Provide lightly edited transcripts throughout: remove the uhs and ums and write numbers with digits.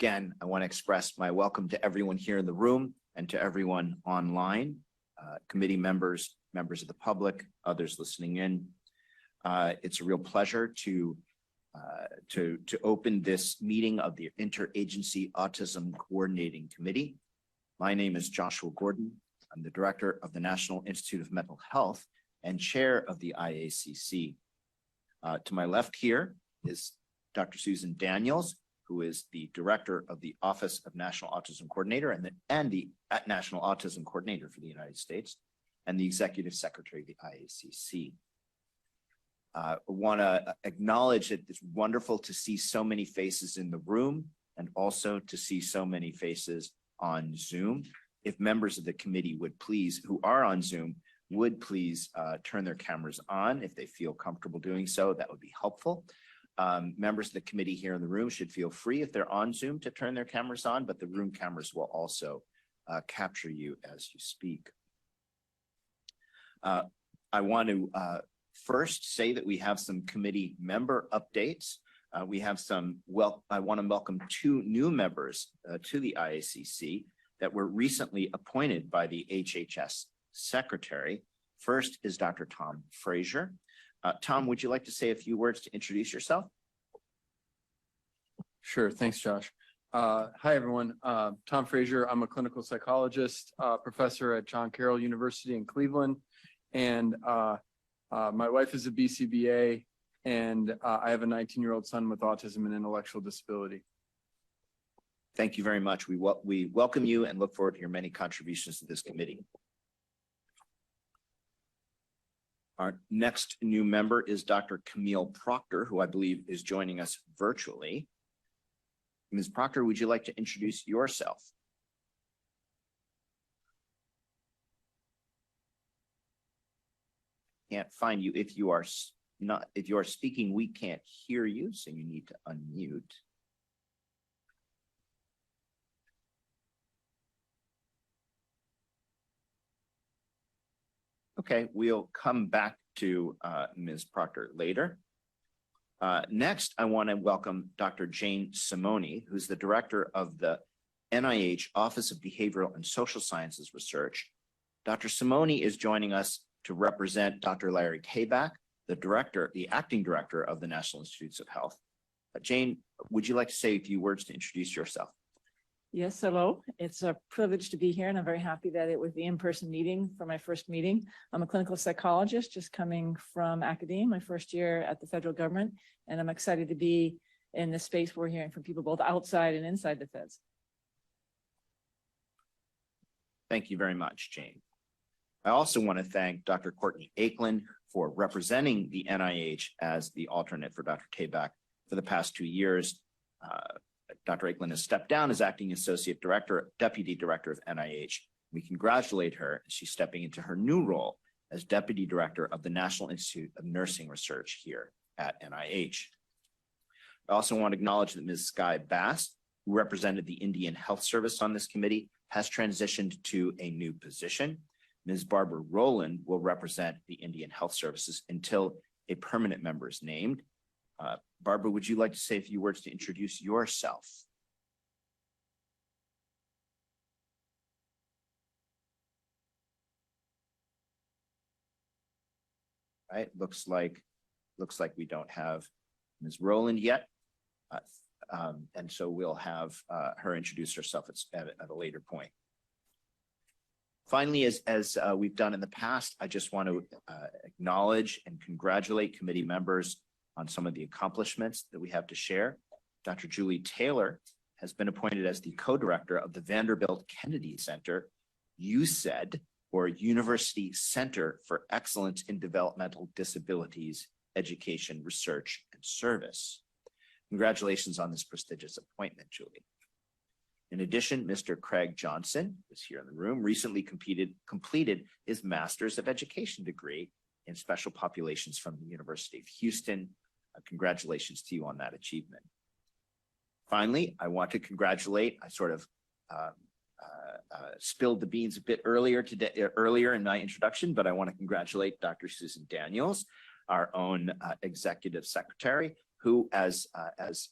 Again, I want to express my welcome to everyone here in the room and to everyone online, committee members, members of the public, others listening in. It's a real pleasure to open this meeting of the Interagency Autism Coordinating Committee. My name is Joshua Gordon. I'm the director of the National Institute of Mental Health and chair of the IACC. To my left here is Dr. Susan Daniels, who is the director of the Office of National Autism Coordinator and the National Autism Coordinator for the United States, and the executive secretary of the IACC. I want to acknowledge that it's wonderful to see so many faces in the room and also to see so many faces on Zoom. If members of the committee would please, who are on Zoom, would please turn their cameras on if they feel comfortable doing so, that would be helpful. Members of the committee here in the room should feel free if they're on Zoom to turn their cameras on, but the room cameras will also capture you as you speak. I want to first say that we have some committee member updates. I want to welcome two new members to the IACC that were recently appointed by the HHS secretary. First is Dr. Tom Frazier. Tom, would you like to say a few words to introduce yourself? Sure, thanks, Josh. Hi, everyone. Tom Frazier. I'm a clinical psychologist, professor at John Carroll University in Cleveland, and my wife is a BCBA, and I have a 19-year-old son with autism and intellectual disability. Thank you very much. We welcome you and look forward to your many contributions to this committee. Our next new member is Dr. Camille Proctor, who I believe is joining us virtually. Ms. Proctor, would you like to introduce yourself? Can't find you. If you are speaking, we can't hear you, so you need to unmute. Okay, we'll come back to Ms. Proctor later. Next, I want to welcome Dr. Jane Simoni, who's the director of the NIH Office of Behavioral and Social Sciences Research. Dr. Simoni is joining us to represent Dr. Larry Tabak, the acting director of the National Institutes of Health. Jane, would you like to say a few words to introduce yourself? Yes, hello. It's a privilege to be here, and I'm very happy that it was the in-person meeting for my first meeting. I'm a clinical psychologist just coming from academia, my first year at the federal government, and I'm excited to be in this space where we're hearing from people both outside and inside the feds. Thank you very much, Jane. I also want to thank Dr. Courtney Aiklin for representing the NIH as the alternate for Dr. Tabak for the past 2 years. Dr. Aiklin has stepped down as acting associate director, deputy director of NIH. We congratulate her as she's stepping into her new role as deputy director of the National Institute of Nursing Research here at NIH. I also want to acknowledge that Ms. Skye Bass, who represented the Indian Health Service on this committee, has transitioned to a new position. Ms. Barbara Rowland will represent the Indian Health Services until a permanent member is named. Barbara, would you like to say a few words to introduce yourself? Right, looks like we don't have Ms. Rowland yet, and so we'll have her introduce herself at a later point. Finally, as we've done in the past, I just want to acknowledge and congratulate committee members on some of the accomplishments that we have to share. Dr. Julie Taylor has been appointed as the co-director of the Vanderbilt Kennedy Center, UCED, or University Center for Excellence in Developmental Disabilities, Education, Research, and Service. Congratulations on this prestigious appointment, Julie. In addition, Mr. Craig Johnson, who's here in the room, recently completed his Master's of Education degree in Special Populations from the University of Houston. Congratulations to you on that achievement. Finally, I want to congratulate, I sort of spilled the beans a bit earlier in my introduction, but I want to congratulate Dr. Susan Daniels, our own executive secretary, who, as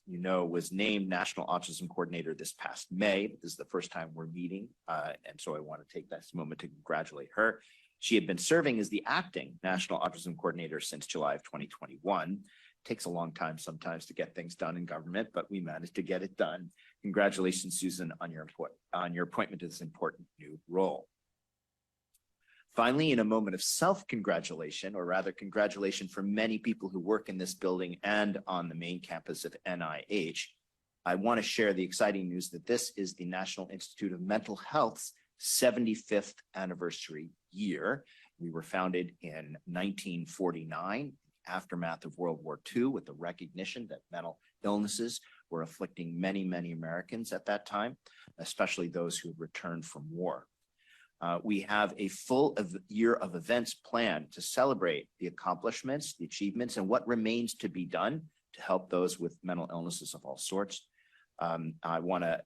you know, was named National Autism Coordinator this past May. This is the first time we're meeting, and so I want to take this moment to congratulate her. She had been serving as the acting National Autism Coordinator since July of 2021. Takes a long time sometimes to get things done in government, but we managed to get it done. Congratulations, Susan, on your appointment to this important new role. Finally, in a moment of self-congratulation, or rather congratulation for many people who work in this building and on the main campus of NIH, I want to share the exciting news that this is the National Institute of Mental Health's 75th anniversary year. We were founded in 1949, aftermath of World War II, with the recognition that mental illnesses were afflicting many, many Americans at that time, especially those who had returned from war. We have a full year of events planned to celebrate the accomplishments, the achievements, and what remains to be done to help those with mental illnesses of all sorts. I want to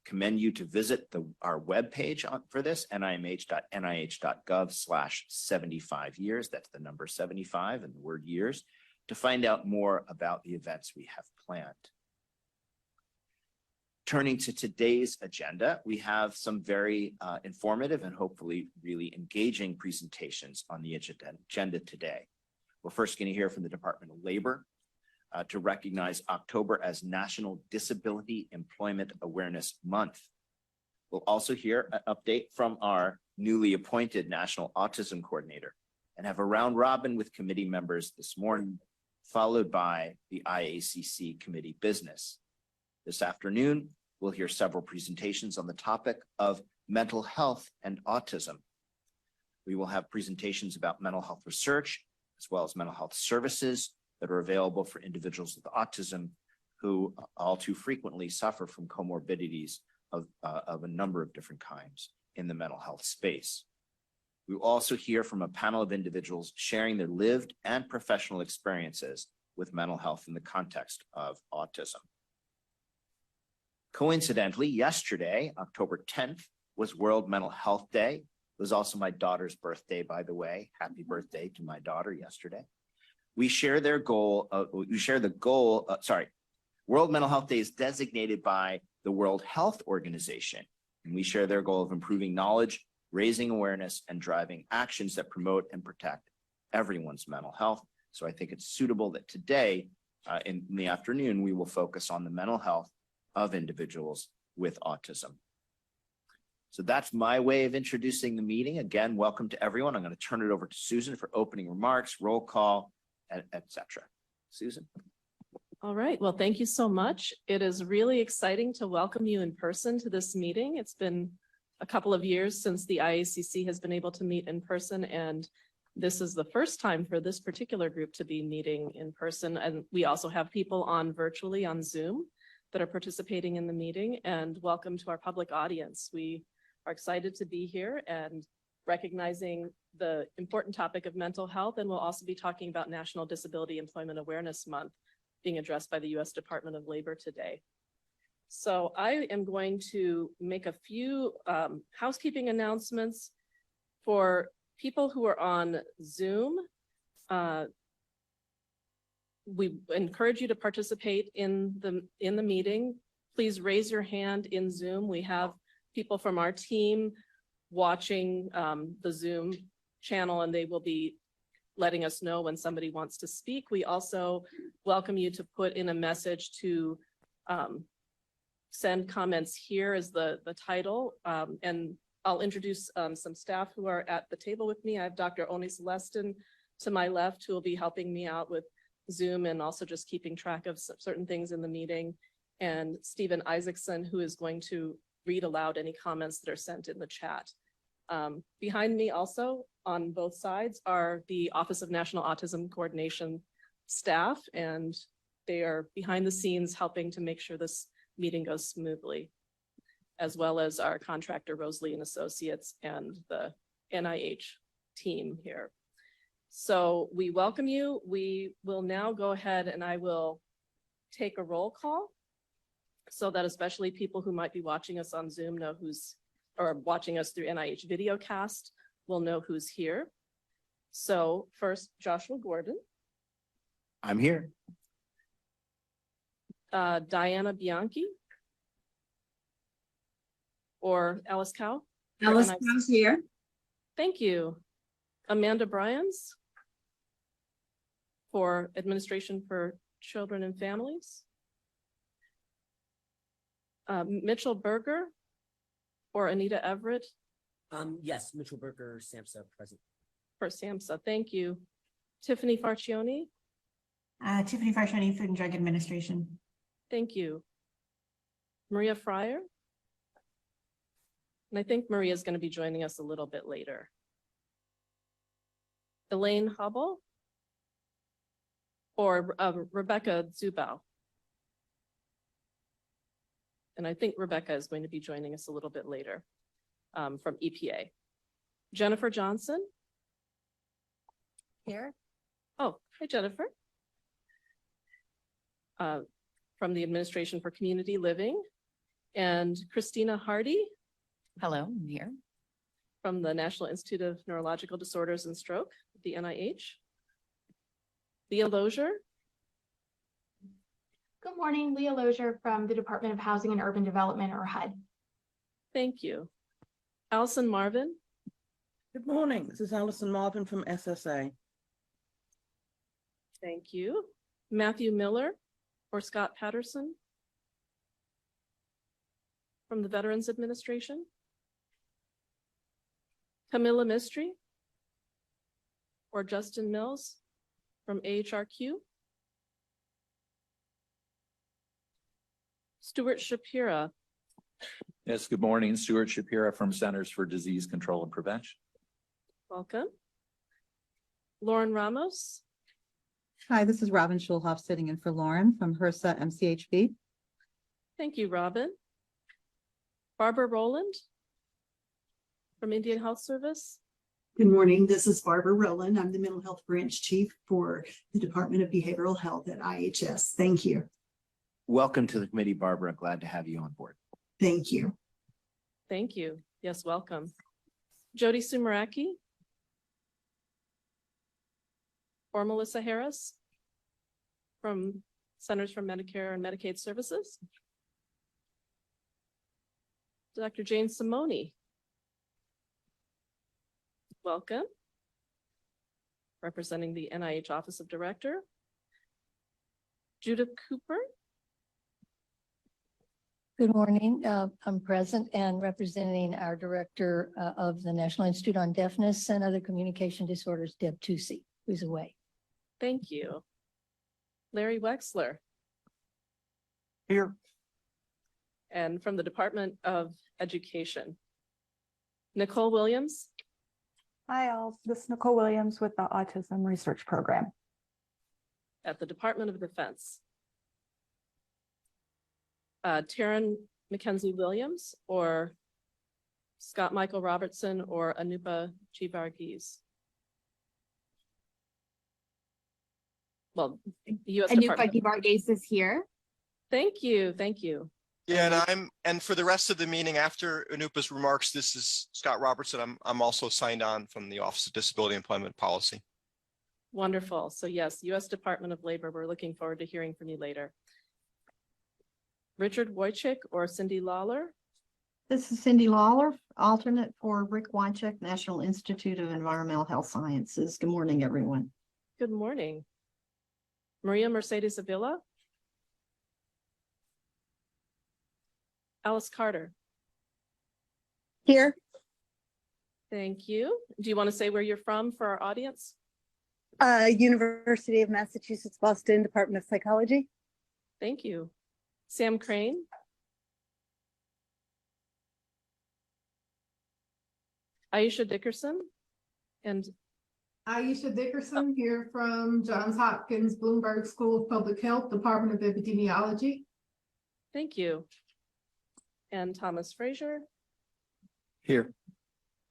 commend you to visit our webpage for this, nih.nih.gov/75 years. That's the number 75 and the word years, to find out more about the events we have planned. Turning to today's agenda, we have some very informative and hopefully really engaging presentations on the agenda today. We're first going to hear from the Department of Labor to recognize October as National Disability Employment Awareness Month. We'll also hear an update from our newly appointed National Autism Coordinator and have a round robin with committee members this morning, followed by the IACC committee business. This afternoon, we'll hear several presentations on the topic of mental health and autism. We will have presentations about mental health research, as well as mental health services that are available for individuals with autism who all too frequently suffer from comorbidities of a number of different kinds in the mental health space. We will also hear from a panel of individuals sharing their lived and professional experiences with mental health in the context of autism. Coincidentally, yesterday, October 10th, was World Mental Health Day. It was also my daughter's birthday, by the way. Happy birthday to my daughter yesterday. We share the goal, World Mental Health Day is designated by the World Health Organization, and we share their goal of improving knowledge, raising awareness, and driving actions that promote and protect everyone's mental health. So I think it's suitable that today, in the afternoon, we will focus on the mental health of individuals with autism. So that's my way of introducing the meeting. Again, welcome to everyone. I'm going to turn it over to Susan for opening remarks, roll call, etc. Susan. All right. Well, thank you so much. It is really exciting to welcome you in person to this meeting. It's been a couple of years since the IACC has been able to meet in person, and this is the first time for this particular group to be meeting in person. And we also have people on virtually on Zoom that are participating in the meeting, and welcome to our public audience. We are excited to be here and recognizing the important topic of mental health, and we'll also be talking about National Disability Employment Awareness Month being addressed by the U.S. Department of Labor today. So I am going to make a few housekeeping announcements for people who are on Zoom. We encourage you to participate in the meeting. Please raise your hand in Zoom. We have people from our team watching the Zoom channel, and they will be letting us know when somebody wants to speak. We also welcome you to put in a message to send comments here as the title. And I'll introduce some staff who are at the table with me. I have Dr. Oni Celestin to my left, who will be helping me out with Zoom and also just keeping track of certain things in the meeting. And Stephen Isaacson, who is going to read aloud any comments that are sent in the chat. Behind me also on both sides are the Office of National Autism Coordination staff, and they are behind the scenes helping to make sure this meeting goes smoothly, as well as our contractor Rosalie and Associates and the NIH team here. So we welcome you. We will now go ahead and I will take a roll call so that especially people who might be watching us on Zoom know who's, or watching us through NIH videocast will know who's here. So first, Joshua Gordon. I'm here. Diana Bianchi or Alice Cow. Alice NIC. House here. Thank you. Amanda Bryans for Administration for Children and Families. Mitchell Berger or Anita Everett Yes, Mitchell Berger, SAMHSA present. for SAMHSA. Thank you. Tiffany Farchione. Tiffany Farshani, Food and Drug Administration. Thank you. Maria Fryer. And I think Maria is going to be joining us a little bit later. Elaine Hubble or Rebecca Zubau. And I think Rebecca is going to be joining us a little bit later from EPA. Jennifer Johnson. Here. Oh, hi, Jennifer. From the Administration for Community Living. And Christina Hardy. Hello, I'm here. From the National Institute of Neurological Disorders and Stroke, the NIH. Leah Lozier. Good morning, Leah Lozier from the Department of Housing and Urban Development, or HUD. Thank you. Allison Marvin. Good morning. This is Allison Marvin from SSA. Thank you. Matthew Miller or Scott Patterson from the Veterans Administration. Camilla Mistry or Justin Mills from AHRQ. Stuart Shapira. Yes, good morning. Stuart Shapira from Centers for Disease Control and Prevention. Welcome. Lauren Ramos. Hi, this is Robin Schulhoff sitting in for Lauren from HRSA MCHB. Thank you, Robin. Barbara Rowland from Indian Health Service. Good morning. This is Barbara Rowland. I'm the Mental Health Branch Chief for the Department of Behavioral Health at IHS. Thank you. Welcome to the committee, Barbara. Glad to have you on board. Thank you. Thank you. Yes, welcome. Jody Sumaraki. Or Melissa Harris from Centers for Medicare and Medicaid Services. Dr. Jane Simone. Welcome. Representing the NIH Office of Director. Judith Cooper. Good morning. I'm present and representing our Director of the National Institute on Deafness and Other Communication Disorders, Deb Tusi, who's away. Thank you. Larry Wexler. Here. And from the Department of Education. Nicole Williams. Hi, all. This is Nicole Williams with the Autism Research Program. At the Department of Defense. Taryn Mackenzie Williams or Scott Michael Robertson or Anupa Chivargis. Well, the U.S. Anupa Department. Varghese is here. Thank you. Thank you. Yeah, and for the rest of the meeting after Anupa's remarks, this is Scott Robertson. I'm also signed on from the Office of Disability Employment Policy. Wonderful. So yes, U.S. Department of Labor, we're looking forward to hearing from you later. Richard Wojcik or Cindy Lawler. This is Cindy Lawler, alternate for Rick Wojcik, National Institute of Environmental Health Sciences. Good morning, everyone. Good morning. Maria Mercedes Avila. Alice Carter. Here. Thank you. Do you want to say where you're from for our audience? University of Massachusetts, Boston, Department of Psychology. Thank you. Sam Crane. Aisha Dickerson. And Aisha Dickerson here from Johns Hopkins Bloomberg School of Public Health, Department of Epidemiology. thank you. And Thomas Frazier. Here.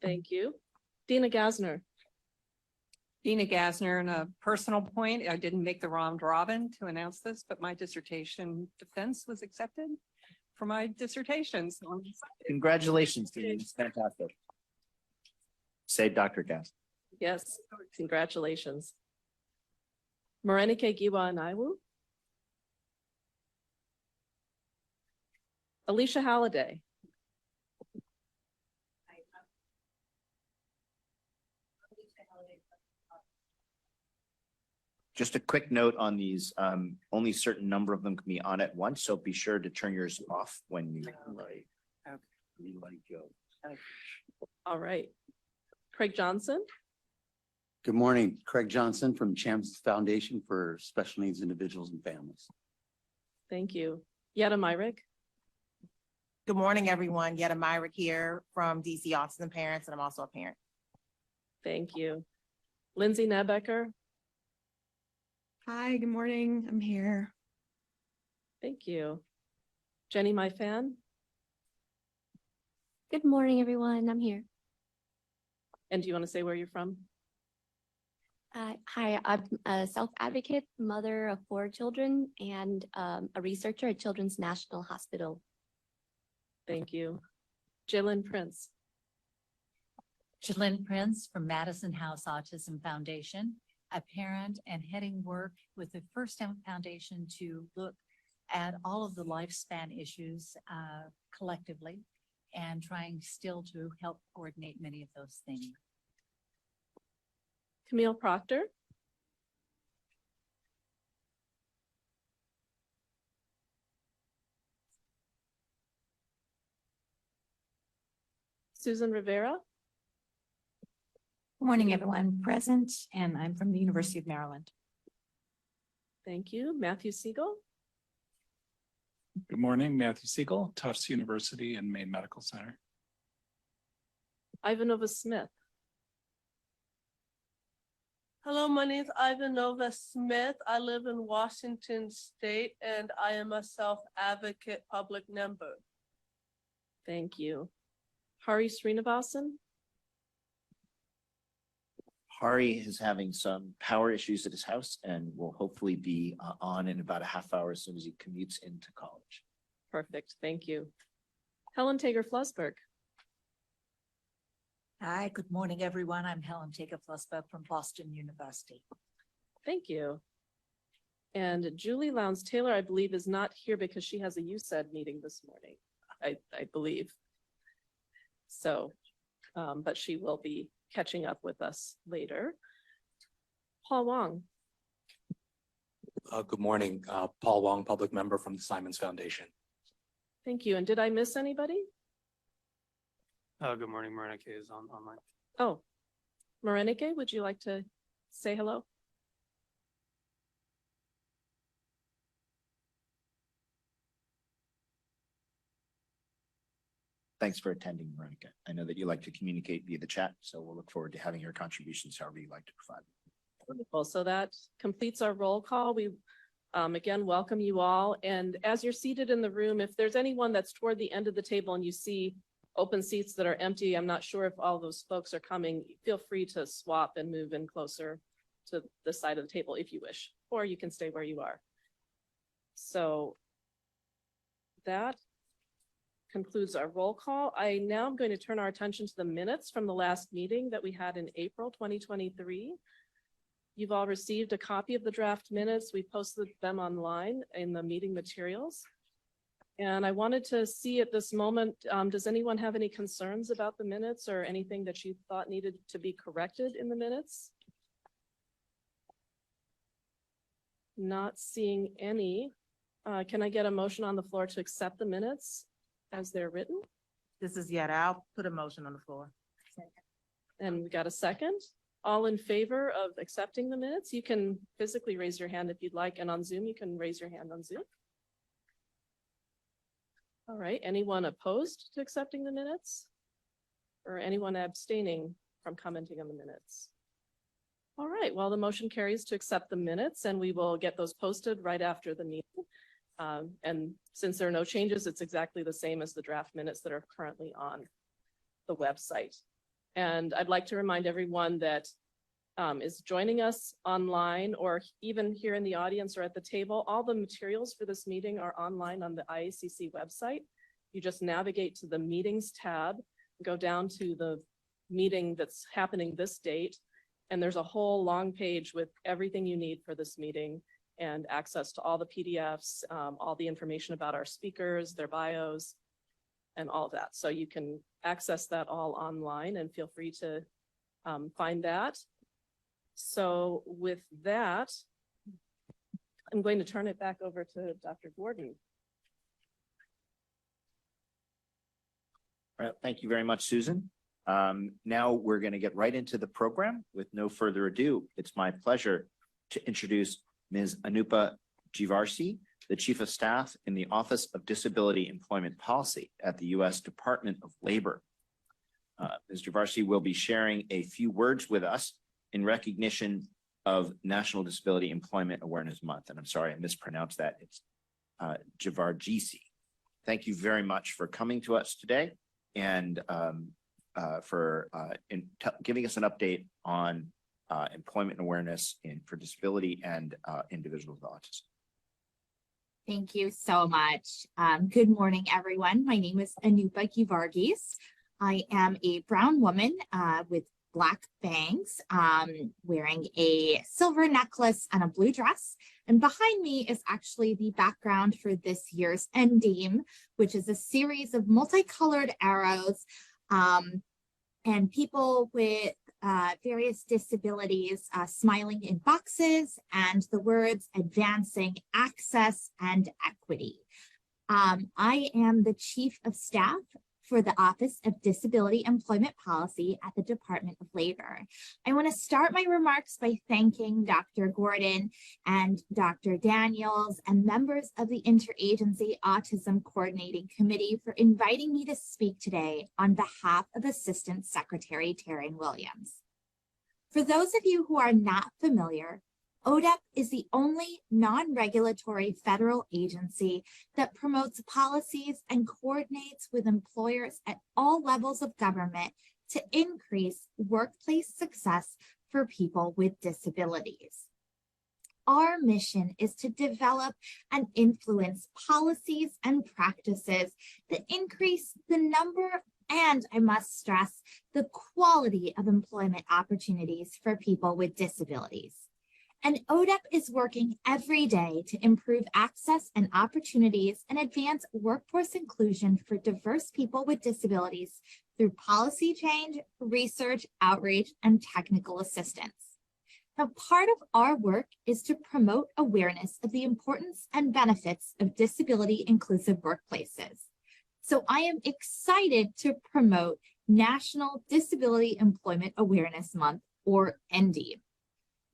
Thank you. Dina Gasner. Dina Gasner, and a personal point, I didn't make the round robin to announce this, but my dissertation defense was accepted for my dissertation. So I'm excited. Congratulations, Dina. It's fantastic. Say Dr. Gass. Yes, congratulations. Morenike Giwa Anaiwu. Alicia Halliday. Just a quick note on these, only a certain number of them can be on at once, so be sure to turn yours off when you let go. All right. Craig Johnson. Good morning, Craig Johnson from Champs Foundation for Special Needs Individuals and Families. Thank you. Yetta Myrick. Good morning, everyone. Yetta Myrick here from DC Autism Parents, and I'm also a parent. Thank you. Lindsay Nebecker. Hi, good morning. I'm here. Thank you. Jenny Myfan. Good morning, everyone. I'm here. And do you want to say where you're from? Hi, I'm a self-advocate, mother of 4 children, and a researcher at Children's National Hospital. Thank you. Jalen Prince. Jalen Prince from Madison House Autism Foundation, a parent and heading work with the First Foundation to look at all of the lifespan issues collectively and trying still to help coordinate many of those things. Camille Proctor. Susan Rivera. Good morning, everyone. Present, and I'm from the University of Maryland. Thank you. Matthew Siegel. Good morning, Matthew Siegel, Tufts University and Maine Medical Center. Ivanova Smith. Hello, my name is Ivanova Smith. I live in Washington State and I am a self-advocate public member. Thank you. Hari Srinivasan. Hari is having some power issues at his house and will hopefully be on in about a half hour as soon as he commutes into college. Perfect. Thank you. Helen Tager Flusberg. Hi, good morning, everyone. I'm Helen Tager-Flusberg from Boston University. Thank you. And Julie Lowndes Taylor, I believe, is not here because she has a USAID meeting this morning, I believe. So, but she will be catching up with us later. Paul Wong. Good morning, Paul Wong, public member from the Simons Foundation. Thank you. And did I miss anybody? Good morning, Marinike is online. Oh, Marinike, would you like to say hello? Thanks for attending, Veronica. I know that you like to communicate via the chat, so we'll look forward to having your contributions however you'd like to provide. Wonderful. So that completes our roll call. We again welcome you all. And as you're seated in the room, if there's anyone that's toward the end of the table and you see open seats that are empty, I'm not sure if all those folks are coming, feel free to swap and move in closer to the side of the table if you wish, or you can stay where you are. So that concludes our roll call. I now am going to turn our attention to the minutes from the last meeting that we had in April 2023. You've all received a copy of the draft minutes. We posted them online in the meeting materials. And I wanted to see at this moment, does anyone have any concerns about the minutes or anything that you thought needed to be corrected in the minutes? Not seeing any. Can I get a motion on the floor to accept the minutes as they're written? This is Yetta. I'll put a motion on the floor. And we got a second. All in favor of accepting the minutes? You can physically raise your hand if you'd like, and on Zoom, you can raise your hand on Zoom. All right, anyone opposed to accepting the minutes? Or anyone abstaining from commenting on the minutes? All right, well, the motion carries to accept the minutes and we will get those posted right after the meeting. And since there are no changes, it's exactly the same as the draft minutes that are currently on the website. And I'd like to remind everyone that is joining us online or even here in the audience or at the table, all the materials for this meeting are online on the IACC website. You just navigate to the meetings tab, go down to the meeting that's happening this date, and there's a whole long page with everything you need for this meeting and access to all the PDFs, all the information about our speakers, their bios, and all of that. So you can access that all online and feel free to find that. So with that, I'm going to turn it back over to Dr. Gordon. All right, thank you very much, Susan. Now we're going to get right into the program. With no further ado, it's my pleasure to introduce Ms. Anupa Jivarsi, the Chief of Staff in the Office of Disability Employment Policy at the U.S. Department of Labor. Ms. Jivarsi will be sharing a few words with us in recognition of National Disability Employment Awareness Month. And I'm sorry, I mispronounced that. It's Jivargisi. Thank you very much for coming to us today and for giving us an update on employment awareness for disability and individuals with autism. Thank you so much. Good morning, everyone. My name is Anupa Givargis. I am a brown woman with black bangs, wearing a silver necklace and a blue dress. And behind me is actually the background for this year's NDEAM, which is a series of multicolored arrows and people with various disabilities smiling in boxes and the words advancing access and equity. I am the Chief of Staff for the Office of Disability Employment Policy at the Department of Labor. I want to start my remarks by thanking Dr. Gordon and Dr. Daniels and members of the Interagency Autism Coordinating Committee for inviting me to speak today on behalf of Assistant Secretary Taryn Williams. For those of you who are not familiar, ODEP is the only non-regulatory federal agency that promotes policies and coordinates with employers at all levels of government to increase workplace success for people with disabilities. Our mission is to develop and influence policies and practices that increase the number and, I must stress, the quality of employment opportunities for people with disabilities. And ODEP is working every day to improve access and opportunities and advance workforce inclusion for diverse people with disabilities through policy change, research, outreach, and technical assistance. Now, part of our work is to promote awareness of the importance and benefits of disability-inclusive workplaces. So I am excited to promote National Disability Employment Awareness Month, or NDEAM.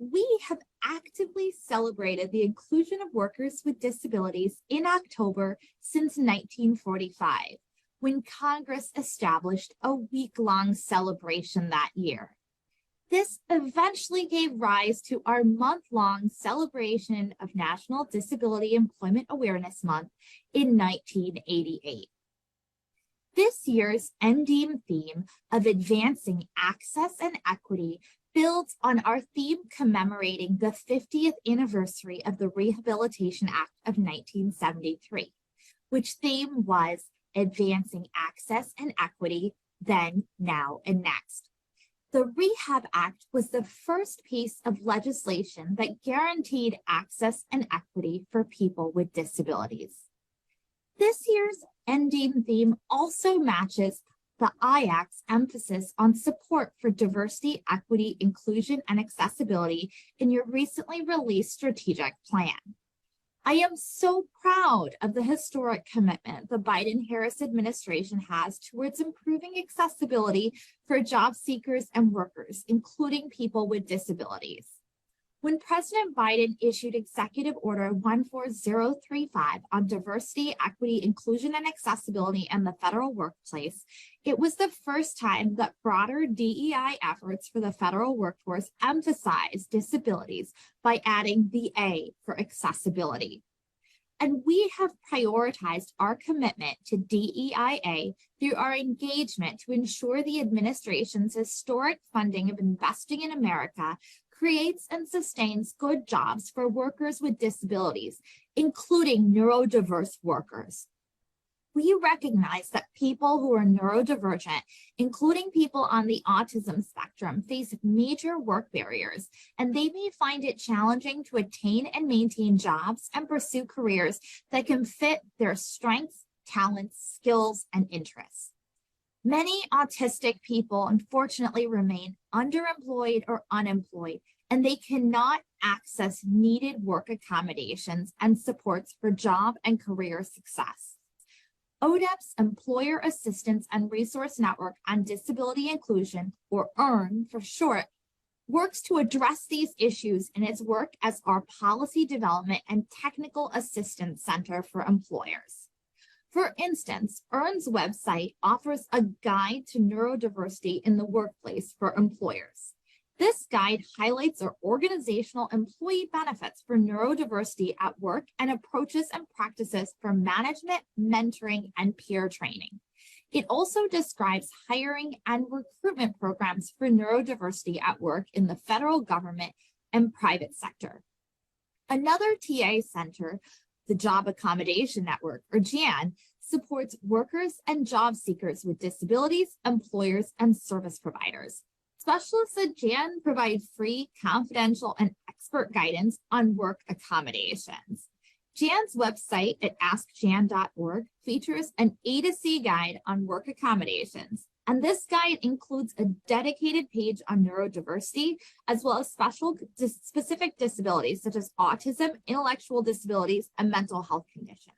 We have actively celebrated the inclusion of workers with disabilities in October since 1945, when Congress established a week-long celebration that year. This eventually gave rise to our month-long celebration of National Disability Employment Awareness Month in 1988. This year's NDEAM theme of advancing access and equity builds on our theme commemorating the 50th anniversary of the Rehabilitation Act of 1973, which theme was advancing access and equity then, now, and next. The Rehab Act was the first piece of legislation that guaranteed access and equity for people with disabilities. This year's NDEAM theme also matches the IACC's emphasis on support for diversity, equity, inclusion, and accessibility in your recently released strategic plan. I am so proud of the historic commitment the Biden-Harris administration has towards improving accessibility for job seekers and workers, including people with disabilities. When President Biden issued Executive Order 14035 on diversity, equity, inclusion, and accessibility in the federal workplace, it was the first time that broader DEI efforts for the federal workforce emphasized disabilities by adding the A for accessibility. And we have prioritized our commitment to DEIA through our engagement to ensure the administration's historic funding of Investing in America creates and sustains good jobs for workers with disabilities, including neurodiverse workers. We recognize that people who are neurodivergent, including people on the autism spectrum, face major work barriers, and they may find it challenging to attain and maintain jobs and pursue careers that can fit their strengths, talents, skills, and interests. Many autistic people unfortunately remain underemployed or unemployed, and they cannot access needed work accommodations and supports for job and career success. ODEP's Employer Assistance and Resource Network on Disability Inclusion, or EARN for short, works to address these issues in its work as our Policy Development and Technical Assistance Center for employers. For instance, EARN's website offers a guide to neurodiversity in the workplace for employers. This guide highlights our organizational employee benefits for neurodiversity at work and approaches and practices for management, mentoring, and peer training. It also describes hiring and recruitment programs for neurodiversity at work in the federal government and private sector. Another TA center, the Job Accommodation Network, or JAN, supports workers and job seekers with disabilities, employers, and service providers. Specialists at JAN provide free, confidential, and expert guidance on work accommodations. JAN's website at askjan.org features an A to C guide on work accommodations, and this guide includes a dedicated page on neurodiversity, as well as specific disabilities such as autism, intellectual disabilities, and mental health conditions.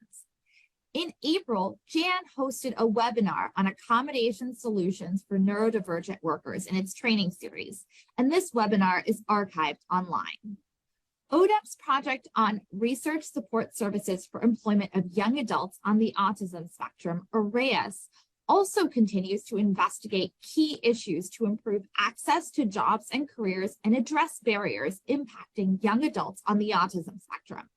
In April, JAN hosted a webinar on accommodation solutions for neurodivergent workers in its training series, and this webinar is archived online. ODEP's project on research support services for employment of young adults on the autism spectrum, or RAIS, also continues to investigate key issues to improve access to jobs and careers and address barriers impacting young adults on the autism spectrum.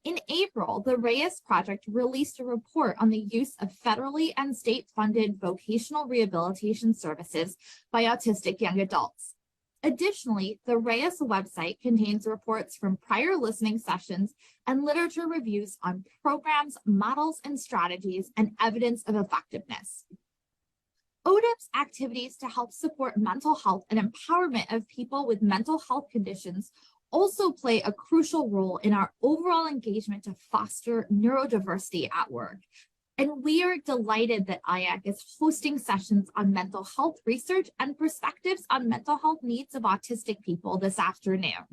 In April, the RAIS project released a report on the use of federally and state-funded vocational rehabilitation services by autistic young adults. Additionally, the RAIS website contains reports from prior listening sessions and literature reviews on programs, models, and strategies, and evidence of effectiveness. ODEP's activities to help support mental health and empowerment of people with mental health conditions also play a crucial role in our overall engagement to foster neurodiversity at work. And we are delighted that IACC is hosting sessions on mental health research and perspectives on mental health needs of autistic people this afternoon.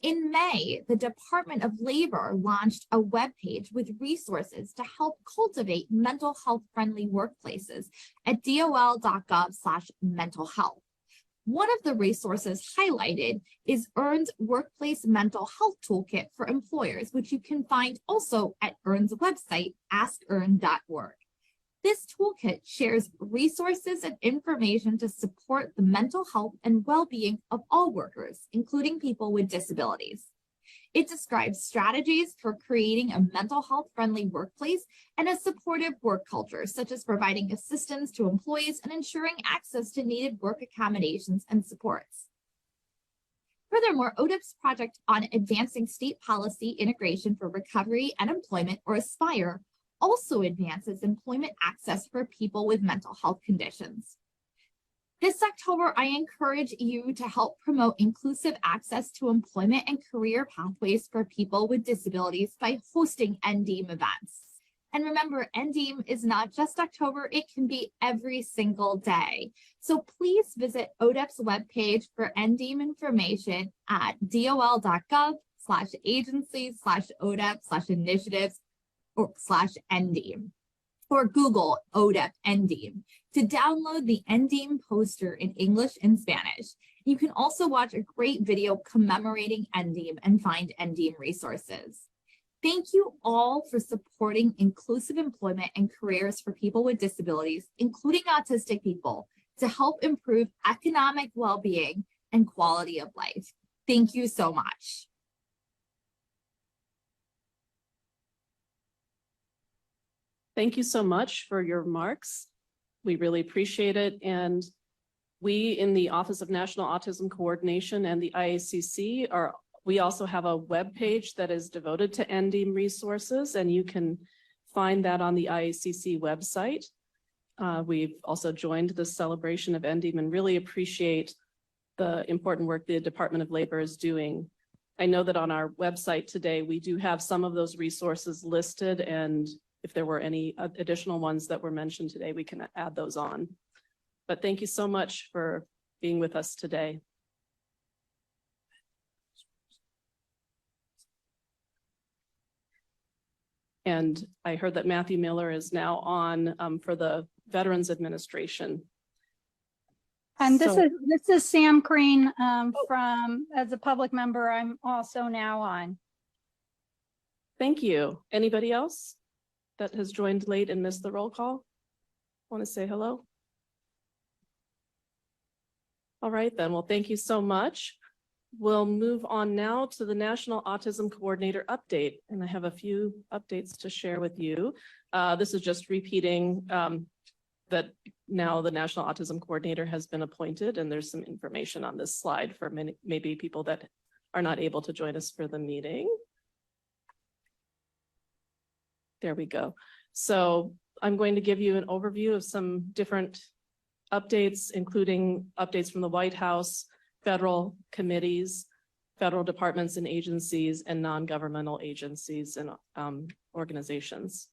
In May, the Department of Labor launched a webpage with resources to help cultivate mental health friendly workplaces at dol.gov/mental health. One of the resources highlighted is EARN's Workplace Mental Health Toolkit for employers, which you can find also at EARN's website, askearn.org. This toolkit shares resources and information to support the mental health and well-being of all workers, including people with disabilities. It describes strategies for creating a mental health friendly workplace and a supportive work culture, such as providing assistance to employees and ensuring access to needed work accommodations and supports. Furthermore, ODEP's project on advancing state policy integration for recovery and employment, or ASPIRE, also advances employment access for people with mental health conditions. This October, I encourage you to help promote inclusive access to employment and career pathways for people with disabilities by hosting NDEAM events. And remember, NDEAM is not just October, it can be every single day. So please visit ODEP's webpage for NDEAM information at dol.gov/agency/ODEP/initiatives or /NDEAM. Or Google ODEP NDEAM to download the NDEAM poster in English and Spanish. You can also watch a great video commemorating NDEAM and find NDEAM resources. Thank you all for supporting inclusive employment and careers for people with disabilities, including autistic people, to help improve economic well-being and quality of life. Thank you so much. Thank you so much for your remarks. We really appreciate it. And we in the Office of National Autism Coordination and the IACC we also have a web page that is devoted to NDEAM resources, and you can find that on the IACC website. We've also joined the celebration of NDEAM and really appreciate the important work the Department of Labor is doing. I know that on our website today, we do have some of those resources listed, and if there were any additional ones that were mentioned today, we can add those on. But thank you so much for being with us today. And I heard that Matthew Miller is now on for the Veterans Administration. And this So- is Sam Crane from, as a public member, I'm also now on. Thank you. Anybody else that has joined late and missed the roll call? Want to say hello? All right, then. Well, thank you so much. We'll move on now to the National Autism Coordinator update, and I have a few updates to share with you. This is just repeating that now the National Autism Coordinator has been appointed, and there's some information on this slide for maybe people that are not able to join us for the meeting. There we go. So I'm going to give you an overview of some different updates, including updates from the White House, federal committees, federal departments and agencies, and non-governmental agencies and organizations.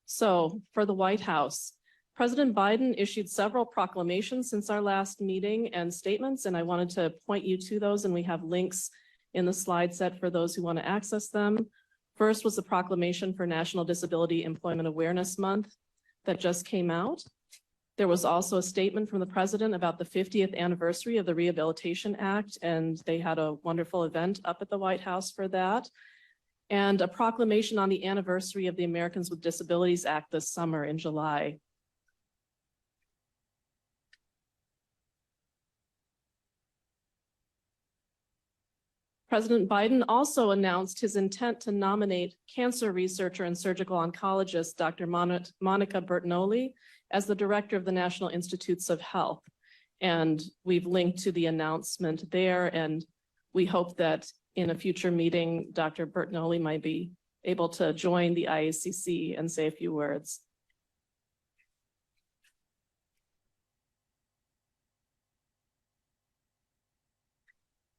So for the White House, President Biden issued several proclamations since our last meeting and statements, and I wanted to point you to those, and we have links in the slide set for those who want to access them. First was the proclamation for National Disability Employment Awareness Month that just came out. There was also a statement from the president about the 50th anniversary of the Rehabilitation Act, and they had a wonderful event up at the White House for that. And a proclamation on the anniversary of the Americans with Disabilities Act this summer in July. President Biden also announced his intent to nominate cancer researcher and surgical oncologist, Dr. Monica Bertagnolli, as the director of the National Institutes of Health. And we've linked to the announcement there, and we hope that in a future meeting, Dr. Bertagnolli might be able to join the IACC and say a few words.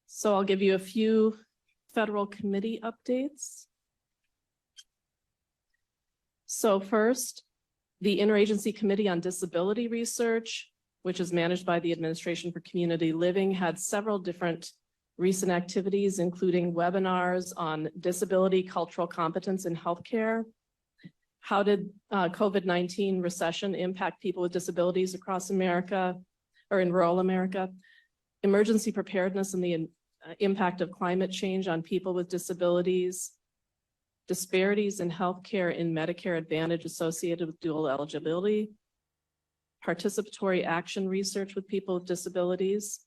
So I'll give you a few federal committee updates. So first, the Interagency Committee on Disability Research, which is managed by the Administration for Community Living, had several different recent activities, including webinars on disability, cultural competence in healthcare. How did COVID-19 recession impact people with disabilities across America or in rural America? Emergency preparedness and the impact of climate change on people with disabilities, disparities in healthcare in Medicare Advantage associated with dual eligibility, participatory action research with people with disabilities.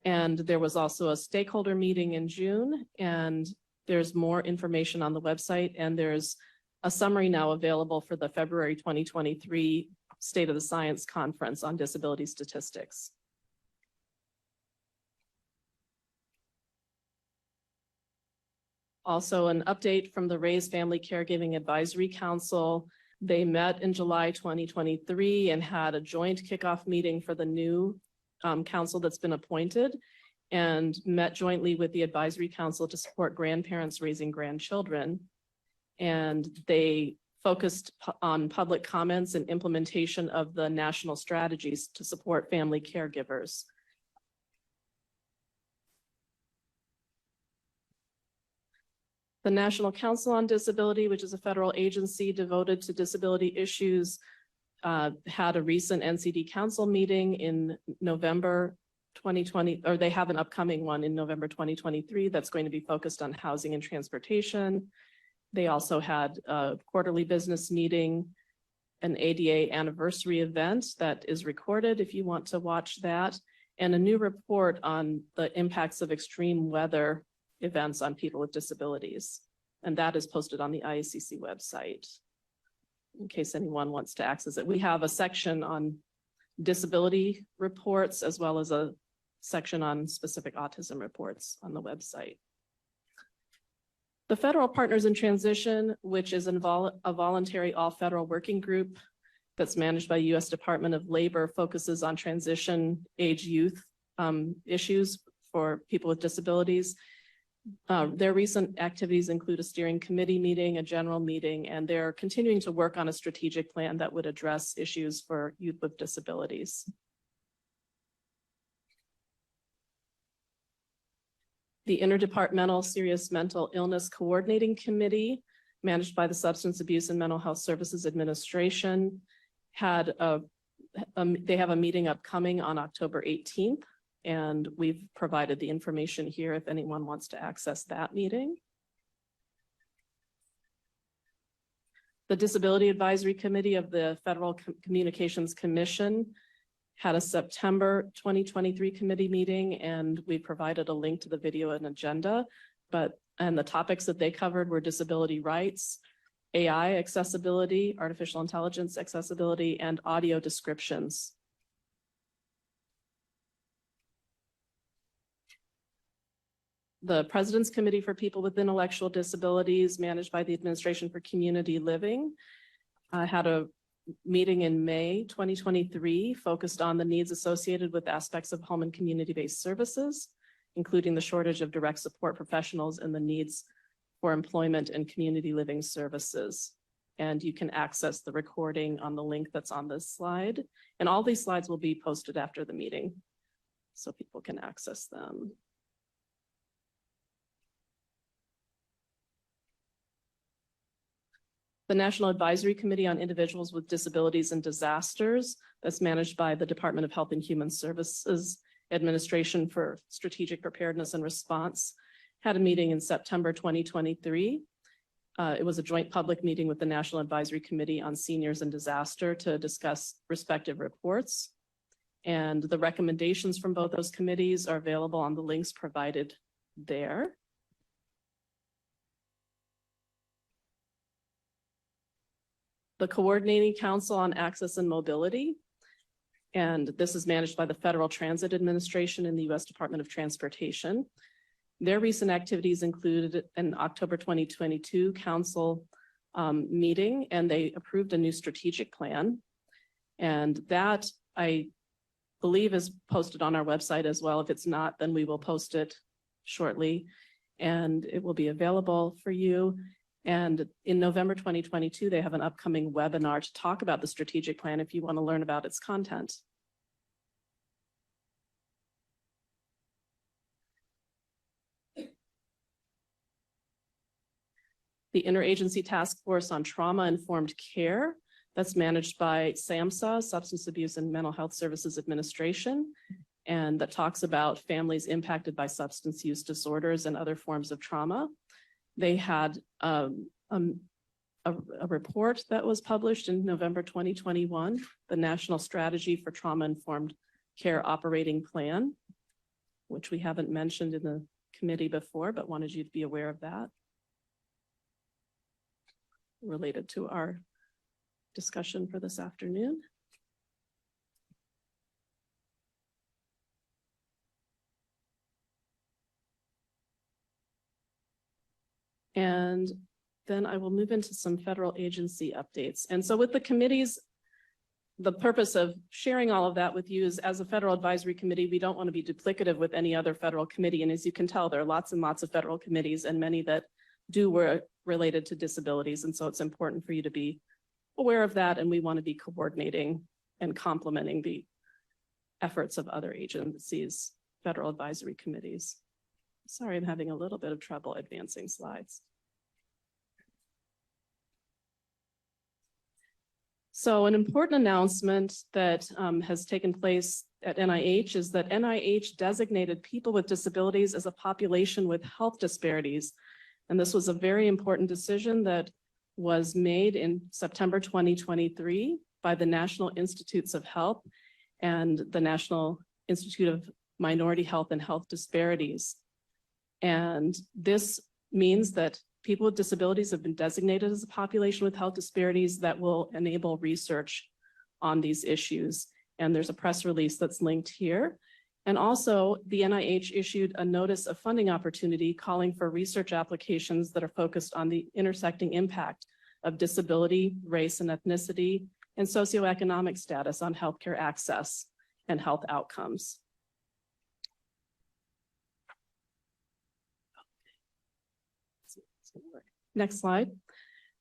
And there was also a stakeholder meeting in June, and there's more information on the website, and there's a summary now available for the February 2023 State of the Science Conference on Disability Statistics. Also, an update from the Raise Family Caregiving Advisory Council. They met in July 2023 and had a joint kickoff meeting for the new council that's been appointed, and met jointly with the Advisory Council to support grandparents raising grandchildren. And they focused on public comments and implementation of the national strategies to support family caregivers. The National Council on Disability, which is a federal agency devoted to disability issues, had a recent NCD Council meeting in November 2020, or they have an upcoming one in November 2023 that's going to be focused on housing and transportation. They also had a quarterly business meeting, an ADA anniversary event that is recorded if you want to watch that, and a new report on the impacts of extreme weather events on people with disabilities. And that is posted on the IACC website in case anyone wants to access it. We have a section on disability reports as well as a section on specific autism reports on the website. The Federal Partners in Transition, which is a voluntary all-federal working group that's managed by U.S. Department of Labor, focuses on transition age youth issues for people with disabilities. Their recent activities include a steering committee meeting, a general meeting, and they're continuing to work on a strategic plan that would address issues for youth with disabilities. The Interdepartmental Serious Mental Illness Coordinating Committee, managed by the Substance Abuse and Mental Health Services Administration, they have a meeting upcoming on October 18th, and we've provided the information here if anyone wants to access that meeting. The Disability Advisory Committee of the Federal Communications Commission had a September 2023 committee meeting, and we provided a link to the video and agenda, and the topics that they covered were disability rights, AI accessibility, artificial intelligence accessibility, and audio descriptions. The President's Committee for People with Intellectual Disabilities, managed by the Administration for Community Living, had a meeting in May 2023 focused on the needs associated with aspects of home and community-based services, including the shortage of direct support professionals and the needs for employment and community living services. And you can access the recording on the link that's on this slide. And all these slides will be posted after the meeting, so people can access them. The National Advisory Committee on Individuals with Disabilities and Disasters, that's managed by the Department of Health and Human Services Administration for Strategic Preparedness and Response, had a meeting in September 2023. It was a joint public meeting with the National Advisory Committee on Seniors and Disaster to discuss respective reports. And the recommendations from both those committees are available on the links provided there. The Coordinating Council on Access and Mobility, and this is managed by the Federal Transit Administration and the U.S. Department of Transportation. Their recent activities included an October 2022 council meeting, and they approved a new strategic plan. And that, I believe, is posted on our website as well. If it's not, then we will post it shortly, and it will be available for you. And in November 2022, they have an upcoming webinar to talk about the strategic plan if you want to learn about its content. The Interagency Task Force on Trauma-Informed Care, that's managed by SAMHSA, Substance Abuse and Mental Health Services Administration, and that talks about families impacted by substance use disorders and other forms of trauma. They had a report that was published in November 2021, the National Strategy for Trauma-Informed Care Operating Plan, which we haven't mentioned in the committee before, but wanted you to be aware of that, related to our discussion for this afternoon. And then I will move into some federal agency updates. And so with the committees, the purpose of sharing all of that with you is, as a federal advisory committee, we don't want to be duplicative with any other federal committee. And as you can tell, there are lots and lots of federal committees, and many that do work related to disabilities. And so it's important for you to be aware of that. And we want to be coordinating and complementing the efforts of other agencies, federal advisory committees. Sorry, I'm having a little bit of trouble advancing slides. So an important announcement that has taken place at NIH is that NIH designated people with disabilities as a population with health disparities. And this was a very important decision that was made in September 2023 by the National Institutes of Health and the National Institute of Minority Health and Health Disparities. And this means that people with disabilities have been designated as a population with health disparities that will enable research on these issues. And there's a press release that's linked here. And also, the NIH issued a notice of funding opportunity calling for research applications that are focused on the intersecting impact of disability, race and ethnicity, and socioeconomic status on healthcare access and health outcomes. see if it's gonna work. Next slide.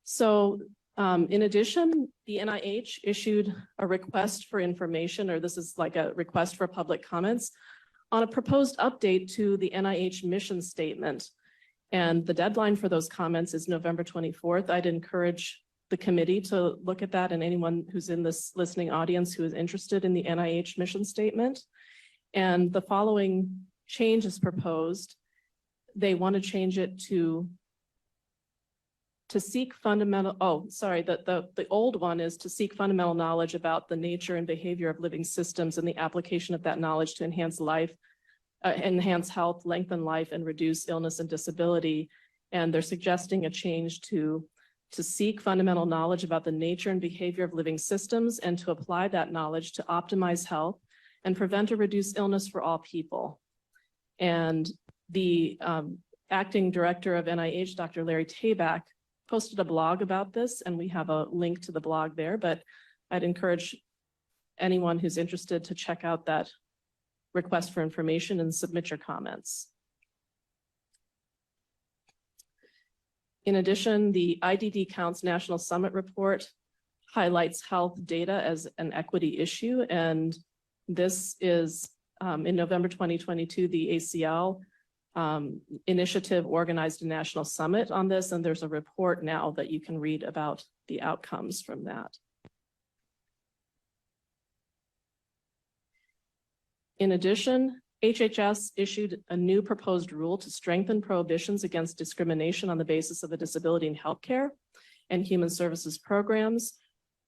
So in addition, the NIH issued a request for information, or this is like a request for public comments on a proposed update to the NIH mission statement. And the deadline for those comments is November 24th. I'd encourage the committee to look at that and anyone who's in this listening audience who is interested in the NIH mission statement. And the following change is proposed. They want to change it to seek fundamental, the old one is to seek fundamental knowledge about the nature and behavior of living systems and the application of that knowledge to enhance life, enhance health, lengthen life, and reduce illness and disability. And they're suggesting a change to seek fundamental knowledge about the nature and behavior of living systems and to apply that knowledge to optimize health and prevent or reduce illness for all people. And the acting director of NIH, Dr. Larry Tabak, posted a blog about this, and we have a link to the blog there, but I'd encourage anyone who's interested to check out that request for information and submit your comments. In addition, the IDD Counts National Summit Report highlights health data as an equity issue, and this is in November 2022, the ACL initiative organized a national summit on this, and there's a report now that you can read about the outcomes from that. In addition, HHS issued a new proposed rule to strengthen prohibitions against discrimination on the basis of a disability in healthcare and human services programs.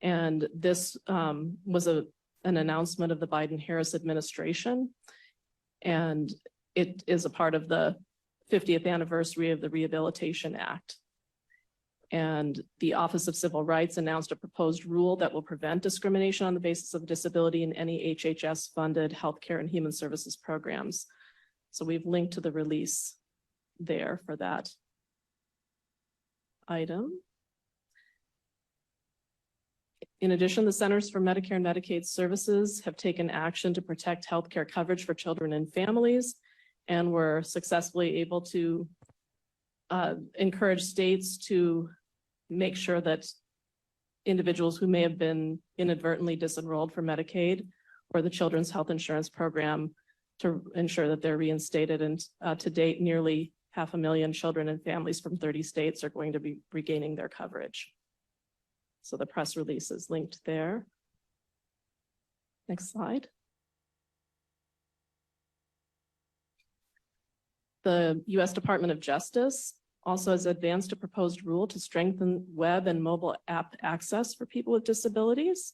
And this was an announcement of the Biden-Harris administration. And it is a part of the 50th anniversary of the Rehabilitation Act. And the Office of Civil Rights announced a proposed rule that will prevent discrimination on the basis of disability in any HHS-funded healthcare and human services programs. So we've linked to the release there for that item. In addition, the Centers for Medicare and Medicaid Services have taken action to protect healthcare coverage for children and families, and were successfully able to encourage states to make sure that individuals who may have been inadvertently disenrolled for Medicaid or the Children's Health Insurance Program to ensure that they're reinstated. And to date, nearly 500,000 children and families from 30 states are going to be regaining their coverage. So the press release is linked there. Next slide. The U.S. Department of Justice also has advanced a proposed rule to strengthen web and mobile app access for people with disabilities.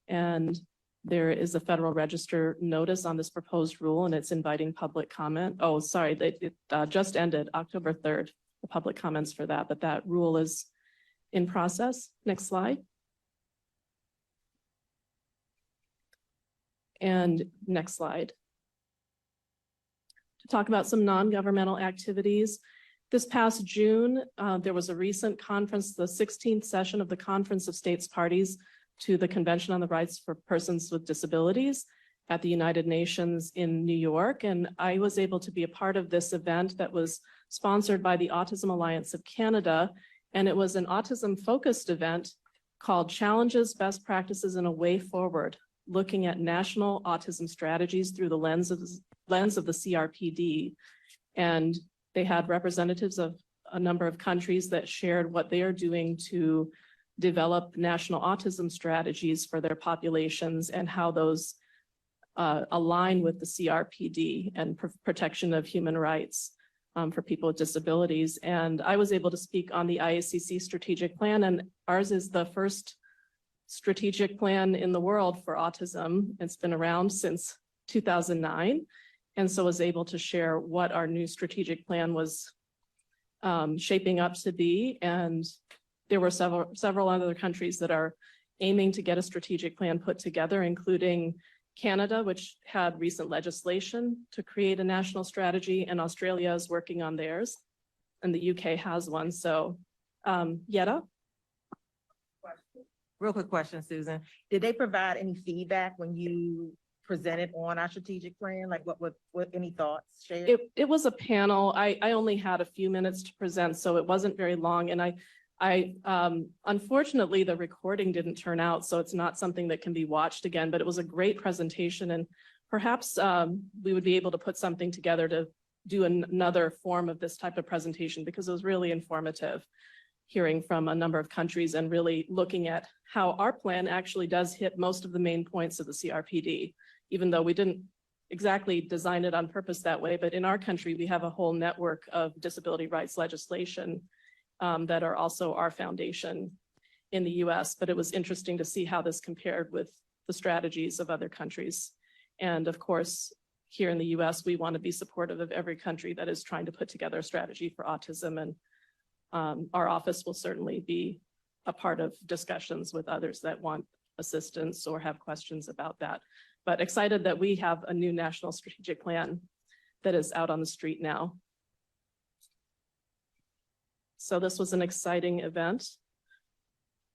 And there is a Federal Register notice on this proposed rule, and it's inviting public comment. Oh, sorry, it just ended October 3rd, the public comments for that, but that rule is in process. Next slide. And next slide. To talk about some non-governmental activities. This past June, there was a recent conference, the 16th session of the Conference of States Parties to the Convention on the Rights for Persons with Disabilities at the United Nations in New York. And I was able to be a part of this event that was sponsored by the Autism Alliance of Canada. And it was an autism-focused event called Challenges, Best Practices, and a Way Forward, looking at national autism strategies through the lens of the CRPD. And they had representatives of a number of countries that shared what they are doing to develop national autism strategies for their populations and how those align with the CRPD and protection of human rights for people with disabilities. And I was able to speak on the IACC strategic plan, and ours is the first strategic plan in the world for autism. It's been around since 2009. And so was able to share what our new strategic plan was shaping up to be. And there were several other countries that are aiming to get a strategic plan put together, including Canada, which had recent legislation to create a national strategy, and Australia is working on theirs, and the UK has one. So Yetta? Real quick question, Susan. Did they provide any feedback when you presented on our strategic plan? Like what any thoughts shared? It was a panel. I only had a few minutes to present, so it wasn't very long. And unfortunately, the recording didn't turn out, so it's not something that can be watched again, but it was a great presentation. And perhaps we would be able to put something together to do another form of this type of presentation, because it was really informative, hearing from a number of countries and really looking at how our plan actually does hit most of the main points of the CRPD, even though we didn't exactly design it on purpose that way. But in our country, we have a whole network of disability rights legislation that are also our foundation in the US. But it was interesting to see how this compared with the strategies of other countries. And of course, here in the US, we want to be supportive of every country that is trying to put together a strategy for autism. And our office will certainly be a part of discussions with others that want assistance or have questions about that. But excited that we have a new national strategic plan that is out on the street now. So this was an exciting event.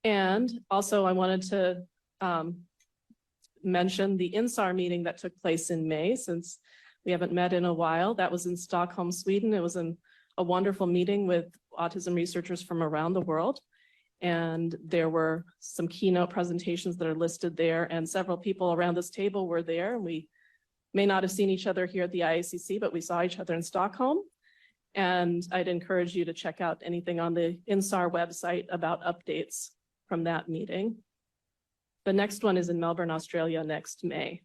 And also I wanted to mention the INSAR meeting that took place in May, since we haven't met in a while. That was in Stockholm, Sweden. It was a wonderful meeting with autism researchers from around the world. And there were some keynote presentations that are listed there, and several people around this table were there. We may not have seen each other here at the IACC, but we saw each other in Stockholm. And I'd encourage you to check out anything on the INSAR website about updates from that meeting. The next one is in Melbourne, Australia next May.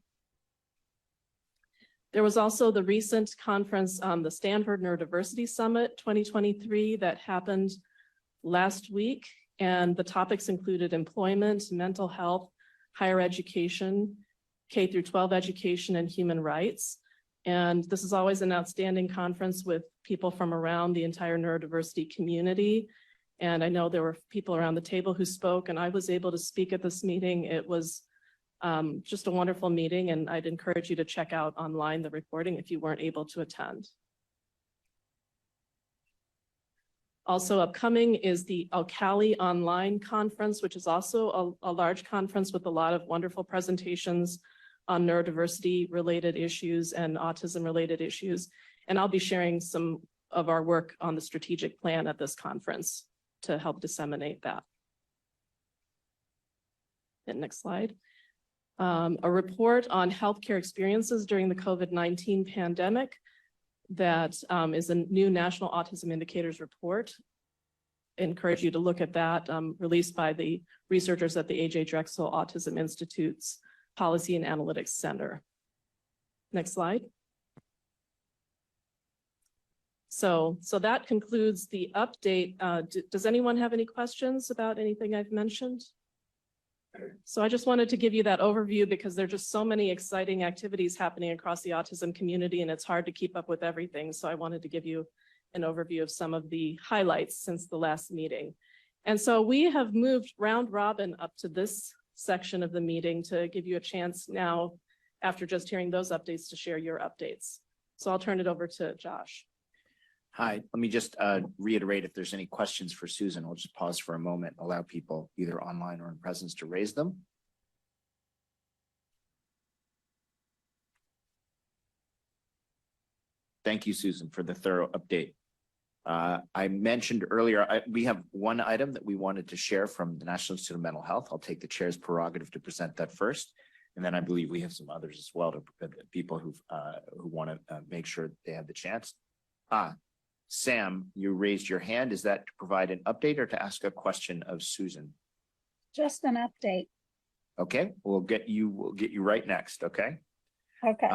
There was also the recent conference, the Stanford Neurodiversity Summit 2023, that happened last week. And the topics included employment, mental health, higher education, K through 12 education, and human rights. And this is always an outstanding conference with people from around the entire neurodiversity community. And I know there were people around the table who spoke, and I was able to speak at this meeting. It was just a wonderful meeting, and I'd encourage you to check out online the recording if you weren't able to attend. Also upcoming is the Alcali Online Conference, which is also a large conference with a lot of wonderful presentations on neurodiversity related issues and autism related issues. And I'll be sharing some of our work on the strategic plan at this conference to help disseminate that. And next slide. A report on healthcare experiences during the COVID-19 pandemic. That is a new National Autism Indicators report. I encourage you to look at that, released by the researchers at the A.J. Drexel Autism Institute's Policy and Analytics Center. Next slide. So that concludes the update. Does anyone have any questions about anything I've mentioned? So I just wanted to give you that overview because there are just so many exciting activities happening across the autism community, and it's hard to keep up with everything. So I wanted to give you an overview of some of the highlights since the last meeting. And so we have moved round robin up to this section of the meeting to give you a chance now, after just hearing those updates, to share your updates. So I'll turn it over to Josh. Hi, let me just reiterate if there's any questions for Susan. I'll just pause for a moment, allow people either online or in presence to raise them. Thank you, Susan, for the thorough update. I mentioned earlier, we have one item that we wanted to share from the National Institute of Mental Health. I'll take the chair's prerogative to present that first. And then I believe we have some others as well, to people who want to make sure they have the chance. Sam, you raised your hand. Is that to provide an update or to ask a question of Susan? Just an update. Okay, we'll get you right next, okay? Okay.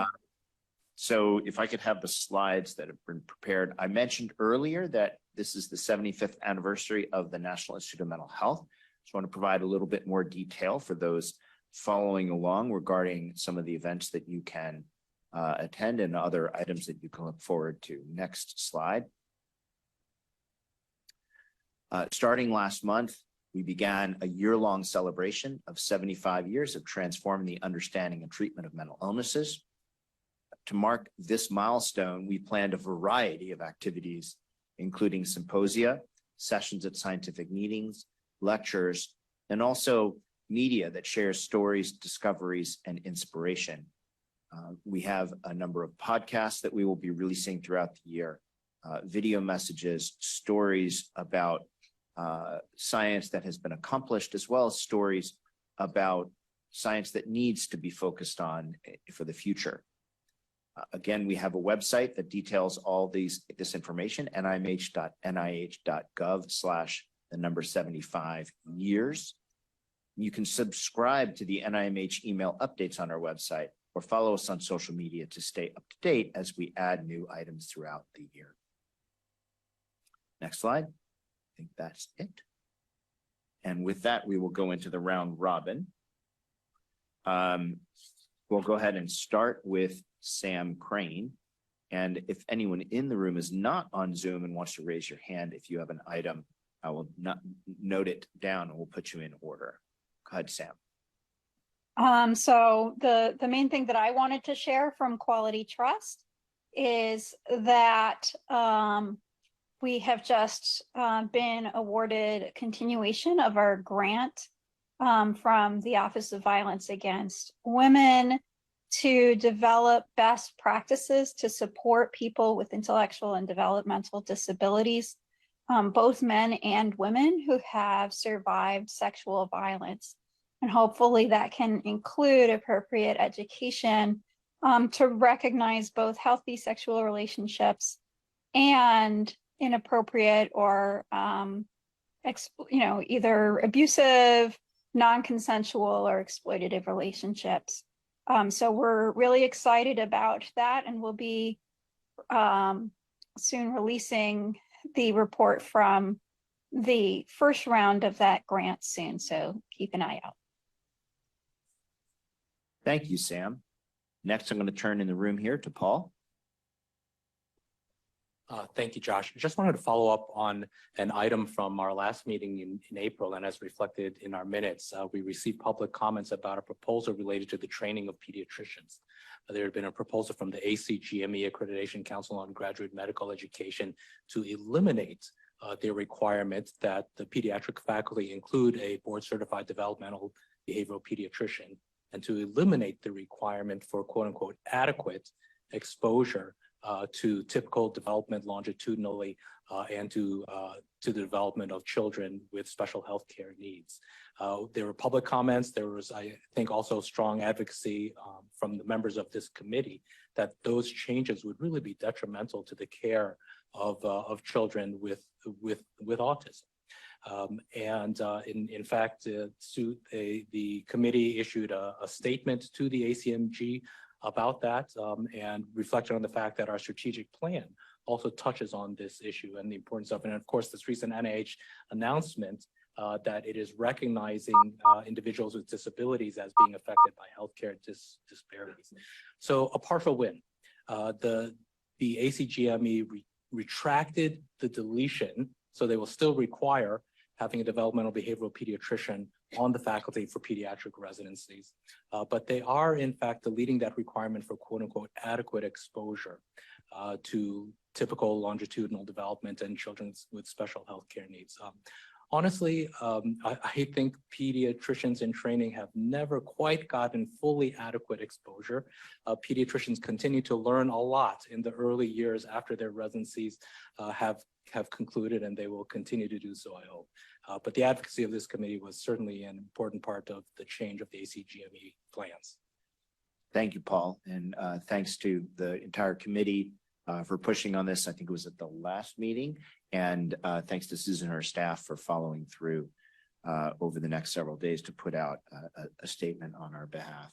So if I could have the slides that have been prepared. I mentioned earlier that this is the 75th anniversary of the National Institute of Mental Health. Just want to provide a little bit more detail for those following along regarding some of the events that you can attend and other items that you can look forward to. Next slide. Starting last month, we began a year-long celebration of 75 years of transforming the understanding and treatment of mental illnesses. To mark this milestone, we planned a variety of activities, including symposia, sessions at scientific meetings, lectures, and also media that shares stories, discoveries, and inspiration. We have a number of podcasts that we will be releasing throughout the year, video messages, stories about science that has been accomplished, as well as stories about science that needs to be focused on for the future. Again, we have a website that details all this information, nih.gov/75 years. You can subscribe to the NIMH email updates on our website or follow us on social media to stay up to date as we add new items throughout the year. Next slide. I think that's it. And with that, we will go into the round robin. We'll go ahead and start with Sam Crane. And if anyone in the room is not on Zoom and wants to raise your hand, if you have an item, I will note it down and we'll put you in order. Go ahead, Sam. So the main thing that I wanted to share from Quality Trust is that we have just been awarded a continuation of our grant from the Office of Violence Against Women to develop best practices to support people with intellectual and developmental disabilities, both men and women who have survived sexual violence. And hopefully that can include appropriate education to recognize both healthy sexual relationships and inappropriate or, either abusive, non-consensual or exploitative relationships. So we're really excited about that, and we'll be soon releasing the report from the first round of that grant soon. So keep an eye out. Thank you, Sam. Next, I'm going to turn in the room here to Paul. Thank you, Josh. Just wanted to follow up on an item from our last meeting in April, and as reflected in our minutes, we received public comments about a proposal related to the training of pediatricians. There had been a proposal from the ACGME Accreditation Council on Graduate Medical Education to eliminate the requirement that the pediatric faculty include a board-certified developmental behavioral pediatrician, and to eliminate the requirement for quote-unquote adequate exposure to typical development longitudinally and to the development of children with special health care needs. There were public comments. There was, I think, also strong advocacy from the members of this committee that those changes would really be detrimental to the care of children with autism. In fact, the committee issued a statement to the ACMG about that and reflected on the fact that our strategic plan also touches on this issue and the importance of it. And of course, this recent NIH announcement that it is recognizing individuals with disabilities as being affected by healthcare disparities. So a partial win. The ACGME retracted the deletion, so they will still require having a developmental behavioral pediatrician on the faculty for pediatric residencies. But they are in fact deleting that requirement for quote unquote adequate exposure to typical longitudinal development and children with special health care needs. Honestly, I think pediatricians in training have never quite gotten fully adequate exposure. Pediatricians continue to learn a lot in the early years after their residencies have concluded, and they will continue to do so, I hope. But the advocacy of this committee was certainly an important part of the change of the ACGME plans. Thank you, Paul, and thanks to the entire committee for pushing on this. I think it was at the last meeting, and thanks to Susan and her staff for following through over the next several days to put out a statement on our behalf.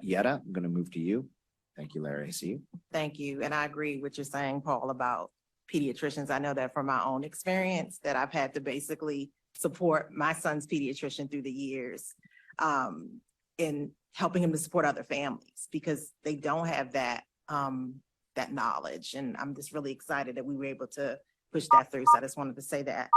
Yetta, I'm going to move to you. Thank you, Larry. I see you. Thank you. And I agree with what you're saying, Paul, about pediatricians. I know that from my own experience that I've had to basically support my son's pediatrician through the years in helping him to support other families because they don't have that that knowledge. And I'm just really excited that we were able to push that through. So I just wanted to say that.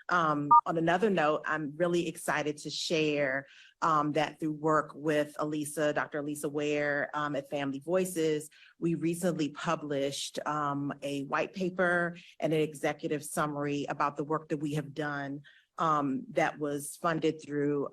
On another note, I'm really excited to share that through work with Dr. Elisa Ware at Family Voices, we recently published a white paper and an executive summary about the work that we have done that was funded through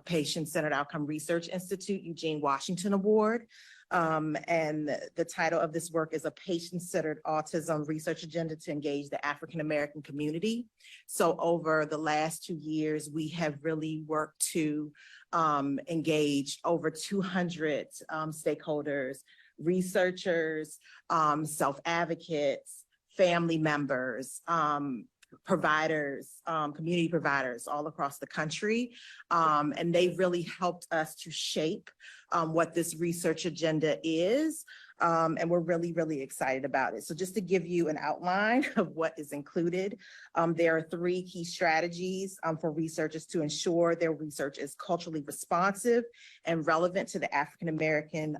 Patient-Centered Outcome Research Institute Eugene Washington Award. And the title of this work is A Patient-Centered Autism Research Agenda to Engage the African-American Community. So over the last 2 years, we have really worked to engage over 200 stakeholders, researchers, self-advocates, family members, providers, community providers all across the country. And they really helped us to shape what this research agenda is. And we're really, really excited about it. So just to give you an outline of what is included, there are 3 key strategies for researchers to ensure their research is culturally responsive and relevant to the African-American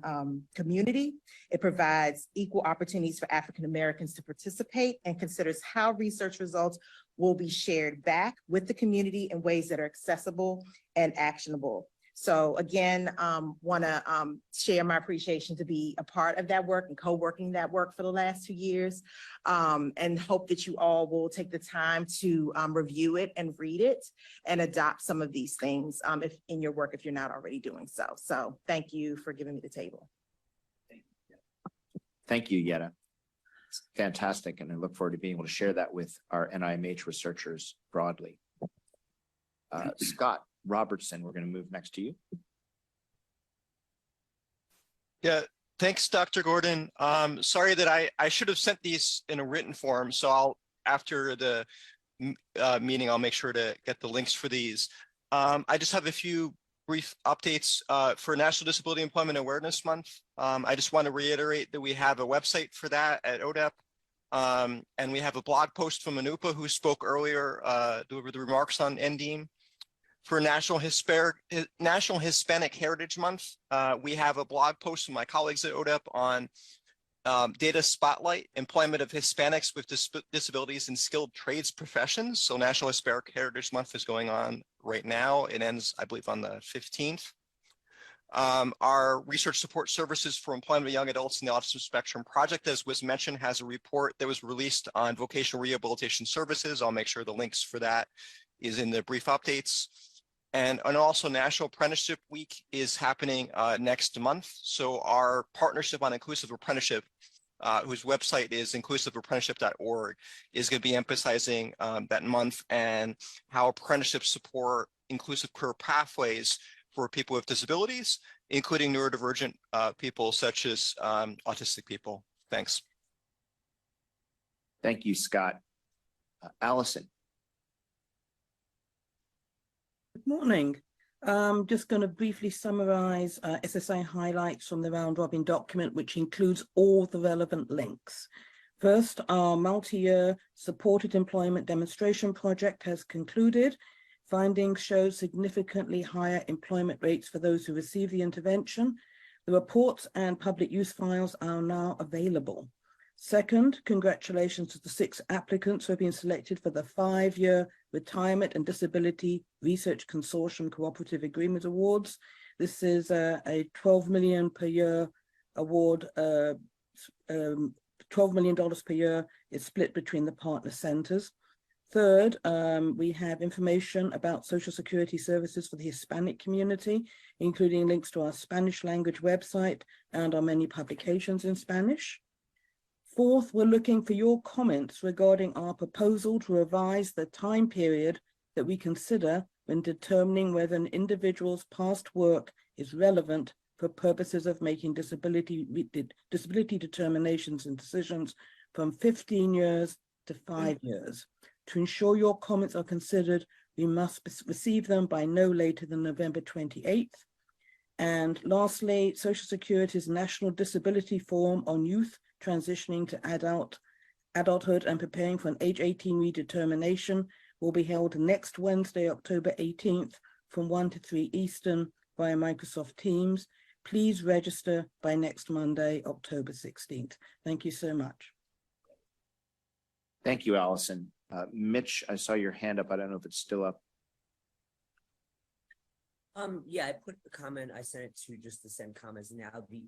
community. It provides equal opportunities for African-Americans to participate and considers how research results will be shared back with the community in ways that are accessible and actionable. So again, want to share my appreciation to be a part of that work and co-working that work for the last 2 years, and hope that you all will take the time to review it and read it and adopt some of these things if in your work if you're not already doing so. So thank you for giving me the table. Thank you, Yetta. It's fantastic, and I look forward to being able to share that with our NIMH researchers broadly. Scott Robertson, we're going to move next to you. Yeah, thanks, Dr. Gordon. Sorry that I should have sent these in a written form. So I'll, after the meeting, I'll make sure to get the links for these. I just have a few brief updates for National Disability Employment Awareness Month. I just want to reiterate that we have a website for that at ODEP. And we have a blog post from Anupa, who spoke earlier, delivered the remarks on NDEAM. For National Hispanic Heritage Month, we have a blog post from my colleagues at ODEP on Data Spotlight, Employment of Hispanics with Disabilities in Skilled Trades Professions. So National Hispanic Heritage Month is going on right now. It ends, I believe, on the 15th. Our research support services for employment of young adults in the autism spectrum project, as was mentioned, has a report that was released on vocational rehabilitation services. I'll make sure the links for that is in the brief updates. And also National Apprenticeship Week is happening next month. So our partnership on inclusive apprenticeship, whose website is inclusiveapprenticeship.org, is going to be emphasizing that month and how apprenticeships support inclusive career pathways for people with disabilities, including neurodivergent people such as autistic people. Thanks. Thank you, Scott. Allison. Good morning. I'm just going to briefly summarize SSI highlights from the round robin document, which includes all the relevant links. First, our multi-year supported employment demonstration project has concluded. Findings show significantly higher employment rates for those who receive the intervention. The reports and public use files are now available. Second, congratulations to the 6 applicants who have been selected for the 5-year Retirement and Disability Research Consortium Cooperative Agreement Awards. This is a $12 million per year award. $12 million per year is split between the partner centers. Third, we have information about Social Security services for the Hispanic community, including links to our Spanish language website and our many publications in Spanish. Fourth, we're looking for your comments regarding our proposal to revise the time period that we consider when determining whether an individual's past work is relevant for purposes of making disability determinations and decisions from 15 years to 5 years. To ensure your comments are considered, we must receive them by no later than November 28th. And lastly, Social Security's National Disability Forum on Youth Transitioning to Adulthood and Preparing for an Age 18 Redetermination will be held next Wednesday, October 18th from 1 to 3 Eastern via Microsoft Teams. Please register by next Monday, October 16th. Thank you so much. Thank you, Allison. Mitch, I saw your hand up. I don't know if it's still up. Yeah, I put the comment, I sent it to just the send comments now. The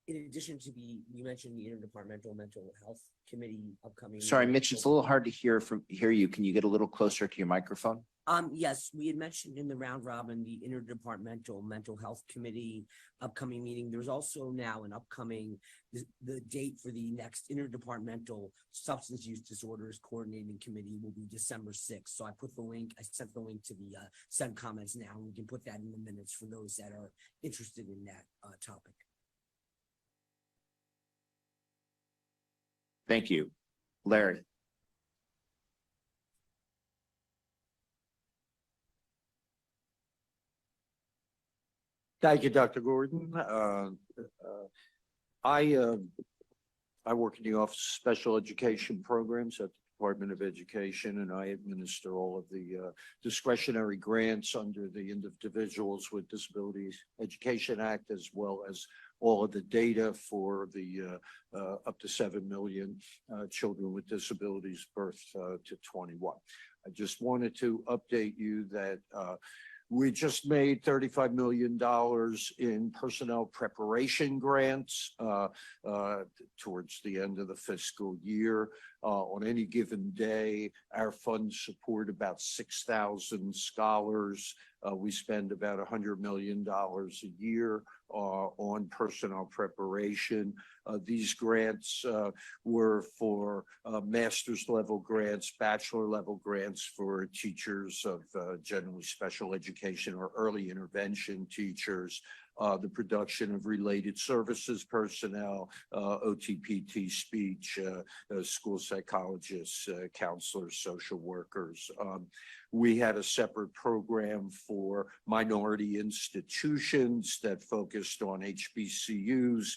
in addition to you mentioned the Interdepartmental Mental Health Committee upcoming. Sorry, Mitch, it's a little hard to hear you. Can you get a little closer to your microphone? Yes, we had mentioned in the round robin, the interdepartmental mental health committee upcoming meeting. There's also now an upcoming, the date for the next interdepartmental substance use disorders coordinating committee will be December 6th. So I sent the link to the send comments now, and we can put that in the minutes for those that are interested in that topic. Thank you. Larry. Thank you, Dr. Gordon. I work in the Office of Special Education Programs at the Department of Education, and I administer all of the discretionary grants under the Individuals with Disabilities Education Act, as well as all of the data for the up to 7 million children with disabilities birth to 21. I just wanted to update you that we just made $35 million in personnel preparation grants towards the end of the fiscal year. On any given day, our funds support about 6,000 scholars. We spend about $100 million a year on personnel preparation. These grants were for master's level grants, bachelor level grants for teachers of generally special education or early intervention teachers, the production of related services personnel, OTPT speech, school psychologists, counselors, social workers. We had a separate program for minority institutions that focused on HBCUs,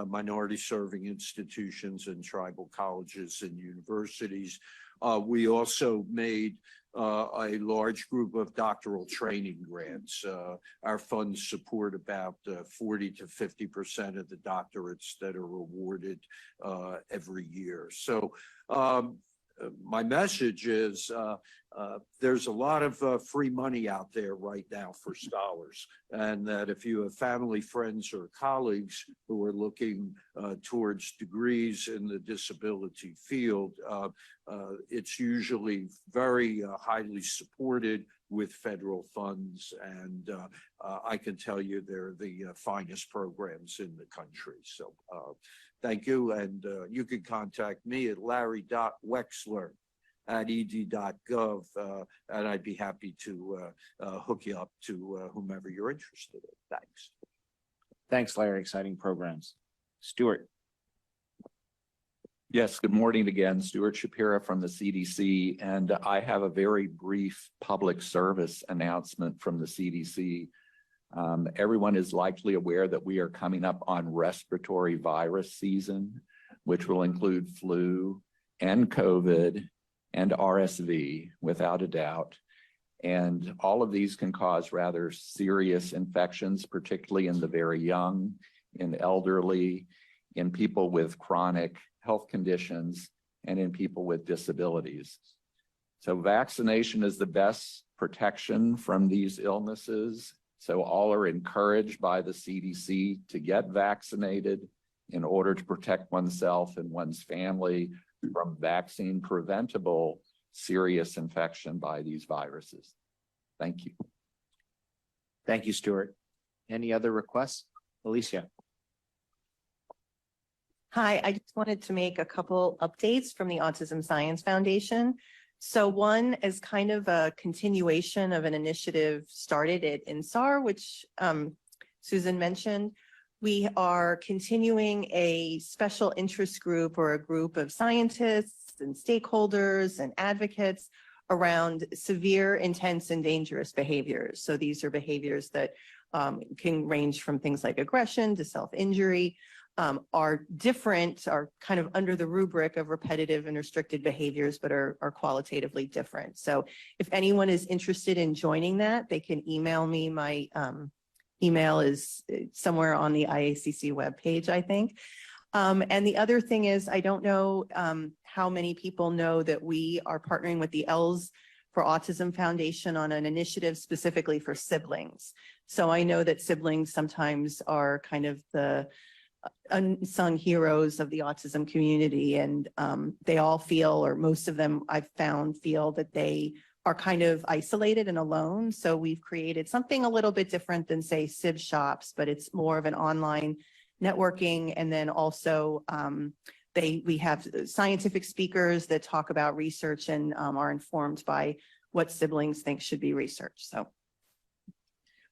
minority serving institutions, and tribal colleges and universities. We also made a large group of doctoral training grants. Our funds support about 40 to 50% of the doctorates that are awarded every year. So my message is there's a lot of free money out there right now for scholars, and that if you have family, friends, or colleagues who are looking towards degrees in the disability field, it's usually very highly supported with federal funds, and I can tell you they're the finest programs in the country. So thank you, and you can contact me at larry.wexler@ed.gov, and I'd be happy to hook you up to whomever you're interested in. Thanks. Thanks, Larry. Exciting programs. Stuart. Yes, good morning again. Stuart Shapira from the CDC, and I have a very brief public service announcement from the CDC. Everyone is likely aware that we are coming up on respiratory virus season, which will include flu and COVID and RSV, without a doubt. And all of these can cause rather serious infections, particularly in the very young, in elderly, in people with chronic health conditions, and in people with disabilities. So vaccination is the best protection from these illnesses. So all are encouraged by the CDC to get vaccinated in order to protect oneself and one's family from vaccine preventable serious infection by these viruses. Thank you. Thank you, Stuart. Any other requests? Alicia. Hi, I just wanted to make a couple updates from the Autism Science Foundation. So one is kind of a continuation of an initiative started at INSAR, which Susan mentioned. We are continuing a special interest group or a group of scientists and stakeholders and advocates around severe, intense, and dangerous behaviors. So these are behaviors that can range from things like aggression to self-injury, are different, are kind of under the rubric of repetitive and restricted behaviors, but are qualitatively different. So if anyone is interested in joining that, they can email me. My email is somewhere on the IACC webpage, I think. And the other thing is, I don't know how many people know that we are partnering with the Els for Autism Foundation on an initiative specifically for siblings. So I know that siblings sometimes are kind of the unsung heroes of the autism community, and they all feel, or most of them I've found feel, that they are kind of isolated and alone. So we've created something a little bit different than, say, SIB shops, but it's more of an online networking. And then also we have scientific speakers that talk about research and are informed by what siblings think should be researched. So.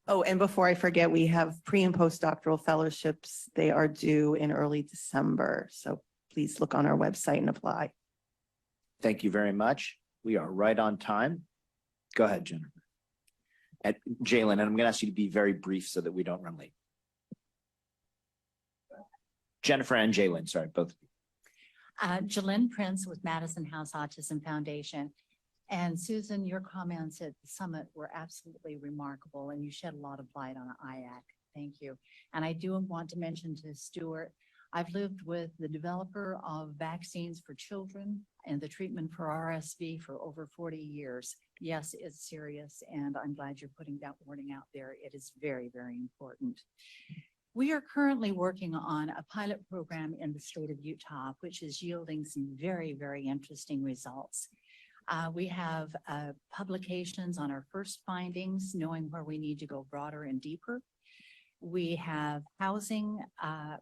Oh, and before I forget, we have pre and postdoctoral fellowships. They are due in early December. So please look on our website and apply. Thank you very much. We are right on time. Go ahead, Jennifer. And Jalen, and I'm going to ask you to be very brief so that we don't run late. Jennifer and Jalen, sorry, both of you. Jalynn Prince with Madison House Autism Foundation. And Susan, your comments at the summit were absolutely remarkable, and you shed a lot of light on IAC. Thank you. And I do want to mention to Stuart, I've lived with the developer of vaccines for children and the treatment for RSV for over 40 years. Yes, it's serious, and I'm glad you're putting that warning out there. It is very, very important. We are currently working on a pilot program in the state of Utah, which is yielding some very, very interesting results. We have publications on our first findings, knowing where we need to go broader and deeper. We have housing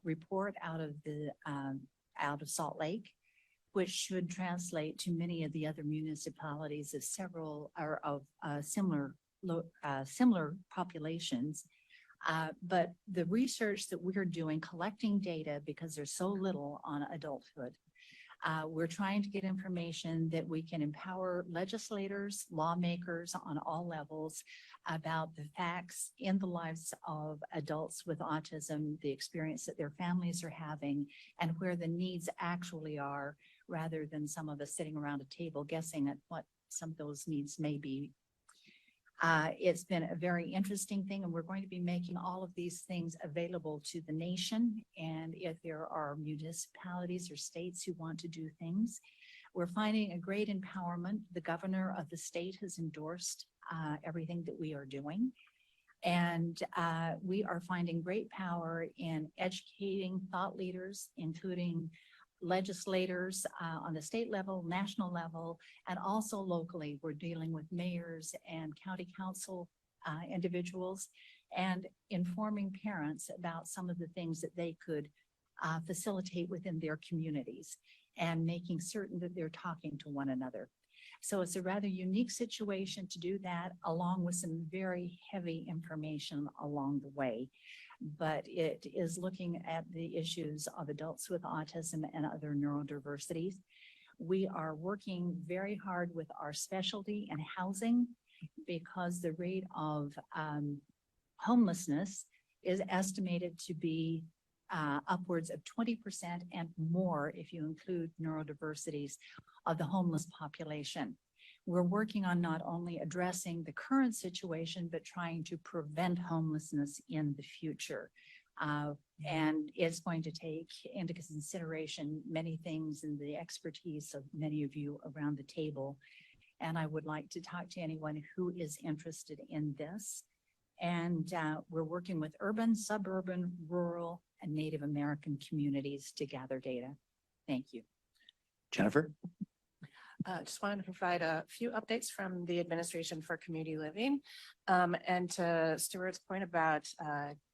report out of Salt Lake, which should translate to many of the other municipalities of several or of similar populations. But the research that we're doing, collecting data because there's so little on adulthood, we're trying to get information that we can empower legislators, lawmakers on all levels about the facts in the lives of adults with autism, the experience that their families are having, and where the needs actually are, rather than some of us sitting around a table guessing at what some of those needs may be. It's been a very interesting thing, and we're going to be making all of these things available to the nation. And if there are municipalities or states who want to do things, we're finding a great empowerment. The governor of the state has endorsed everything that we are doing. And we are finding great power in educating thought leaders, including legislators on the state level, national level, and also locally. We're dealing with mayors and county council individuals and informing parents about some of the things that they could facilitate within their communities and making certain that they're talking to one another. So it's a rather unique situation to do that, along with some very heavy information along the way. But it is looking at the issues of adults with autism and other neurodiversities. We are working very hard with our specialty and housing because the rate of homelessness is estimated to be upwards of 20% and more if you include neurodiversities of the homeless population. We're working on not only addressing the current situation, but trying to prevent homelessness in the future. And it's going to take into consideration many things and the expertise of many of you around the table. And I would like to talk to anyone who is interested in this. And we're working with urban, suburban, rural, and Native American communities to gather data. Thank you. Jennifer? Just wanted to provide a few updates from the Administration for Community Living. And to Stuart's point about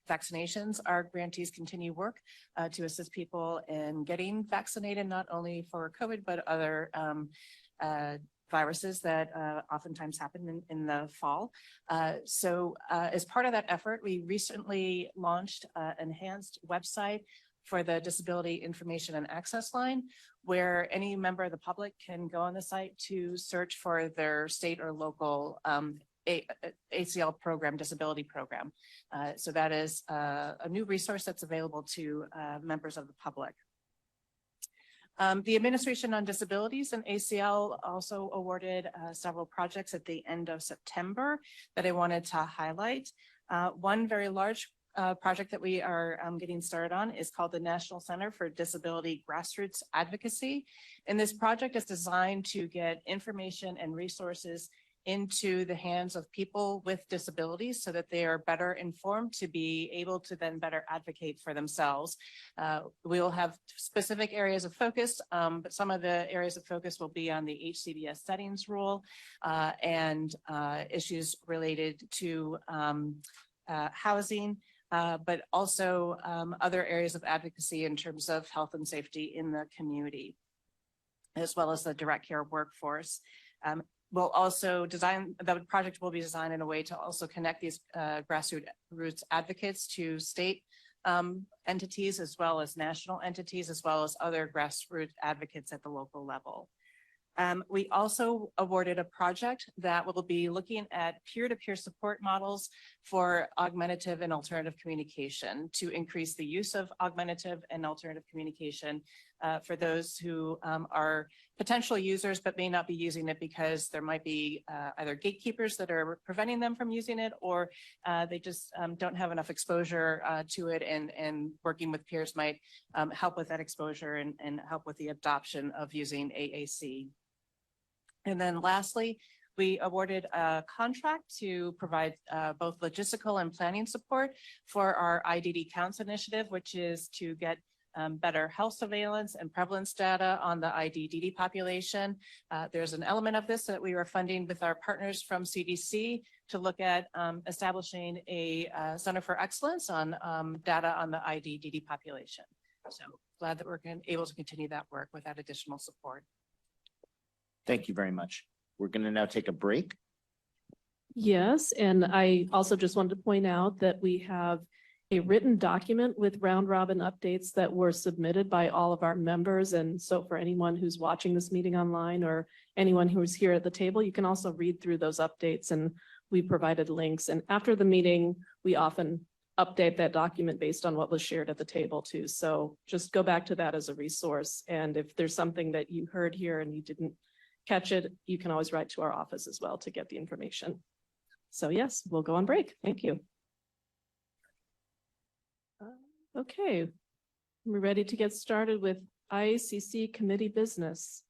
vaccinations, our grantees continue work to assist people in getting vaccinated, not only for COVID, but other viruses that oftentimes happen in the fall. So as part of that effort, we recently launched an enhanced website for the Disability Information and Access Line, where any member of the public can go on the site to search for their state or local ACL program, disability program. So that is a new resource that's available to members of the public. The Administration on Disabilities and ACL also awarded several projects at the end of September that I wanted to highlight. One very large project that we are getting started on is called the National Center for Disability Grassroots Advocacy. And this project is designed to get information and resources into the hands of people with disabilities so that they are better informed to be able to then better advocate for themselves. We will have specific areas of focus, but some of the areas of focus will be on the HCBS settings rule and issues related to housing, but also other areas of advocacy in terms of health and safety in the community, as well as the direct care workforce. We'll also the project will be designed in a way to also connect these grassroots advocates to state entities, as well as national entities, as well as other grassroots advocates at the local level. We also awarded a project that will be looking at peer-to-peer support models for augmentative and alternative communication to increase the use of augmentative and alternative communication for those who are potential users but may not be using it because there might be either gatekeepers that are preventing them from using it, or they just don't have enough exposure to it, and working with peers might help with that exposure and help with the adoption of using AAC. And then lastly, we awarded a contract to provide both logistical and planning support for our IDD Counts initiative, which is to get better health surveillance and prevalence data on the IDD population. There's an element of this that we are funding with our partners from CDC to look at establishing a Center for Excellence on data on the IDD population. So glad that we're able to continue that work with that additional support. Thank you very much. We're going to now take a break. Yes, and I also just wanted to point out that we have a written document with round robin updates that were submitted by all of our members. And so for anyone who's watching this meeting online or anyone who is here at the table, you can also read through those updates, and we provided links. And after the meeting, we often update that document based on what was shared at the table too. So just go back to that as a resource. And if there's something that you heard here and you didn't catch it, you can always write to our office as well to get the information. So yes, we'll go on break. Thank you. Okay, we're ready to get started with IACC committee business.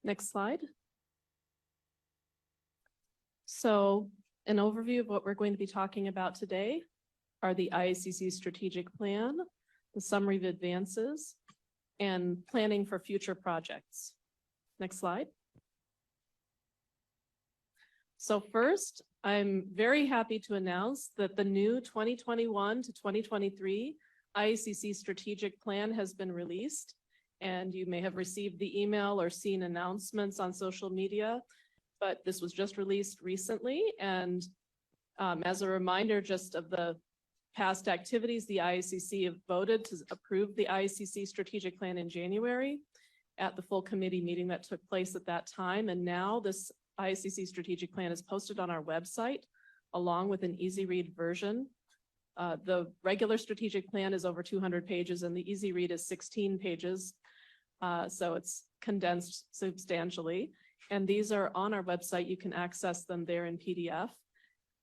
Next slide. So an overview of what we're going to be talking about today are the IACC strategic plan, the summary of advances, and planning for future projects. Next slide. So first, I'm very happy to announce that the new 2021 to 2023 IACC strategic plan has been released, and you may have received the email or seen announcements on social media, but this was just released recently. And as a reminder just of the past activities, the IACC have voted to approve the IACC strategic plan in January at the full committee meeting that took place at that time. And now this IACC strategic plan is posted on our website along with an easy read version. The regular strategic plan is over 200 pages and the easy read is 16 pages. So it's condensed substantially. And these are on our website. You can access them there in PDF.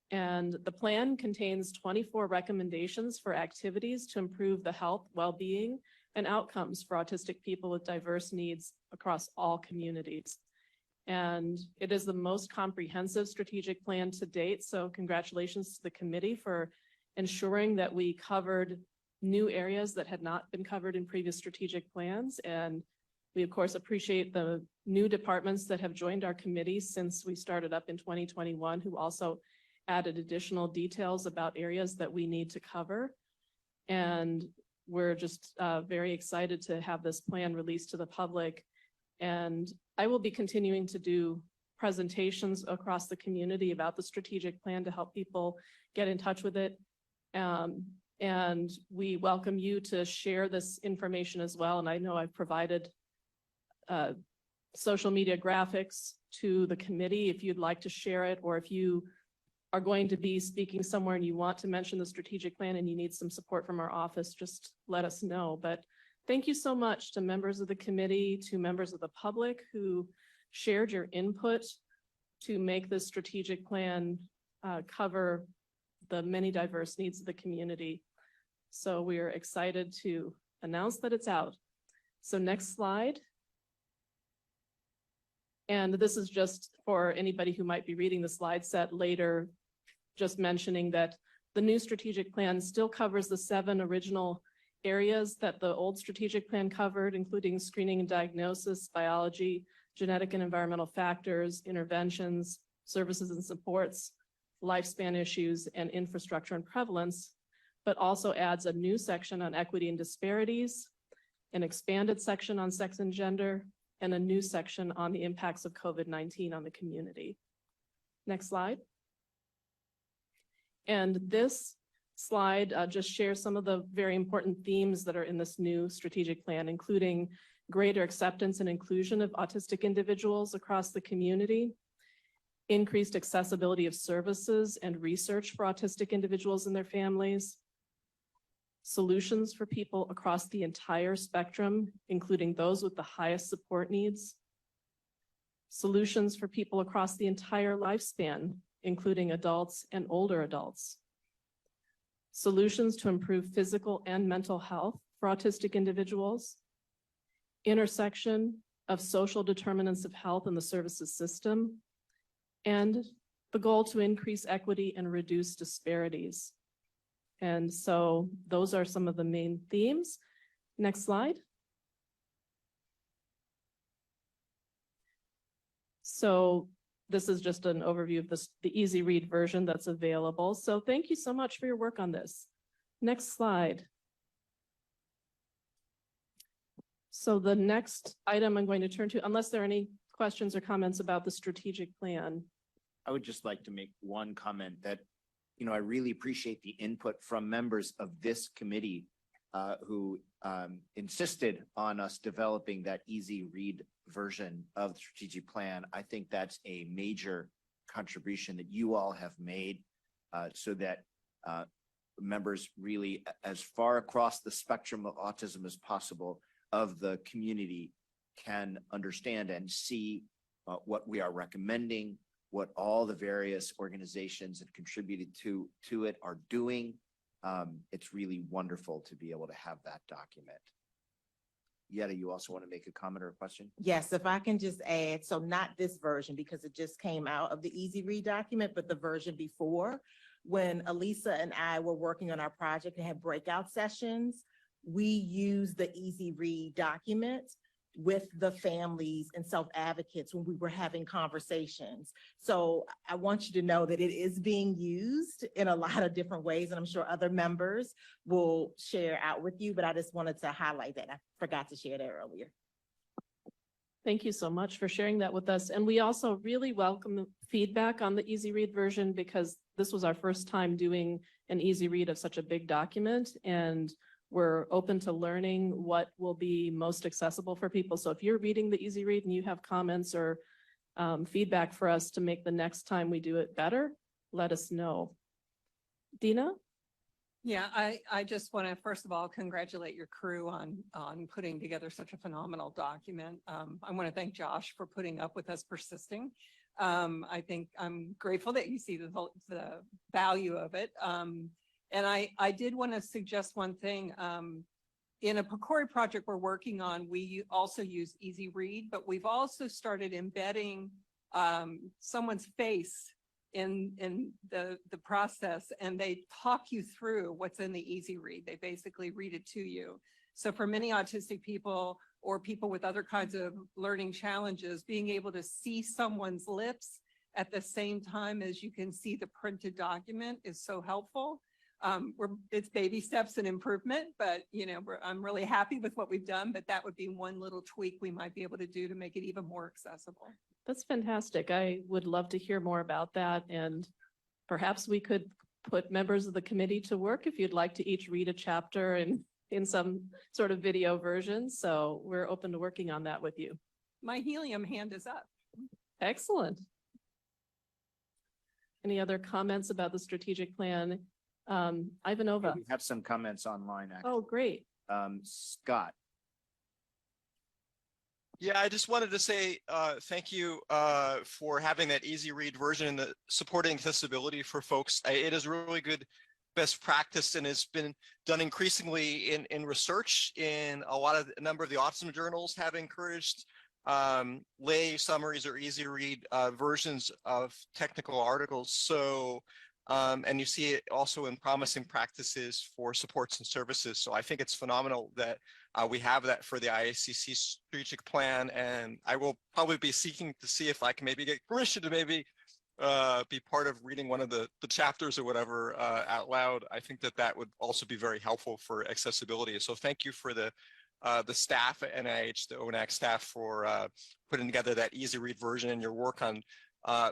And the plan contains 24 recommendations for activities to improve the health, well-being, and outcomes for autistic people with diverse needs across all communities. And it is the most comprehensive strategic plan to date. So congratulations to the committee for ensuring that we covered new areas that had not been covered in previous strategic plans. And we, of course, appreciate the new departments that have joined our committee since we started up in 2021, who also added additional details about areas that we need to cover. And we're just very excited to have this plan released to the public. And I will be continuing to do presentations across the community about the strategic plan to help people get in touch with it. And we welcome you to share this information as well. And I know I've provided social media graphics to the committee if you'd like to share it, or if you are going to be speaking somewhere and you want to mention the strategic plan and you need some support from our office, just let us know. But thank you so much to members of the committee, to members of the public who shared your input to make this strategic plan cover the many diverse needs of the community. So we are excited to announce that it's out. So next slide. And this is just for anybody who might be reading the slide set later, just mentioning that the new strategic plan still covers the 7 original areas that the old strategic plan covered, including screening and diagnosis, biology, genetic and environmental factors, interventions, services and supports, lifespan issues, and infrastructure and prevalence, but also adds a new section on equity and disparities, an expanded section on sex and gender, and a new section on the impacts of COVID-19 on the community. Next slide. And this slide just shares some of the very important themes that are in this new strategic plan, including greater acceptance and inclusion of autistic individuals across the community, increased accessibility of services and research for autistic individuals and their families, solutions for people across the entire spectrum, including those with the highest support needs, solutions for people across the entire lifespan, including adults and older adults, solutions to improve physical and mental health for autistic individuals, intersection of social determinants of health in the services system, and the goal to increase equity and reduce disparities. And so those are some of the main themes. Next slide. So this is just an overview of the easy read version that's available. So thank you so much for your work on this. Next slide. So the next item I'm going to turn to, unless there are any questions or comments about the strategic plan. I would just like to make one comment that, I really appreciate the input from members of this committee who insisted on us developing that easy read version of the strategic plan. I think that's a major contribution that you all have made so that members really, as far across the spectrum of autism as possible of the community, can understand and see what we are recommending, what all the various organizations that contributed to it are doing. It's really wonderful to be able to have that document. Yetta, you also want to make a comment or a question? Yes, if I can just add, so not this version because it just came out of the Easy Read document, but the version before, when Elisa and I were working on our project and had breakout sessions, we used the Easy Read document with the families and self-advocates when we were having conversations. So I want you to know that it is being used in a lot of different ways, and I'm sure other members will share out with you, but I just wanted to highlight that. I forgot to share that earlier. Thank you so much for sharing that with us. And we also really welcome feedback on the easy read version because this was our first time doing an easy read of such a big document, and we're open to learning what will be most accessible for people. So if you're reading the easy read and you have comments or feedback for us to make the next time we do it better, let us know. Dina? Yeah, I just want to, first of all, congratulate your crew on putting together such a phenomenal document. I want to thank Josh for putting up with us persisting. I think I'm grateful that you see the value of it. And I did want to suggest one thing. In a PCORI project we're working on, we also use Easy Read, but we've also started embedding someone's face in the process, and they talk you through what's in the Easy Read. They basically read it to you. So for many autistic people or people with other kinds of learning challenges, being able to see someone's lips at the same time as you can see the printed document is so helpful. It's baby steps and improvement, but I'm really happy with what we've done, but that would be one little tweak we might be able to do to make it even more accessible. That's fantastic. I would love to hear more about that. And perhaps we could put members of the committee to work if you'd like to each read a chapter in some sort of video version. So we're open to working on that with you. My helium hand is up. Excellent. Any other comments about the strategic plan? Ivanova. We have some comments online, actually. Oh, great. Scott. Yeah, I just wanted to say thank you for having that easy read version and the supporting accessibility for folks. It is really good best practice and has been done increasingly in research. In a number of the autism journals have encouraged lay summaries or easy read versions of technical articles. So, and you see it also in promising practices for supports and services. So I think it's phenomenal that we have that for the IACC strategic plan. And I will probably be seeking to see if I can maybe get permission to maybe be part of reading one of the chapters or whatever out loud. I think that that would also be very helpful for accessibility. So thank you for the staff at NIH, the ONAC staff for putting together that easy read version and your work on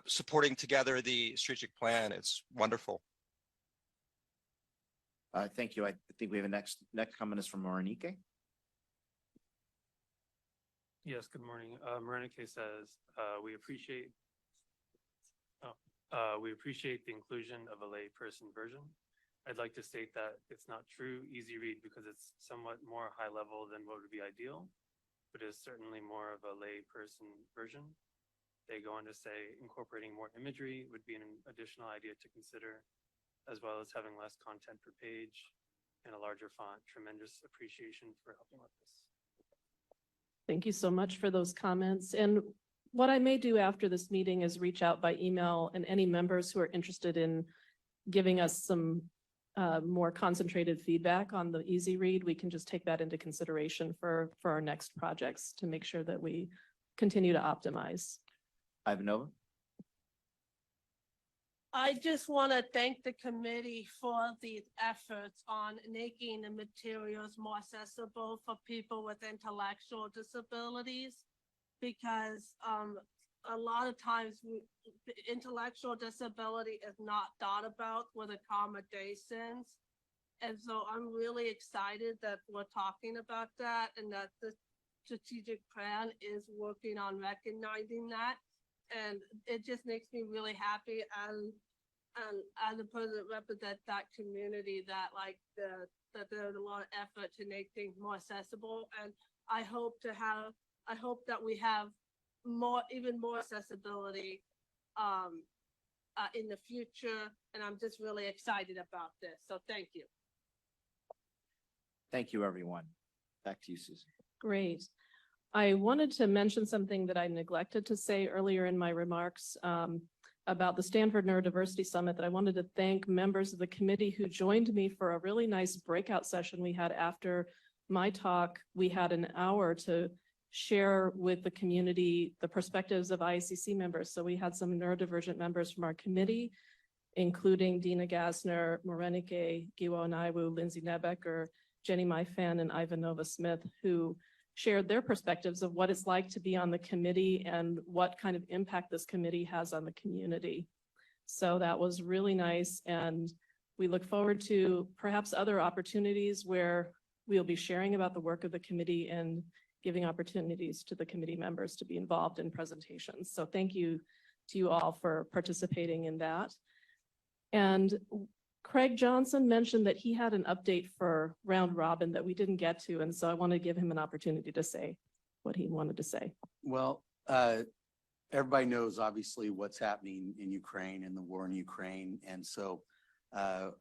supporting together the strategic plan. It's wonderful. Thank you. I think we have a next comment is from Morenike. Yes, good morning. Marinike says, we appreciate the inclusion of a lay person version. I'd like to state that it's not true easy read because it's somewhat more high level than what would be ideal, but is certainly more of a lay person version. They go on to say incorporating more imagery would be an additional idea to consider, as well as having less content per page and a larger font. Tremendous appreciation for helping with this. Thank you so much for those comments. And what I may do after this meeting is reach out by email, and any members who are interested in giving us some more concentrated feedback on the easy read, we can just take that into consideration for our next projects to make sure that we continue to optimize. Ivanova. I just want to thank the committee for the efforts on making the materials more accessible for people with intellectual disabilities, because a lot of times intellectual disability is not thought about with accommodations. And so I'm really excited that we're talking about that and that the strategic plan is working on recognizing that. And it just makes me really happy and as a person that represents that community, that that there's a lot of effort to make things more accessible. And I hope that we have even more accessibility in the future. And I'm just really excited about this. So thank you. Thank you, everyone. Back to you, Susan. Great. I wanted to mention something that I neglected to say earlier in my remarks about the Stanford Neurodiversity Summit, that I wanted to thank members of the committee who joined me for a really nice breakout session we had after my talk. We had an hour to share with the community the perspectives of IACC members. So we had some neurodivergent members from our committee, including Dina Gassner, Morenike Giwa-Onaiwu, Lindsay Nebecker, Jenny Maifan, and Ivanova Smith, who shared their perspectives of what it's like to be on the committee and what kind of impact this committee has on the community. So that was really nice. And we look forward to perhaps other opportunities where we'll be sharing about the work of the committee and giving opportunities to the committee members to be involved in presentations. So thank you to you all for participating in that. And Craig Johnson mentioned that he had an update for round robin that we didn't get to. And so I want to give him an opportunity to say what he wanted to say. Well, everybody knows obviously what's happening in Ukraine and the war in Ukraine. And so our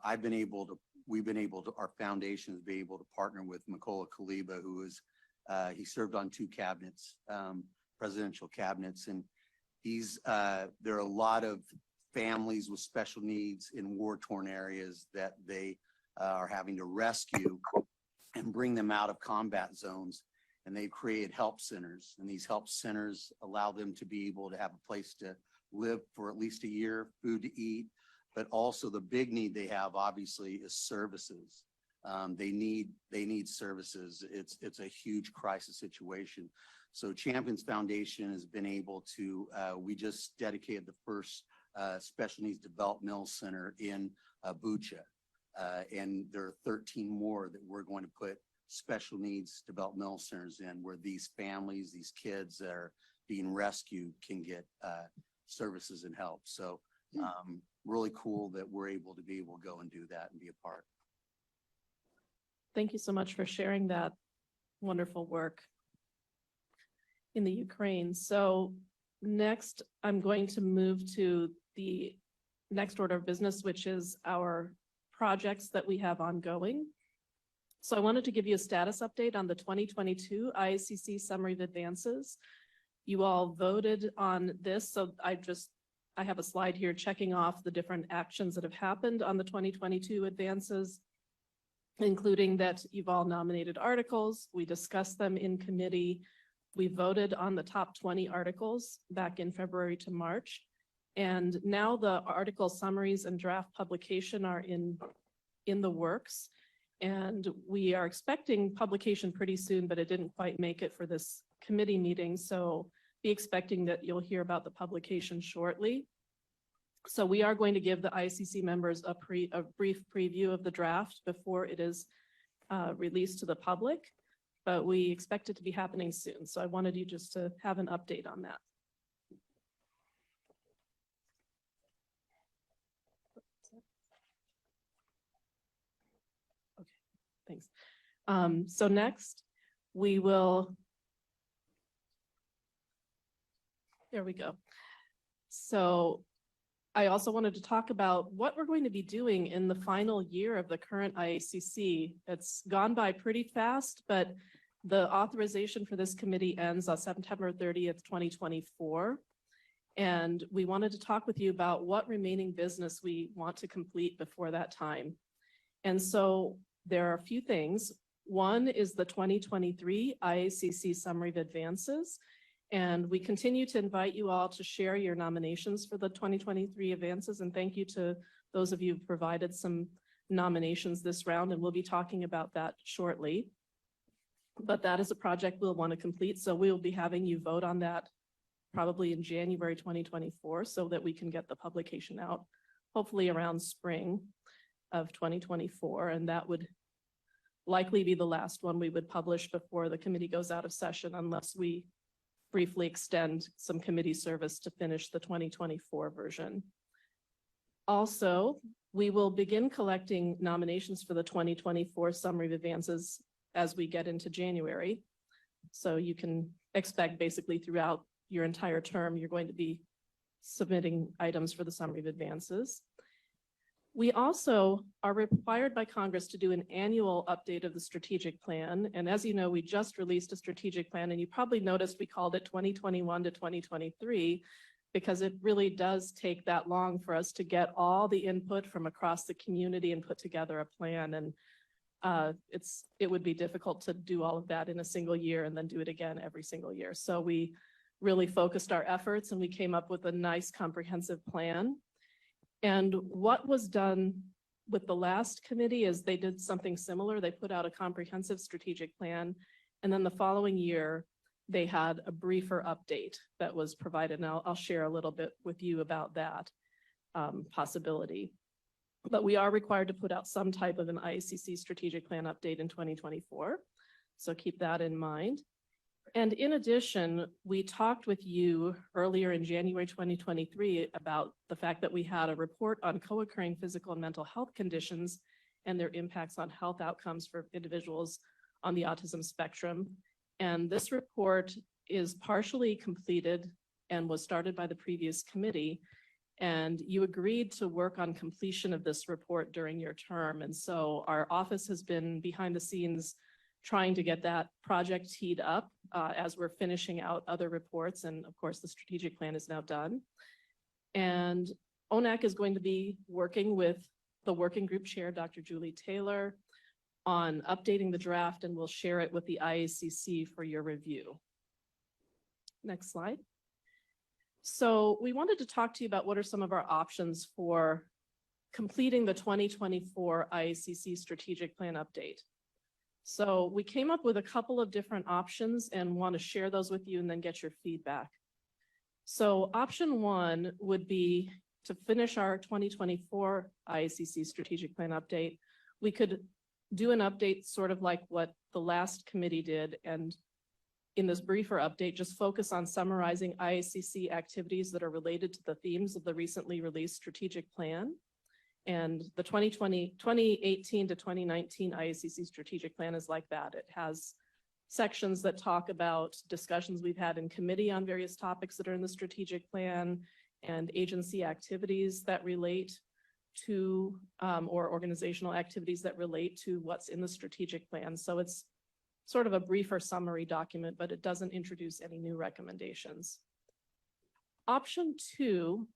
foundation has been able to partner with Mykola Kuleba, who is, he served on 2 cabinets, presidential cabinets. And there are a lot of families with special needs in war-torn areas that they are having to rescue and bring them out of combat zones. And they've created help centers, and these help centers allow them to be able to have a place to live for at least a year, food to eat, but also the big need they have obviously is services. They need services. It's a huge crisis situation. So Champions Foundation has been able to, we just dedicated the first Special Needs Developmental Center in Bucha. And there are 13 more that we're going to put special needs developmental centers in, where these families, these kids that are being rescued can get services and help. So really cool that we're able to go and do that and be a part. Thank you so much for sharing that wonderful work in the Ukraine. So next, I'm going to move to the next order of business, which is our projects that we have ongoing. So I wanted to give you a status update on the 2022 IACC Summary of Advances. You all voted on this, so I have a slide here checking off the different actions that have happened on the 2022 advances, including that you've all nominated articles. We discussed them in committee. We voted on the top 20 articles back in February to March. And now the article summaries and draft publication are in the works. And we are expecting publication pretty soon, but it didn't quite make it for this committee meeting. So be expecting that you'll hear about the publication shortly. So we are going to give the IACC members a brief preview of the draft before it is released to the public, but we expect it to be happening soon. So I wanted you just to have an update on that. Thanks. So next we will, there we go. So I also wanted to talk about what we're going to be doing in the final year of the current IACC. It's gone by pretty fast, but the authorization for this committee ends on September 30th, 2024. And we wanted to talk with you about what remaining business we want to complete before that time. And so there are a few things. One is the 2023 IACC Summary of Advances. And we continue to invite you all to share your nominations for the 2023 advances. And thank you to those of you who provided some nominations this round. And we'll be talking about that shortly. But that is a project we'll want to complete. So we'll be having you vote on that probably in January 2024 so that we can get the publication out, hopefully around spring of 2024, and that would likely be the last one we would publish before the committee goes out of session, unless we briefly extend some committee service to finish the 2024 version. Also, we will begin collecting nominations for the 2024 Summary of Advances as we get into January. So you can expect basically throughout your entire term, you're going to be submitting items for the Summary of Advances. We also are required by Congress to do an annual update of the strategic plan. And as you know, we just released a strategic plan, and you probably noticed we called it 2021 to 2023, because it really does take that long for us to get all the input from across the community and put together a plan. And it would be difficult to do all of that in a single year and then do it again every single year. So we really focused our efforts and we came up with a nice comprehensive plan. And what was done with the last committee is they did something similar. They put out a comprehensive strategic plan. And then the following year, they had a briefer update that was provided. Now I'll share a little bit with you about that possibility. But we are required to put out some type of an IACC strategic plan update in 2024. So keep that in mind. And in addition, we talked with you earlier in January 2023 about the fact that we had a report on co-occurring physical and mental health conditions and their impacts on health outcomes for individuals on the autism spectrum. And this report is partially completed and was started by the previous committee. And you agreed to work on completion of this report during your term. And so our office has been behind the scenes trying to get that project teed up as we're finishing out other reports. And of course, the strategic plan is now done. And ONAC is going to be working with the working group chair, Dr. Julie Taylor, on updating the draft, and we'll share it with the IACC for your review. Next slide. So we wanted to talk to you about what are some of our options for completing the 2024 IACC strategic plan update. So we came up with a couple of different options and want to share those with you and then get your feedback. So option one would be to finish our 2024 IACC strategic plan update. We could do an update sort of like what the last committee did, and in this briefer update, just focus on summarizing IACC activities that are related to the themes of the recently released strategic plan. And the 2018 to 2019 IACC strategic plan is like that. It has sections that talk about discussions we've had in committee on various topics that are in the strategic plan and agency activities that relate to or organizational activities that relate to what's in the strategic plan. So it's sort of a briefer summary document, but it doesn't introduce any new recommendations. Option 2,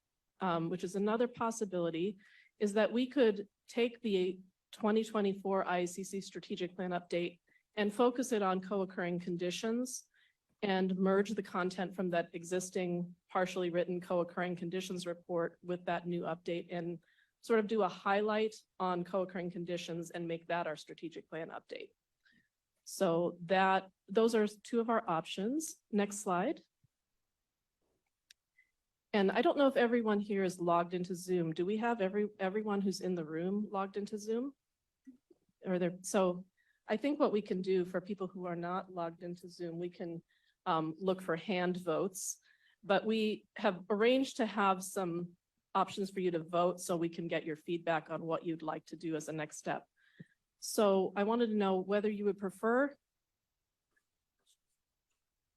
which is another possibility, is that we could take the 2024 IACC strategic plan update and focus it on co-occurring conditions and merge the content from that existing partially written co-occurring conditions report with that new update and sort of do a highlight on co-occurring conditions and make that our strategic plan update. So those are 2 of our options. Next slide. And I don't know if everyone here is logged into Zoom. Do we have everyone who's in the room logged into Zoom? So I think what we can do for people who are not logged into Zoom, we can look for hand votes, but we have arranged to have some options for you to vote so we can get your feedback on what you'd like to do as a next step. So I wanted to know whether you would prefer.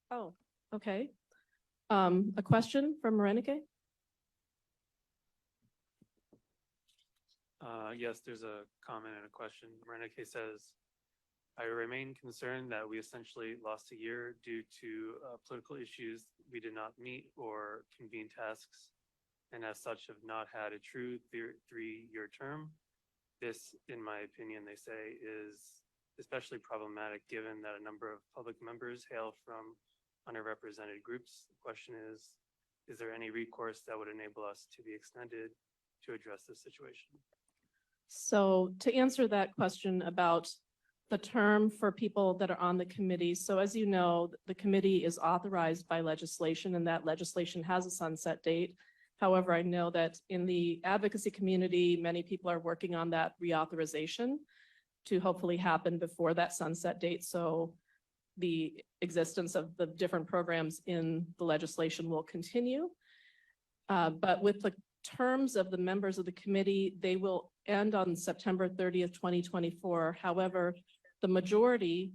Oh, okay. A question from Marenike? Yes, there's a comment and a question. Marenike says, I remain concerned that we essentially lost a year due to political issues we did not meet or convene tasks, and as such have not had a true 3-year term. This, in my opinion, they say, is especially problematic given that a number of public members hail from underrepresented groups. The question is there any recourse that would enable us to be extended to address this situation? So to answer that question about the term for people that are on the committee. So as you know, the committee is authorized by legislation and that legislation has a sunset date. However, I know that in the advocacy community, many people are working on that reauthorization to hopefully happen before that sunset date. So the existence of the different programs in the legislation will continue. But with the terms of the members of the committee, they will end on September 30th, 2024. However, the majority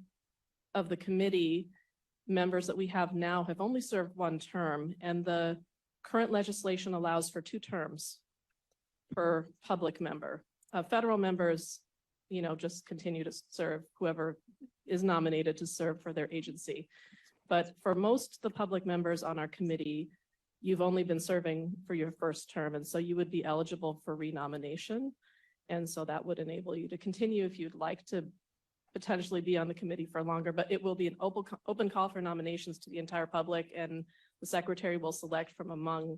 of the committee members that we have now have only served 1 term, and the current legislation allows for 2 terms per public member. Federal members, just continue to serve whoever is nominated to serve for their agency. But for most of the public members on our committee, you've only been serving for your 1st term, and so you would be eligible for renomination. And so that would enable you to continue if you'd like to potentially be on the committee for longer, but it will be an open call for nominations to the entire public, and the secretary will select from among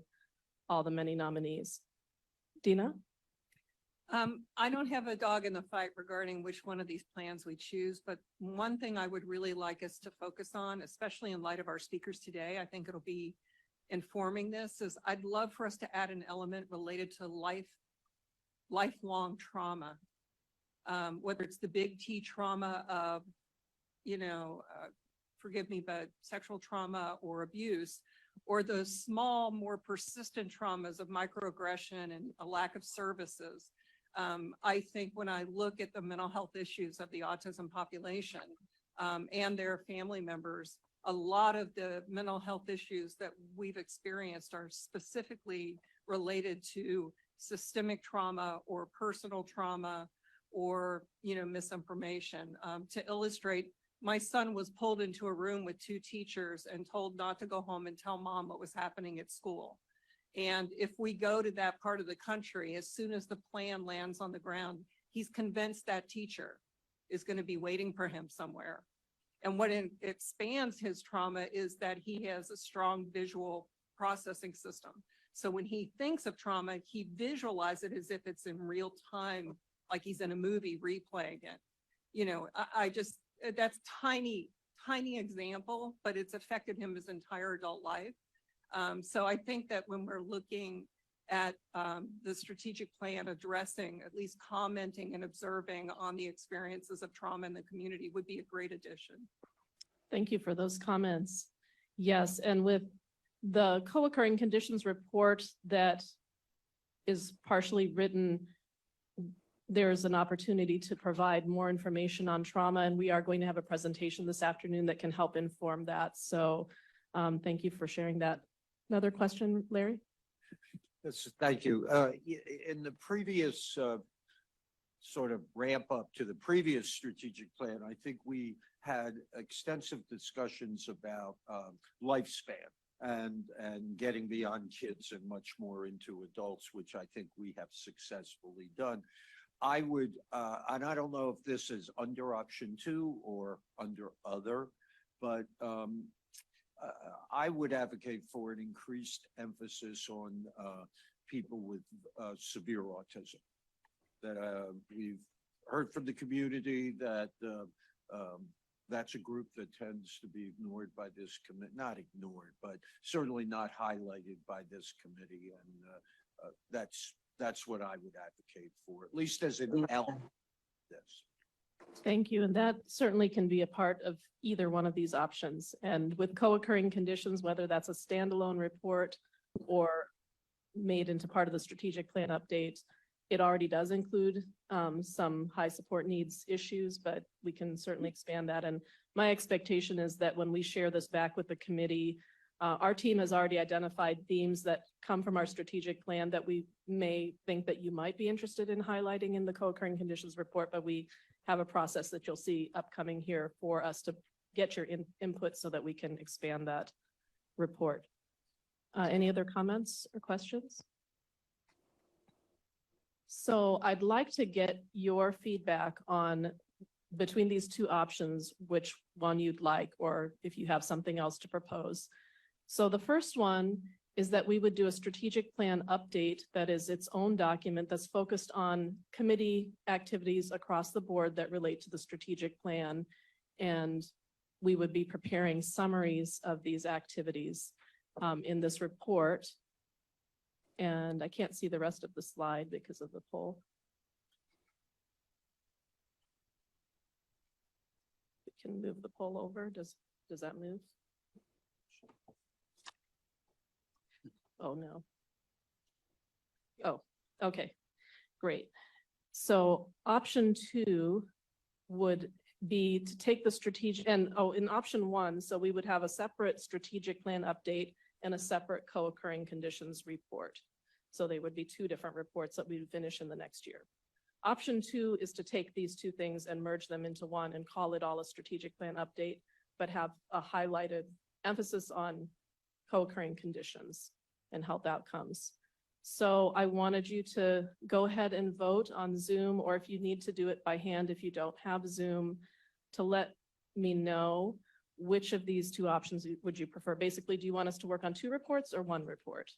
all the many nominees. Dina? I don't have a dog in the fight regarding which one of these plans we choose, but one thing I would really like us to focus on, especially in light of our speakers today, I think it'll be informing this, is I'd love for us to add an element related to lifelong trauma. Whether it's the big T trauma of, forgive me, but sexual trauma or abuse, or those small, more persistent traumas of microaggression and a lack of services. I think when I look at the mental health issues of the autism population and their family members, a lot of the mental health issues that we've experienced are specifically related to systemic trauma or personal trauma or, misinformation. To illustrate, my son was pulled into a room with 2 teachers and told not to go home and tell mom what was happening at school. And if we go to that part of the country, as soon as the plan lands on the ground, he's convinced that teacher is going to be waiting for him somewhere. And what expands his trauma is that he has a strong visual processing system. So when he thinks of trauma, he visualizes it as if it's in real time, like he's in a movie replaying it. That's tiny example, but it's affected him his entire adult life. So I think that when we're looking at the strategic plan addressing, at least commenting and observing on the experiences of trauma in the community would be a great addition. Thank you for those comments. Yes, and with the co-occurring conditions report that is partially written, there's an opportunity to provide more information on trauma, and we are going to have a presentation this afternoon that can help inform that. So thank you for sharing that. Another question, Larry? Yes, thank you. In the previous sort of ramp up to the previous strategic plan, I think we had extensive discussions about lifespan and getting beyond kids and much more into adults, which I think we have successfully done. I would, and I don't know if this is under option 2 or under other, but I would advocate for an increased emphasis on people with severe autism. That we've heard from the community that that's a group that tends to be ignored by this committee, not ignored, but certainly not highlighted by this committee. And that's what I would advocate for, at least as an element of this. Thank you. And that certainly can be a part of either one of these options. And with co-occurring conditions, whether that's a standalone report or made into part of the strategic plan update, it already does include some high support needs issues, but we can certainly expand that. And my expectation is that when we share this back with the committee, our team has already identified themes that come from our strategic plan that we may think that you might be interested in highlighting in the co-occurring conditions report, but we have a process that you'll see upcoming here for us to get your input so that we can expand that report. Any other comments or questions? So I'd like to get your feedback on between these two options, which one you'd like, or if you have something else to propose. So the first one is that we would do a strategic plan update that is its own document that's focused on committee activities across the board that relate to the strategic plan. And we would be preparing summaries of these activities in this report. And I can't see the rest of the slide because of the poll. We can move the poll over. Does that move? Oh, no. Oh, okay, great. So option 2 would be to take the strategic and in option 1, so we would have a separate strategic plan update and a separate co-occurring conditions report. So they would be 2 different reports that we would finish in the next year. Option 2 is to take these 2 things and merge them into one and call it all a strategic plan update, but have a highlighted emphasis on co-occurring conditions and health outcomes. So I wanted you to go ahead and vote on Zoom, or if you need to do it by hand, if you don't have Zoom, to let me know which of these 2 options would you prefer. Basically, do you want us to work on 2 reports or 1 report?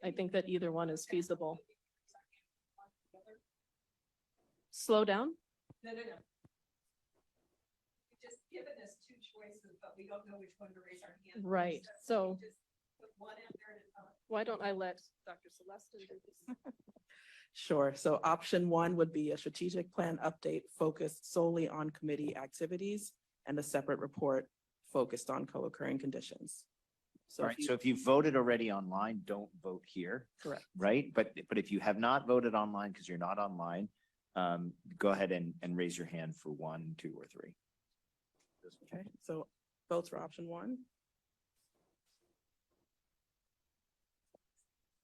I think that either one is feasible. Slow down. No. Just given us 2 choices, but we don't know which one to raise our hand. Right. So just put one out there at a time. Why don't I let Dr. Celestin do this? Sure. So option 1 would be a strategic plan update focused solely on committee activities and a separate report focused on co-occurring conditions. All right, so if you voted already online, don't vote here. Correct. Right? But if you have not voted online because you're not online, go ahead and raise your hand for 1, 2, or 3. Okay, so votes for option 1.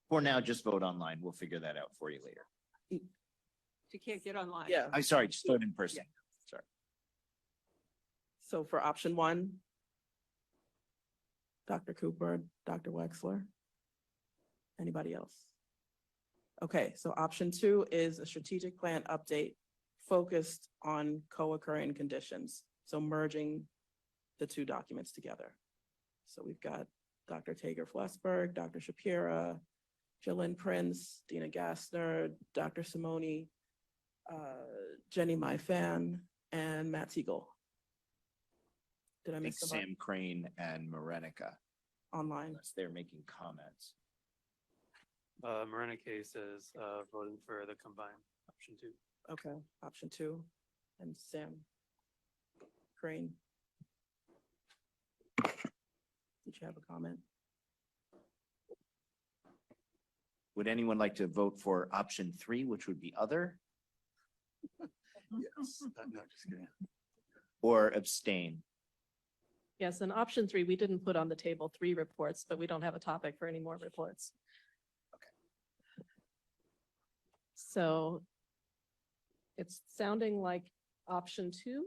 For now, just vote online. We'll figure that out for you later. You can't get online. Yeah. I'm sorry, just vote in person. Sorry. So for option 1, Dr. Cooper, Dr. Wexler, anybody else? Okay, so option 2 is a strategic plan update focused on co-occurring conditions. So merging the 2 documents together. So we've got Dr. Tager-Flesberg, Dr. Shapira, Jillian Prince, Dina Gassner, Dr. Simoni, Jenny Maifan, and Matt Siegel. Did I miss somebody? Sam Crane and Marenica. Online. Unless they're making comments. Marinike says voting for the combined option 2. Okay, option 2, and Sam Crane. Did you have a comment? Would anyone like to vote for option 3, which would be other? Yes. No, just kidding. Or abstain? Yes, and option 3, we didn't put on the table 3 reports, but we don't have a topic for any more reports. Okay. So it's sounding like option 2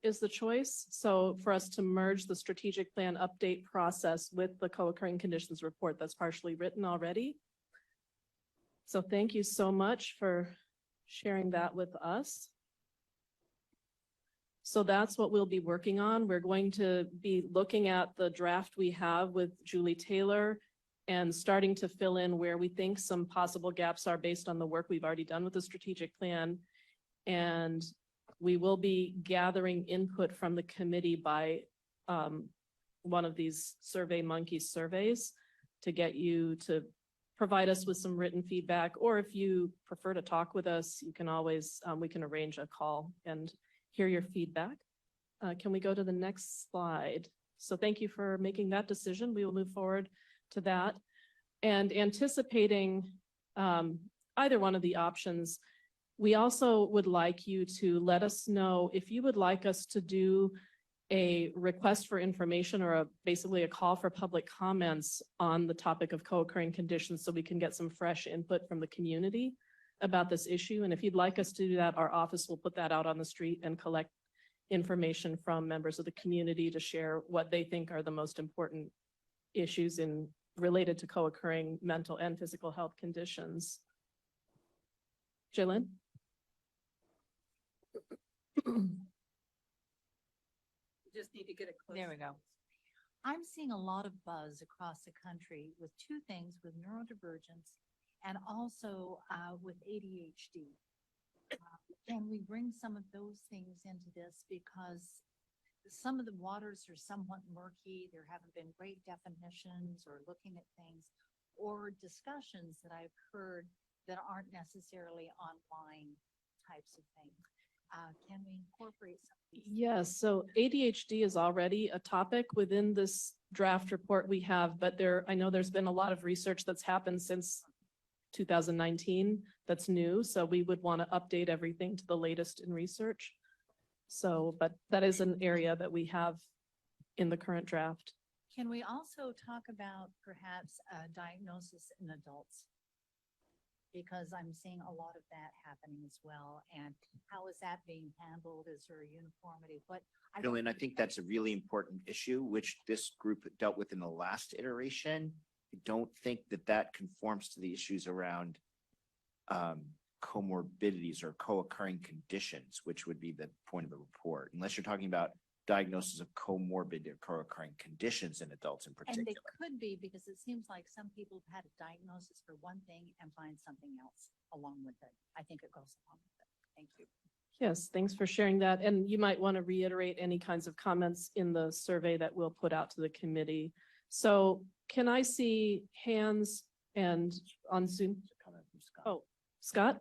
is the choice. So for us to merge the strategic plan update process with the co-occurring conditions report that's partially written already. So thank you so much for sharing that with us. So that's what we'll be working on. We're going to be looking at the draft we have with Julie Taylor and starting to fill in where we think some possible gaps are based on the work we've already done with the strategic plan. And we will be gathering input from the committee by one of these SurveyMonkey surveys to get you to provide us with some written feedback, or if you prefer to talk with us, you can always, we can arrange a call and hear your feedback. Can we go to the next slide? So thank you for making that decision. We will move forward to that. And anticipating either one of the options, we also would like you to let us know if you would like us to do a request for information or basically a call for public comments on the topic of co-occurring conditions so we can get some fresh input from the community about this issue. And if you'd like us to do that, our office will put that out on the street and collect information from members of the community to share what they think are the most important issues related to co-occurring mental and physical health conditions. Jalen? Just need to get it close. There we go. I'm seeing a lot of buzz across the country with 2 things, with neurodivergence and also with ADHD. Can we bring some of those things into this? Because some of the waters are somewhat murky. There haven't been great definitions or looking at things or discussions that I've heard that aren't necessarily online types of things. Can we incorporate some of these? Yes, so ADHD is already a topic within this draft report we have, but I know there's been a lot of research that's happened since 2019 that's new. So we would want to update everything to the latest in research. So, but that is an area that we have in the current draft. Can we also talk about perhaps diagnosis in adults? Because I'm seeing a lot of that happening as well. And how is that being handled? Is there a uniformity? Jillian, I think that's a really important issue, which this group dealt with in the last iteration. I don't think that conforms to the issues around comorbidities or co-occurring conditions, which would be the point of the report, unless you're talking about diagnosis of comorbid or co-occurring conditions in adults in particular. And they could be, because it seems like some people have had a diagnosis for one thing and find something else along with it. I think it goes along with it. Thank you. Yes, thanks for sharing that. And you might want to reiterate any kinds of comments in the survey that we'll put out to the committee. So can I see hands and on Zoom? Oh, Scott?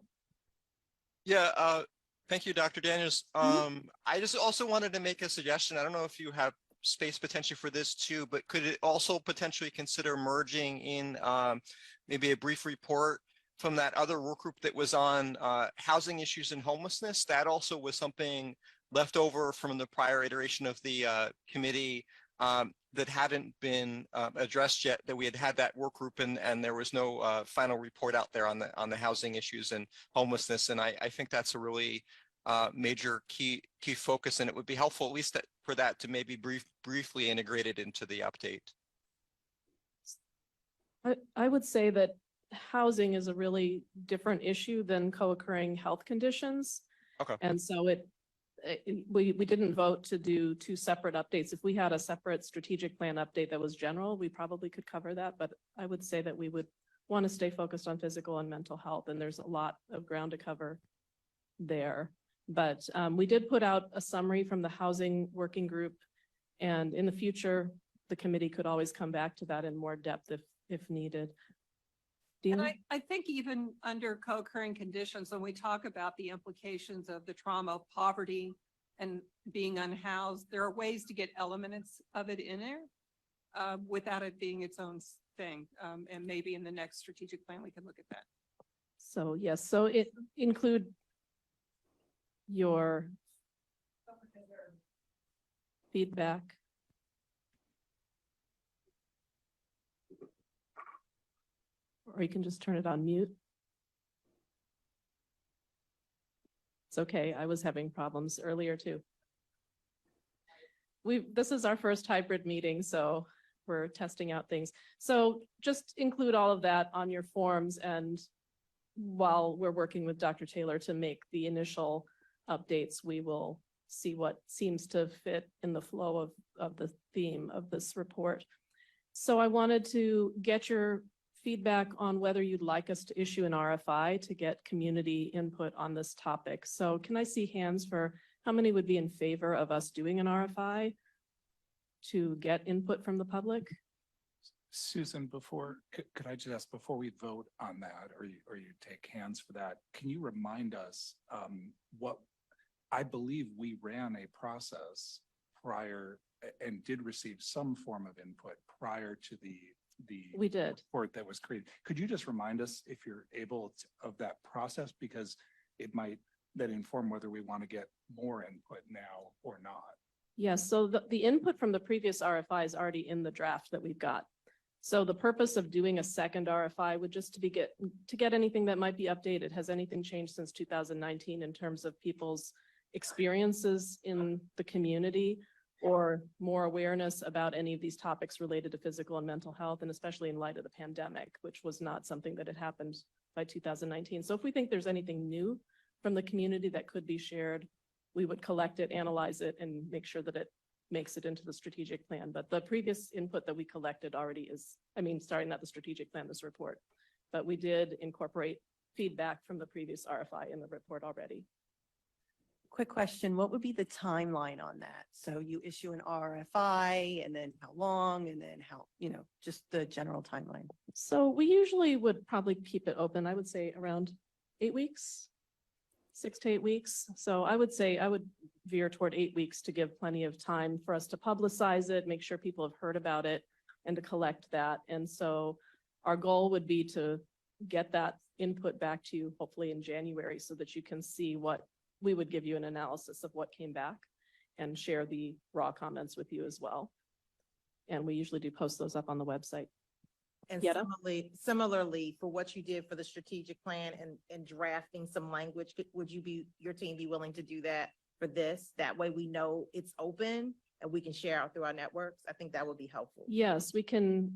Yeah, thank you, Dr. Daniels. I just also wanted to make a suggestion. I don't know if you have space potentially for this too, but could it also potentially consider merging in maybe a brief report from that other work group that was on housing issues and homelessness? That also was something left over from the prior iteration of the committee that hadn't been addressed yet, that we had that work group and there was no final report out there on the housing issues and homelessness. And I think that's a really major key focus, and it would be helpful at least for that to maybe briefly integrate it into the update. I would say that housing is a really different issue than co-occurring health conditions. Okay. And so we didn't vote to do 2 separate updates. If we had a separate strategic plan update that was general, we probably could cover that. But I would say that we would want to stay focused on physical and mental health, and there's a lot of ground to cover there. But we did put out a summary from the housing working group, and in the future, the committee could always come back to that in more depth if needed. And I think even under co-occurring conditions, when we talk about the implications of the trauma of poverty and being unhoused, there are ways to get elements of it in there without it being its own thing. And maybe in the next strategic plan, we can look at that. So yes, so it include your feedback. Or you can just turn it on mute. It's okay. I was having problems earlier too. This is our first hybrid meeting, so we're testing out things. So just include all of that on your forms, and while we're working with Dr. Taylor to make the initial updates, we will see what seems to fit in the flow of the theme of this report. So I wanted to get your feedback on whether you'd like us to issue an RFI to get community input on this topic. So can I see hands for how many would be in favor of us doing an RFI to get input from the public? Susan, could I just ask, before we vote on that, or you take hands for that, can you remind us what, I believe we ran a process prior and did receive some form of input prior to the We did. report that was created. Could you just remind us, if you're able of that process, because it might then inform whether we want to get more input now or not? Yes, so the input from the previous RFI is already in the draft that we've got. So the purpose of doing a second RFI would just to get anything that might be updated. Has anything changed since 2019 in terms of people's experiences in the community, or more awareness about any of these topics related to physical and mental health, and especially in light of the pandemic, which was not something that had happened by 2019. So if we think there's anything new from the community that could be shared, we would collect it, analyze it, and make sure that it makes it into the strategic plan. But the previous input that we collected already is, not the strategic plan, this report, but we did incorporate feedback from the previous RFI in the report already. Quick question, what would be the timeline on that? So you issue an RFI, and then how long, and then how, just the general timeline? So we usually would probably keep it open, I would say around 8 weeks, 6 to 8 weeks. So I would say I would veer toward 8 weeks to give plenty of time for us to publicize it, make sure people have heard about it, and to collect that. And so our goal would be to get that input back to you hopefully in January, so that you can see what we would give you an analysis of what came back and share the raw comments with you as well. And we usually do post those up on the website. And Yetta? similarly, for what you did for the strategic plan and drafting some language, would your team be willing to do that for this? That way we know it's open and we can share out through our networks. I think that would be helpful. Yes, we can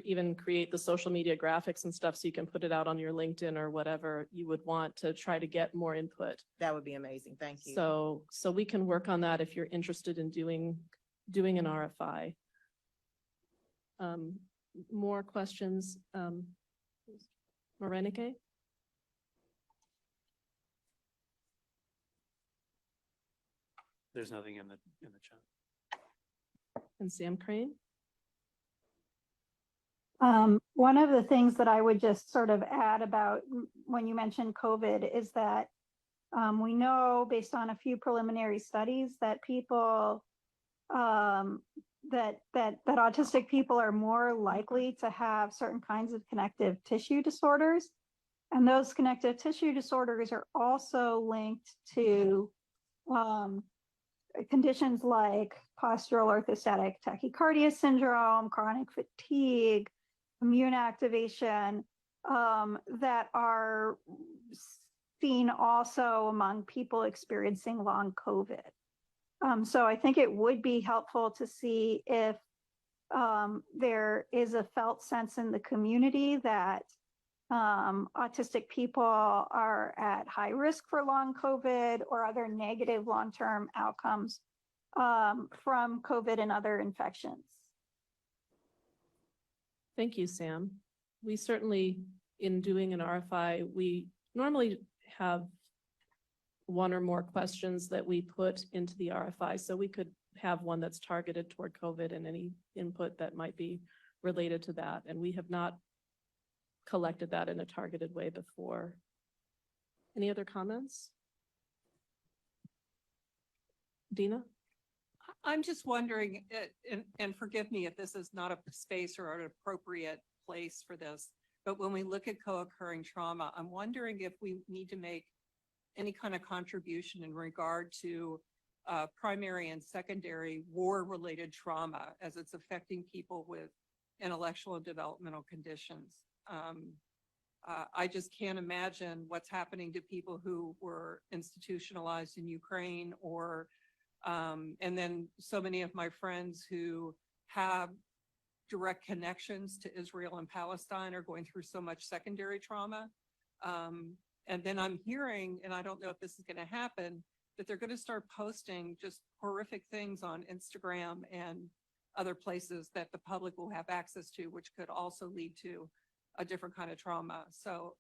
even create the social media graphics and stuff, so you can put it out on your LinkedIn or whatever you would want to try to get more input. That would be amazing. Thank you. So we can work on that if you're interested in doing an RFI. More questions? Morenike? There's nothing in the chat. And Sam Crane? One of the things that I would just sort of add about when you mentioned COVID is that we know, based on a few preliminary studies, that people that autistic people are more likely to have certain kinds of connective tissue disorders, and those connective tissue disorders are also linked to conditions like postural orthostatic tachycardia syndrome, chronic fatigue, immune activation, that are seen also among people experiencing long COVID. So I think it would be helpful to see if there is a felt sense in the community that autistic people are at high risk for long COVID or other negative long-term outcomes from COVID and other infections. Thank you, Sam. We certainly, in doing an RFI, we normally have one or more questions that we put into the RFI. So we could have one that's targeted toward COVID and any input that might be related to that. And we have not collected that in a targeted way before. Any other comments? Dina? I'm just wondering, and forgive me if this is not a space or an appropriate place for this, but when we look at co-occurring trauma, I'm wondering if we need to make any kind of contribution in regard to primary and secondary war-related trauma as it's affecting people with intellectual and developmental conditions. I just can't imagine what's happening to people who were institutionalized in Ukraine or, and then so many of my friends who have direct connections to Israel and Palestine are going through so much secondary trauma. And then I'm hearing, and I don't know if this is going to happen, that they're going to start posting just horrific things on Instagram and other places that the public will have access to, which could also lead to a different kind of trauma. So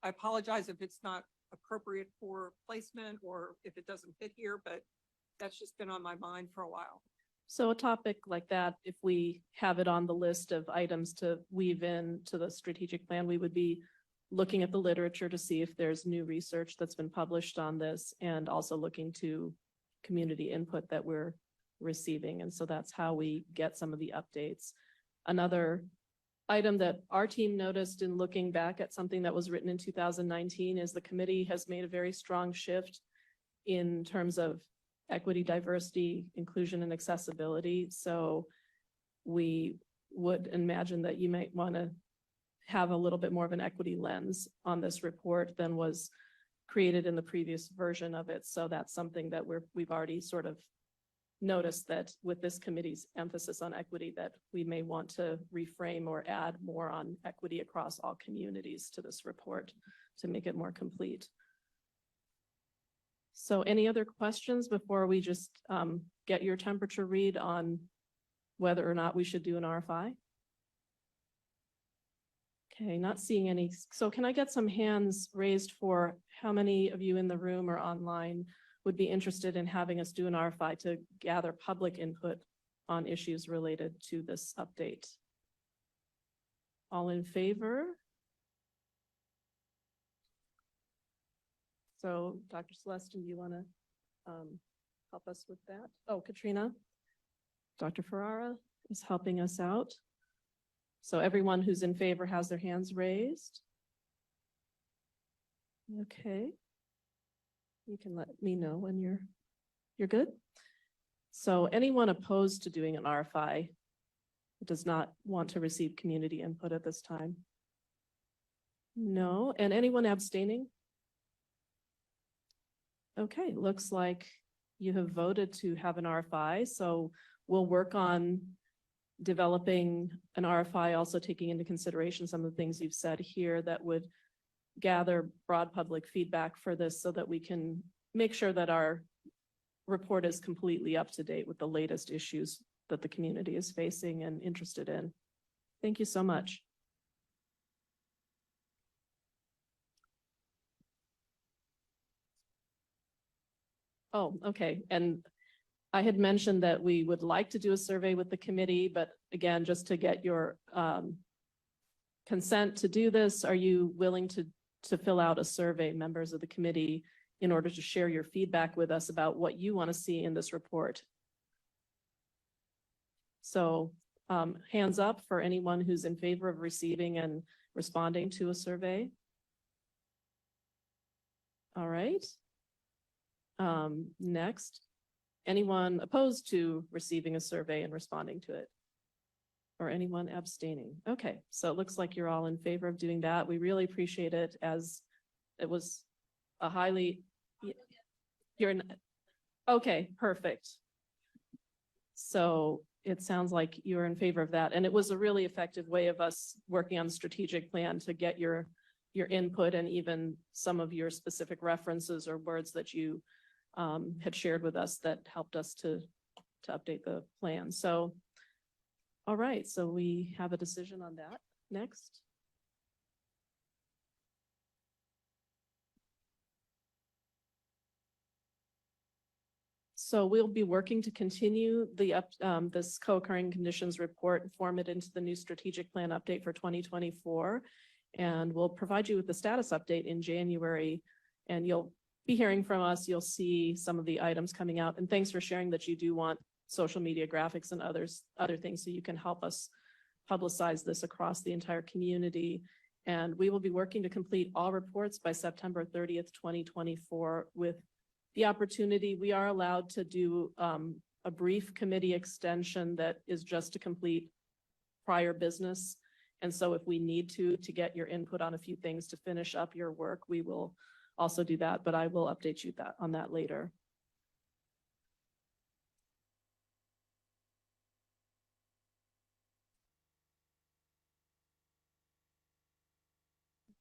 I apologize if it's not appropriate for placement or if it doesn't fit here, but that's just been on my mind for a while. So a topic like that, if we have it on the list of items to weave in to the strategic plan, we would be looking at the literature to see if there's new research that's been published on this, and also looking to community input that we're receiving. And so that's how we get some of the updates. Another item that our team noticed in looking back at something that was written in 2019 is the committee has made a very strong shift in terms of equity, diversity, inclusion, and accessibility. So we would imagine that you might want to have a little bit more of an equity lens on this report than was created in the previous version of it. So that's something that we've already sort of noticed, that with this committee's emphasis on equity, that we may want to reframe or add more on equity across all communities to this report to make it more complete. So any other questions before we just get your temperature read on whether or not we should do an RFI? Okay, not seeing any. So can I get some hands raised for how many of you in the room or online would be interested in having us do an RFI to gather public input on issues related to this update? All in favor? So Dr. Celestin, do you want to help us with that? Oh, Katrina. Dr. Ferrara is helping us out. So everyone who's in favor has their hands raised. Okay. You can let me know when you're good. So anyone opposed to doing an RFI does not want to receive community input at this time? No. And anyone abstaining? Okay, looks like you have voted to have an RFI. So we'll work on developing an RFI, also taking into consideration some of the things you've said here that would gather broad public feedback for this so that we can make sure that our report is completely up to date with the latest issues that the community is facing and interested in. Thank you so much. Oh, okay. And I had mentioned that we would like to do a survey with the committee, but again, just to get your consent to do this, are you willing to fill out a survey, members of the committee, in order to share your feedback with us about what you want to see in this report? So hands up for anyone who's in favor of receiving and responding to a survey. All right. Next. Anyone opposed to receiving a survey and responding to it? Or anyone abstaining? Okay, so it looks like you're all in favor of doing that. We really appreciate it, as it was a highly, okay, perfect. So it sounds like you're in favor of that. And it was a really effective way of us working on the strategic plan to get your input and even some of your specific references or words that you had shared with us that helped us to update the plan. So, all right, so we have a decision on that. Next. So we'll be working to continue this co-occurring conditions report and form it into the new strategic plan update for 2024. And we'll provide you with the status update in January, and you'll be hearing from us. You'll see some of the items coming out, and thanks for sharing that you do want social media graphics and other things so you can help us publicize this across the entire community. And we will be working to complete all reports by September 30th, 2024, with the opportunity. We are allowed to do a brief committee extension that is just to complete prior business. And so if we need to get your input on a few things to finish up your work, we will also do that, but I will update you on that later.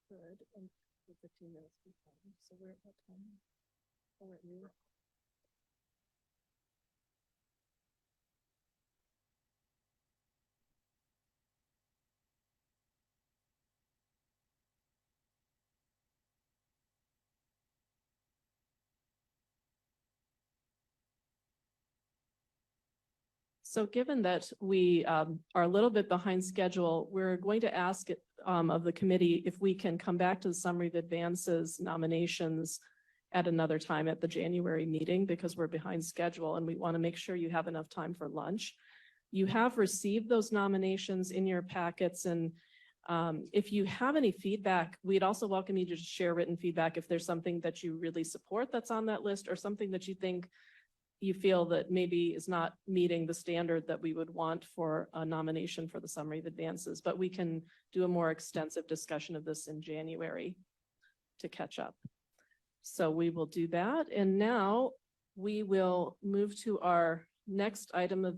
Good. And 15 minutes before. So we're at what time? We're at noon. So given that we are a little bit behind schedule, we're going to ask of the committee if we can come back to the summary of advances nominations at another time at the January meeting, because we're behind schedule and we want to make sure you have enough time for lunch. You have received those nominations in your packets, and if you have any feedback, we'd also welcome you to share written feedback if there's something that you really support that's on that list, or something that you think you feel that maybe is not meeting the standard that we would want for a nomination for the summary of advances. But we can do a more extensive discussion of this in January to catch up. So we will do that. And now we will move to our next item of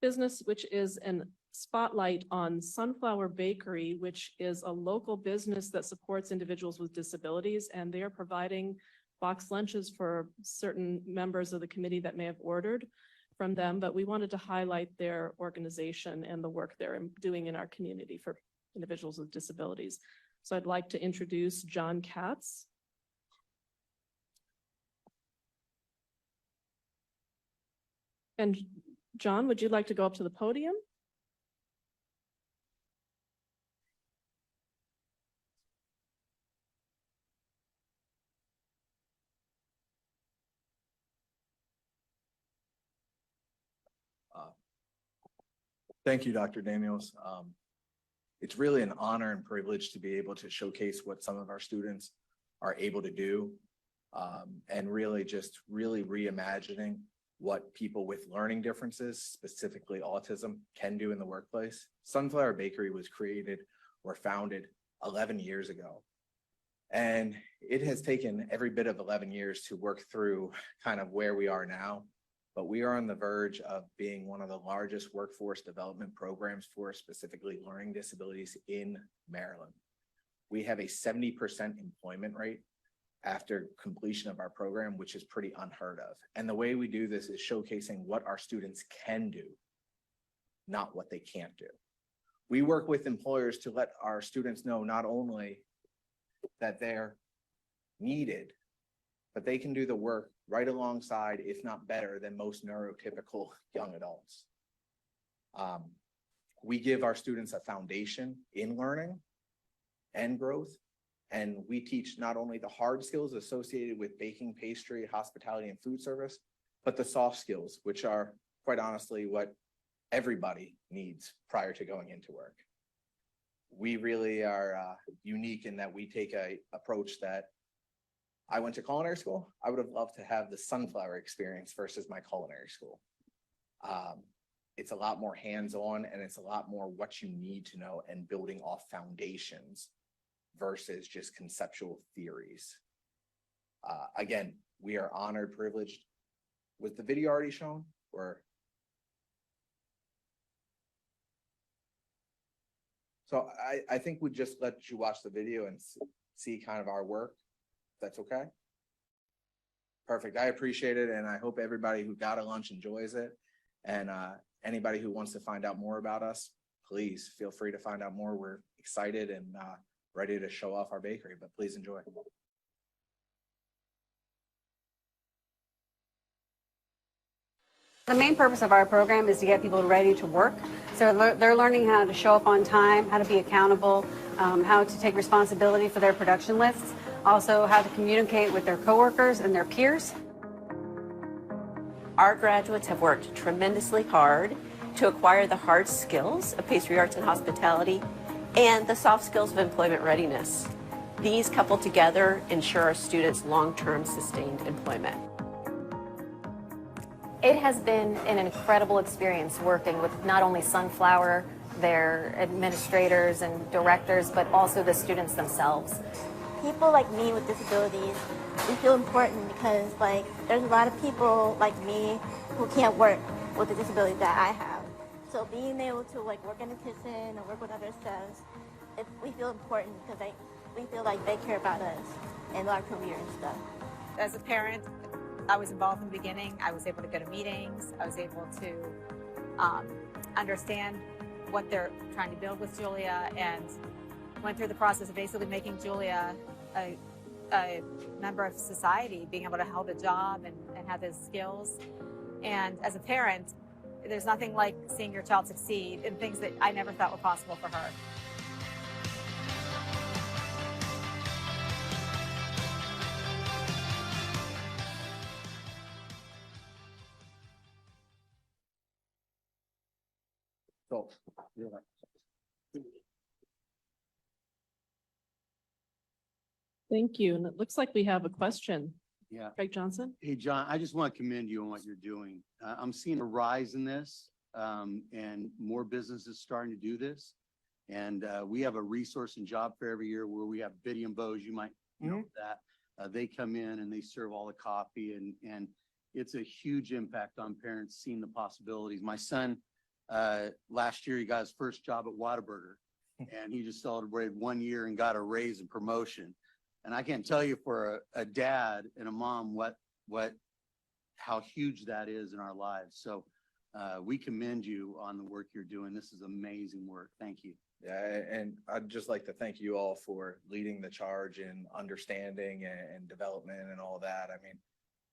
business, which is an spotlight on Sunflower Bakery, which is a local business that supports individuals with disabilities, and they are providing box lunches for certain members of the committee that may have ordered from them, but we wanted to highlight their organization and the work they're doing in our community for individuals with disabilities. So I'd like to introduce John Katz. And John, would you like to go up to the podium? Thank you, Dr. Daniels. It's really an honor and privilege to be able to showcase what some of our students are able to do, and really reimagining what people with learning differences, specifically autism, can do in the workplace. Sunflower Bakery was created or founded 11 years ago. And it has taken every bit of 11 years to work through kind of where we are now. But we are on the verge of being one of the largest workforce development programs for specifically learning disabilities in Maryland. We have a 70% employment rate after completion of our program, which is pretty unheard of. And the way we do this is showcasing what our students can do, not what they can't do. We work with employers to let our students know not only that they're needed, but they can do the work right alongside, if not better than most neurotypical young adults. We give our students a foundation in learning and growth, and we teach not only the hard skills associated with baking, pastry, hospitality, and food service, but the soft skills, which are quite honestly what everybody needs prior to going into work. We really are unique in that we take an approach that I went to culinary school. I would have loved to have the sunflower experience versus my culinary school. It's a lot more hands-on, and it's a lot more what you need to know and building off foundations versus just conceptual theories. Again, we are honored, privileged. Was the video already shown, or? So I think we just let you watch the video and see kind of our work. That's okay? Perfect. I appreciate it. And I hope everybody who got a lunch enjoys it. And anybody who wants to find out more about us, please feel free to find out more. We're excited and ready to show off our bakery, but please enjoy. The main purpose of our program is to get people ready to work. So they're learning how to show up on time, how to be accountable, how to take responsibility for their production lists, also how to communicate with their coworkers and their peers. Our graduates have worked tremendously hard to acquire the hard skills of pastry arts and hospitality and the soft skills of employment readiness. These coupled together ensure our students' long-term sustained employment. It has been an incredible experience working with not only Sunflower, their administrators and directors, but also the students themselves. People like me with disabilities, we feel important because like there's a lot of people like me who can't work with the disability that I have. So being able to like work in the kitchen and work with other staffs, we feel important because we feel like they care about us and our career and stuff. As a parent, I was involved in the beginning. I was able to go to meetings. I was able to understand what they're trying to build with Julia, and went through the process of basically making Julia a member of society, being able to hold a job and have those skills. And as a parent, there's nothing like seeing your child succeed in things that I never thought were possible for her. So, Thank you. And it looks like we have a question. Yeah. Greg Johnson? Hey, John, I just want to commend you on what you're doing. I'm seeing a rise in this, and more businesses starting to do this. And we have a resource and job fair every year where we have Biddy and Bows. You might know that. They come in and they serve all the coffee, and it's a huge impact on parents seeing the possibilities. My son, last year, he got his first job at Whataburger, and he just celebrated 1 year and got a raise and promotion. And I can't tell you for a dad and a mom how huge that is in our lives. So we commend you on the work you're doing. This is amazing work. Thank you. Yeah, and I'd just like to thank you all for leading the charge in understanding and development and all that. I mean,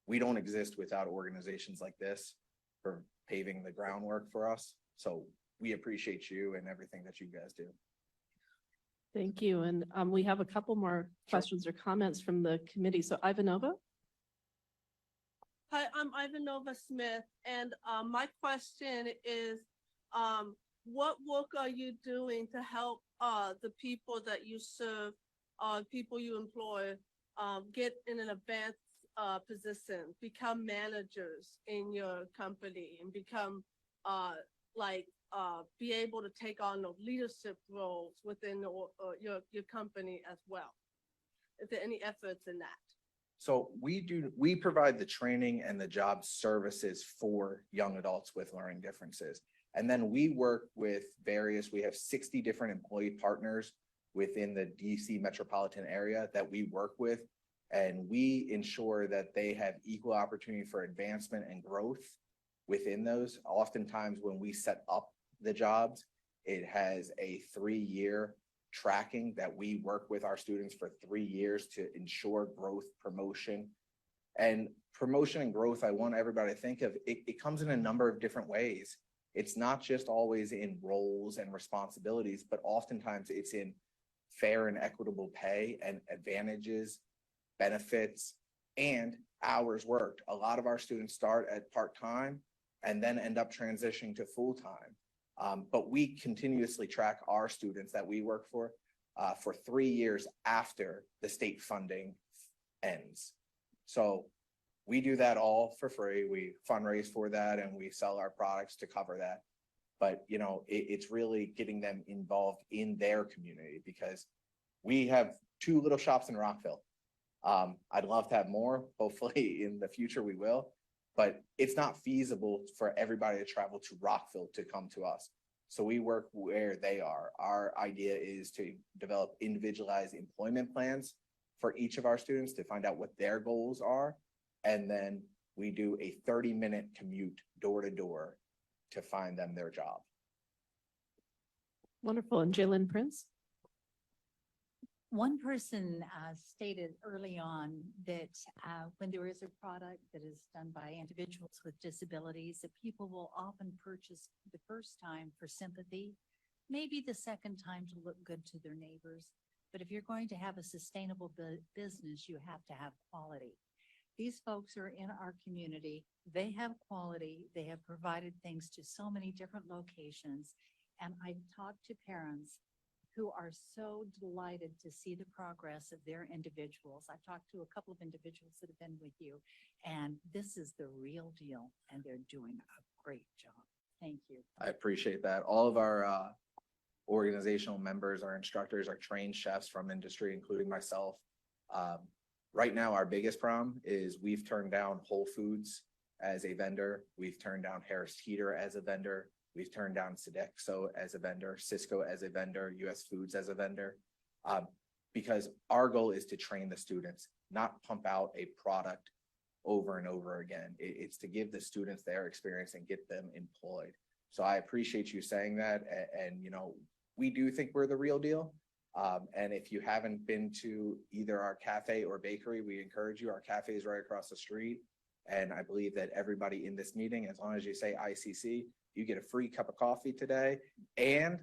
we don't exist without organizations like this for paving the groundwork for us. So we appreciate you and everything that you guys do. Thank you. And we have a couple more questions or comments from the committee. So Ivanova? Hi, I'm Ivanova Smith, and my question is, what work are you doing to help the people that you serve, people you employ, get in an advanced position, become managers in your company, and become be able to take on those leadership roles within your company as well? Is there any efforts in that? So we provide the training and the job services for young adults with learning differences. And then we work with we have 60 different employee partners within the DC metropolitan area that we work with. And we ensure that they have equal opportunity for advancement and growth within those. Oftentimes when we set up the jobs, it has a 3-year tracking that we work with our students for 3 years to ensure growth, promotion. And promotion and growth, I want everybody to think of, it comes in a number of different ways. It's not just always in roles and responsibilities, but oftentimes it's in fair and equitable pay and advantages, benefits, and hours worked. A lot of our students start at part-time and then end up transitioning to full-time. But we continuously track our students that we work for 3 years after the state funding ends. So we do that all for free. We fundraise for that and we sell our products to cover that. But, you know, it's really getting them involved in their community because we have 2 little shops in Rockville. I'd love to have more. Hopefully in the future we will. But it's not feasible for everybody to travel to Rockville to come to us. So we work where they are. Our idea is to develop individualized employment plans for each of our students to find out what their goals are. And then we do a 30-minute commute door to door to find them their job. Wonderful. And Jalen Prince? One person stated early on that when there is a product that is done by individuals with disabilities, that people will often purchase the first time for sympathy, maybe the second time to look good to their neighbors. But if you're going to have a sustainable business, you have to have quality. These folks are in our community. They have quality. They have provided things to so many different locations. And I've talked to parents who are so delighted to see the progress of their individuals. I've talked to a couple of individuals that have been with you, and this is the real deal, and they're doing a great job. Thank you. I appreciate that. All of our organizational members, our instructors, our trained chefs from industry, including myself. Right now, our biggest problem is we've turned down Whole Foods as a vendor. We've turned down Harris Teeter as a vendor. We've turned down Sodexo as a vendor, Cisco as a vendor, US Foods as a vendor. Because our goal is to train the students, not pump out a product over and over again. It's to give the students their experience and get them employed. So I appreciate you saying that. And you know, we do think we're the real deal. And if you haven't been to either our cafe or bakery, we encourage you. Our cafe is right across the street. And I believe that everybody in this meeting, as long as you say ICC, you get a free cup of coffee today and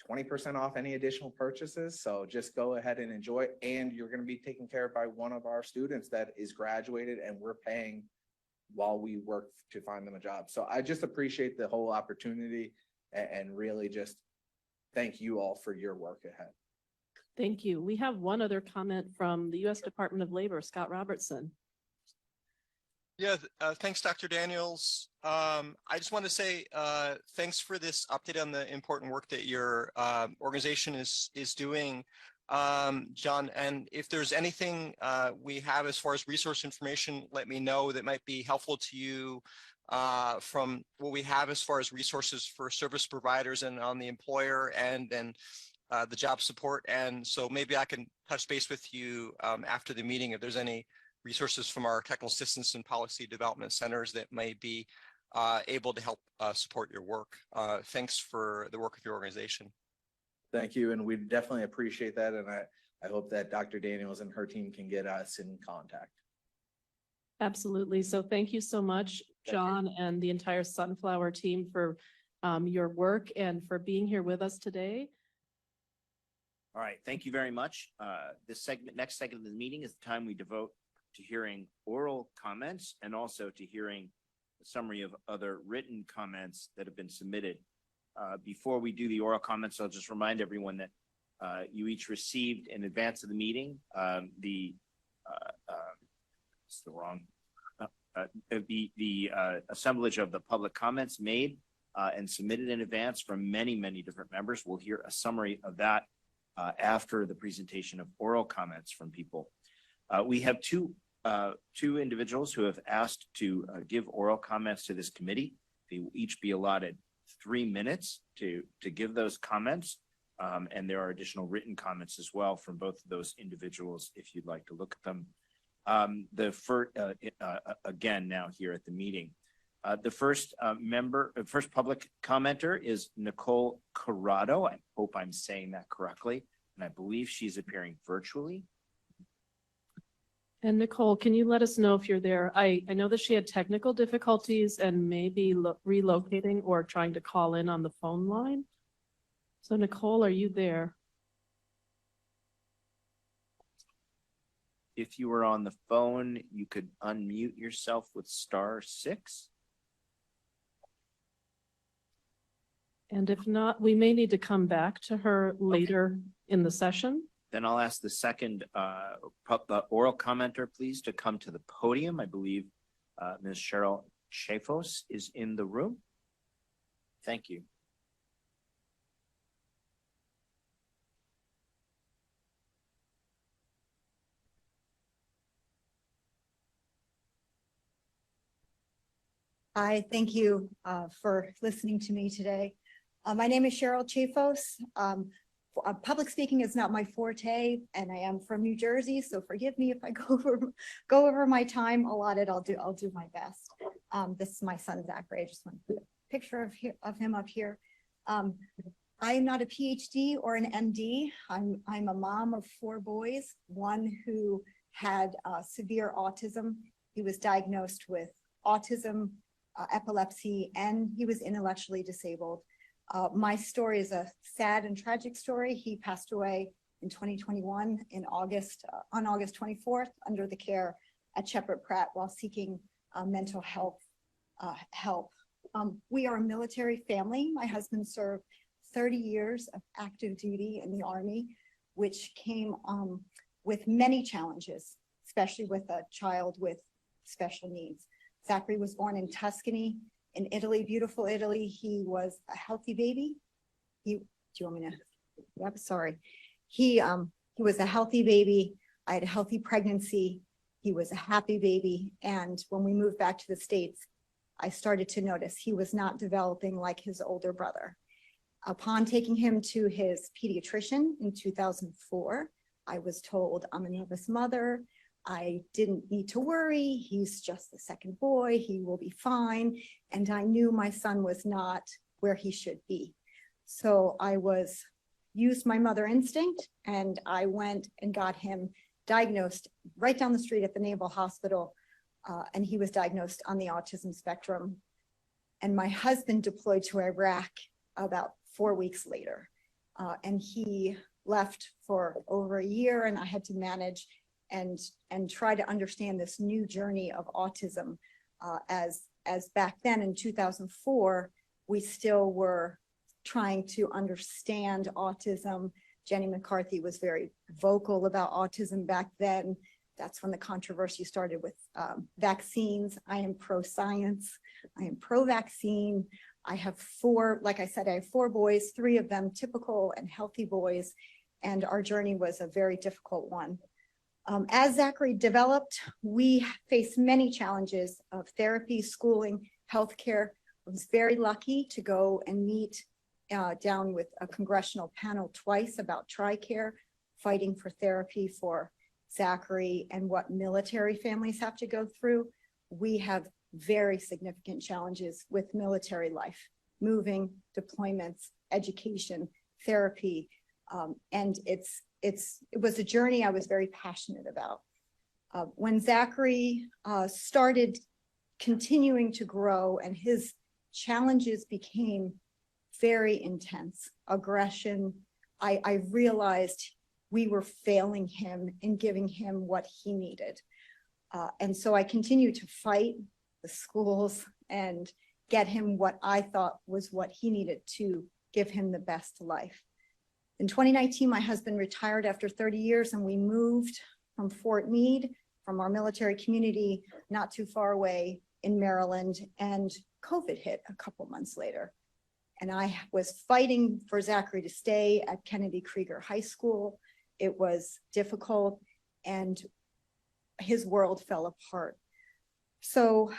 20% off any additional purchases. So just go ahead and enjoy it. And you're going to be taken care of by one of our students that is graduated, and we're paying while we work to find them a job. So I just appreciate the whole opportunity and really just thank you all for your work ahead. Thank you. We have one other comment from the U.S. Department of Labor, Scott Robertson. Yeah, thanks, Dr. Daniels. I just want to say thanks for this update on the important work that your organization is doing, John. And if there's anything we have as far as resource information, let me know that might be helpful to you from what we have as far as resources for service providers and on the employer and then the job support. And so maybe I can touch base with you after the meeting if there's any resources from our technical assistance and policy development centers that may be able to help support your work. Thanks for the work of your organization. Thank you. And we definitely appreciate that. And I hope that Dr. Daniels and her team can get us in contact. Absolutely. So thank you so much, John, and the entire Sunflower team for your work and for being here with us today. All right, thank you very much. Next segment of the meeting is the time we devote to hearing oral comments and also to hearing a summary of other written comments that have been submitted. Before we do the oral comments, I'll just remind everyone that you each received in advance of the meeting the assemblage of the public comments made and submitted in advance from many different members. We'll hear a summary of that after the presentation of oral comments from people. We have two individuals who have asked to give oral comments to this committee. They will each be allotted 3 minutes to give those comments. And there are additional written comments as well from both of those individuals if you'd like to look at them. Again, now here at the meeting. The first first public commenter is Nicole Corrado. I hope I'm saying that correctly. And I believe she's appearing virtually. And Nicole, can you let us know if you're there? I know that she had technical difficulties and maybe relocating or trying to call in on the phone line. So Nicole, are you there? If you were on the phone, you could unmute yourself with *6. And if not, we may need to come back to her later in the session. Then I'll ask the second oral commenter, please, to come to the podium. I believe Ms. Cheryl Chafos is in the room. Thank you. Hi, thank you for listening to me today. My name is Cheryl Chafos. Public speaking is not my forte, and I am from New Jersey, so forgive me if I go over my time allotted. I'll do my best. This is my son Zachary. I just want to put a picture of him up here. I am not a PhD or an MD. I'm a mom of 4 boys. One who had severe autism. He was diagnosed with autism, epilepsy, and he was intellectually disabled. My story is a sad and tragic story. He passed away in 2021 in August, on August 24th, under the care at Shepherd Pratt while seeking mental health help. We are a military family. My husband served 30 years of active duty in the Army, which came with many challenges, especially with a child with special needs. Zachary was born in Tuscany, in Italy, beautiful Italy. He was a healthy baby. He you want me to? Yep, sorry. He was a healthy baby. I had a healthy pregnancy. He was a happy baby. And when we moved back to the States, I started to notice he was not developing like his older brother. Upon taking him to his pediatrician in 2004, I was told I'm a nervous mother. I didn't need to worry. He's just the second boy. He will be fine. And I knew my son was not where he should be. So I used my mother instinct, and I went and got him diagnosed right down the street at the Naval Hospital. And he was diagnosed on the autism spectrum. And my husband deployed to Iraq about 4 weeks later. And he left for over a year, and I had to manage and try to understand this new journey of autism. As back then in 2004, we still were trying to understand autism. Jenny McCarthy was very vocal about autism back then. That's when the controversy started with vaccines. I am pro-science. I am pro-vaccine. I have like I said, I have 4 boys, 3 of them typical and healthy boys. And our journey was a very difficult one. As Zachary developed, we faced many challenges of therapy, schooling, healthcare. I was very lucky to go and meet down with a congressional panel twice about TRICARE, fighting for therapy for Zachary and what military families have to go through. We have very significant challenges with military life, moving, deployments, education, therapy. And it was a journey I was very passionate about. When Zachary started continuing to grow and his challenges became very intense, aggression, I realized we were failing him in giving him what he needed. And so I continued to fight the schools and get him what I thought was what he needed to give him the best life. In 2019, my husband retired after 30 years, and we moved from Fort Meade, from our military community, not too far away in Maryland, and COVID hit a couple months later. And I was fighting for Zachary to stay at Kennedy Krieger High School. It was difficult, and his world fell apart. So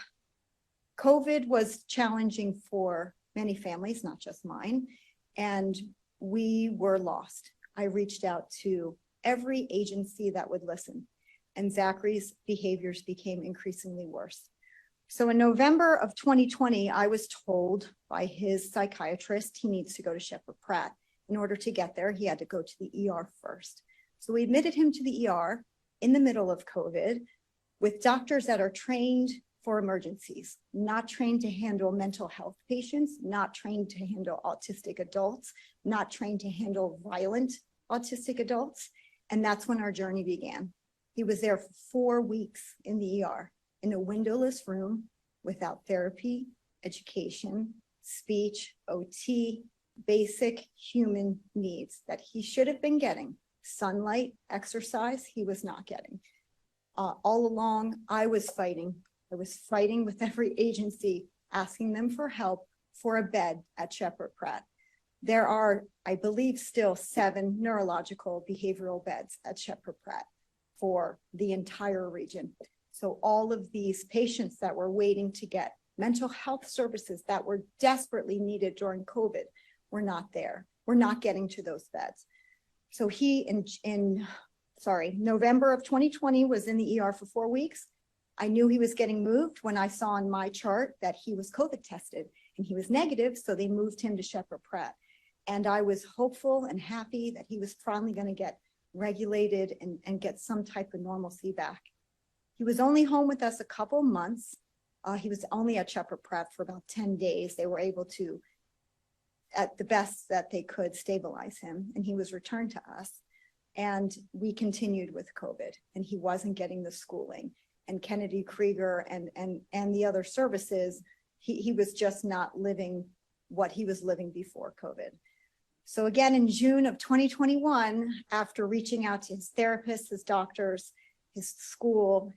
COVID was challenging for many families, not just mine, and we were lost. I reached out to every agency that would listen, and Zachary's behaviors became increasingly worse. So in November of 2020, I was told by his psychiatrist he needs to go to Shepherd Pratt. In order to get there, he had to go to the ER first. So we admitted him to the ER in the middle of COVID with doctors that are trained for emergencies, not trained to handle mental health patients, not trained to handle autistic adults, not trained to handle violent autistic adults. And that's when our journey began. He was there for 4 weeks in the ER, in a windowless room, without therapy, education, speech, OT, basic human needs that he should have been getting. Sunlight, exercise, he was not getting. All along, I was fighting. I was fighting with every agency, asking them for help for a bed at Shepherd Pratt. There are, I believe, still 7 neurological behavioral beds at Shepherd Pratt for the entire region. So all of these patients that were waiting to get mental health services that were desperately needed during COVID were not there. We're not getting to those beds. So he, in November of 2020, was in the ER for 4 weeks. I knew he was getting moved when I saw on my chart that he was COVID tested and he was negative, so they moved him to Shepherd Pratt. And I was hopeful and happy that he was finally going to get regulated and get some type of normalcy back. He was only home with us a couple months. He was only at Shepherd Pratt for about 10 days. They were able to, at the best that they could, stabilize him, and he was returned to us. And we continued with COVID, and he wasn't getting the schooling. And Kennedy Krieger and the other services, he was just not living what he was living before COVID. So again, in June of 2021, after reaching out to his therapists, his doctors, his school,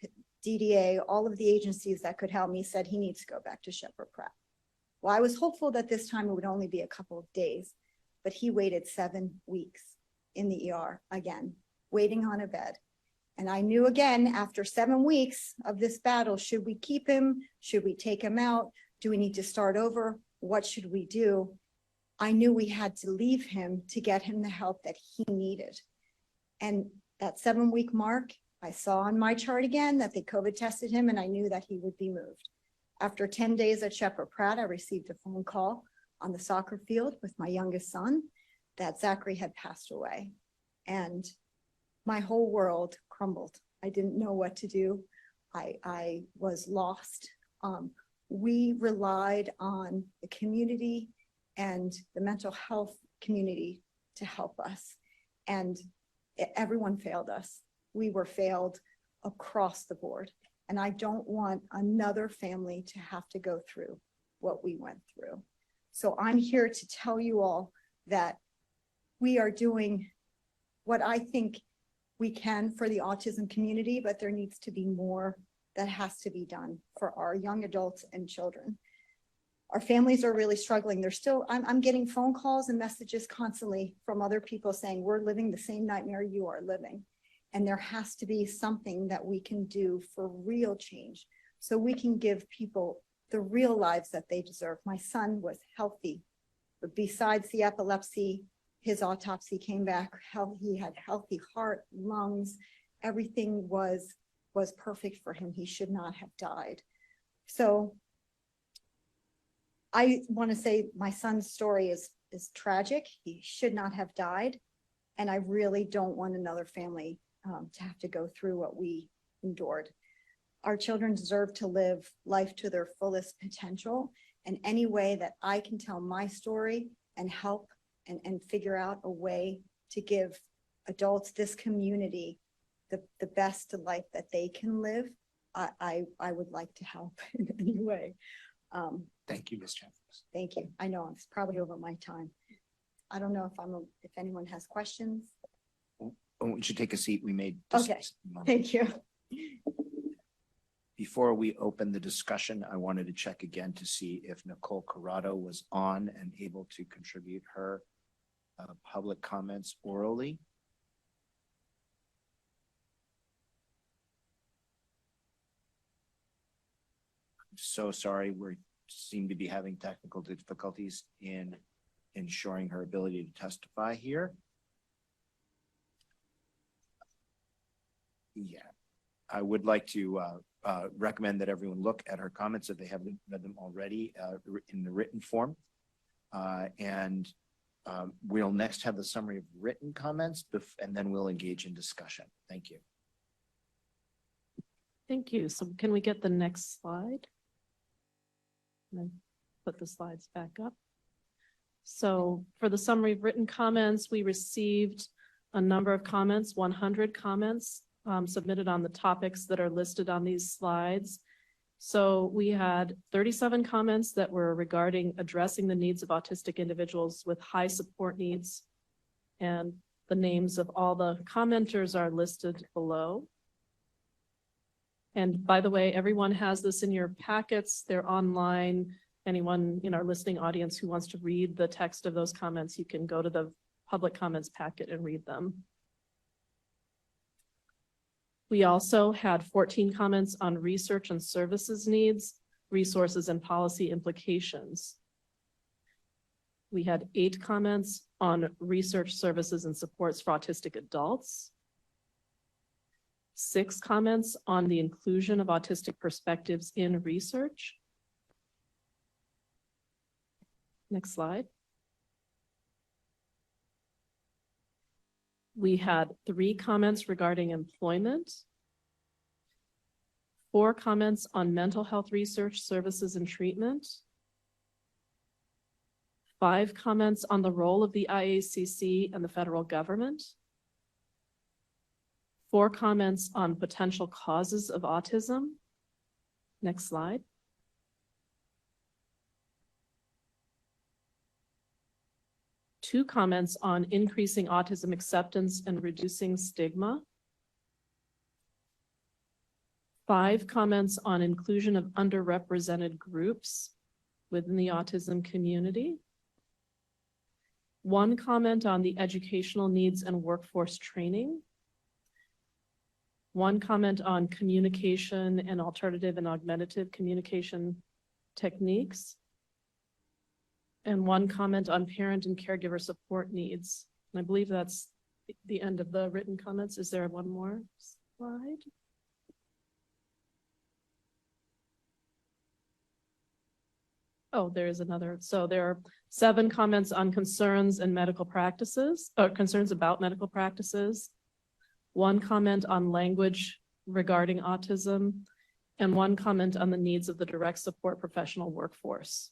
DDA, all of the agencies that could help me, said he needs to go back to Shepherd Pratt. Well, I was hopeful that this time it would only be a couple of days. but he waited 7 weeks in the ER again, waiting on a bed. And I knew again, after 7 weeks of this battle, should we keep him? Should we take him out? Do we need to start over? What should we do? I knew we had to leave him to get him the help that he needed. And that 7-week mark, I saw on my chart again that they COVID tested him, and I knew that he would be moved. After 10 days at Shepherd Pratt, I received a phone call on the soccer field with my youngest son that Zachary had passed away. And my whole world crumbled. I didn't know what to do. I was lost. We relied on the community and the mental health community to help us. And everyone failed us. We were failed across the board. And I don't want another family to have to go through what we went through. So I'm here to tell you all that we are doing what I think we can for the autism community, but there needs to be more that has to be done for our young adults and children. Our families are really struggling. They're still, I'm getting phone calls and messages constantly from other people saying, we're living the same nightmare you are living. And there has to be something that we can do for real change so we can give people the real lives that they deserve. My son was healthy, but besides the epilepsy, his autopsy came back, he had healthy heart, lungs, everything was perfect for him. He should not have died. So I want to say my son's story is tragic. He should not have died. And I really don't want another family to have to go through what we endured. Our children deserve to live life to their fullest potential. And any way that I can tell my story and help and figure out a way to give adults, this community, the best life that they can live, I would like to help in any way. Thank you, Ms. Jeffers. Thank you. I know it's probably over my time. I don't know if anyone has questions. Won't you take a seat? We made. Okay, thank you. Before we open the discussion, I wanted to check again to see if Nicole Corrado was on and able to contribute her public comments orally. I'm so sorry. We seem to be having technical difficulties in ensuring her ability to testify here. Yeah, I would like to recommend that everyone look at her comments if they haven't read them already in the written form. We'll next have the summary of written comments and then we'll engage in discussion. Thank you. Thank you. So can we get the next slide? And then put the slides back up. So for the summary of written comments, we received a number of comments, 100 comments submitted on the topics that are listed on these slides. So we had 37 comments that were regarding addressing the needs of autistic individuals with high support needs. And the names of all the commenters are listed below. And by the way, everyone has this in your packets. They're online. Anyone in our listening audience who wants to read the text of those comments, you can go to the public comments packet and read them. We also had 14 comments on research and services needs, resources and policy implications. We had 8 comments on research services and supports for autistic adults. 6 comments on the inclusion of autistic perspectives in research. Next slide. We had 3 comments regarding employment, 4 comments on mental health research, services, and treatment, 5 comments on the role of the IACC and the federal government, 4 comments on potential causes of autism. Next slide. 2 comments on increasing autism acceptance and reducing stigma. 5 comments on inclusion of underrepresented groups within the autism community. one comment on the educational needs and workforce training, one comment on communication and alternative and augmentative communication techniques, and one comment on parent and caregiver support needs. And I believe that's the end of the written comments. Is there one more slide? Oh, there is another. So there are 7 comments on concerns and medical practices, or concerns about medical practices, 1 comment on language regarding autism, and 1 comment on the needs of the direct support professional workforce.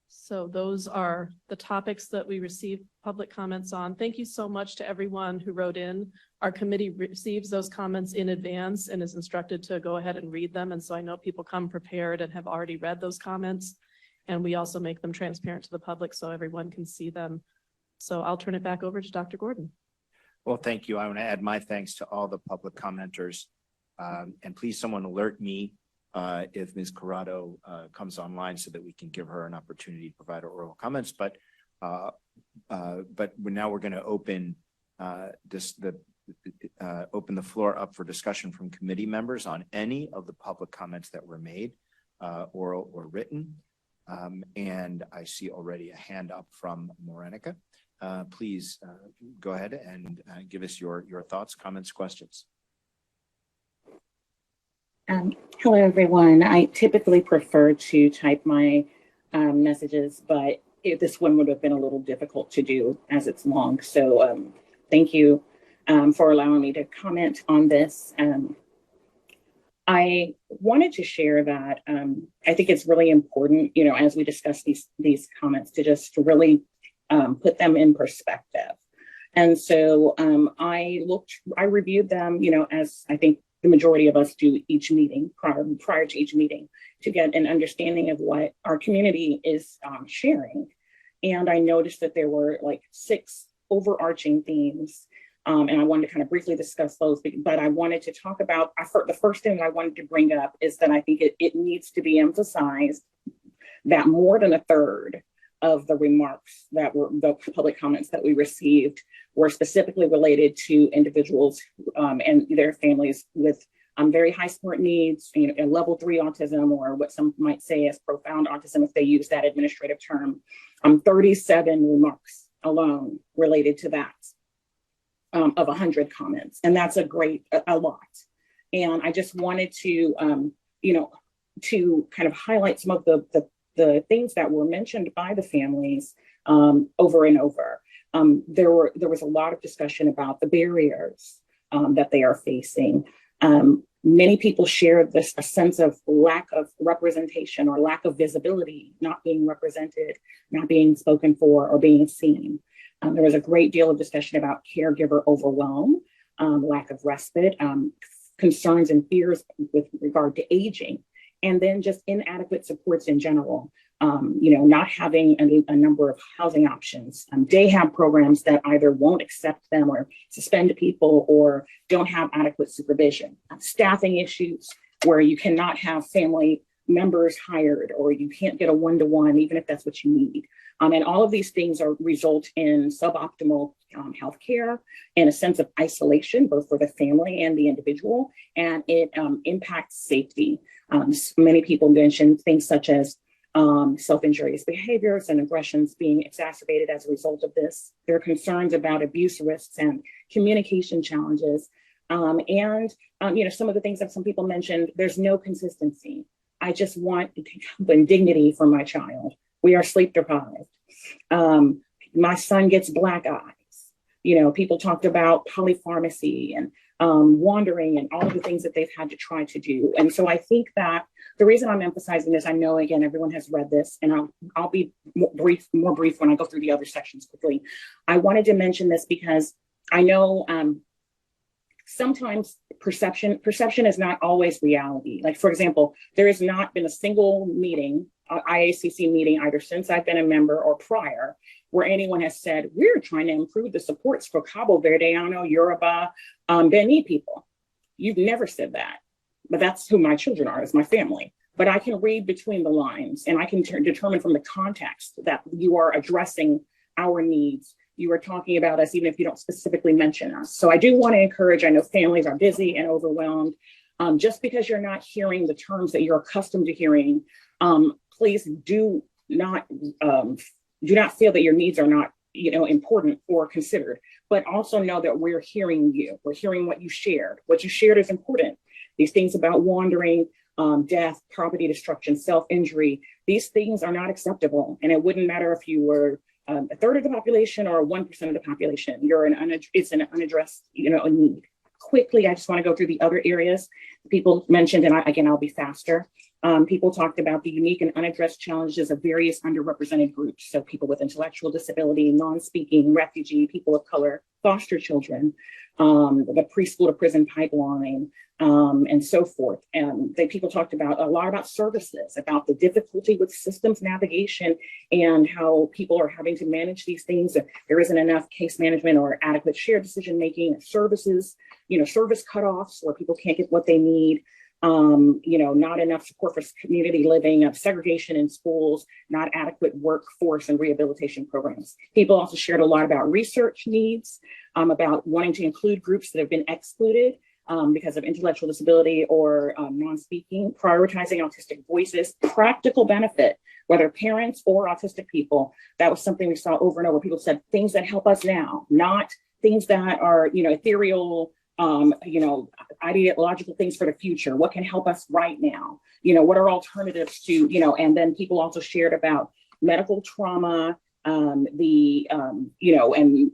So those are the topics that we received public comments on. Thank you so much to everyone who wrote in. Our committee receives those comments in advance and is instructed to go ahead and read them. And so I know people come prepared and have already read those comments. And we also make them transparent to the public so everyone can see them. So I'll turn it back over to Dr. Gordon. Well, thank you. I want to add my thanks to all the public commenters. And please someone alert me if Ms. Corrado comes online so that we can give her an opportunity to provide her oral comments. But now we're going to open open the floor up for discussion from committee members on any of the public comments that were made, oral or written. And I see already a hand up from Morenica. Please go ahead and give us your thoughts, comments, questions. Hello, everyone. I typically prefer to type my messages, but this one would have been a little difficult to do as it's long. So thank you for allowing me to comment on this. I wanted to share that I think it's really important, you know, as we discuss these comments, to just really put them in perspective. And so I reviewed them, you know, as I think the majority of us do each meeting, prior to each meeting, to get an understanding of what our community is sharing. And I noticed that there were like 6 overarching themes. And I wanted to kind of briefly discuss those, but I wanted to talk about, the first thing I wanted to bring up is that I think it needs to be emphasized that more than 1/3 of the remarks that were the public comments that we received were specifically related to individuals and their families with very high support needs, you know, level 3 autism, or what some might say as profound autism if they use that administrative term. 37 remarks alone related to that of 100 comments. And that's a lot. And I just wanted to, you know, to kind of highlight some of the things that were mentioned by the families over and over. There was a lot of discussion about the barriers that they are facing. Many people shared a sense of lack of representation or lack of visibility, not being represented, not being spoken for, or being seen. There was a great deal of discussion about caregiver overwhelm, lack of respite, concerns and fears with regard to aging, and then just inadequate supports in general. You know, not having a number of housing options, day have programs that either won't accept them or suspend people or don't have adequate supervision, staffing issues where you cannot have family members hired or you can't get a one-to-one, even if that's what you need. And all of these things result in suboptimal healthcare and a sense of isolation, both for the family and the individual, and it impacts safety. Many people mentioned things such as self-injurious behaviors and aggressions being exacerbated as a result of this. There are concerns about abuse risks and communication challenges. You know, some of the things that some people mentioned, there's no consistency. I just want dignity for my child. We are sleep deprived. My son gets black eyes. You know, people talked about polypharmacy and wandering and all of the things that they've had to try to do. And so I think that the reason I'm emphasizing this, I know, again, everyone has read this, and I'll be more brief when I go through the other sections quickly. I wanted to mention this because I know sometimes perception is not always reality. Like, for example, there has not been a single meeting, IACC meeting, either since I've been a member or prior, where anyone has said, we're trying to improve the supports for Cabo Verdeano, Yoruba, Beni people. You've never said that. But that's who my children are, is my family. but I can read between the lines and I can determine from the context that you are addressing our needs. You are talking about us, even if you don't specifically mention us. So I do want to encourage, I know families are busy and overwhelmed. Just because you're not hearing the terms that you're accustomed to hearing, please do not feel that your needs are not, important or considered, but also know that we're hearing you. We're hearing what you shared. What you shared is important. These things about wandering, death, property destruction, self-injury, these things are not acceptable. And it wouldn't matter if you were a third of the population or 1% of the population. It's an unaddressed, a need. Quickly, I just want to go through the other areas people mentioned, and I'll be faster. People talked about the unique and unaddressed challenges of various underrepresented groups. So people with intellectual disability, non-speaking, refugee, people of color, foster children, the preschool to prison pipeline, and so forth. And people talked about a lot about services, about the difficulty with systems navigation and how people are having to manage these things. There isn't enough case management or adequate shared decision-making, services, service cutoffs where people can't get what they need. Not enough support for community living, segregation in schools, not adequate workforce and rehabilitation programs. People also shared a lot about research needs, about wanting to include groups that have been excluded because of intellectual disability or non-speaking, prioritizing autistic voices, practical benefit, whether parents or autistic people. That was something we saw over and over. People said things that help us now, not things that are, ethereal, ideological things for the future. What can help us right now? What are alternatives to, and then people also shared about medical trauma, and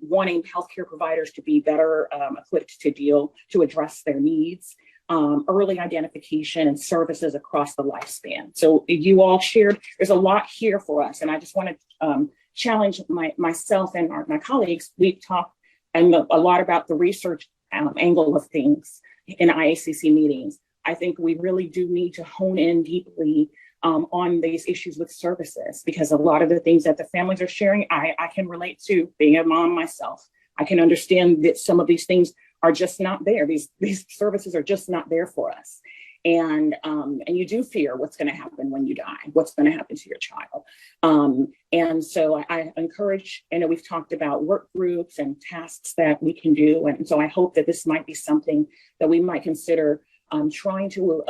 wanting healthcare providers to be better equipped to address their needs, early identification and services across the lifespan. So you all shared, there's a lot here for us. And I just want to challenge myself and my colleagues. We've talked and a lot about the research angle of things in IACC meetings. I think we really do need to hone in deeply on these issues with services, because a lot of the things that the families are sharing, I can relate to, being a mom myself. I can understand that some of these things are just not there. These services are just not there for us. And you do fear what's going to happen when you die, what's going to happen to your child. And so I encourage, I know we've talked about work groups and tasks that we can do. And so I hope that this might be something that we might consider trying to,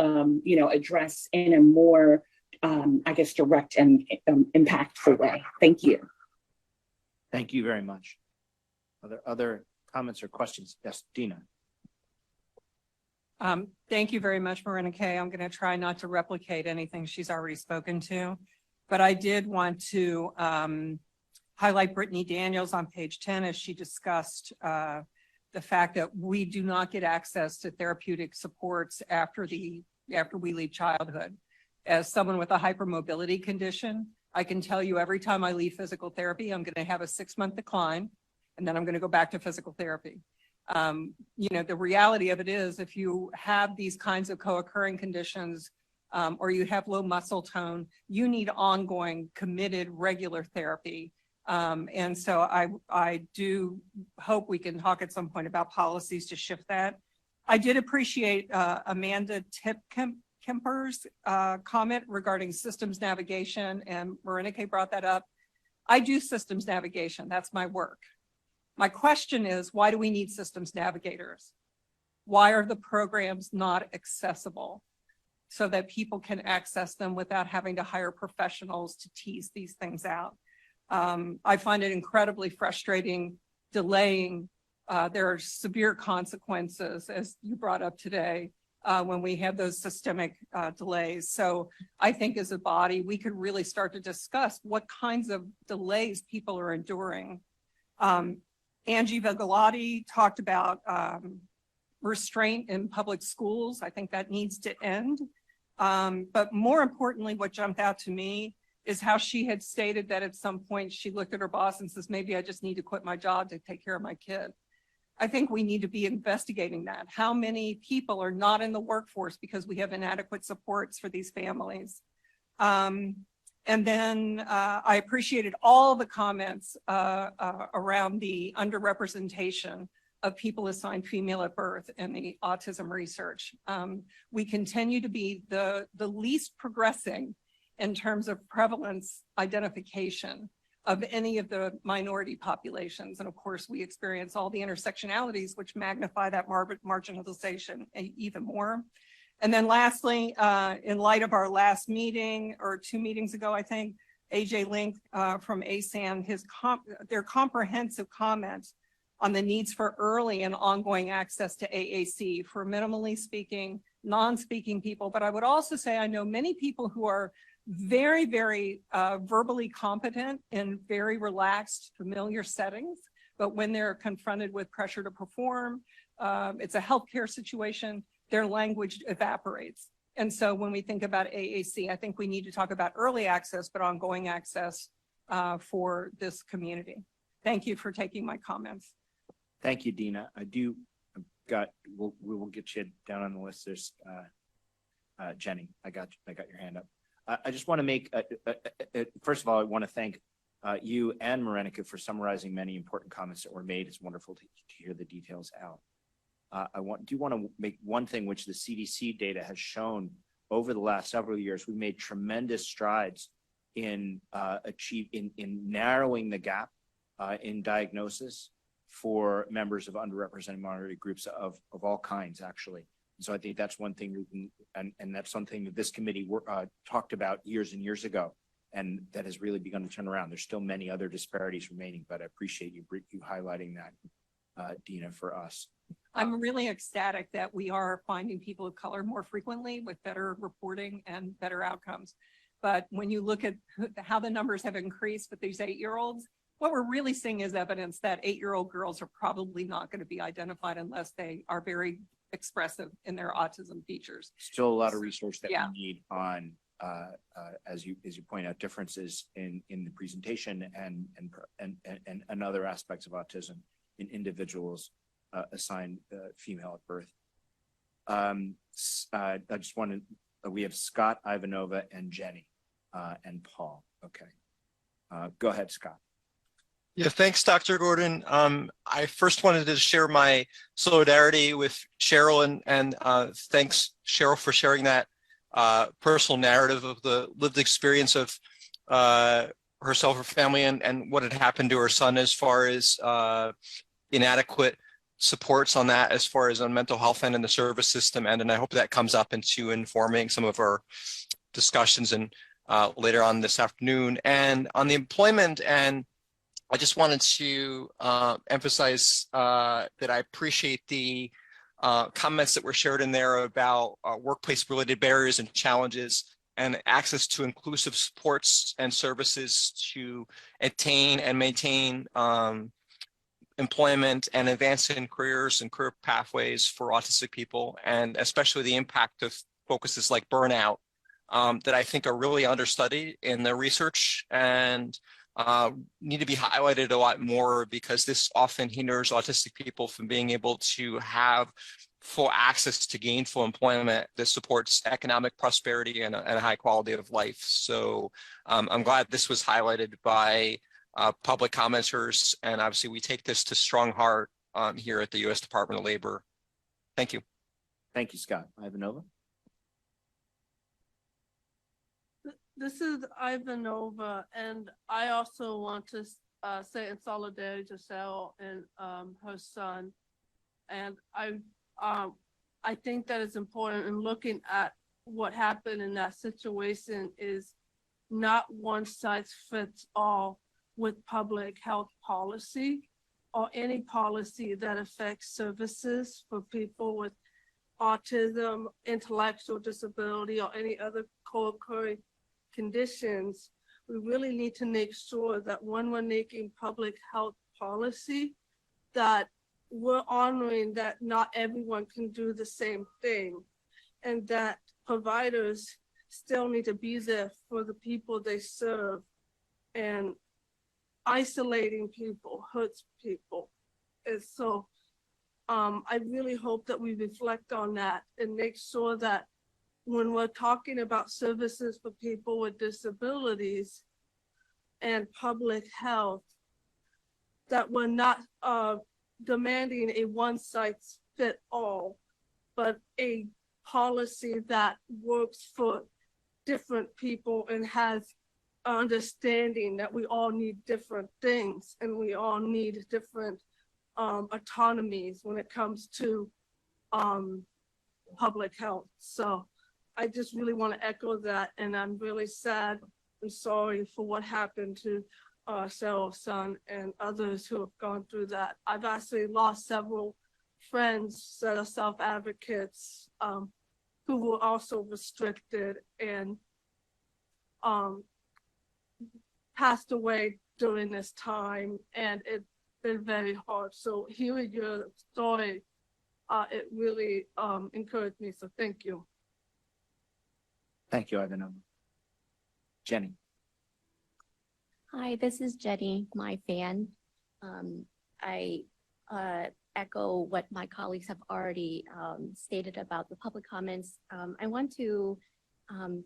address in a more, direct and impactful way. Thank you. Thank you very much. Are there other comments or questions? Yes, Dina. Thank you very much, Marina Kay. I'm going to try not to replicate anything she's already spoken to, but I did want to highlight Brittany Daniels on page 10 as she discussed the fact that we do not get access to therapeutic supports after we leave childhood. As someone with a hypermobility condition, I can tell you every time I leave physical therapy, I'm going to have a 6-month decline, and then I'm going to go back to physical therapy. The reality of it is, if you have these kinds of co-occurring conditions or you have low muscle tone, you need ongoing, committed, regular therapy. And so I do hope we can talk at some point about policies to shift that. I did appreciate Amanda Kemper's comment regarding systems navigation, and Marina Kay brought that up. I do systems navigation. That's my work. My question is, why do we need systems navigators? Why are the programs not accessible so that people can access them without having to hire professionals to tease these things out? I find it incredibly frustrating, delaying. There are severe consequences, as you brought up today, when we have those systemic delays. So I think as a body, we could really start to discuss what kinds of delays people are enduring. Angie Vigalotti talked about restraint in public schools. I think that needs to end. But more importantly, what jumped out to me is how she had stated that at some point she looked at her boss and says, maybe I just need to quit my job to take care of my kid. I think we need to be investigating that. How many people are not in the workforce because we have inadequate supports for these families? And then I appreciated all the comments around the underrepresentation of people assigned female at birth in the autism research. We continue to be the least progressing in terms of prevalence identification of any of the minority populations. And of course, we experience all the intersectionalities which magnify that marginalization even more. And then lastly, in light of our last meeting or 2 meetings ago, I think, AJ Link from ASAN, their comprehensive comments on the needs for early and ongoing access to AAC for minimally speaking, non-speaking people. But I would also say I know many people who are very, very verbally competent in very relaxed, familiar settings. But when they're confronted with pressure to perform, it's a healthcare situation, their language evaporates. And so when we think about AAC, I think we need to talk about early access, but ongoing access for this community. Thank you for taking my comments. Thank you, Dina. We will get you down on the list. There's Jenny, I got your hand up. I just want to make, first of all, I want to thank you and Marenica for summarizing many important comments that were made. It's wonderful to hear the details out. I do want to make one thing which the CDC data has shown over the last several years. We've made tremendous strides in narrowing the gap in diagnosis for members of underrepresented minority groups of all kinds, actually. And so I think that's one thing we can, and that's something that this committee talked about years and years ago, and that has really begun to turn around. There's still many other disparities remaining, but I appreciate you highlighting that, Dina, for us. I'm really ecstatic that we are finding people of color more frequently with better reporting and better outcomes. But when you look at how the numbers have increased with these 8-year-olds, what we're really seeing is evidence that 8-year-old girls are probably not going to be identified unless they are very expressive in their autism features. Still a lot of research that we need on, as you point out, differences in the presentation and other aspects of autism in individuals assigned female at birth. I just wanted, we have Scott, Ivanova, and Jenny, and Paul. Okay. Go ahead, Scott. Yeah, thanks, Dr. Gordon. I first wanted to share my solidarity with Cheryl and thanks, Cheryl, for sharing that personal narrative of the lived experience of herself, her family, and what had happened to her son as far as inadequate supports on that, as far as on mental health and in the service system. And I hope that comes up into informing some of our discussions and later on this afternoon. And on the employment, and I just wanted to emphasize that I appreciate the comments that were shared in there about workplace-related barriers and challenges and access to inclusive supports and services to attain and maintain employment and advance in careers and career pathways for autistic people, and especially the impact of focuses like burnout that I think are really understudied in the research and need to be highlighted a lot more, because this often hinders autistic people from being able to have full access to gainful employment that supports economic prosperity and a high quality of life. So I'm glad this was highlighted by public commenters, and obviously we take this to strong heart here at the U.S. Department of Labor. Thank you. Thank you, Scott. Ivanova? This is Ivanova, and I also want to say in solidarity to Cheryl and her son. And I think that it's important in looking at what happened in that situation is not one size fits all with public health policy or any policy that affects services for people with autism, intellectual disability, or any other co-occurring conditions. We really need to make sure that when we're making public health policy, that we're honoring that not everyone can do the same thing, and that providers still need to be there for the people they serve, and isolating people hurts people. And so I really hope that we reflect on that and make sure that when we're talking about services for people with disabilities and public health, that we're not demanding a one-size-fit-all, but a policy that works for different people and has understanding that we all need different things and we all need different autonomies when it comes to public health. So I just really want to echo that, and I'm really sad and sorry for what happened to Cheryl's son and others who have gone through that. I've actually lost several friends that are self-advocates who were also restricted and passed away during this time, and it's been very hard. So hearing your story, it really encouraged me, so thank you. Thank you, Ivanova. Jenny. Hi, this is Jenny, my fan. I echo what my colleagues have already stated about the public comments. I want to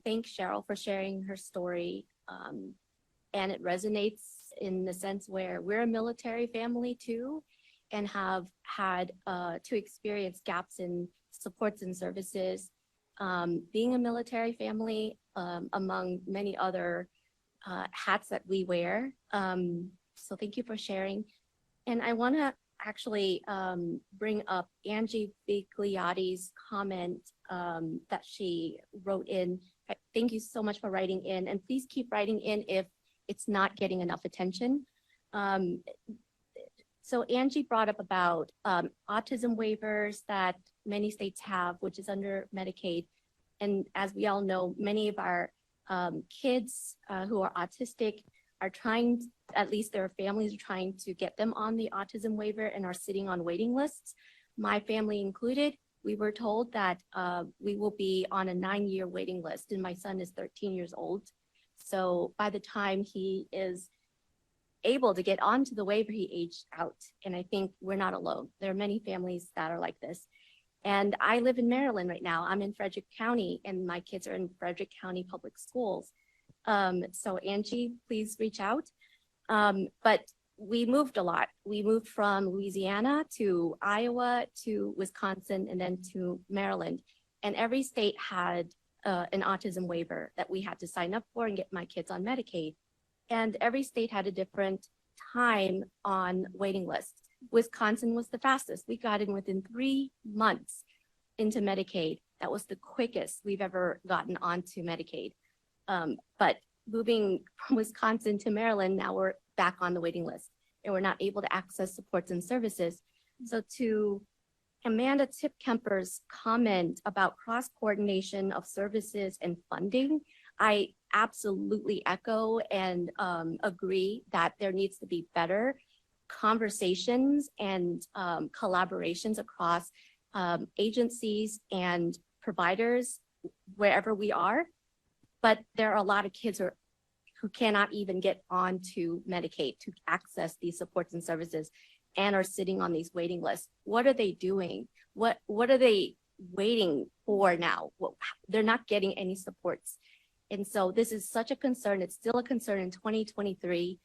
thank Cheryl for sharing her story. And it resonates in the sense where we're a military family too, and have had to experience gaps in supports and services. Being a military family, among many other hats that we wear. So thank you for sharing. And I want to actually bring up Angie Bigliotti's comment that she wrote in. Thank you so much for writing in, and please keep writing in if it's not getting enough attention. So Angie brought up about autism waivers that many states have, which is under Medicaid. And as we all know, many of our kids who are autistic are trying, at least their families are trying to get them on the autism waiver and are sitting on waiting lists. My family included, we were told that we will be on a 9-year waiting list, and my son is 13 years old. So by the time he is able to get onto the waiver, he aged out. And I think we're not alone. There are many families that are like this. And I live in Maryland right now. I'm in Frederick County, and my kids are in Frederick County Public Schools. So Angie, please reach out. But we moved a lot. We moved from Louisiana to Iowa to Wisconsin and then to Maryland. And every state had an autism waiver that we had to sign up for and get my kids on Medicaid. And every state had a different time on waiting lists. Wisconsin was the fastest. We got in within 3 months into Medicaid. That was the quickest we've ever gotten onto Medicaid. But moving from Wisconsin to Maryland, now we're back on the waiting list and we're not able to access supports and services. So to Amanda Tipkemper's comment about cross-coordination of services and funding, I absolutely echo and agree that there needs to be better conversations and collaborations across agencies and providers wherever we are. But there are a lot of kids who cannot even get onto Medicaid to access these supports and services and are sitting on these waiting lists. What are they doing? What are they waiting for now? They're not getting any supports. And so this is such a concern. It's still a concern in 2023.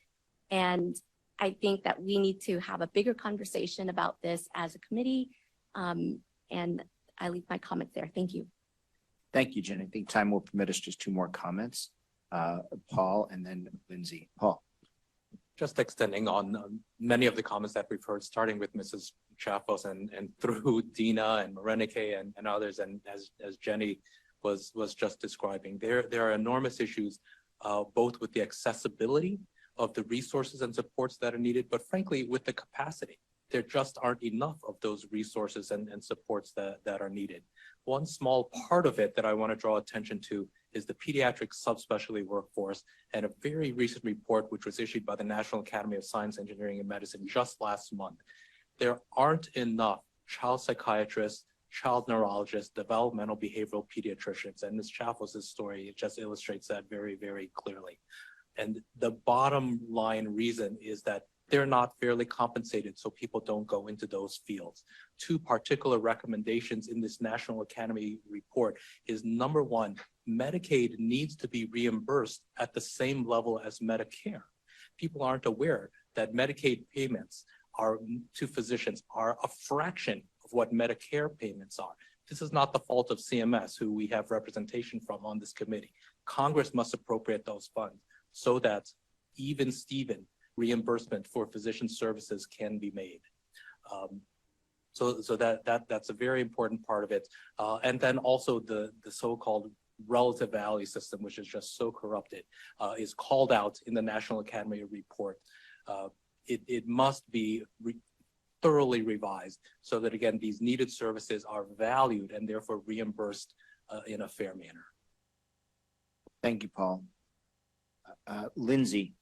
And I think that we need to have a bigger conversation about this as a committee. And I leave my comments there. Thank you. Thank you, Jen. I think time will permit us just 2 more comments. Paul and then Lindsay. Paul. Just extending on many of the comments that we've heard, starting with Mrs. Chaffos and through Dina and Marenike and others, and as Jenny was just describing, there are enormous issues, both with the accessibility of the resources and supports that are needed, but frankly, with the capacity. There just aren't enough of those resources and supports that are needed. One small part of it that I want to draw attention to is the pediatric subspecialty workforce, and a very recent report which was issued by the National Academy of Science, Engineering, and Medicine just last month. There aren't enough child psychiatrists, child neurologists, developmental behavioral pediatricians, and Ms. Chaffos' story, it just illustrates that very, very clearly. And the bottom line reason is that they're not fairly compensated, so people don't go into those fields. 2 particular recommendations in this National Academy report is, number 1, Medicaid needs to be reimbursed at the same level as Medicare. People aren't aware that Medicaid payments to physicians are a fraction of what Medicare payments are. This is not the fault of CMS, who we have representation from on this committee. Congress must appropriate those funds so that even Steven reimbursement for physician services can be made. So that's a very important part of it. And then also the so-called relative value system, which is just so corrupted, is called out in the National Academy report. It must be thoroughly revised so that, again, these needed services are valued and therefore reimbursed in a fair manner. Thank you, Paul. Lindsay.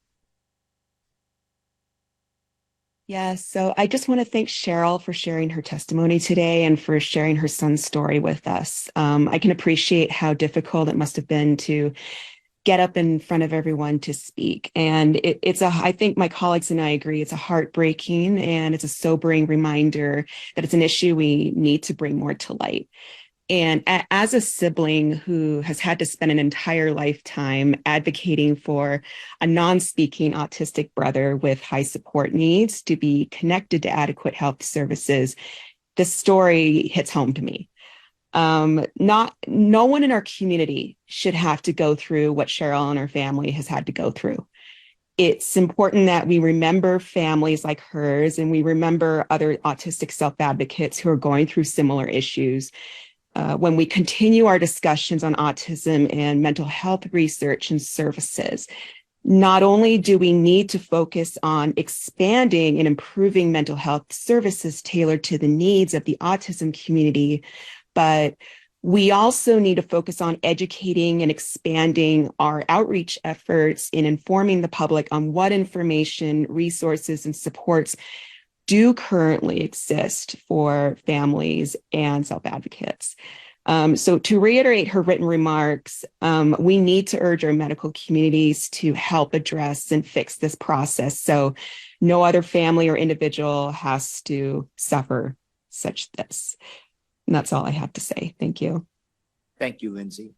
Yes, so I just want to thank Cheryl for sharing her testimony today and for sharing her son's story with us. I can appreciate how difficult it must have been to get up in front of everyone to speak. And I think my colleagues and I agree, it's a heartbreaking and it's a sobering reminder that it's an issue we need to bring more to light. And as a sibling who has had to spend an entire lifetime advocating for a non-speaking autistic brother with high support needs to be connected to adequate health services, this story hits home to me. No one in our community should have to go through what Cheryl and her family has had to go through. It's important that we remember families like hers and we remember other autistic self-advocates who are going through similar issues. When we continue our discussions on autism and mental health research and services, not only do we need to focus on expanding and improving mental health services tailored to the needs of the autism community, but we also need to focus on educating and expanding our outreach efforts in informing the public on what information, resources, and supports do currently exist for families and self-advocates. So to reiterate her written remarks, we need to urge our medical communities to help address and fix this process so no other family or individual has to suffer such this. And that's all I have to say. Thank you. Thank you, Lindsay.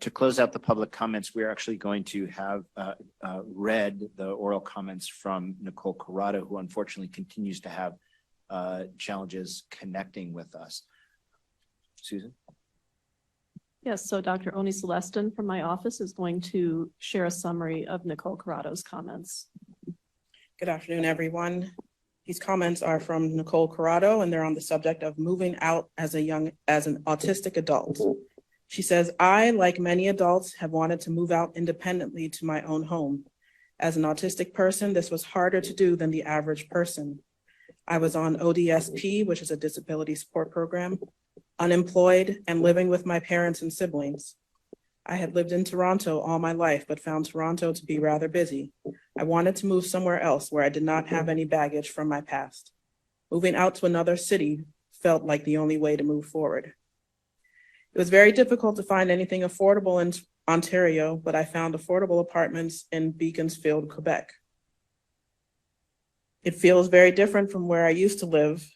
To close out the public comments, we're actually going to have read the oral comments from Nicole Corrado, who unfortunately continues to have challenges connecting with us. Susan? Yes, so Dr. Oni Celestin from my office is going to share a summary of Nicole Corrado's comments. Good afternoon, everyone. These comments are from Nicole Corrado, and they're on the subject of moving out as an autistic adult. She says, I, like many adults, have wanted to move out independently to my own home. As an autistic person, this was harder to do than the average person. I was on ODSP, which is a disability support program, unemployed, and living with my parents and siblings. I had lived in Toronto all my life, but found Toronto to be rather busy. I wanted to move somewhere else where I did not have any baggage from my past. Moving out to another city felt like the only way to move forward. It was very difficult to find anything affordable in Ontario, but I found affordable apartments in Beaconsfield, Quebec. It feels very different from where I used to live,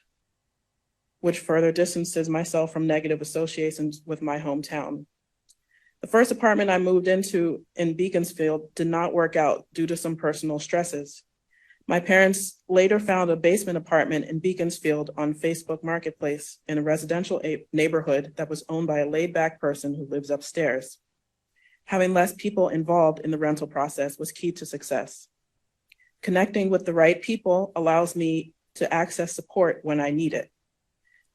which further distances myself from negative associations with my hometown. The first apartment I moved into in Beaconsfield did not work out due to some personal stresses. My parents later found a basement apartment in Beaconsfield on Facebook Marketplace in a residential neighborhood that was owned by a laid-back person who lives upstairs. Having less people involved in the rental process was key to success. Connecting with the right people allows me to access support when I need it.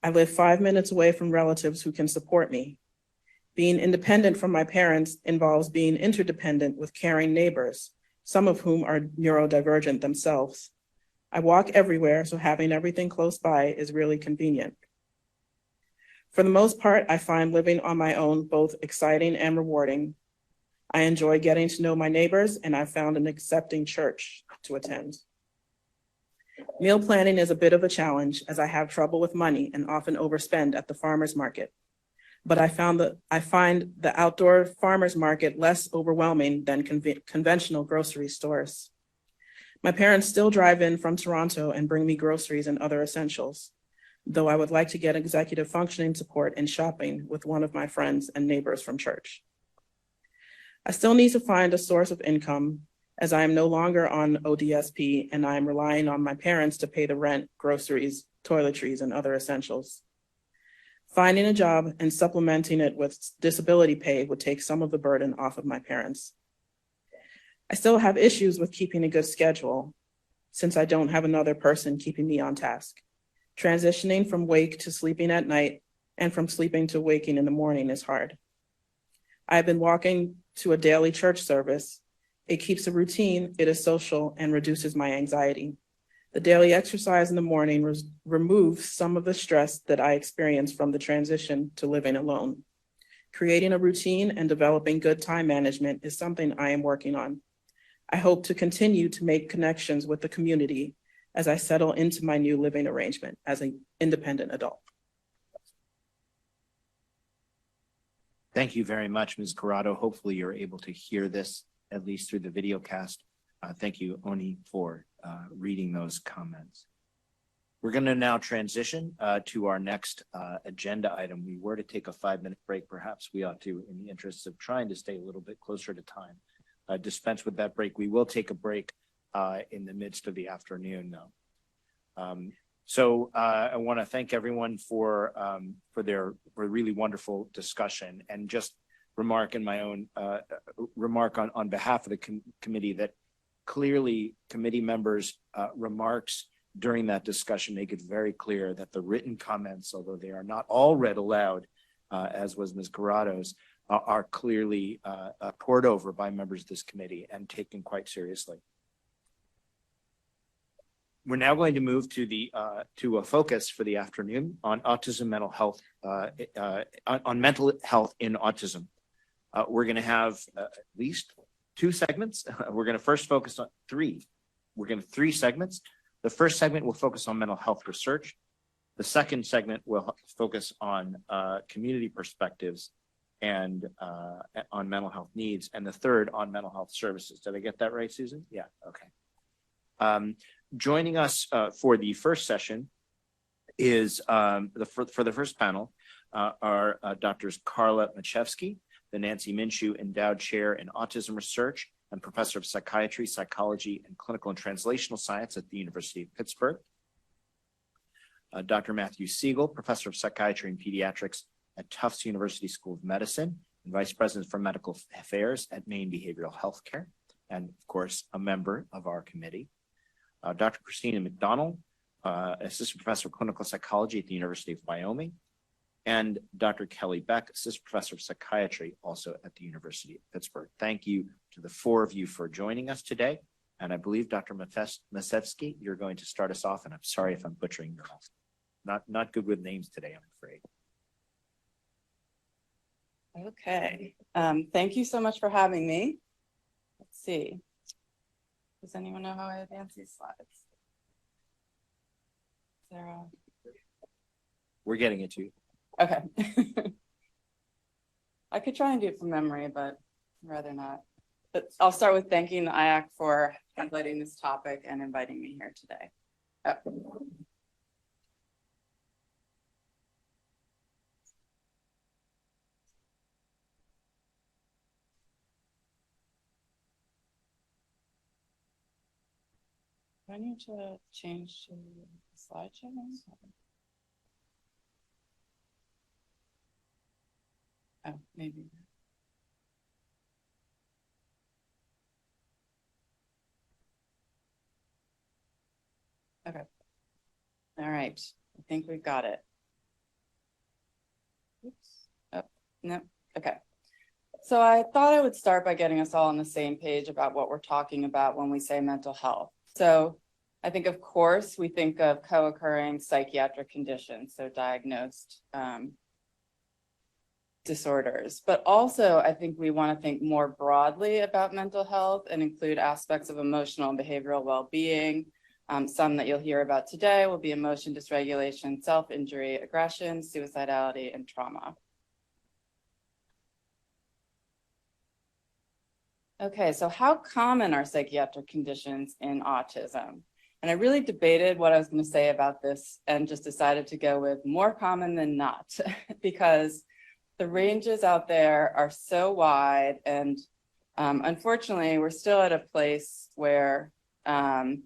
I live 5 minutes away from relatives who can support me. Being independent from my parents involves being interdependent with caring neighbors, some of whom are neurodivergent themselves. I walk everywhere, so having everything close by is really convenient. For the most part, I find living on my own both exciting and rewarding. I enjoy getting to know my neighbors, and I've found an accepting church to attend. Meal planning is a bit of a challenge as I have trouble with money and often overspend at the farmer's market. But I find the outdoor farmer's market less overwhelming than conventional grocery stores. My parents still drive in from Toronto and bring me groceries and other essentials, though I would like to get executive functioning support in shopping with one of my friends and neighbors from church. I still need to find a source of income as I am no longer on ODSP and I am relying on my parents to pay the rent, groceries, toiletries, and other essentials. Finding a job and supplementing it with disability pay would take some of the burden off of my parents. I still have issues with keeping a good schedule since I don't have another person keeping me on task. Transitioning from wake to sleeping at night and from sleeping to waking in the morning is hard. I've been walking to a daily church service. It keeps a routine, it is social, and reduces my anxiety. The daily exercise in the morning removes some of the stress that I experienced from the transition to living alone. Creating a routine and developing good time management is something I am working on. I hope to continue to make connections with the community as I settle into my new living arrangement as an independent adult. Thank you very much, Ms. Corrado. Hopefully you're able to hear this, at least through the video cast. Thank you, Oni, for reading those comments. We're going to now transition to our next agenda item. We were to take a 5-minute break. Perhaps we ought to, in the interests of trying to stay a little bit closer to time, dispense with that break. We will take a break in the midst of the afternoon, though. So I want to thank everyone for their really wonderful discussion, and just remark in my own remark on behalf of the committee that clearly committee members' remarks during that discussion make it very clear that the written comments, although they are not all read aloud, as was Ms. Corrado's, are clearly poured over by members of this committee and taken quite seriously. We're now going to move to a focus for the afternoon on autism, mental health, on mental health in autism. We're going to have at least 2 segments. We're going to first focus on 3. We're going to 3 segments. The first segment will focus on mental health research. The second segment will focus on community perspectives and on mental health needs. And the third on mental health services. Did I get that right, Susan? Yeah, okay. Joining us for the first session is, for the first panel, are Drs. Carla Machevsky, the Nancy Minshew Endowed Chair in Autism Research and Professor of Psychiatry, Psychology, and Clinical and Translational Science at the University of Pittsburgh. Dr. Matthew Siegel, Professor of Psychiatry and Pediatrics at Tufts University School of Medicine and Vice President for Medical Affairs at Maine Behavioral Healthcare, and of course, a member of our committee. Dr. Christina McDonald, Assistant Professor of Clinical Psychology at the University of Wyoming, and Dr. Kelly Beck, Assistant Professor of Psychiatry, also at the University of Pittsburgh. Thank you to the 4 of you for joining us today. And I believe, Dr. Masevsky, you're going to start us off, and I'm sorry if I'm butchering your name. Not good with names today, I'm afraid. Okay. Thank you so much for having me. Let's see. Does anyone know how I advance these slides? Sarah? We're getting it to you. Okay. I could try and do it from memory, but I'd rather not. But I'll start with thanking the IACC for highlighting this topic and inviting me here today. Do I need to change to the slideshow? Oh, maybe. Okay. All right. I think we've got it. Oops. Oh, no. Okay. So I thought I would start by getting us all on the same page about what we're talking about when we say mental health. So I think, of course, we think of co-occurring psychiatric conditions, so diagnosed disorders. But also, I think we want to think more broadly about mental health and include aspects of emotional and behavioral well-being. Some that you'll hear about today will be emotion dysregulation, self-injury, aggression, suicidality, and trauma. Okay, so how common are psychiatric conditions in autism? And I really debated what I was going to say about this and just decided to go with more common than not, because the ranges out there are so wide and Unfortunately, we're still at a place where the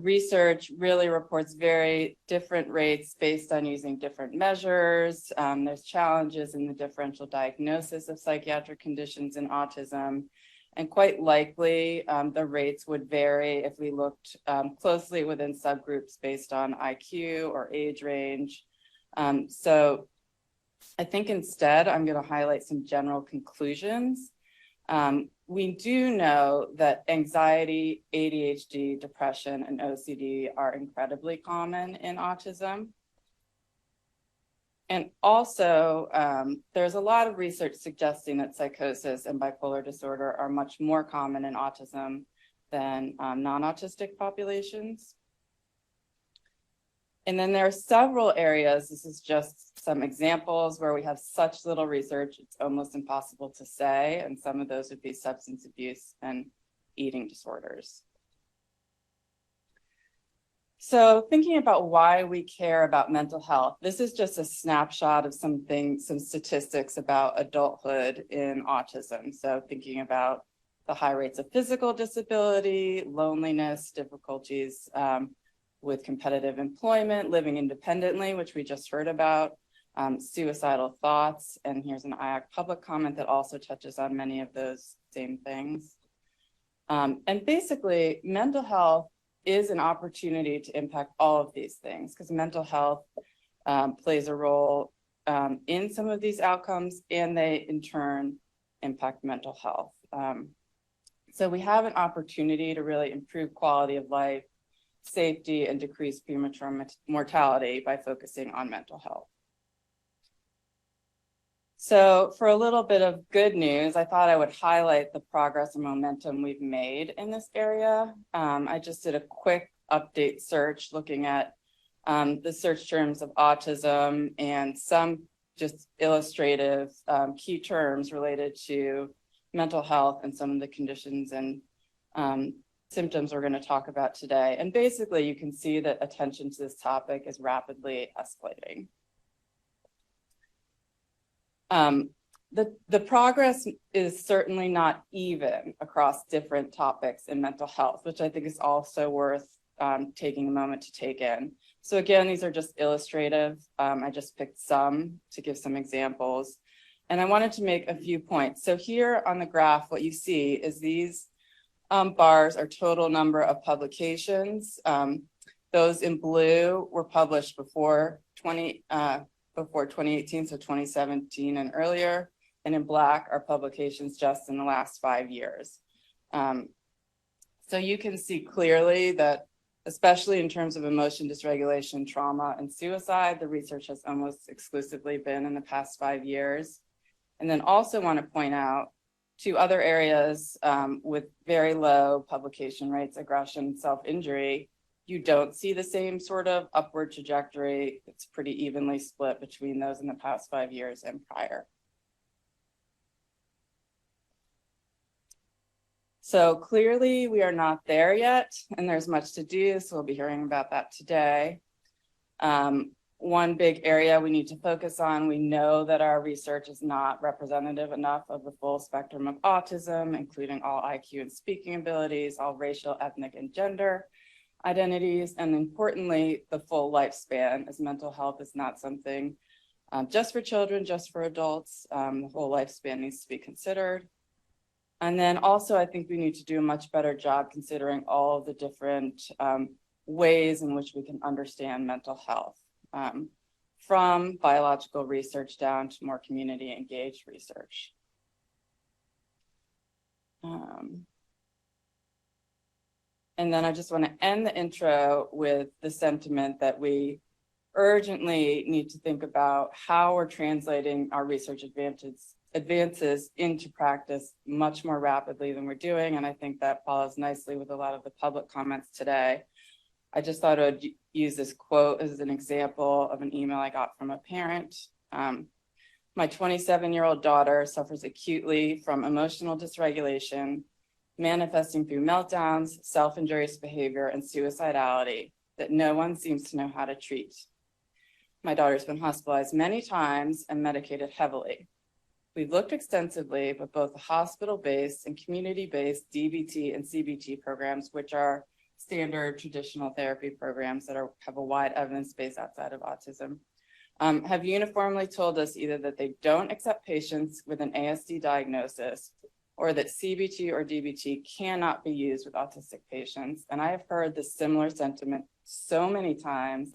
research really reports very different rates based on using different measures. There's challenges in the differential diagnosis of psychiatric conditions in autism. And quite likely, the rates would vary if we looked closely within subgroups based on IQ or age range. So I think instead, I'm going to highlight some general conclusions. We do know that anxiety, ADHD, depression, and OCD are incredibly common in autism. And also, there's a lot of research suggesting that psychosis and bipolar disorder are much more common in autism than non-autistic populations. And then there are several areas, this is just some examples where we have such little research, it's almost impossible to say, and some of those would be substance abuse and eating disorders. So thinking about why we care about mental health, this is just a snapshot of some statistics about adulthood in autism. So thinking about the high rates of physical disability, loneliness, difficulties with competitive employment, living independently, which we just heard about, suicidal thoughts. And here's an IACC public comment that also touches on many of those same things. And basically, mental health is an opportunity to impact all of these things because mental health plays a role in some of these outcomes, and they in turn impact mental health. So we have an opportunity to really improve quality of life, safety, and decrease premature mortality by focusing on mental health. So for a little bit of good news, I thought I would highlight the progress and momentum we've made in this area. I just did a quick update search looking at the search terms of autism and some just illustrative key terms related to mental health and some of the conditions and symptoms we're going to talk about today. And basically, you can see that attention to this topic is rapidly escalating. The progress is certainly not even across different topics in mental health, which I think is also worth taking a moment to take in. So again, these are just illustrative. I just picked some to give some examples. And I wanted to make a few points. So here on the graph, what you see is these bars are total number of publications. Those in blue were published before 2018, so 2017 and earlier, and in black are publications just in the last 5 years. So you can see clearly that, especially in terms of emotion dysregulation, trauma, and suicide, the research has almost exclusively been in the past 5 years. And then also want to point out two other areas with very low publication rates, aggression, self-injury. You don't see the same sort of upward trajectory. It's pretty evenly split between those in the past 5 years and prior. So clearly we are not there yet, and there's much to do, so we'll be hearing about that today. One big area we need to focus on, we know that our research is not representative enough of the full spectrum of autism, including all IQ and speaking abilities, all racial, ethnic, and gender identities, and importantly, the full lifespan, as mental health is not something just for children, just for adults. The whole lifespan needs to be considered. And then also, I think we need to do a much better job considering all of the different ways in which we can understand mental health, from biological research down to more community engaged research. And then I just want to end the intro with the sentiment that we urgently need to think about how we're translating our research advances into practice much more rapidly than we're doing. And I think that follows nicely with a lot of the public comments today. I just thought I would use this quote as an example of an email I got from a parent. My 27-year-old daughter suffers acutely from emotional dysregulation, manifesting through meltdowns, self-injurious behavior, and suicidality that no one seems to know how to treat. My daughter's been hospitalized many times and medicated heavily. We've looked extensively with both the hospital-based and community-based DBT and CBT programs, which are standard traditional therapy programs that have a wide evidence base outside of autism, have uniformly told us either that they don't accept patients with an ASD diagnosis or that CBT or DBT cannot be used with autistic patients. And I have heard this similar sentiment so many times,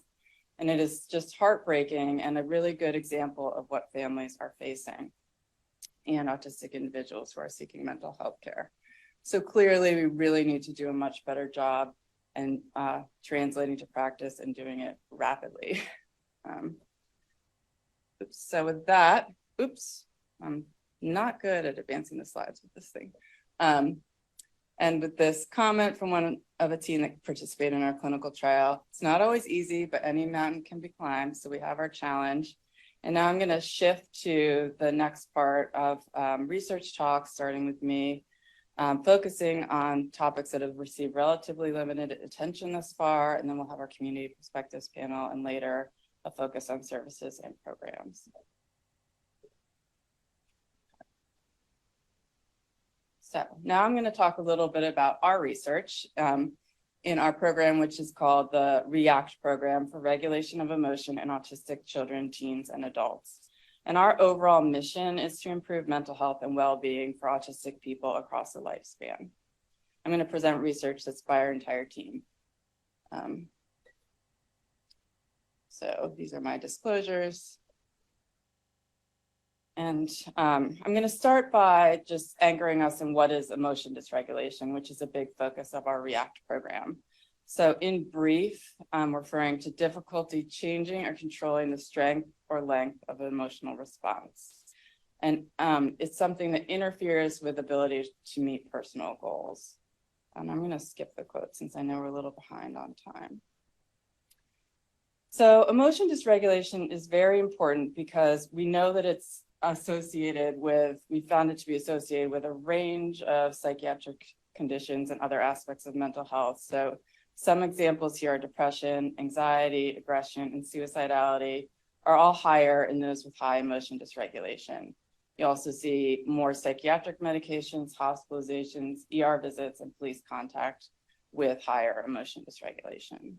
and it is just heartbreaking and a really good example of what families are facing and autistic individuals who are seeking mental health care. So clearly, we really need to do a much better job and translating to practice and doing it rapidly. So with that, I'm not good at advancing the slides with this thing. And with this comment from one of a team that participated in our clinical trial, it's not always easy, but any mountain can be climbed. So we have our challenge. And now I'm going to shift to the next part of research talks, starting with me, focusing on topics that have received relatively limited attention thus far. And then we'll have our community perspectives panel and later a focus on services and programs. So now I'm going to talk a little bit about our research in our program, which is called the REACT program for regulation of emotion in autistic children, teens, and adults. And our overall mission is to improve mental health and well-being for autistic people across the lifespan. I'm going to present research that's by our entire team. So these are my disclosures. And I'm going to start by just anchoring us in what is emotion dysregulation, which is a big focus of our REACT program. So in brief, I'm referring to difficulty changing or controlling the strength or length of an emotional response. And it's something that interferes with ability to meet personal goals. And I'm going to skip the quote since I know we're a little behind on time. So emotion dysregulation is very important because we know that it's associated with, we found it to be associated with a range of psychiatric conditions and other aspects of mental health. So some examples here are depression, anxiety, aggression, and suicidality are all higher in those with high emotion dysregulation. You also see more psychiatric medications, hospitalizations, ER visits, and police contact with higher emotion dysregulation.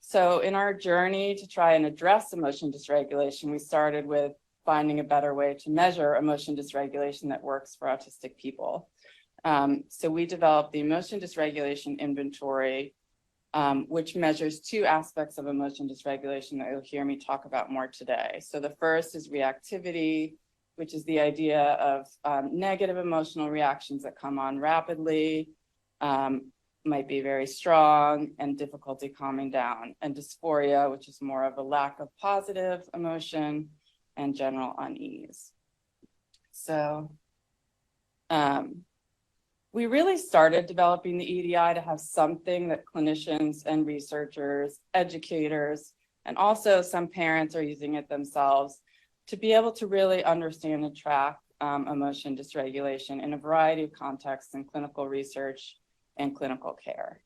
So in our journey to try and address emotion dysregulation, we started with finding a better way to measure emotion dysregulation that works for autistic people. So we developed the emotion dysregulation inventory, which measures two aspects of emotion dysregulation that you'll hear me talk about more today. So the first is reactivity, which is the idea of negative emotional reactions that come on rapidly, might be very strong, and difficulty calming down, and dysphoria, which is more of a lack of positive emotion and general unease. So we really started developing the EDI to have something that clinicians and researchers, educators, and also some parents are using it themselves to be able to really understand and track emotion dysregulation in a variety of contexts in clinical research and clinical care.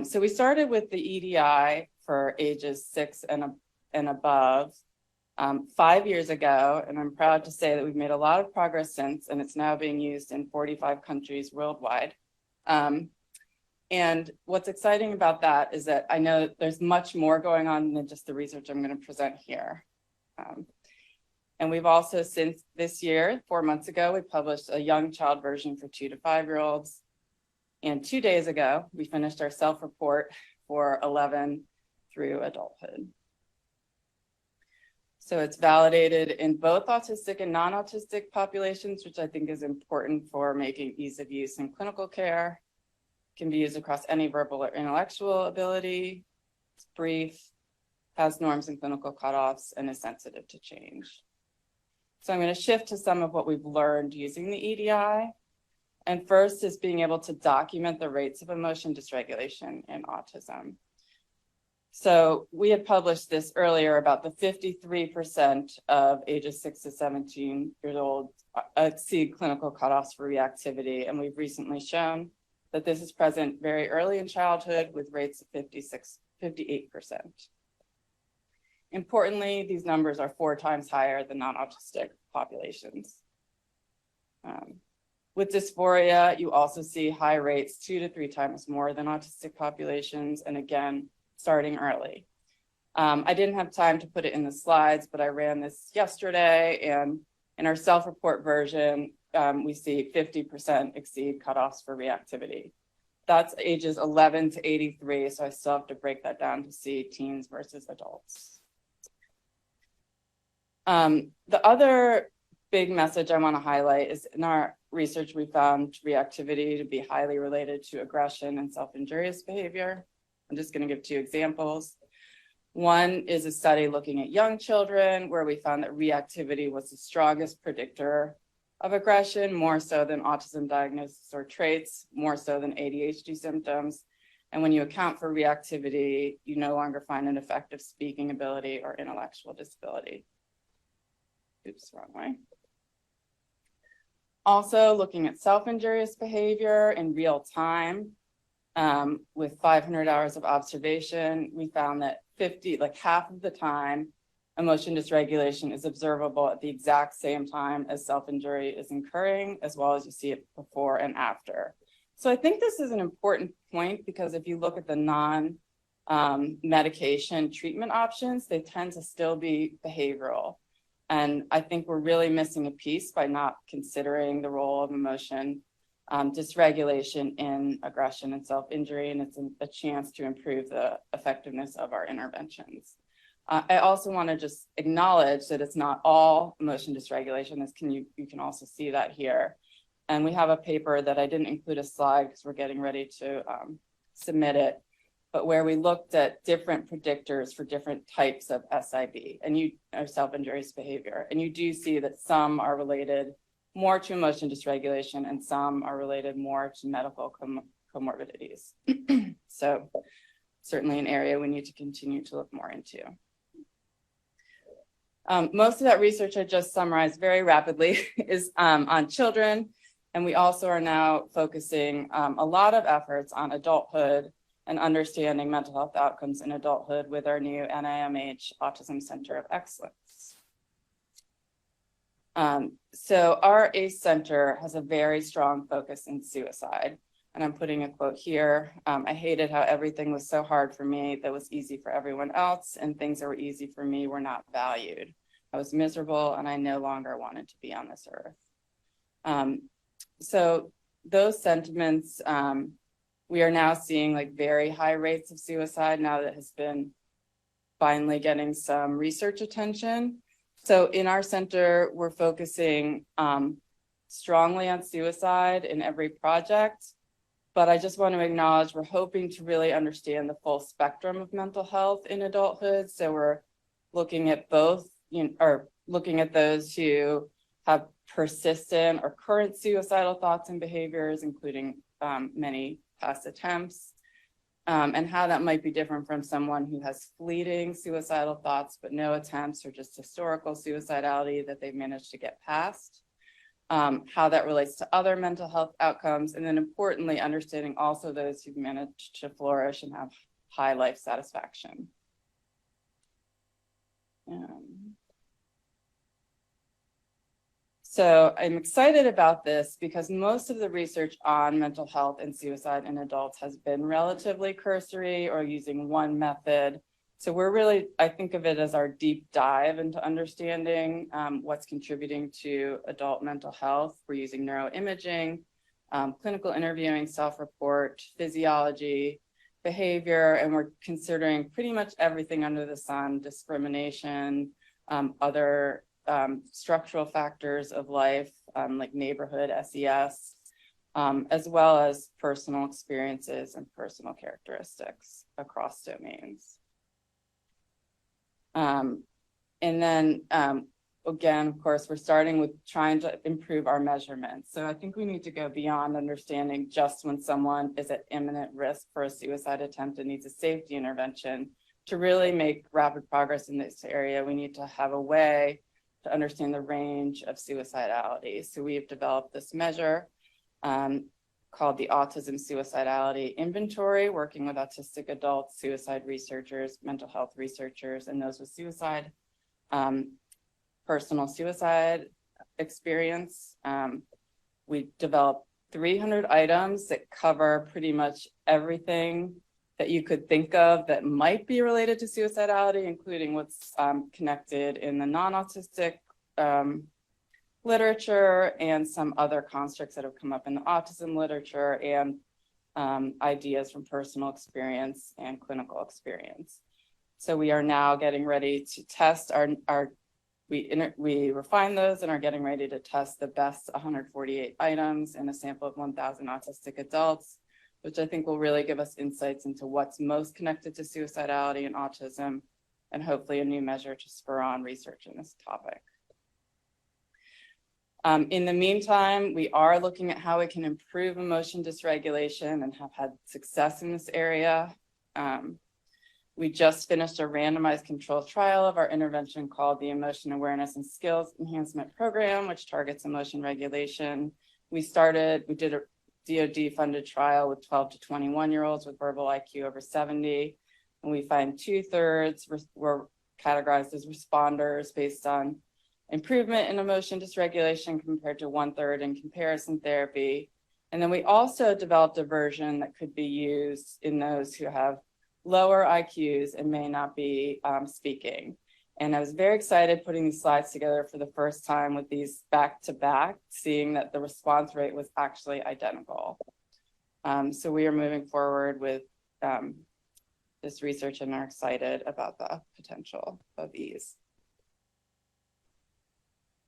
So we started with the EDI for ages 6 and above 5 years ago, and I'm proud to say that we've made a lot of progress since, and it's now being used in 45 countries worldwide. And what's exciting about that is that I know that there's much more going on than just the research I'm going to present here. And we've also, since this year, 4 months ago, we published a young child version for 2 to 5-year-olds. And 2 days ago, we finished our self-report for 11 through adulthood. So it's validated in both autistic and non-autistic populations, which I think is important for making ease of use in clinical care. It can be used across any verbal or intellectual ability. It's brief, has norms and clinical cutoffs, and is sensitive to change. So I'm going to shift to some of what we've learned using the EDI. And first is being able to document the rates of emotion dysregulation in autism. So we had published this earlier about the 53% of ages 6 to 17 years old exceed clinical cutoffs for reactivity. And we've recently shown that this is present very early in childhood with rates of 58%. Importantly, these numbers are 4 times higher than non-autistic populations. With dysphoria, you also see high rates 2 to 3 times more than autistic populations, and again, starting early. I didn't have time to put it in the slides, but I ran this yesterday, and in our self-report version, we see 50% exceed cutoffs for reactivity. That's ages 11 to 83, so I still have to break that down to see teens versus adults. The other big message I want to highlight is in our research, we found reactivity to be highly related to aggression and self-injurious behavior. I'm just going to give 2 examples. One is a study looking at young children where we found that reactivity was the strongest predictor of aggression, more so than autism diagnosis or traits, more so than ADHD symptoms. And when you account for reactivity, you no longer find an effective speaking ability or intellectual disability. Oops, wrong way. Also, looking at self-injurious behavior in real time, with 500 hours of observation, we found that half of the time, emotion dysregulation is observable at the exact same time as self-injury is occurring, as well as you see it before and after. So I think this is an important point because if you look at the non-medication treatment options, they tend to still be behavioral. And I think we're really missing a piece by not considering the role of emotion dysregulation in aggression and self-injury, and it's a chance to improve the effectiveness of our interventions. I also want to just acknowledge that it's not all emotion dysregulation. You can also see that here. And we have a paper that I didn't include a slide because we're getting ready to submit it, but where we looked at different predictors for different types of SIB or self-injurious behavior. And you do see that some are related more to emotion dysregulation and some are related more to medical comorbidities. So certainly an area we need to continue to look more into. Most of that research I just summarized very rapidly is on children. And we also are now focusing a lot of efforts on adulthood and understanding mental health outcomes in adulthood with our new NIMH Autism Center of Excellence. So our ACE Center has a very strong focus in suicide. And I'm putting a quote here. I hated how everything was so hard for me that was easy for everyone else, and things that were easy for me were not valued. I was miserable and I no longer wanted to be on this earth. So those sentiments, we are now seeing like very high rates of suicide now that has been finally getting some research attention. So in our center, we're focusing strongly on suicide in every project, but I just want to acknowledge we're hoping to really understand the full spectrum of mental health in adulthood. So we're looking at both, looking at those who have persistent or current suicidal thoughts and behaviors, including many past attempts, and how that might be different from someone who has fleeting suicidal thoughts, but no attempts or just historical suicidality that they've managed to get past, how that relates to other mental health outcomes, and then importantly, understanding also those who've managed to flourish and have high life satisfaction. So I'm excited about this because most of the research on mental health and suicide in adults has been relatively cursory or using one method. So we're really, I think of it as our deep dive into understanding what's contributing to adult mental health. We're using neuroimaging, clinical interviewing, self-report, physiology, behavior, and we're considering pretty much everything under the sun: discrimination, other structural factors of life, like neighborhood, SES, as well as personal experiences and personal characteristics across domains. And then again, of course, we're starting with trying to improve our measurements. So I think we need to go beyond understanding just when someone is at imminent risk for a suicide attempt and needs a safety intervention. To really make rapid progress in this area, we need to have a way to understand the range of suicidality. So we've developed this measure. called the Autism Suicidality Inventory, working with autistic adults, suicide researchers, mental health researchers, and those with suicide, personal suicide experience. We developed 300 items that cover pretty much everything that you could think of that might be related to suicidality, including what's connected in the non-autistic literature and some other constructs that have come up in the autism literature, and ideas from personal experience and clinical experience. So we are now getting ready to test we refine those and are getting ready to test the best 148 items in a sample of 1,000 autistic adults, which I think will really give us insights into what's most connected to suicidality and autism, and hopefully a new measure to spur on research in this topic. In the meantime, we are looking at how we can improve emotion dysregulation and have had success in this area. We just finished a randomized controlled trial of our intervention called the Emotion Awareness and Skills Enhancement Program, which targets emotion regulation. We did a DoD funded trial with 12 to 21-year-olds with verbal IQ over 70. And we find 2/3 were categorized as responders based on improvement in emotion dysregulation compared to 1/3 in comparison therapy. And then we also developed a version that could be used in those who have lower IQs and may not be speaking. And I was very excited putting these slides together for the first time with these back to back, seeing that the response rate was actually identical. So we are moving forward with this research and are excited about the potential of these.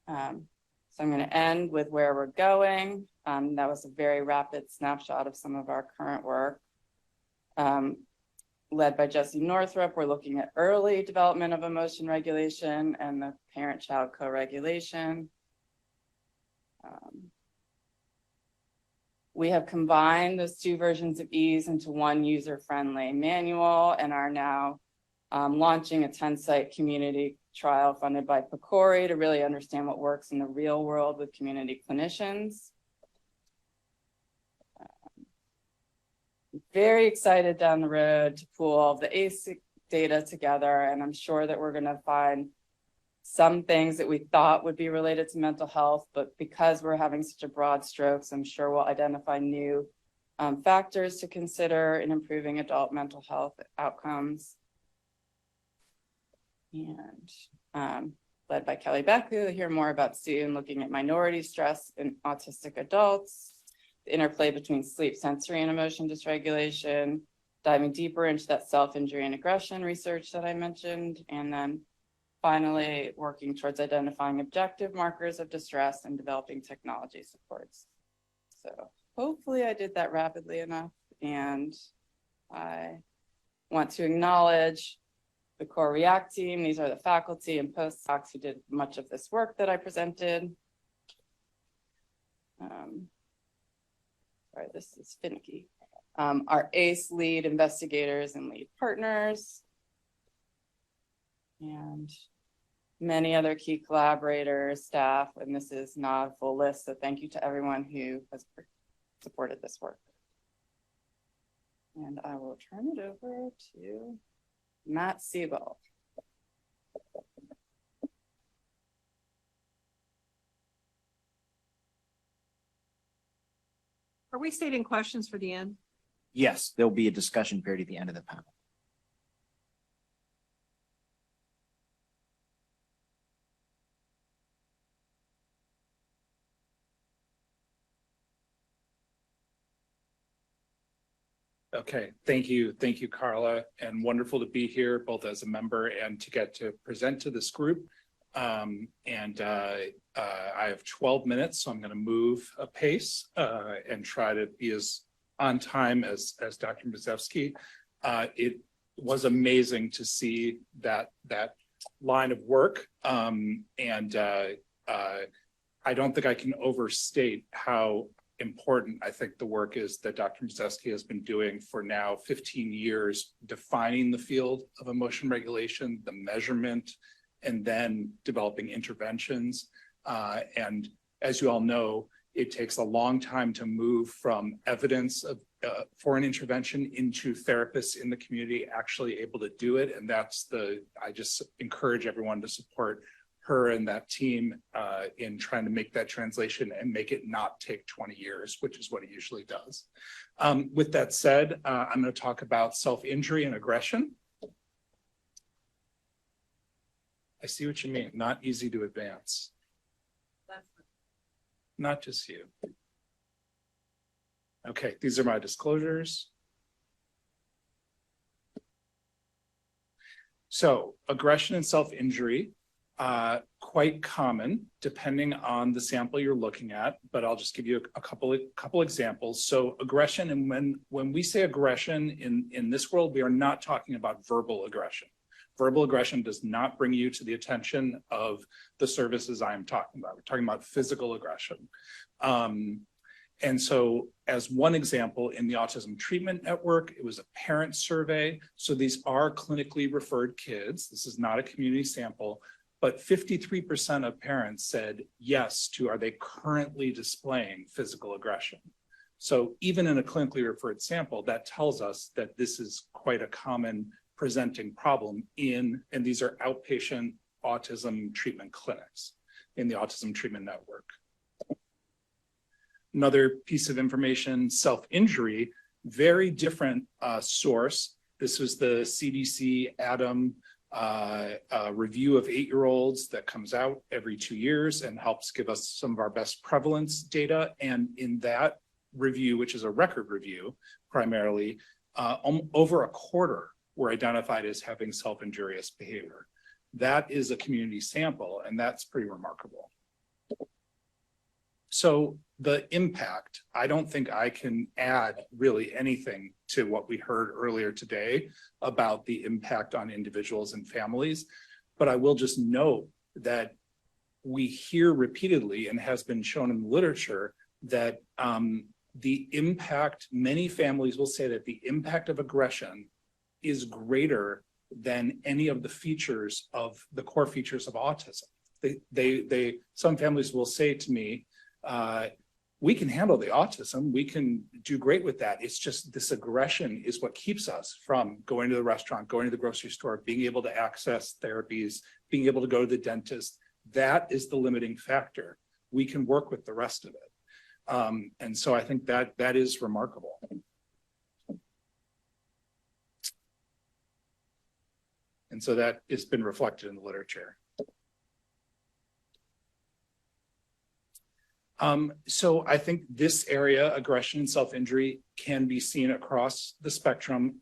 So I'm going to end with where we're going. That was a very rapid snapshot of some of our current work. Led by Jesse Northrup, we're looking at early development of emotion regulation and the parent-child co-regulation. We have combined those two versions of EASE into one user-friendly manual and are now launching a 10-site community trial funded by PCORI to really understand what works in the real world with community clinicians. Very excited down the road to pool all the IACC data together, and I'm sure that we're going to find some things that we thought would be related to mental health, but because we're having such a broad strokes, I'm sure we'll identify new factors to consider in improving adult mental health outcomes. And led by Kelly Beck, who you'll hear more about soon, looking at minority stress in autistic adults, the interplay between sleep, sensory, and emotion dysregulation, diving deeper into that self-injury and aggression research that I mentioned, and then finally working towards identifying objective markers of distress and developing technology supports. So hopefully I did that rapidly enough, and I want to acknowledge the Core React team. These are the faculty and postdocs who did much of this work that I presented. Sorry, this is finicky. Our ACE lead investigators and lead partners, and many other key collaborators, staff, and this is not a full list, so thank you to everyone who has supported this work. And I will turn it over to Matt Siebel. Are we stating questions for the end? Yes, there'll be a discussion period at the end of the panel. Okay, thank you, Carla, and wonderful to be here, both as a member and to get to present to this group. I have 12 minutes, so I'm going to move a pace and try to be as on time as Dr. Mazevsky. It was amazing to see that line of work, and I don't think I can overstate how important I think the work is that Dr. Mazevsky has been doing for now 15 years, defining the field of emotion regulation, the measurement, and then developing interventions. And as you all know, It takes a long time to move from evidence of for an intervention into therapists in the community actually able to do it. And I just encourage everyone to support her and that team in trying to make that translation and make it not take 20 years, which is what it usually does. With that said, I'm going to talk about self-injury and aggression. I see what you mean. Not easy to advance. Not just you. Okay, these are my disclosures. So aggression and self-injury, quite common depending on the sample you're looking at, but I'll just give you a couple examples. So aggression, and when we say aggression in this world, we are not talking about verbal aggression. Verbal aggression does not bring you to the attention of the services I'm talking about. We're talking about physical aggression. And so as one example, in the Autism Treatment Network, it was a parent survey. So these are clinically referred kids. This is not a community sample, but 53% of parents said yes to, are they currently displaying physical aggression? So even in a clinically referred sample, that tells us that this is quite a common presenting problem and these are outpatient autism treatment clinics in the Autism Treatment Network. Another piece of information, self-injury, very different source. This was the CDC ADAM review of 8-year-olds that comes out every 2 years and helps give us some of our best prevalence data. And in that review, which is a record review primarily, over a quarter were identified as having self-injurious behavior. That is a community sample, and that's pretty remarkable. So the impact, I don't think I can add really anything to what we heard earlier today about the impact on individuals and families, but I will just note that we hear repeatedly and has been shown in the literature that the impact, many families will say that the impact of aggression is greater than any of the features of the core features of autism. Some families will say to me, we can handle the autism, we can do great with that. It's just this aggression is what keeps us from going to the restaurant, going to the grocery store, being able to access therapies, being able to go to the dentist. That is the limiting factor. We can work with the rest of it. And so I think that is remarkable. And so that has been reflected in the literature. So I think this area, aggression and self-injury, can be seen across the spectrum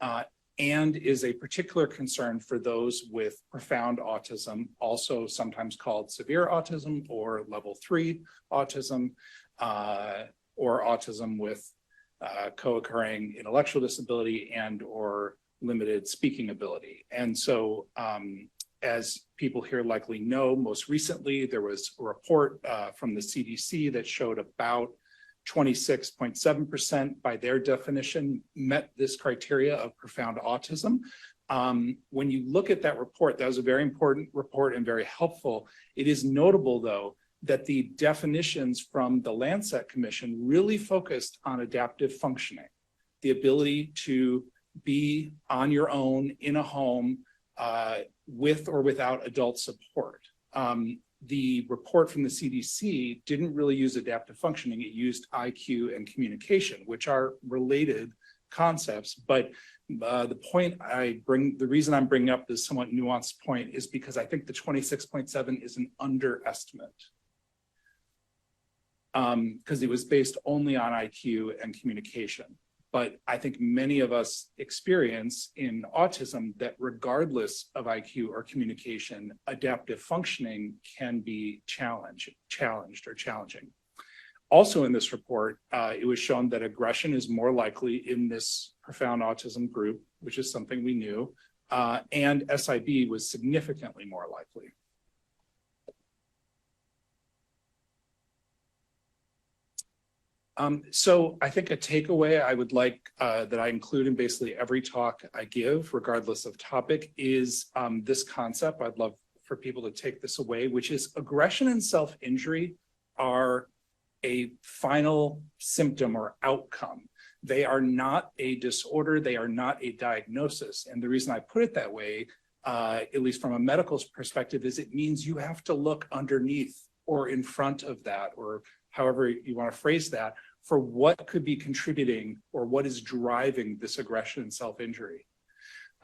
and is a particular concern for those with profound autism, also sometimes called severe autism or level 3 autism, or autism with co-occurring intellectual disability and or limited speaking ability. And so as people here likely know, most recently there was a report from the CDC that showed about 26.7% by their definition met this criteria of profound autism. When you look at that report, that was a very important report and very helpful. It is notable though that the definitions from the Lancet Commission really focused on adaptive functioning, the ability to be on your own in a home with or without adult support. The report from the CDC didn't really use adaptive functioning. It used IQ and communication, which are related concepts. But the reason I'm bringing up this somewhat nuanced point is because I think the 26.7 is an underestimate. Because it was based only on IQ and communication. But I think many of us experience in autism that regardless of IQ or communication, adaptive functioning can be challenging. Also in this report, it was shown that aggression is more likely in this profound autism group, which is something we knew, and SIB was significantly more likely. So I think a takeaway I would like that I include in basically every talk I give, regardless of topic, is this concept. I'd love for people to take this away, which is aggression and self-injury are a final symptom or outcome. They are not a disorder. They are not a diagnosis. And the reason I put it that way, at least from a medical perspective, is it means you have to look underneath or in front of that, or however you want to phrase that, for what could be contributing or what is driving this aggression and self-injury.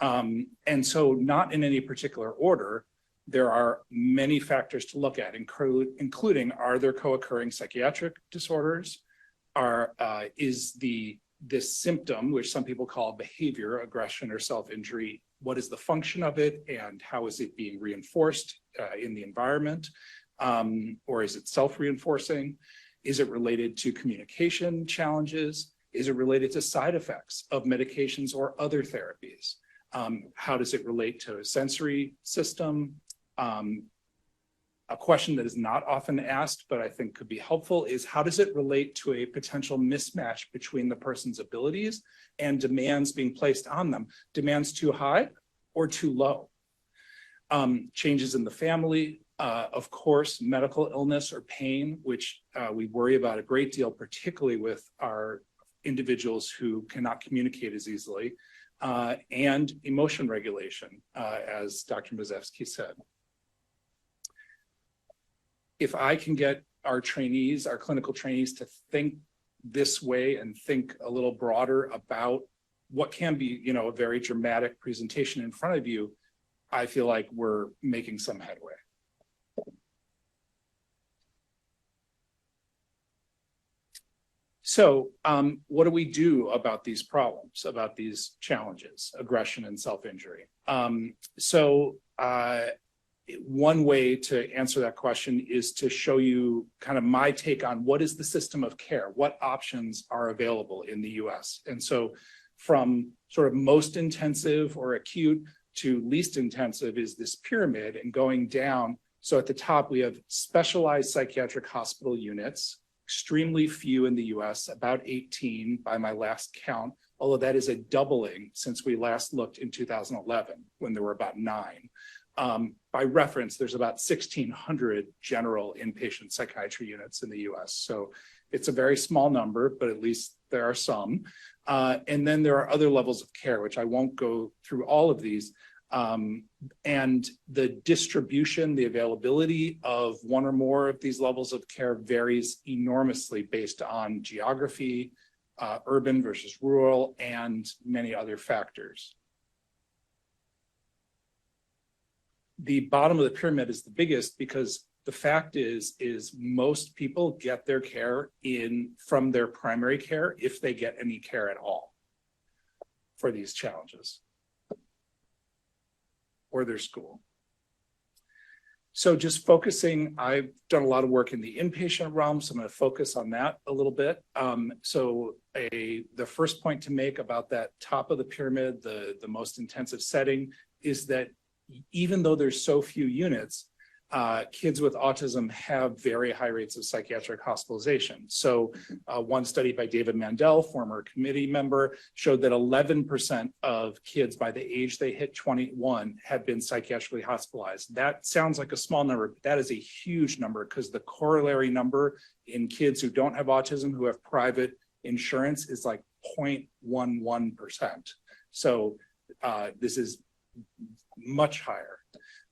And so not in any particular order, there are many factors to look at, including, are there co-occurring psychiatric disorders? Is this symptom, which some people call behavior, aggression or self-injury, what is the function of it and how is it being reinforced in the environment? Or is it self-reinforcing? Is it related to communication challenges? Is it related to side effects of medications or other therapies? How does it relate to a sensory system? A question that is not often asked, but I think could be helpful, is how does it relate to a potential mismatch between the person's abilities and demands being placed on them? Demands too high or too low? Changes in the family, of course, medical illness or pain, which we worry about a great deal, particularly with our individuals who cannot communicate as easily, and emotion regulation, as Dr. Mazevsky said. If I can get our trainees, our clinical trainees, to think this way and think a little broader about what can be, a very dramatic presentation in front of you, I feel like we're making some headway. So what do we do about these problems, about these challenges, aggression and self-injury? One way to answer that question is to show you kind of my take on what is the system of care, what options are available in the US. And so from sort of most intensive or acute to least intensive is this pyramid, and going down. So at the top, we have specialized psychiatric hospital units, extremely few in the US, about 18 by my last count, although that is a doubling since we last looked in 2011 when there were about 9. By reference, there's about 1,600 general inpatient psychiatry units in the US. So it's a very small number, but at least there are some. And then there are other levels of care, which I won't go through all of these. And the distribution, the availability of one or more of these levels of care varies enormously based on geography, urban versus rural, and many other factors. The bottom of the pyramid is the biggest because the fact is most people get their care from their primary care, if they get any care at all for these challenges, or their school. So just focusing, I've done a lot of work in the inpatient realm, so I'm going to focus on that a little bit. The first point to make about that top of the pyramid, the most intensive setting, is that even though there's so few units, kids with autism have very high rates of psychiatric hospitalization. So one study by David Mandel, former committee member, showed that 11% of kids by the age they hit 21 had been psychiatrically hospitalized. That sounds like a small number, but that is a huge number because the corollary number in kids who don't have autism, who have private insurance, is like 0.11%. So this is much higher.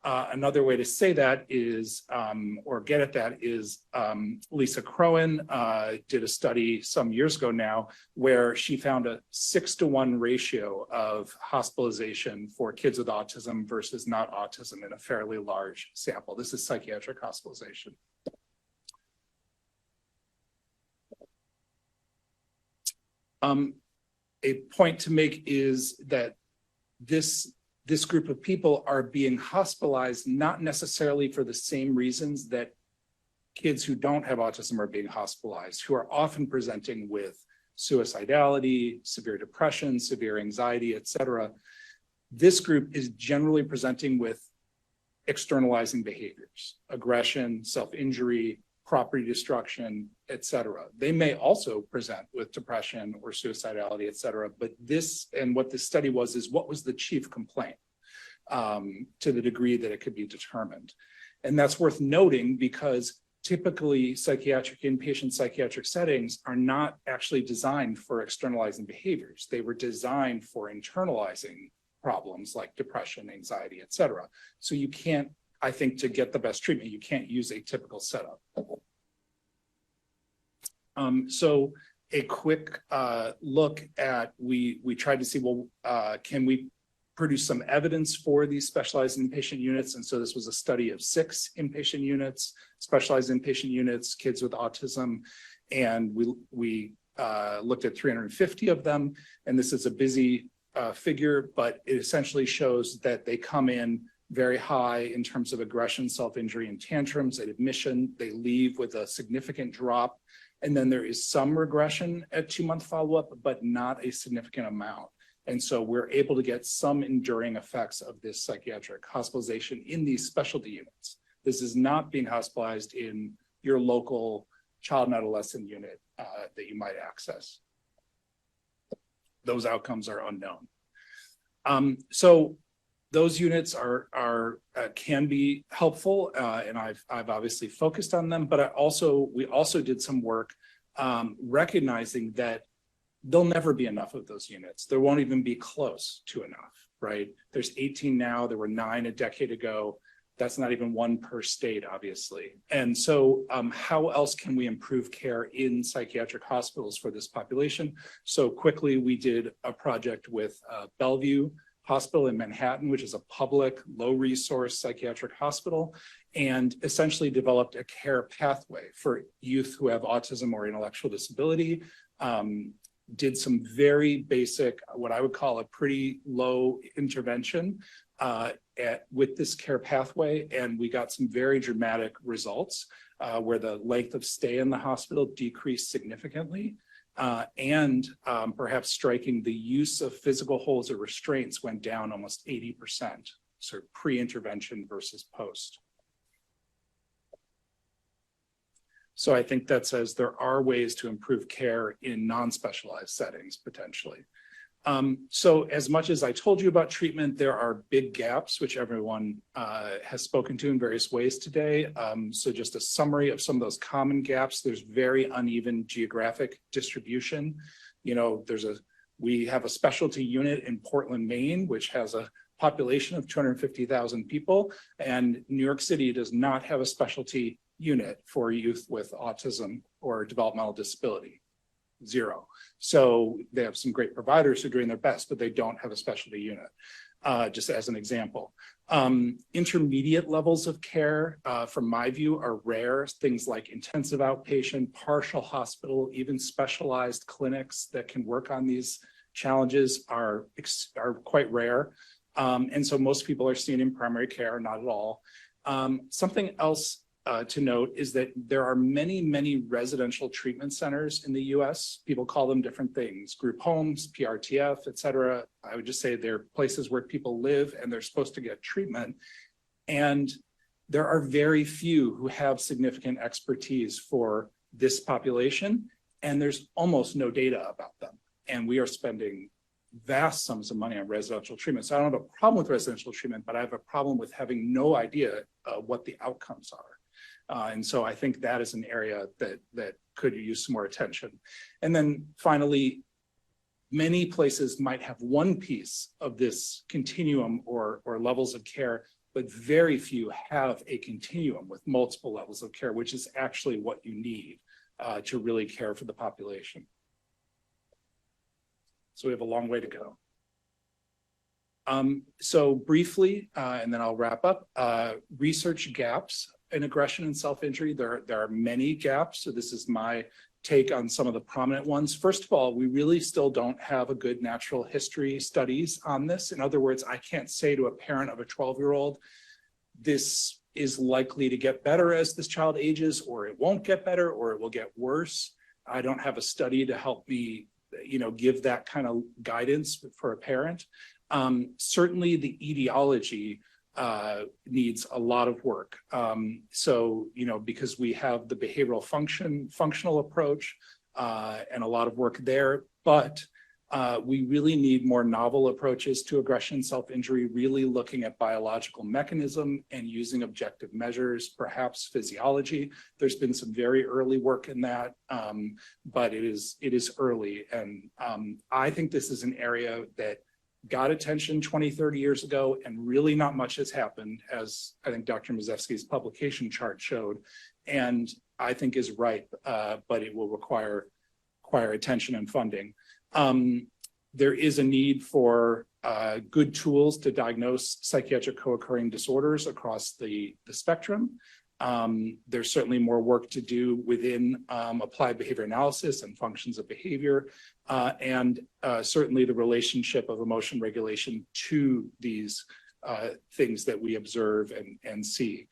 Another way to say that is, or get at that is, Lisa Crowan did a study some years ago now where she found a 6-to-1 ratio of hospitalization for kids with autism versus not autism in a fairly large sample. This is psychiatric hospitalization. A point to make is that this group of people are being hospitalized not necessarily for the same reasons that kids who don't have autism are being hospitalized, who are often presenting with suicidality, severe depression, severe anxiety, etc. This group is generally presenting with externalizing behaviors, aggression, self-injury, property destruction, etc. They may also present with depression or suicidality, etc. But this, and what this study was, is what was the chief complaint to the degree that it could be determined. And that's worth noting because typically psychiatric inpatient psychiatric settings are not actually designed for externalizing behaviors. They were designed for internalizing problems like depression, anxiety, et cetera. So you can't, I think, to get the best treatment, you can't use a typical setup. So a quick look at, we tried to see, well, can we produce some evidence for these specialized inpatient units? And so this was a study of 6 inpatient units, specialized inpatient units, kids with autism. And we looked at 350 of them. And this is a busy figure, but it essentially shows that they come in very high in terms of aggression, self-injury, and tantrums at admission. They leave with a significant drop. And then there is some regression at 2-month follow-up, but not a significant amount. And so we're able to get some enduring effects of this psychiatric hospitalization in these specialty units. This is not being hospitalized in your local child and adolescent unit that you might access. Those outcomes are unknown. So those units can be helpful, and I've obviously focused on them. But we also did some work recognizing that there'll never be enough of those units. There won't even be close to enough, right? There's 18 now. There were 9 a decade ago. That's not even 1 per state, obviously. And so how else can we improve care in psychiatric hospitals for this population? So quickly, we did a project with Bellevue Hospital in Manhattan, which is a public, low-resource psychiatric hospital, and essentially developed a care pathway for youth who have autism or intellectual disability. Did some very basic, what I would call a pretty low intervention with this care pathway, and we got some very dramatic results where the length of stay in the hospital decreased significantly. And perhaps striking, the use of physical holds or restraints went down almost 80%, so pre-intervention versus post. So I think that says there are ways to improve care in non-specialized settings, potentially. So as much as I told you about treatment, there are big gaps, which everyone has spoken to in various ways today. So just a summary of some of those common gaps. There's very uneven geographic distribution. You know, we have a specialty unit in Portland, Maine, which has a population of 250,000 people, and New York City does not have a specialty unit for youth with autism or developmental disability. 0. So they have some great providers who are doing their best, but they don't have a specialty unit, just as an example. Intermediate levels of care, from my view, are rare. Things like intensive outpatient, partial hospital, even specialized clinics that can work on these challenges are quite rare. And so most people are seen in primary care, not at all. Something else to note is that there are many, many residential treatment centers in the US. People call them different things, group homes, PRTF, et cetera. I would just say they're places where people live and they're supposed to get treatment. And there are very few who have significant expertise for this population, and there's almost no data about them. And we are spending vast sums of money on residential treatment. So I don't have a problem with residential treatment, but I have a problem with having no idea what the outcomes are. And so I think that is an area that could use some more attention. And then finally, many places might have one piece of this continuum or levels of care, but very few have a continuum with multiple levels of care, which is actually what you need to really care for the population. So we have a long way to go. So briefly, and then I'll wrap up, research gaps in aggression and self-injury. There are many gaps. So this is my take on some of the prominent ones. First of all, we really still don't have a good natural history studies on this. In other words, I can't say to a parent of a 12-year-old, this is likely to get better as this child ages, or it won't get better, or it will get worse. I don't have a study to help me, give that kind of guidance for a parent. Certainly the etiology needs a lot of work. So, because we have the behavioral functional approach and a lot of work there, but We really need more novel approaches to aggression, self-injury, really looking at biological mechanism and using objective measures, perhaps physiology. There's been some very early work in that, but it is early. And I think this is an area that got attention 20, 30 years ago, and really not much has happened, as I think Dr. Mazevsky's publication chart showed, and I think is ripe, but it will require attention and funding. There is a need for good tools to diagnose psychiatric co-occurring disorders across the spectrum. There's certainly more work to do within applied behavior analysis and functions of behavior, and certainly the relationship of emotion regulation to these things that we observe and see.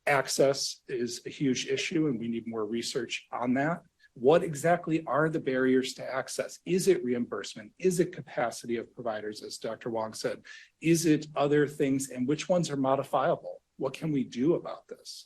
Access is a huge issue, and we need more research on that. What exactly are the barriers to access? Is it reimbursement? Is it capacity of providers, as Dr. Wong said? Is it other things, and which ones are modifiable? What can we do about this?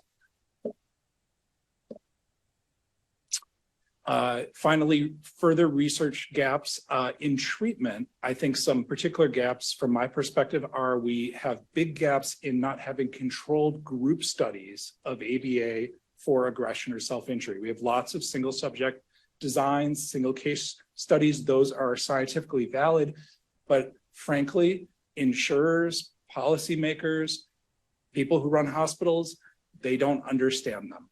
Finally, further research gaps in treatment. I think some particular gaps from my perspective are we have big gaps in not having controlled group studies of ABA for aggression or self-injury. We have lots of single subject designs, single case studies. Those are scientifically valid, but frankly, insurers, policymakers, people who run hospitals, they don't understand them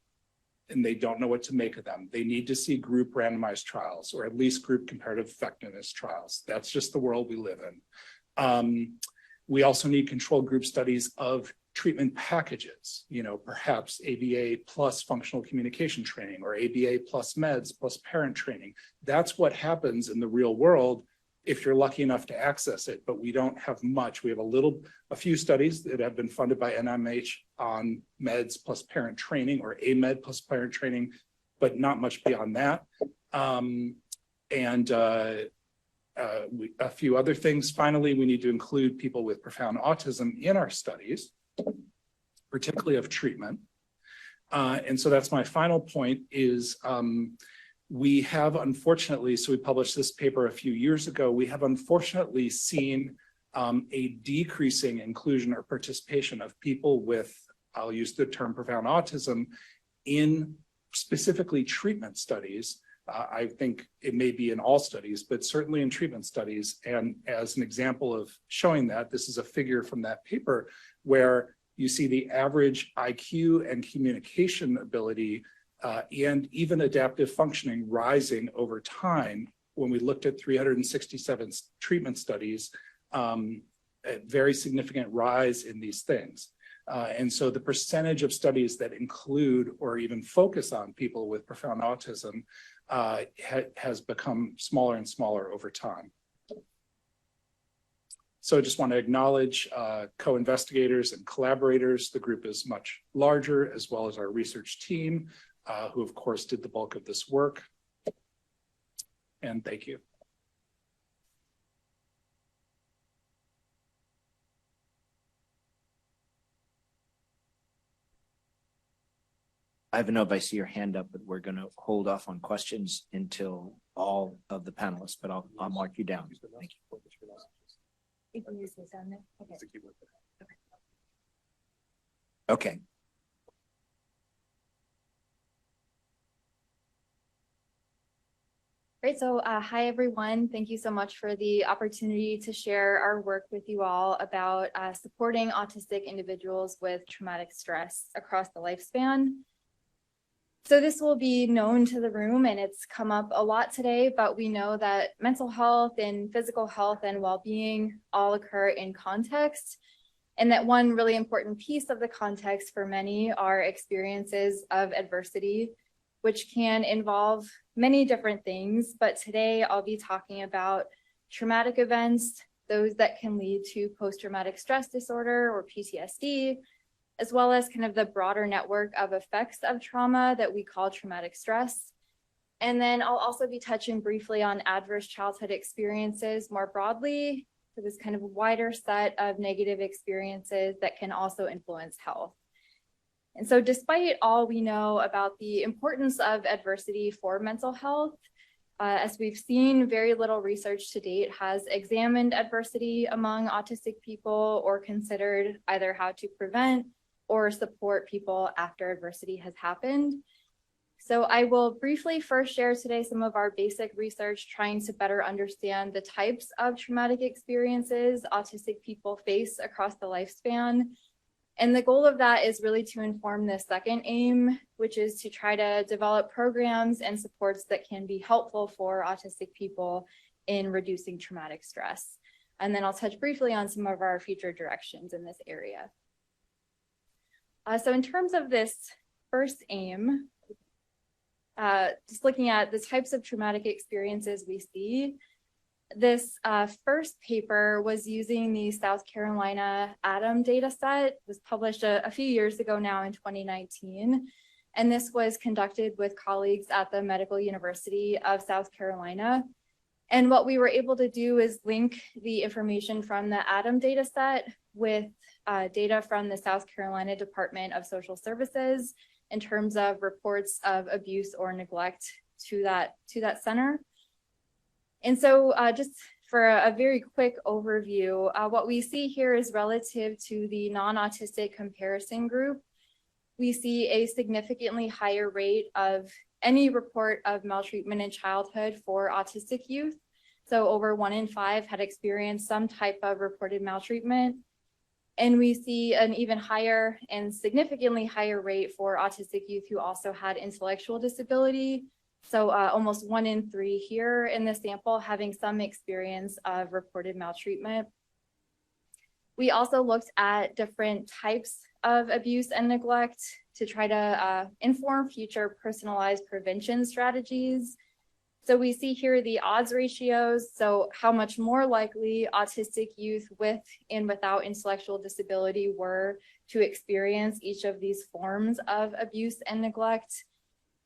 and they don't know what to make of them. They need to see group randomized trials, or at least group comparative effectiveness trials. That's just the world we live in. We also need controlled group studies of treatment packages, perhaps ABA plus functional communication training, or ABA plus meds plus parent training. That's what happens in the real world if you're lucky enough to access it, but we don't have much. We have a few studies that have been funded by NIMH on meds plus parent training, or AMED plus parent training, but not much beyond that. A few other things. Finally, we need to include people with profound autism in our studies, particularly of treatment. And so that's my final point is we have unfortunately, so we published this paper a few years ago, we have unfortunately seen a decreasing inclusion or participation of people with, I'll use the term profound autism, in specifically treatment studies. I think it may be in all studies, but certainly in treatment studies. And as an example of showing that, this is a figure from that paper where you see the average IQ and communication ability and even adaptive functioning rising over time. When we looked at 367 treatment studies, a very significant rise in these things. And so the percentage of studies that include or even focus on people with profound autism has become smaller and smaller over time. So I just want to acknowledge co-investigators and collaborators. The group is much larger, as well as our research team, who of course did the bulk of this work. And thank you. Ivanova, I see your hand up, but we're going to hold off on questions until all of the panelists, but I'll mark you down. Thank you. You can use this on there. Okay. Great. So hi, everyone. Thank you so much for the opportunity to share our work with you all about supporting autistic individuals with traumatic stress across the lifespan. So this will be known to the room, and it's come up a lot today, but we know that mental health and physical health and well-being all occur in context, and that one really important piece of the context for many are experiences of adversity, which can involve many different things. But today I'll be talking about traumatic events, those that can lead to post-traumatic stress disorder or PTSD, as well as kind of the broader network of effects of trauma that we call traumatic stress. And then I'll also be touching briefly on adverse childhood experiences more broadly, for this kind of wider set of negative experiences that can also influence health. And so despite all we know about the importance of adversity for mental health, As we've seen, very little research to date has examined adversity among autistic people or considered either how to prevent or support people after adversity has happened. So I will briefly first share today some of our basic research trying to better understand the types of traumatic experiences autistic people face across the lifespan. And the goal of that is really to inform the second aim, which is to try to develop programs and supports that can be helpful for autistic people in reducing traumatic stress. And then I'll touch briefly on some of our future directions in this area. So in terms of this first aim, just looking at the types of traumatic experiences we see, this first paper was using the South Carolina ADAM data set. It was published a few years ago now in 2019. And this was conducted with colleagues at the Medical University of South Carolina. And what we were able to do is link the information from the ADAM data set with data from the South Carolina Department of Social Services in terms of reports of abuse or neglect to that center. And so just for a very quick overview, what we see here is relative to the non-autistic comparison group. We see a significantly higher rate of any report of maltreatment in childhood for autistic youth. So over 1 in 5 had experienced some type of reported maltreatment. And we see an even higher and significantly higher rate for autistic youth who also had intellectual disability. So almost 1 in 3 here in the sample having some experience of reported maltreatment. We also looked at different types of abuse and neglect to try to inform future personalized prevention strategies. So we see here the odds ratios, so how much more likely autistic youth with and without intellectual disability were to experience each of these forms of abuse and neglect.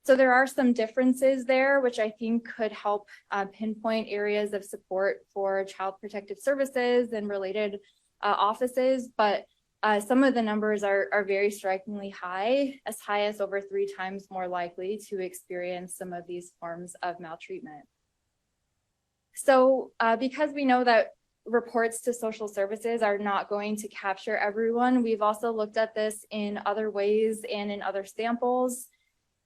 So there are some differences there, which I think could help pinpoint areas of support for Child Protective Services and related offices, but some of the numbers are very strikingly high as over 3 times more likely to experience some of these forms of maltreatment. So because we know that reports to social services are not going to capture everyone, we've also looked at this in other ways and in other samples.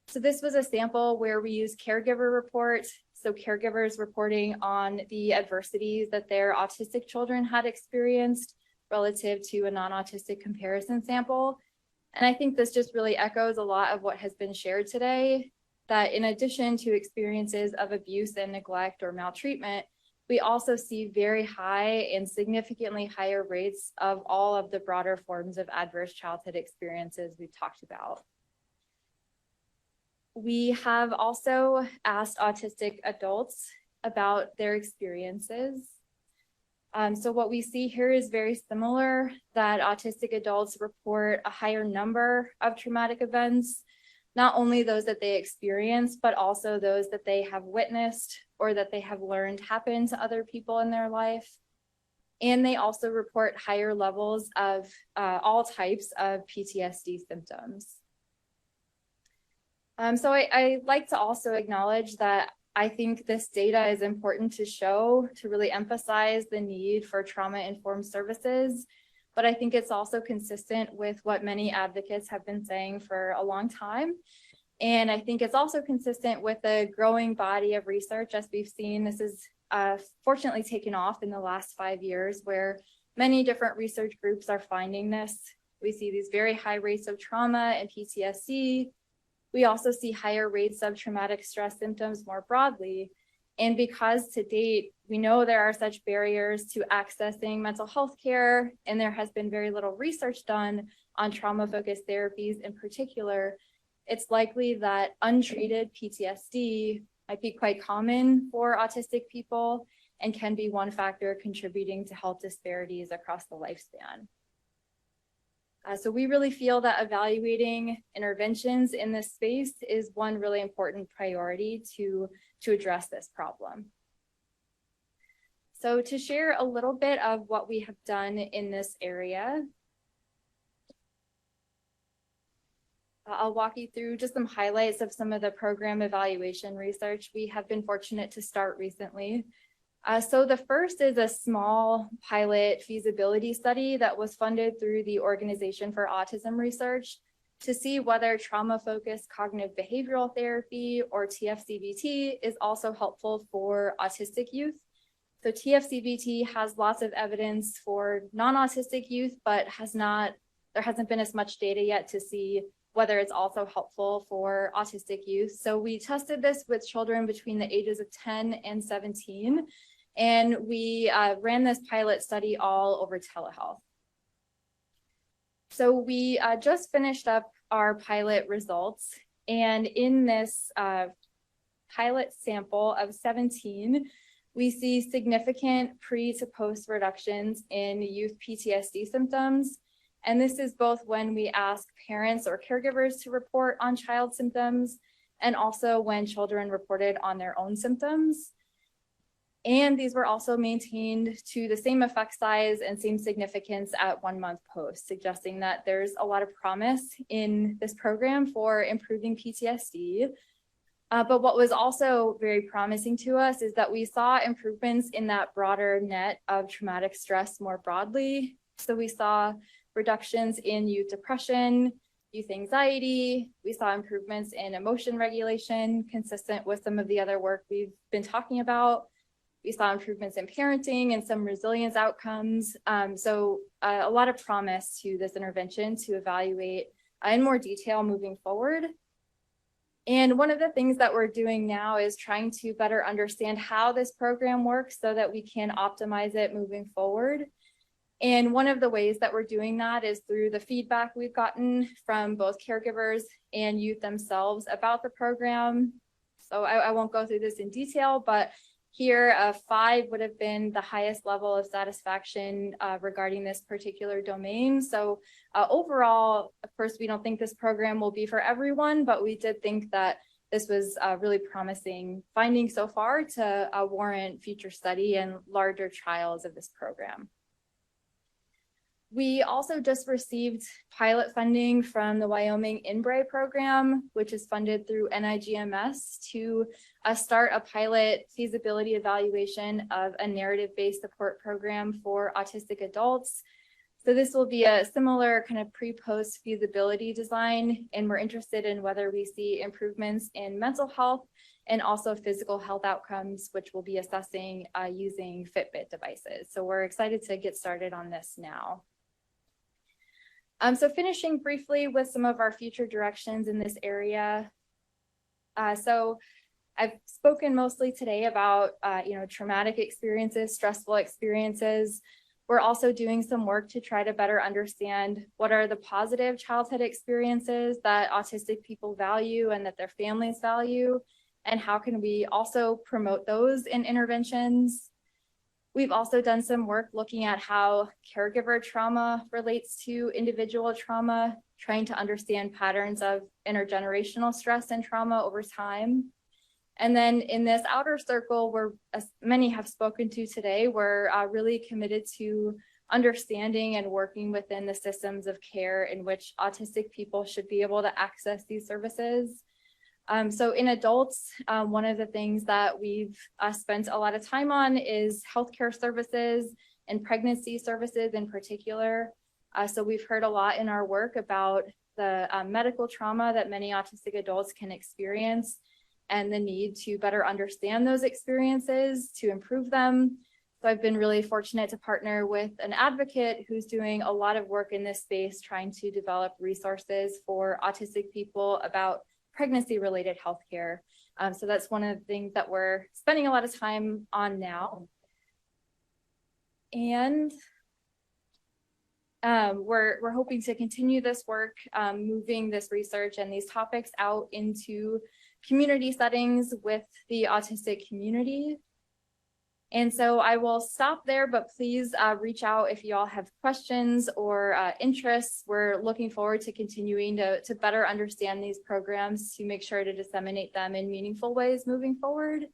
So this was a sample where we used caregiver report. So caregivers reporting on the adversities that their autistic children had experienced relative to a non-autistic comparison sample. And I think this just really echoes a lot of what has been shared today, that in addition to experiences of abuse and neglect or maltreatment, we also see very high and significantly higher rates of all of the broader forms of adverse childhood experiences we've talked about. We have also asked autistic adults about their experiences. So what we see here is very similar, that autistic adults report a higher number of traumatic events, not only those that they experience, but also those that they have witnessed or that they have learned happen to other people in their life. And they also report higher levels of all types of PTSD symptoms. So I like to also acknowledge that I think this data is important to show, to really emphasize the need for trauma-informed services, but I think it's also consistent with what many advocates have been saying for a long time. And I think it's also consistent with the growing body of research. As we've seen, this is fortunately taken off in the last 5 years, where many different research groups are finding this. We see these very high rates of trauma and PTSD. We also see higher rates of traumatic stress symptoms more broadly. And because to date, we know there are such barriers to accessing mental health care, and there has been very little research done on trauma-focused therapies in particular, it's likely that untreated PTSD might be quite common for autistic people and can be one factor contributing to health disparities across the lifespan. So we really feel that evaluating interventions in this space is one really important priority to address this problem. So to share a little bit of what we have done in this area, I'll walk you through just some highlights of some of the program evaluation research we have been fortunate to start recently. So the first is a small pilot feasibility study that was funded through the Organization for Autism Research to see whether trauma-focused cognitive behavioral therapy, or TFCBT, is also helpful for autistic youth. So TFCBT has lots of evidence for non-autistic youth, but there hasn't been as much data yet to see whether it's also helpful for autistic youth. So we tested this with children between the ages of 10 and 17, and we ran this pilot study all over telehealth. So we just finished up our pilot results, and in this pilot sample of 17, we see significant pre to post reductions in youth PTSD symptoms. And this is both when we ask parents or caregivers to report on child symptoms, and also when children reported on their own symptoms. And these were also maintained to the same effect size and same significance at 1 month post, suggesting that there's a lot of promise in this program for improving PTSD. But what was also very promising to us is that we saw improvements in that broader net of traumatic stress more broadly. So we saw reductions in youth depression, youth anxiety. We saw improvements in emotion regulation, consistent with some of the other work we've been talking about. We saw improvements in parenting and some resilience outcomes. So a lot of promise to this intervention to evaluate in more detail moving forward. And one of the things that we're doing now is trying to better understand how this program works so that we can optimize it moving forward. And one of the ways that we're doing that is through the feedback we've gotten from both caregivers and youth themselves about the program. So I won't go through this in detail, but here, 5 would have been the highest level of satisfaction regarding this particular domain. So overall, of course, we don't think this program will be for everyone, but we did think that this was a really promising finding so far to warrant future study and larger trials of this program. We also just received pilot funding from the Wyoming INBRE program, which is funded through NIGMS, to start a pilot feasibility evaluation of a narrative-based support program for autistic adults. So this will be a similar kind of pre-post feasibility design, and we're interested in whether we see improvements in mental health and also physical health outcomes, which we'll be assessing using Fitbit devices. So we're excited to get started on this now. So finishing briefly with some of our future directions in this area. So I've spoken mostly today about, traumatic experiences, stressful experiences. We're also doing some work to try to better understand what are the positive childhood experiences that autistic people value and that their families value, and how can we also promote those in interventions. We've also done some work looking at how caregiver trauma relates to individual trauma, trying to understand patterns of intergenerational stress and trauma over time. And then in this outer circle, where as many have spoken to today, we're really committed to understanding and working within the systems of care in which autistic people should be able to access these services. So in adults, one of the things that we've spent a lot of time on is healthcare services and pregnancy services in particular. So we've heard a lot in our work about the medical trauma that many autistic adults can experience and the need to better understand those experiences to improve them. So I've been really fortunate to partner with an advocate who's doing a lot of work in this space, trying to develop resources for autistic people about pregnancy-related healthcare. So that's one of the things that we're spending a lot of time on now. And we're hoping to continue this work, moving this research and these topics out into community settings with the autistic community. And so I will stop there, but please reach out if you all have questions or interests. We're looking forward to continuing to better understand these programs to make sure to disseminate them in meaningful ways moving forward.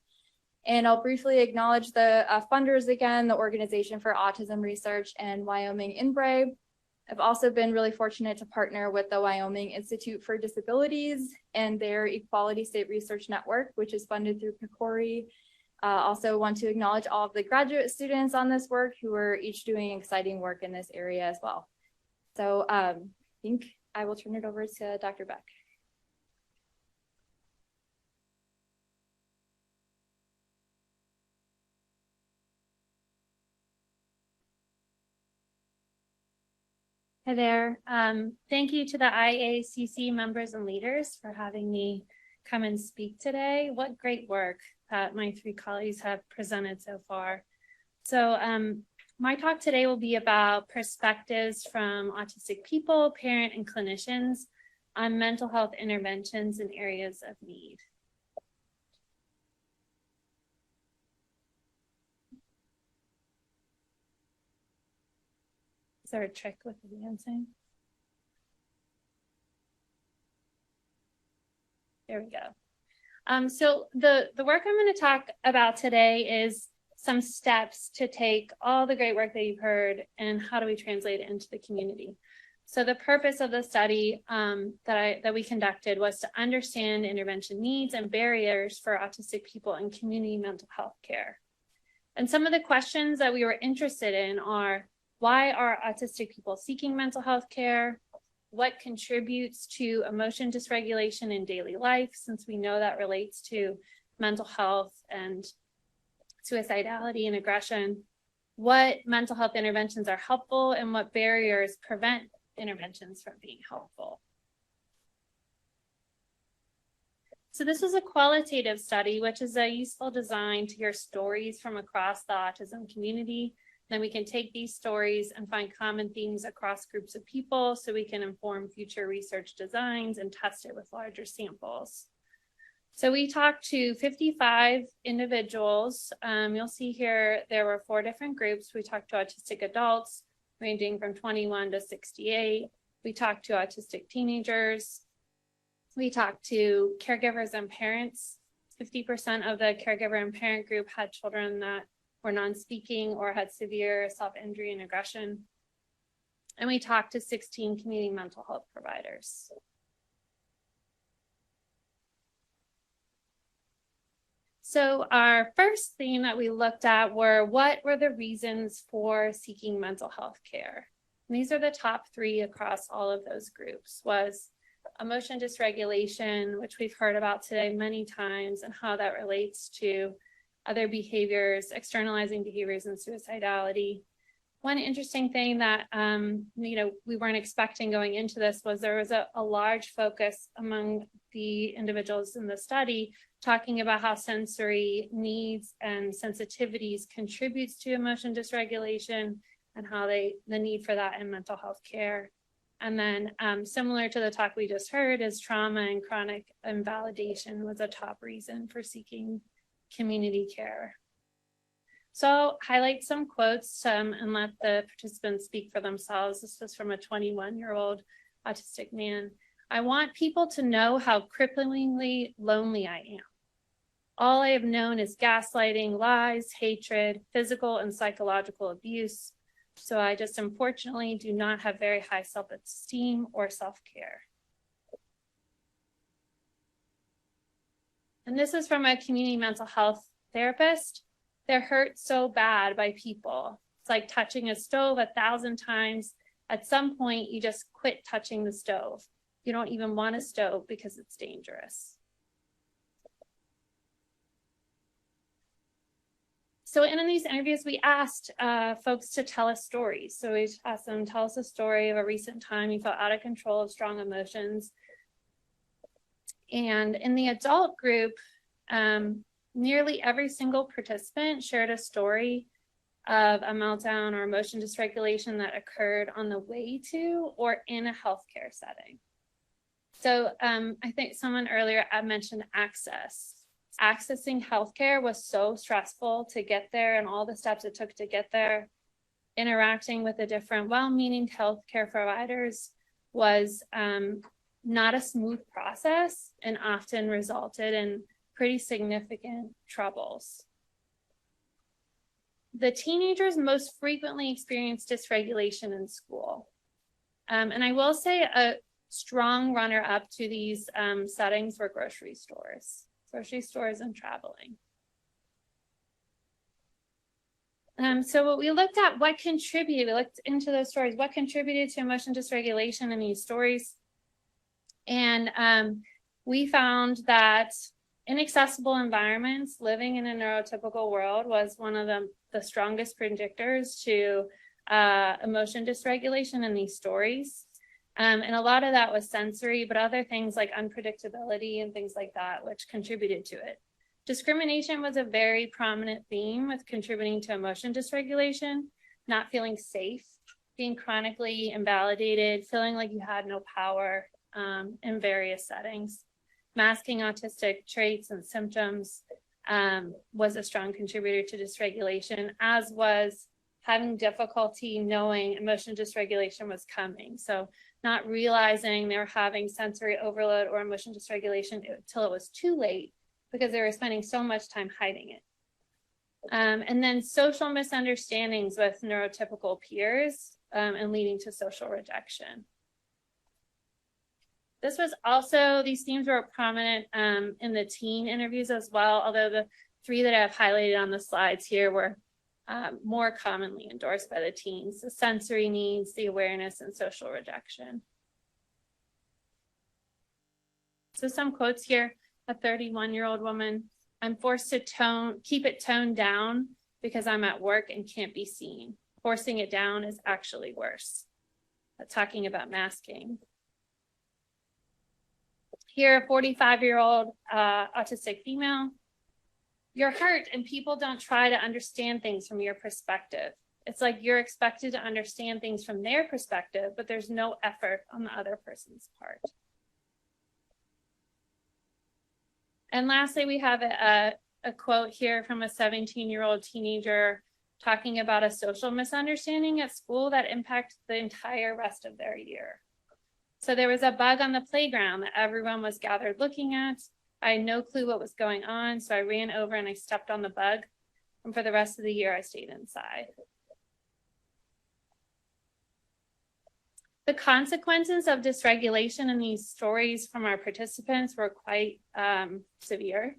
And I'll briefly acknowledge the funders again, the Organization for Autism Research and Wyoming INBRE. I've also been really fortunate to partner with the Wyoming Institute for Disabilities and their Equality State Research Network, which is funded through PCORI. Also want to acknowledge all of the graduate students on this work who are each doing exciting work in this area as well. So I think I will turn it over to Dr. Beck. Hi there. Thank you to the IACC members and leaders for having me come and speak today. What great work that my three colleagues have presented so far. So my talk today will be about perspectives from autistic people, parent, and clinicians on mental health interventions in areas of need. Is there a trick with advancing? There we go. So the work I'm going to talk about today is some steps to take all the great work that you've heard and how do we translate it into the community. So the purpose of the study that we conducted was to understand intervention needs and barriers for autistic people in community mental health care. And some of the questions that we were interested in are, why are autistic people seeking mental health care? What contributes to emotion dysregulation in daily life, since we know that relates to mental health and suicidality and aggression? What mental health interventions are helpful and what barriers prevent interventions from being helpful? So this was a qualitative study, which is a useful design to hear stories from across the autism community. Then we can take these stories and find common themes across groups of people so we can inform future research designs and test it with larger samples. So we talked to 55 individuals. You'll see here there were 4 different groups. We talked to autistic adults ranging from 21 to 68. We talked to autistic teenagers. We talked to caregivers and parents. 50% of the caregiver and parent group had children that were non-speaking or had severe self-injury and aggression. And we talked to 16 community mental health providers. So our first theme that we looked at were, what were the reasons for seeking mental health care? And these are the top 3 across all of those groups, was emotion dysregulation, which we've heard about today many times, and how that relates to other behaviors, externalizing behaviors, and suicidality. One interesting thing that we weren't expecting going into this was there was a large focus among the individuals in the study talking about how sensory needs and sensitivities contributes to emotion dysregulation and how the need for that in mental health care. And then similar to the talk we just heard, is trauma and chronic invalidation was a top reason for seeking community care. So I'll highlight some quotes and let the participants speak for themselves. This was from a 21-year-old autistic man. "I want people to know how cripplingly lonely I am. All I have known is gaslighting, lies, hatred, physical and psychological abuse. So I just unfortunately do not have very high self-esteem or self-care." And this is from a community mental health therapist. "They're hurt so bad by people. It's like touching a stove 1,000 times. At some point, you just quit touching the stove. You don't even want a stove because it's dangerous." So in these interviews, we asked folks to tell us stories. So we asked them, tell us a story of a recent time you felt out of control of strong emotions. And in the adult group, nearly every single participant shared a story of a meltdown or emotion dysregulation that occurred on the way to or in a healthcare setting. So I think someone earlier mentioned access. Accessing healthcare was so stressful to get there and all the steps it took to get there. Interacting with the different well-meaning healthcare providers was not a smooth process and often resulted in pretty significant troubles. The teenagers most frequently experienced dysregulation in school. And I will say a strong runner up to these settings were grocery stores and traveling. So what we looked at, we looked into those stories, what contributed to emotion dysregulation in these stories. And we found that inaccessible environments, living in a neurotypical world, was one of the strongest predictors to emotion dysregulation in these stories. And a lot of that was sensory, but other things like unpredictability and things like that, which contributed to it. Discrimination was a very prominent theme with contributing to emotion dysregulation, not feeling safe, being chronically invalidated, feeling like you had no power in various settings. Masking autistic traits and symptoms was a strong contributor to dysregulation, as was having difficulty knowing emotion dysregulation was coming. So not realizing they were having sensory overload or emotion dysregulation until it was too late, because they were spending so much time hiding it. And then social misunderstandings with neurotypical peers and leading to social rejection. This was also, these themes were prominent in the teen interviews as well, although the three that I've highlighted on the slides here were more commonly endorsed by the teens: the sensory needs, the awareness, and social rejection. So some quotes here. A 31-year-old woman: "I'm forced to keep it toned down because I'm at work and can't be seen. Forcing it down is actually worse." Talking about masking. Here, a 45-year-old autistic female: "You're hurt and people don't try to understand things from your perspective. It's like you're expected to understand things from their perspective, but there's no effort on the other person's part." And lastly, we have a quote here from a 17-year-old teenager talking about a social misunderstanding at school that impacted the entire rest of their year. So there was a bug on the playground that everyone was gathered looking at. I had no clue what was going on, so I ran over and I stepped on the bug. And for the rest of the year, I stayed inside. The consequences of dysregulation in these stories from our participants were quite severe.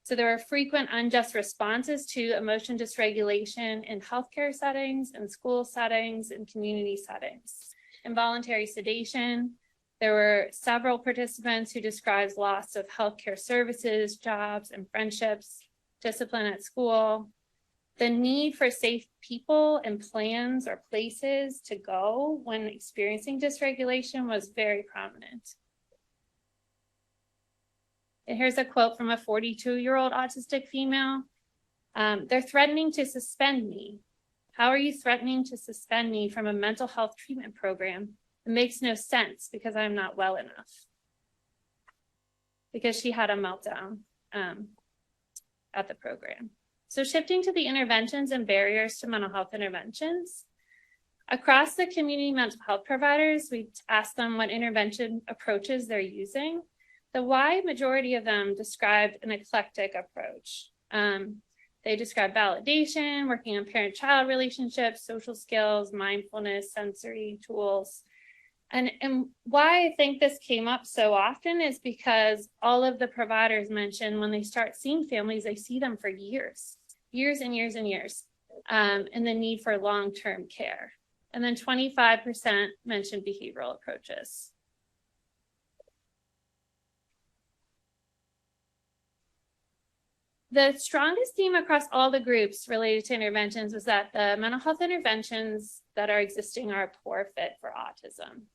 So there were frequent unjust responses to emotion dysregulation in healthcare settings, in school settings, in community settings. Involuntary sedation. There were several participants who described loss of healthcare services, jobs, and friendships, discipline at school. The need for safe people and plans or places to go when experiencing dysregulation was very prominent. And here's a quote from a 42-year-old autistic female. "They're threatening to suspend me. How are you threatening to suspend me from a mental health treatment program? It makes no sense because I'm not well enough." Because she had a meltdown at the program. So shifting to the interventions and barriers to mental health interventions. Across the community mental health providers, we asked them what intervention approaches they're using. The wide majority of them described an eclectic approach. They described validation, working on parent-child relationships, social skills, mindfulness, sensory tools. And why I think this came up so often is because all of the providers mentioned when they start seeing families, they see them for years and years and years, and the need for long-term care. And then 25% mentioned behavioral approaches. The strongest theme across all the groups related to interventions was that the mental health interventions that are existing are a poor fit for autism.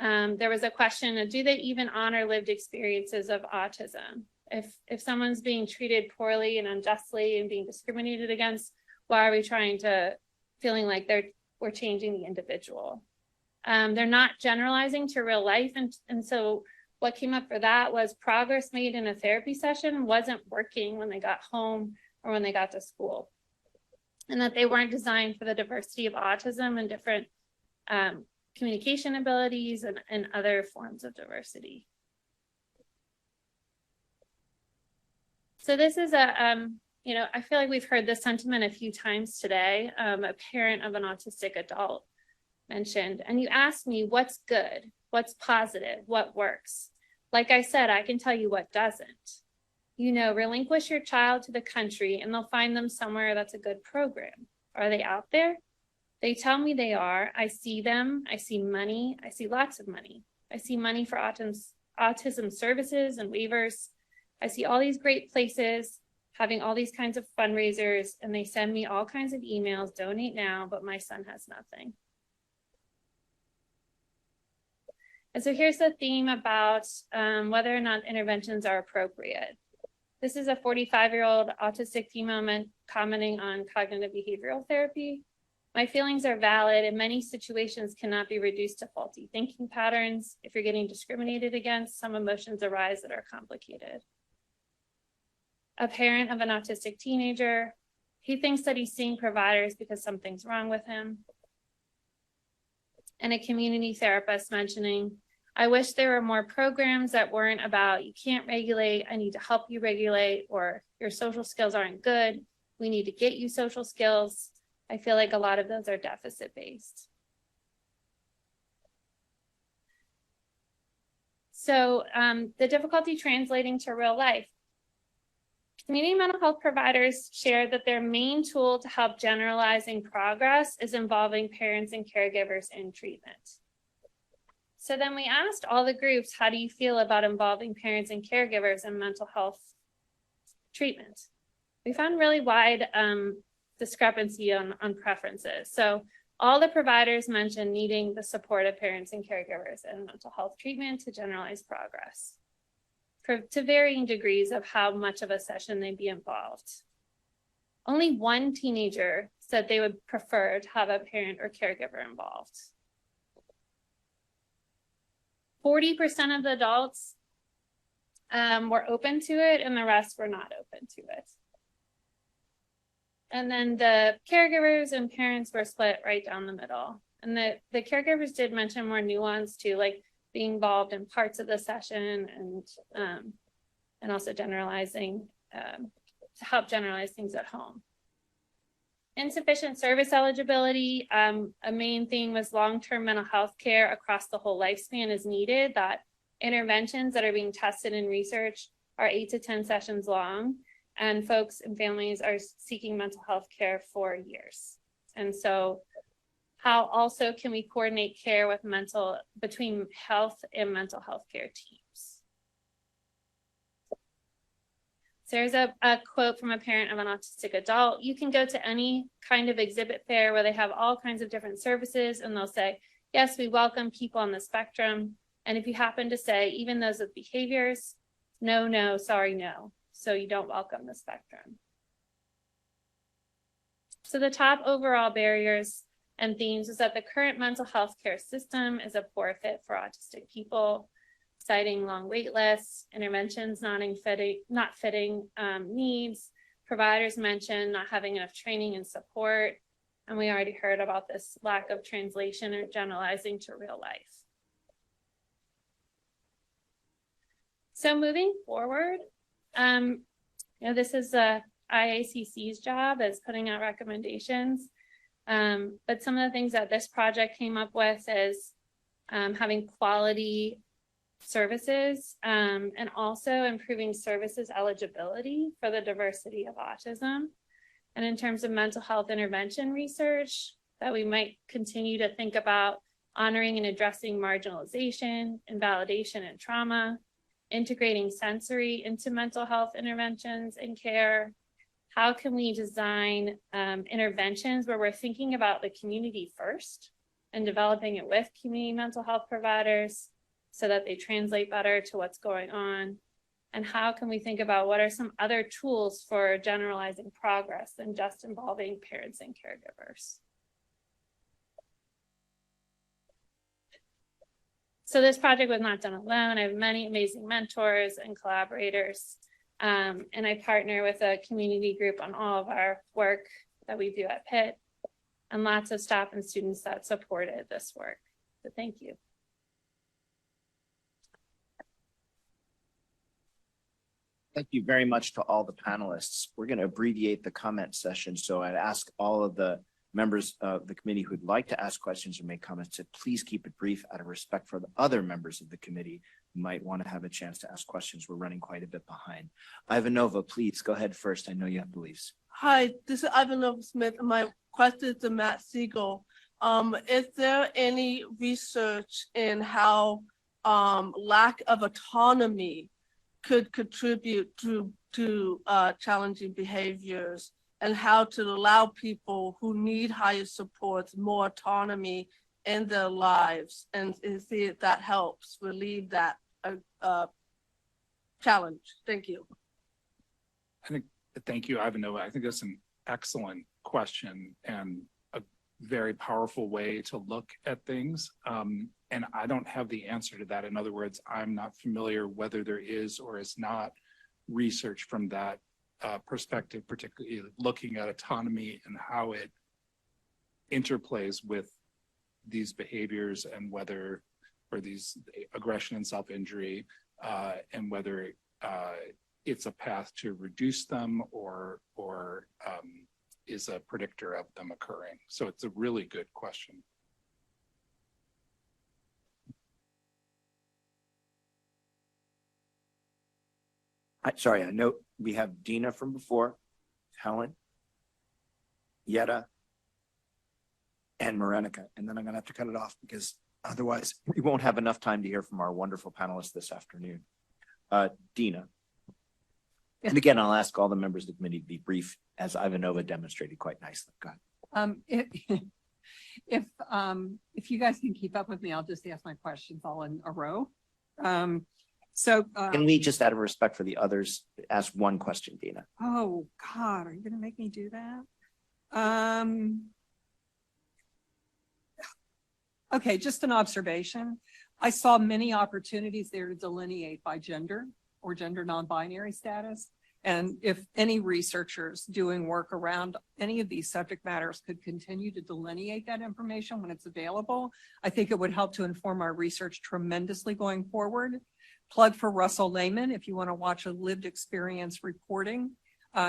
There was a question of, do they even honor lived experiences of autism? If someone's being treated poorly and unjustly and being discriminated against, why are we feeling like we're changing the individual? They're not generalizing to real life. And so what came up for that was progress made in a therapy session wasn't working when they got home or when they got to school. And that they weren't designed for the diversity of autism and different communication abilities and other forms of diversity. So this is I feel like we've heard this sentiment a few times today. A parent of an autistic adult mentioned, and you asked me what's good, what's positive, what works. Like I said, I can tell you what doesn't. You know, relinquish your child to the country and they'll find them somewhere that's a good program. Are they out there? They tell me they are. I see them. I see money. I see lots of money. I see money for autism services and waivers. I see all these great places having all these kinds of fundraisers, and they send me all kinds of emails, donate now, but my son has nothing. And so here's the theme about whether or not interventions are appropriate. This is a 45-year-old autistic female commenting on cognitive behavioral therapy. My feelings are valid and many situations cannot be reduced to faulty thinking patterns. If you're getting discriminated against, some emotions arise that are complicated. A parent of an autistic teenager, he thinks that he's seeing providers because something's wrong with him. And a community therapist mentioning, I wish there were more programs that weren't about, you can't regulate, I need to help you regulate, or your social skills aren't good, we need to get you social skills. I feel like a lot of those are deficit-based. So the difficulty translating to real life. Community mental health providers shared that their main tool to help generalizing progress is involving parents and caregivers in treatment. So then we asked all the groups, how do you feel about involving parents and caregivers in mental health treatment? We found really wide discrepancy on preferences. So all the providers mentioned needing the support of parents and caregivers in mental health treatment to generalize progress, to varying degrees of how much of a session they'd be involved. Only one teenager said they would prefer to have a parent or caregiver involved. 40% of the adults were open to it and the rest were not open to it. And then the caregivers and parents were split right down the middle. And the caregivers did mention more nuance too, like being involved in parts of the session and also generalizing to help generalize things at home. Insufficient service eligibility, a main thing was long-term mental health care across the whole lifespan is needed, that interventions that are being tested in research are 8 to 10 sessions long, and folks and families are seeking mental health care for years. And so how also can we coordinate care with between health and mental health care teams? So there's a quote from a parent of an autistic adult. You can go to any kind of exhibit fair where they have all kinds of different services and they'll say, yes, we welcome people on the spectrum. And if you happen to say, even those with behaviors, no, no, sorry, no. So you don't welcome the spectrum. So the top overall barriers and themes is that the current mental health care system is a poor fit for autistic people, citing long wait lists, interventions not fitting needs, providers mentioned not having enough training and support, and we already heard about this lack of translation or generalizing to real life. So moving forward, this is IACC's job is putting out recommendations. But some of the things that this project came up with is having quality services and also improving services eligibility for the diversity of autism. And in terms of mental health intervention research, that we might continue to think about honoring and addressing marginalization, invalidation, and trauma, integrating sensory into mental health interventions and care. How can we design interventions where we're thinking about the community first and developing it with community mental health providers so that they translate better to what's going on? And how can we think about what are some other tools for generalizing progress than just involving parents and caregivers? So this project was not done alone. I have many amazing mentors and collaborators. And I partner with a community group on all of our work that we do at Pitt, and lots of staff and students that supported this work. So thank you. Thank you very much to all the panelists. We're going to abbreviate the comment session, so I'd ask all of the Members of the committee who'd like to ask questions or make comments, to please keep it brief out of respect for the other members of the committee who might want to have a chance to ask questions. We're running quite a bit behind. Ivanova, please go ahead first. I know you have beliefs. Hi, this is Ivanova Smith. My question is to Matt Siegel. Is there any research in how lack of autonomy could contribute to challenging behaviors, and how to allow people who need higher supports more autonomy in their lives, and see if that helps relieve that challenge? Thank you. Thank you, Ivanova. I think that's an excellent question and a very powerful way to look at things. And I don't have the answer to that. In other words, I'm not familiar whether there is or is not research from that perspective, particularly looking at autonomy and how it interplays with these behaviors, and whether, or these aggression and self-injury, and whether it's a path to reduce them or is a predictor of them occurring. So it's a really good question. Sorry, I know we have Dina from before, Helen, Yetta, and Marenica, and then I'm gonna have to cut it off because otherwise we won't have enough time to hear from our wonderful panelists this afternoon. Dina. And again, I'll ask all the members of the committee to be brief, as Ivanova demonstrated quite nicely. Go ahead. If you guys can keep up with me, I'll just ask my questions all in a row. Can we just, out of respect for the others, ask one question, Dina? Oh God, are you gonna make me do that? Okay, just an observation. I saw many opportunities there to delineate by gender or gender non-binary status. And if any researchers doing work around any of these subject matters could continue to delineate that information when it's available, I think it would help to inform our research tremendously going forward. Plug for Russell Lehman if you want to watch a lived experience reporting.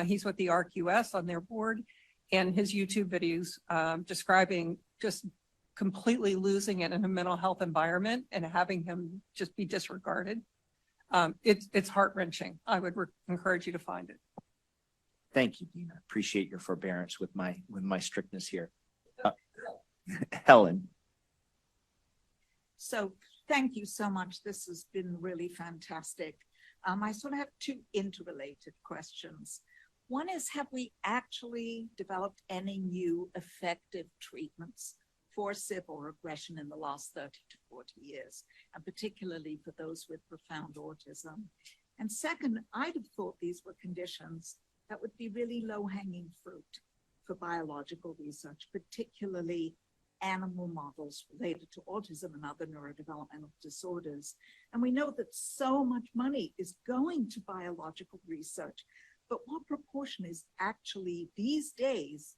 He's with the RQS on their board, and his YouTube videos describing just completely losing it in a mental health environment and having him just be disregarded. It's heart-wrenching. I would encourage you to find it. Thank you, Dina. Appreciate your forbearance with my strictness here. Helen. So thank you so much. This has been really fantastic. I sort of have two interrelated questions. One is, have we actually developed any new effective treatments for civil aggression in the last 30 to 40 years, and particularly for those with profound autism? And second, I'd have thought these were conditions that would be really low-hanging fruit for biological research, particularly animal models related to autism and other neurodevelopmental disorders. And we know that so much money is going to biological research, but what proportion is actually these days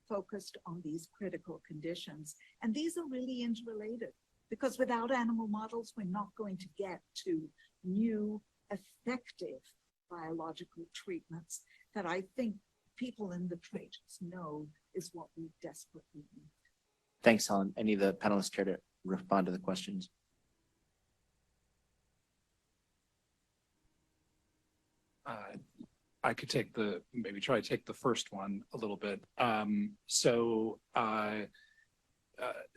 focused on these critical conditions? And these are really interrelated, because without animal models, we're not going to get to new effective biological treatments that I think people in the trades know is what we desperately need. Thanks, Helen. Any of the panelists care to respond to the questions? I could maybe try to take the first one a little bit.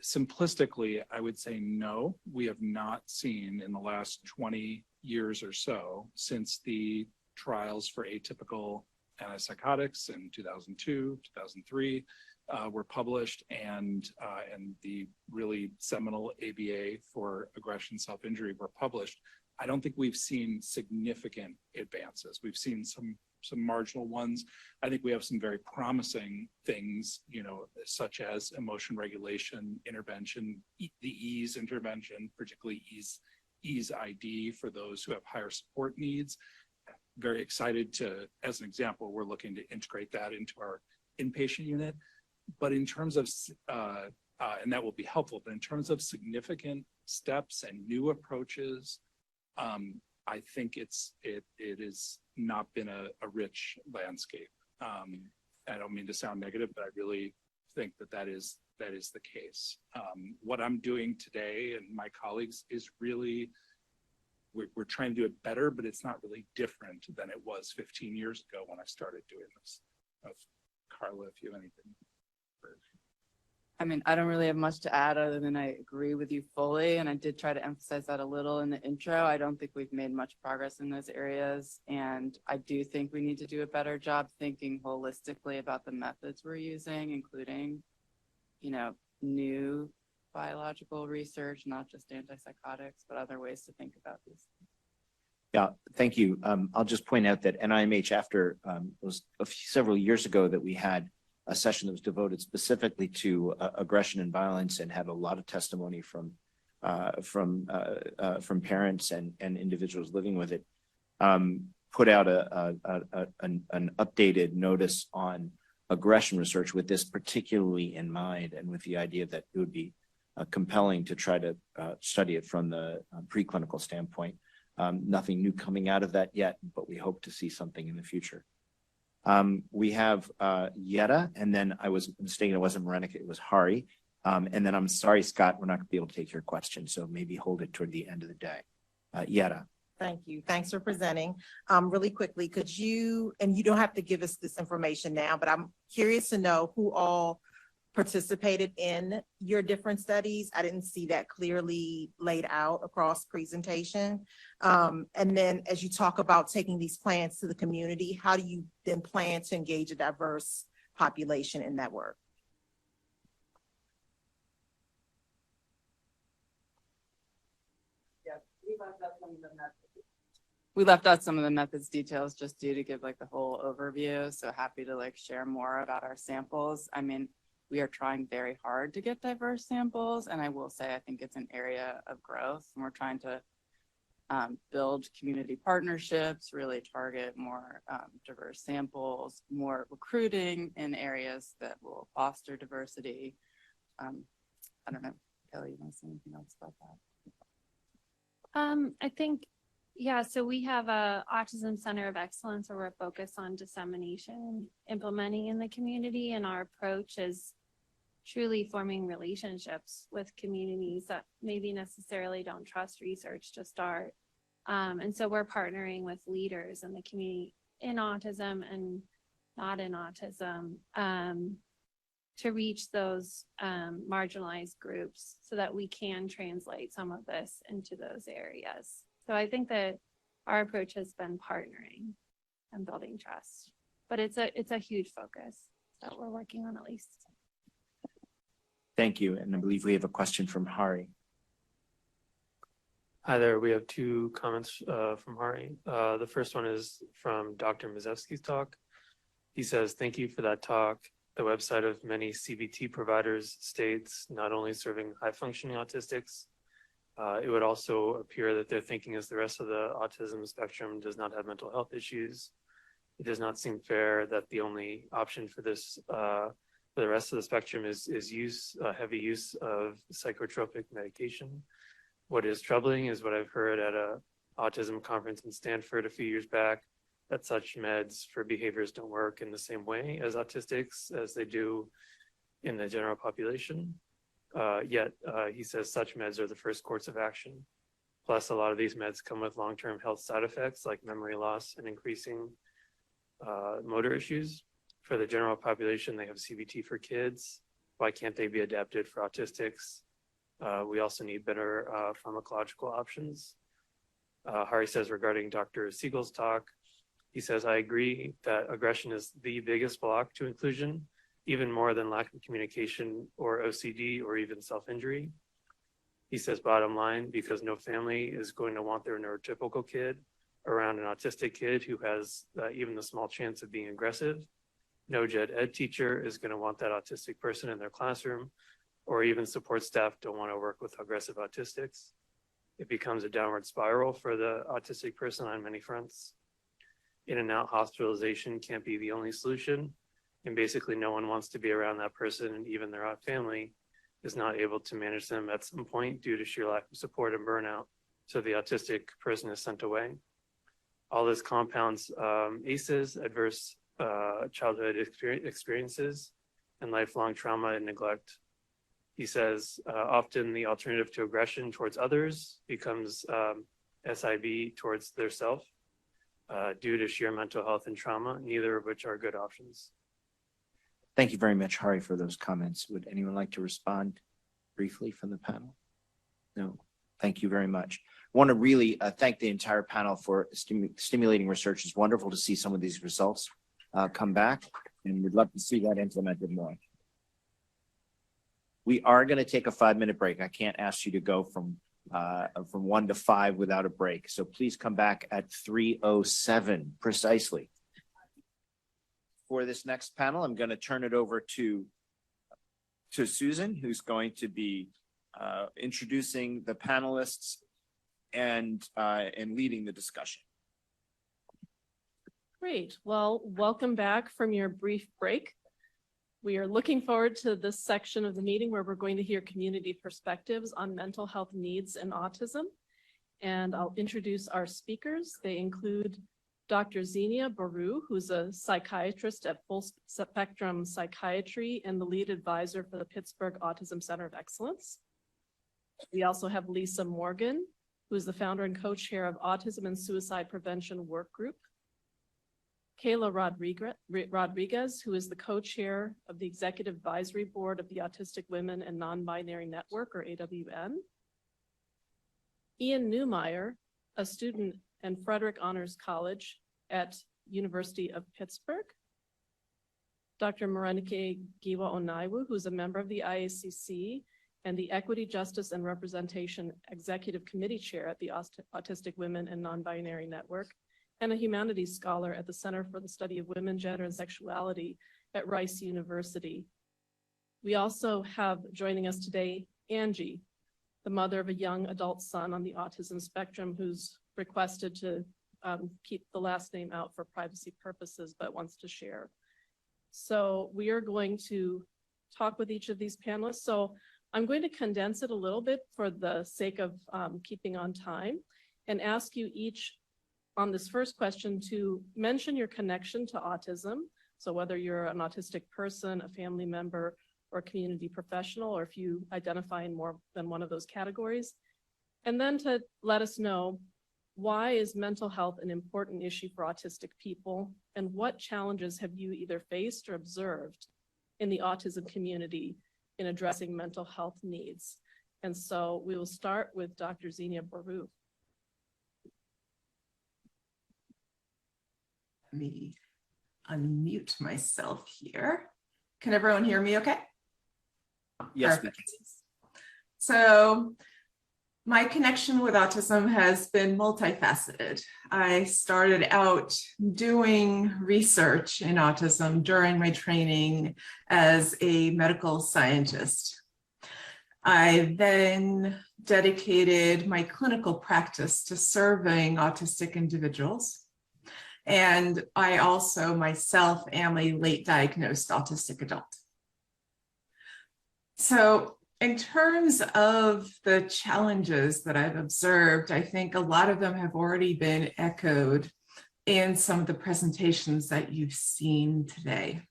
Simplistically, I would say no, we have not seen in the last 20 years or so, since the trials for atypical antipsychotics in 2002, 2003 were published, and the really seminal ABA for aggression self-injury were published. I don't think we've seen significant advances. We've seen some marginal ones. I think we have some very promising things, such as emotion regulation intervention, the EASE intervention, particularly EASE ID for those who have higher support needs. Very excited to, as an example, we're looking to integrate that into our inpatient unit. But in terms of, and that will be helpful, but in terms of significant steps and new approaches, I think it has not been a rich landscape. I don't mean to sound negative, but I really think that that is the case. What I'm doing today and my colleagues is really, we're trying to do it better, but it's not really different than it was 15 years ago when I started doing this. Carla, if you have anything. I mean, I don't really have much to add other than I agree with you fully. And I did try to emphasize that a little in the intro. I don't think we've made much progress in those areas. And I do think we need to do a better job thinking holistically about the methods we're using, including, you know, new biological research, not just antipsychotics, but other ways to think about these things. Yeah, thank you. I'll just point out that NIMH, after it was several years ago that we had a session that was devoted specifically to aggression and violence, and had a lot of testimony from parents and individuals living with it. Put out an updated notice on aggression research with this particularly in mind, and with the idea that it would be compelling to try to study it from the preclinical standpoint. Nothing new coming out of that yet, but we hope to see something in the future. We have Yetta, and then I was mistaken, it wasn't Marenika, it was Hari. And then I'm sorry, Scott, we're not going to be able to take your question, so maybe hold it toward the end of the day. Yetta. Thank you. Thanks for presenting. Really quickly, could you, and you don't have to give us this information now, but I'm curious to know who all participated in your different studies. I didn't see that clearly laid out across presentation. And then as you talk about taking these plans to the community, how do you then plan to engage a diverse population in that work? Yeah, we left out some of the methods details just due to give like the whole overview. So happy to like share more about our samples. I mean, we are trying very hard to get diverse samples. And I will say, I think it's an area of growth. And we're trying to build community partnerships, really target more diverse samples, more recruiting in areas that will foster diversity. I don't know, Kelly, you want to say anything else about that? I think, yeah, so we have a Autism Center of Excellence where we're focused on dissemination, implementing in the community, and our approach is truly forming relationships with communities that maybe necessarily don't trust research to start. And so we're partnering with leaders in the community in autism and not in autism to reach those marginalized groups so that we can translate some of this into those areas. So I think that our approach has been partnering and building trust, but it's a huge focus that we're working on at least. Thank you. And I believe we have a question from Hari. Hi there. We have two comments from Hari. The first one is from Dr. Mazevsky's talk. He says, "Thank you for that talk. The website of many CBT providers states not only serving high-functioning autistics, it would also appear that their thinking as the rest of the autism spectrum does not have mental health issues. It does not seem fair that the only option for this for the rest of the spectrum is heavy use of psychotropic medication. What is troubling is what I've heard at a autism conference in Stanford a few years back, that such meds for behaviors don't work in the same way as autistics as they do in the general population. Yet he says such meds are the first course of action. Plus, a lot of these meds come with long-term health side effects like memory loss and increasing motor issues. For the general population, they have CBT for kids. Why can't they be adapted for autistics? We also need better pharmacological options." Hari says regarding Dr. Siegel's talk, he says, "I agree that aggression is the biggest block to inclusion, even more than lack of communication or OCD or even self-injury." He says, "Bottom line, because no family is going to want their neurotypical kid around an autistic kid who has even the small chance of being aggressive. No gen ed teacher is going to want that autistic person in their classroom, or even support staff don't want to work with aggressive autistics. It becomes a downward spiral for the autistic person on many fronts. In and out hospitalization can't be the only solution, and basically no one wants to be around that person, and even their family is not able to manage them at some point due to sheer lack of support and burnout, so the autistic person is sent away. All this compounds ACEs, adverse childhood experiences, and lifelong trauma and neglect. He says, often the alternative to aggression towards others becomes SIB towards their self due to sheer mental health and trauma, neither of which are good options. Thank you very much, Hari, for those comments. Would anyone like to respond briefly from the panel? No, thank you very much. I want to really thank the entire panel for stimulating research. It's wonderful to see some of these results come back, and we'd love to see that implemented more. We are going to take a 5-minute break. I can't ask you to go from 1 to 5 without a break. So please come back at 3:07 precisely. For this next panel, I'm going to turn it over to Susan, who's going to be introducing the panelists and leading the discussion. Great. Well, welcome back from your brief break. We are looking forward to this section of the meeting where we're going to hear community perspectives on mental health needs and autism. And I'll introduce our speakers. They include Dr. Zenia Baru, who's a psychiatrist at Full Spectrum Psychiatry and the lead advisor for the Pittsburgh Autism Center of Excellence. We also have Lisa Morgan, who is the founder and co-chair of Autism and Suicide Prevention Work Group. Kayla Rodriguez, who is the co-chair of the Executive Advisory Board of the Autistic Women and Non-Binary Network, or AWN. Ian Newmeyer, a student and Frederick Honors College at University of Pittsburgh. Dr. Morenike Giwa-Onaiwu, who is a member of the IACC and the Equity, Justice, and Representation Executive Committee Chair at the Autistic Women and Non-Binary Network, and a humanities scholar at the Center for the Study of Women, Gender, and Sexuality at Rice University. We also have joining us today, Angie, the mother of a young adult son on the autism spectrum who's requested to keep the last name out for privacy purposes, but wants to share. So we are going to talk with each of these panelists. So I'm going to condense it a little bit for the sake of keeping on time and ask you each on this first question to mention your connection to autism. So whether you're an autistic person, a family member, or a community professional, or if you identify in more than one of those categories. And then to let us know, why is mental health an important issue for autistic people? And what challenges have you either faced or observed in the autism community in addressing mental health needs? And so we will start with Dr. Zenia Baru. Let me unmute myself here. Can everyone hear me okay? Yes. Perfect. So my connection with autism has been multifaceted. I started out doing research in autism during my training as a medical scientist. I then dedicated my clinical practice to serving autistic individuals. And I also myself am a late diagnosed autistic adult. So in terms of the challenges that I've observed, I think a lot of them have already been echoed in some of the presentations that you've seen today.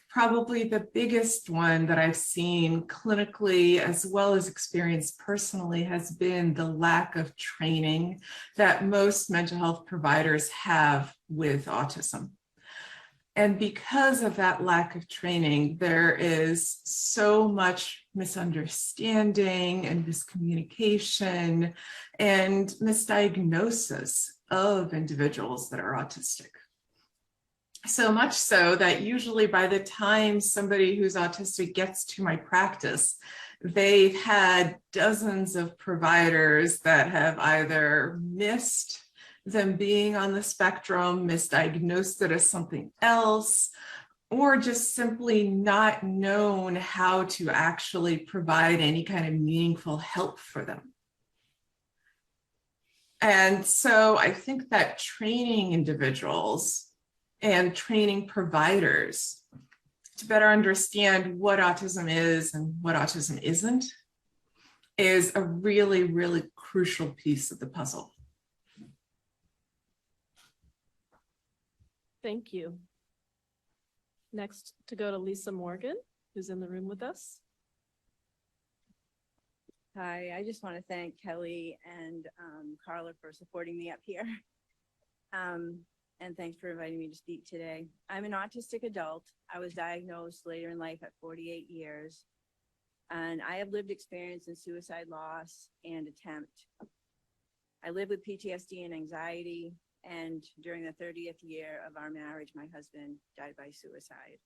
Probably the biggest one that I've seen clinically as well as experienced personally has been the lack of training that most mental health providers have with autism. And because of that lack of training, there is so much misunderstanding and miscommunication and misdiagnosis of individuals that are autistic. So much so that usually by the time somebody who's autistic gets to my practice, they've had dozens of providers that have either missed them being on the spectrum, misdiagnosed it as something else, or just simply not known how to actually provide any kind of meaningful help for them. And so I think that training individuals and training providers to better understand what autism is and what autism isn't is a really, really crucial piece of the puzzle. Thank you. Next to go to Lisa Morgan. who's in the room with us. Hi, I just want to thank Kelly and Carla for supporting me up here. And thanks for inviting me to speak today. I'm an autistic adult. I was diagnosed later in life at 48 years. And I have lived experience in suicide loss and attempt. I live with PTSD and anxiety. And during the 30th year of our marriage, my husband died by suicide.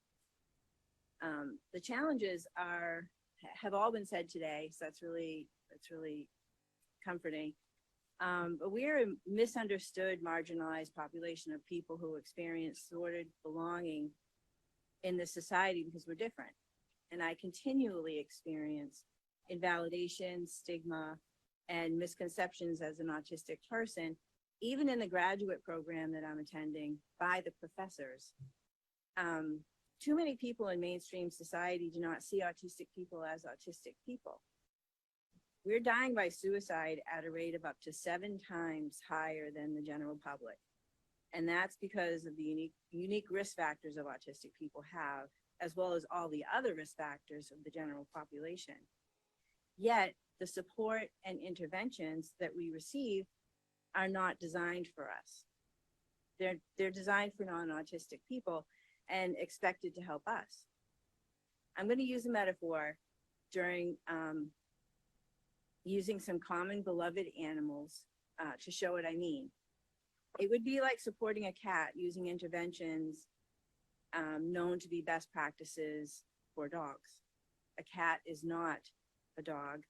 The challenges have all been said today, so that's really comforting. But we're a misunderstood, marginalized population of people who experience thwarted belonging in this society because we're different. And I continually experience invalidation, stigma, and misconceptions as an autistic person, even in the graduate program that I'm attending by the professors. Too many people in mainstream society do not see autistic people as autistic people. We're dying by suicide at a rate of up to 7 times higher than the general public. And that's because of the unique risk factors of autistic people have, as well as all the other risk factors of the general population. Yet, the support and interventions that we receive are not designed for us. They're designed for non-autistic people and expected to help us. I'm going to use a metaphor during using some common beloved animals to show what I mean. It would be like supporting a cat using interventions known to be best practices for dogs. A cat is not a dog.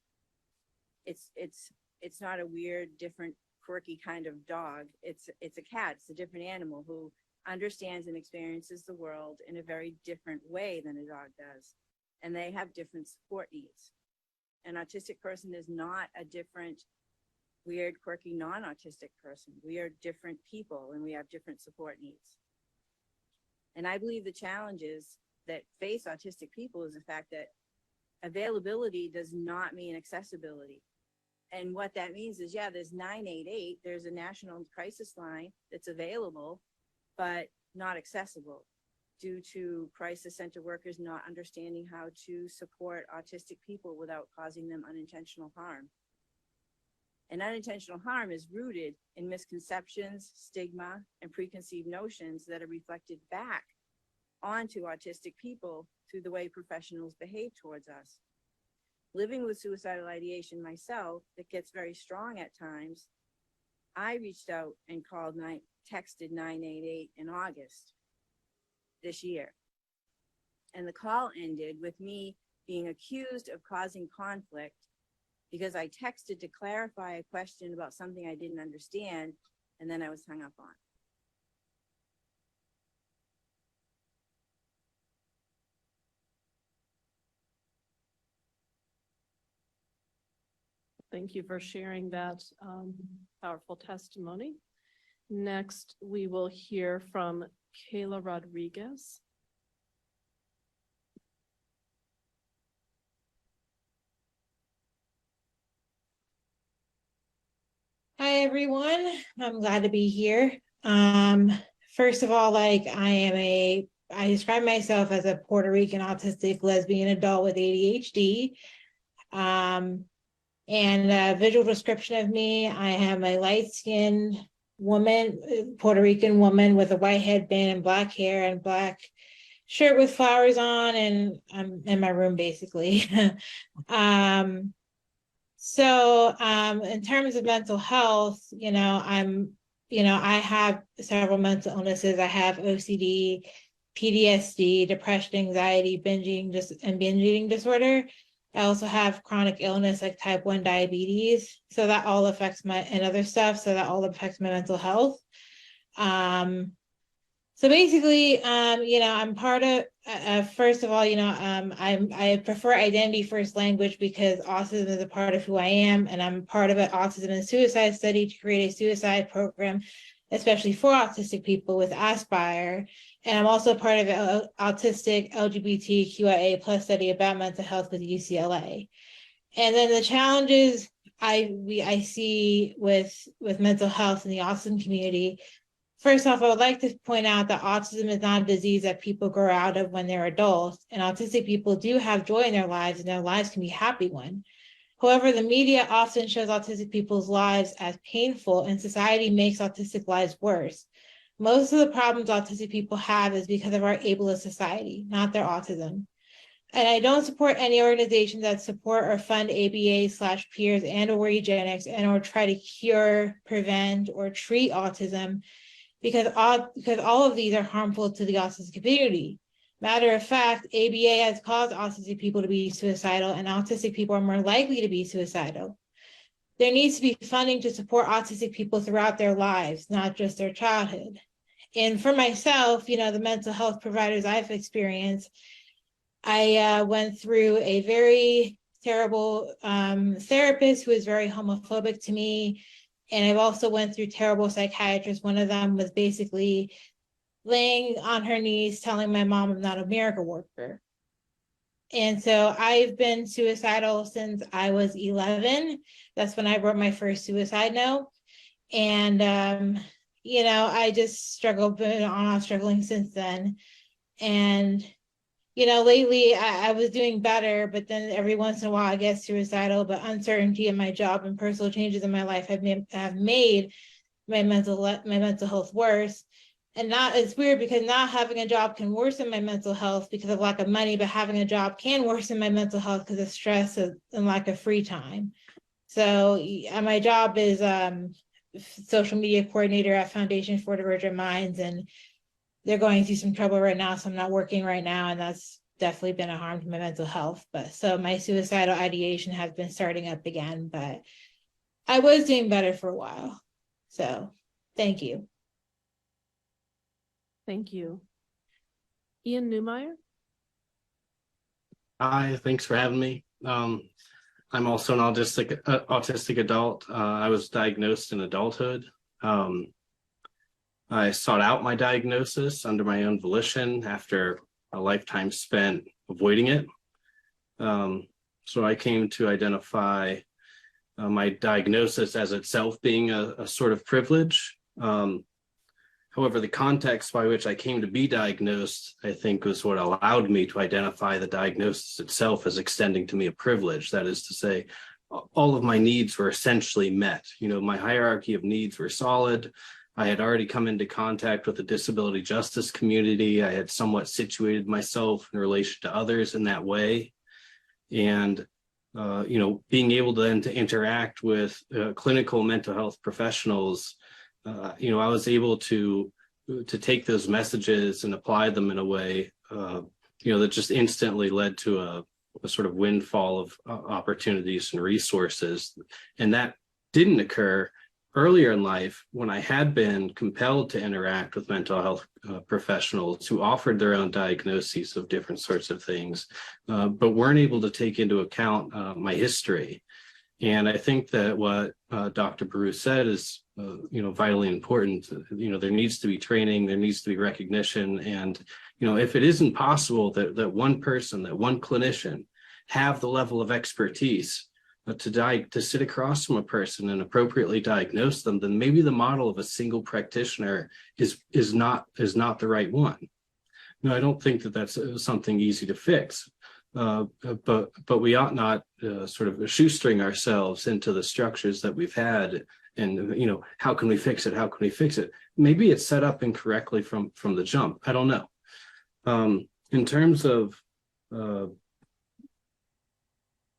It's not a weird, different, quirky kind of dog. It's a cat. It's a different animal who understands and experiences the world in a very different way than a dog does. And they have different support needs. An autistic person is not a different, weird, quirky, non-autistic person. We are different people and we have different support needs. And I believe the challenges that face autistic people is the fact that availability does not mean accessibility. And what that means is, yeah, there's 988, there's a national crisis line that's available, but not accessible due to crisis center workers not understanding how to support autistic people without causing them unintentional harm. And unintentional harm is rooted in misconceptions, stigma, and preconceived notions that are reflected back onto autistic people through the way professionals behave towards us. Living with suicidal ideation myself, that gets very strong at times, I reached out and texted 988 in August this year. And the call ended with me being accused of causing conflict because I texted to clarify a question about something I didn't understand, and then I was hung up on. Thank you for sharing that powerful testimony. Next, we will hear from Kayla Rodriguez. Hi, everyone. I'm glad to be here. First of all, I describe myself as a Puerto Rican autistic lesbian adult with ADHD. And a visual description of me, I am a light-skinned woman, Puerto Rican woman with a white headband and black hair and black shirt with flowers on, and I'm in my room basically. So in terms of mental health, I have several mental illnesses. I have OCD, PTSD, depression, anxiety, binge eating disorder. I also have chronic illness like type 1 diabetes. So that all affects and other stuff. So that all affects my mental health. So basically, I'm part of, first of all, I prefer identity first language because autism is a part of who I am, and I'm part of an autism and suicide study to create a suicide program, especially for autistic people with Aspire. And I'm also part of an autistic LGBTQIA plus study about mental health with UCLA. And then the challenges I see with mental health in the autism community First off, I would like to point out that autism is not a disease that people grow out of when they're adults, and autistic people do have joy in their lives, and their lives can be happy one. However, the media often shows autistic people's lives as painful, and society makes autistic lives worse. Most of the problems autistic people have is because of our ableist society, not their autism. And I don't support any organizations that support or fund ABA/peers and or eugenics and or try to cure, prevent, or treat autism because all of these are harmful to the autistic community. Matter of fact, ABA has caused autistic people to be suicidal, and autistic people are more likely to be suicidal. There needs to be funding to support autistic people throughout their lives, not just their childhood. And for myself, the mental health providers I've experienced, I went through a very terrible therapist who was very homophobic to me. And I've also went through terrible psychiatrists. One of them was basically laying on her knees telling my mom I'm not a miracle worker. And so I've been suicidal since I was 11. That's when I wrote my first suicide note. And, I just struggled, been on off struggling since then. And, lately I was doing better, but then every once in a while I get suicidal, but uncertainty in my job and personal changes in my life have made my mental health worse. And it's weird because not having a job can worsen my mental health because of lack of money, but having a job can worsen my mental health because of stress and lack of free time. So my job is social media coordinator at Foundation for Divergent Minds, and they're going through some trouble right now, so I'm not working right now, and that's definitely been a harm to my mental health. But so my suicidal ideation has been starting up again, but I was doing better for a while. So thank you. Thank you. Ian Newmeyer? Hi, thanks for having me. I'm also an autistic adult. I was diagnosed in adulthood. I sought out my diagnosis under my own volition after a lifetime spent avoiding it. So I came to identify my diagnosis as itself being a sort of privilege. However, the context by which I came to be diagnosed, I think, was what allowed me to identify the diagnosis itself as extending to me a privilege. That is to say, all of my needs were essentially met. My hierarchy of needs were solid. I had already come into contact with the disability justice community. I had somewhat situated myself in relation to others in that way. And, being able then to interact with clinical mental health professionals, I was able to take those messages and apply them in a way, that just instantly led to a sort of windfall of opportunities and resources. And that didn't occur earlier in life when I had been compelled to interact with mental health professionals who offered their own diagnoses of different sorts of things, but weren't able to take into account my history. And I think that what Dr. Baru said is, vitally important. There needs to be training, there needs to be recognition. And, if it isn't possible that one person, that one clinician have the level of expertise to sit across from a person and appropriately diagnose them, then maybe the model of a single practitioner is not the right one. I don't think that that's something easy to fix. But we ought not sort of shoestring ourselves into the structures that we've had. And, how can we fix it? How can we fix it? Maybe it's set up incorrectly from the jump. I don't know. In terms of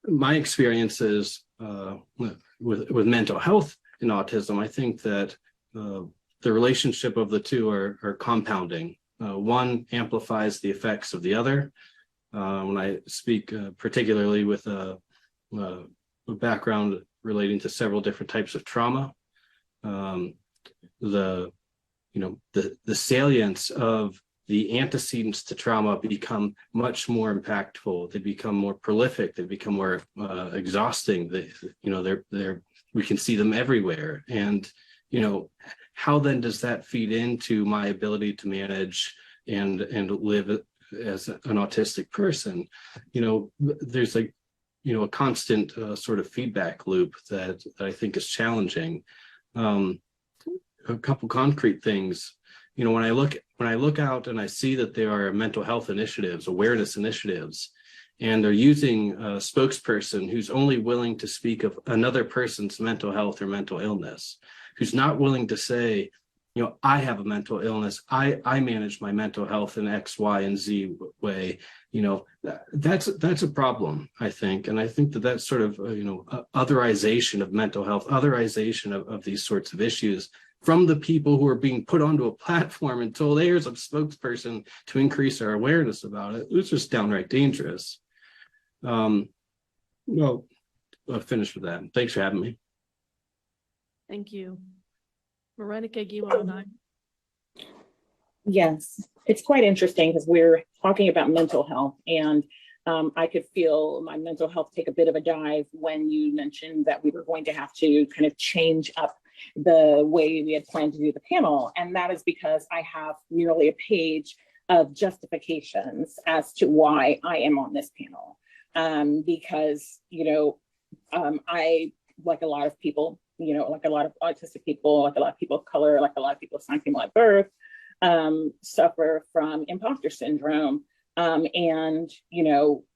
my experiences with mental health and autism, I think that the relationship of the two are compounding. One amplifies the effects of the other. When I speak particularly with a background relating to several different types of trauma, the salience of the antecedents to trauma become much more impactful. They become more prolific. They become more exhausting. We can see them everywhere. And how then does that feed into my ability to manage and live as an autistic person? There's a constant sort of feedback loop that I think is challenging. a couple concrete things. You know, when I look out and I see that there are mental health initiatives, awareness initiatives, and they're using a spokesperson who's only willing to speak of another person's mental health or mental illness, who's not willing to say, you know, I have a mental illness, I manage my mental health in X, Y, and Z way, you know, that's a problem, I think. And I think that that's sort of, otherization of mental health, otherization of these sorts of issues from the people who are being put onto a platform and told, hey, here's a spokesperson to increase our awareness about it. It's just downright dangerous. Well, I'll finish with that. Thanks for having me. Thank you. Marenike, Giwa and I. Yes, it's quite interesting because we're talking about mental health, and I could feel my mental health take a bit of a dive when you mentioned that we were going to have to kind of change up the way we had planned to do the panel. And that is because I have nearly a page of justifications as to why I am on this panel. Because, I, like a lot of people, like a lot of autistic people, like a lot of people of color, like a lot of people assigned female at birth, suffer from imposter syndrome, and,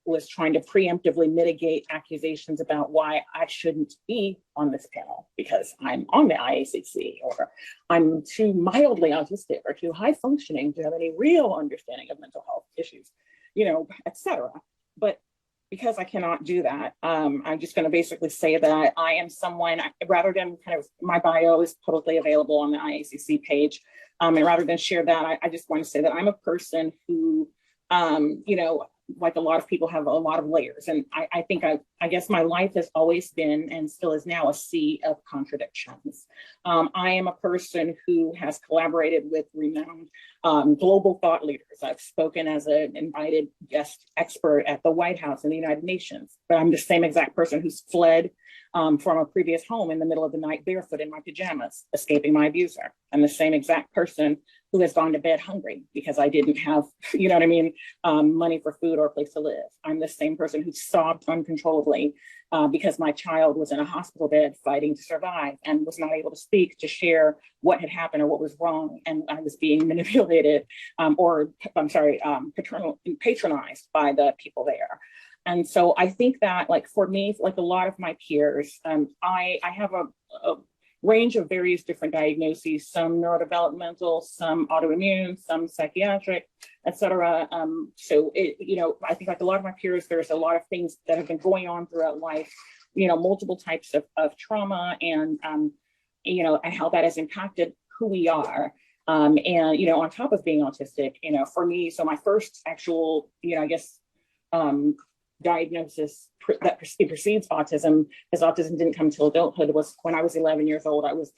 was trying to preemptively mitigate accusations about why I shouldn't be on this panel because I'm on the IACC, or I'm too mildly autistic or too high functioning to have any real understanding of mental health issues, et cetera. But because I cannot do that, I'm just going to basically say that I am someone, rather than kind of, my bio is publicly available on the IACC page. And rather than share that, I just want to say that I'm a person who, like a lot of people, have a lot of layers. And I guess my life has always been, and still is now, a sea of contradictions. I am a person who has collaborated with renowned global thought leaders. I've spoken as an invited guest expert at the White House and the United Nations, but I'm the same exact person who's fled from a previous home in the middle of the night, barefoot in my pajamas, escaping my abuser. I'm the same exact person who has gone to bed hungry because I didn't have, money for food or a place to live. I'm the same person who sobbed uncontrollably because my child was in a hospital bed fighting to survive and was not able to speak to share what had happened or what was wrong. And I was being manipulated patronized by the people there. And so I think that, like, for me, like a lot of my peers, I have a range of various different diagnoses, some neurodevelopmental, some autoimmune, some psychiatric, et cetera. So, I think like a lot of my peers, there's a lot of things that have been going on throughout life, multiple types of trauma and how that has impacted who we are. And, on top of being autistic, for me, so my first actual, diagnosis that precedes autism, because autism didn't come till adulthood, was when I was 11 years old. I was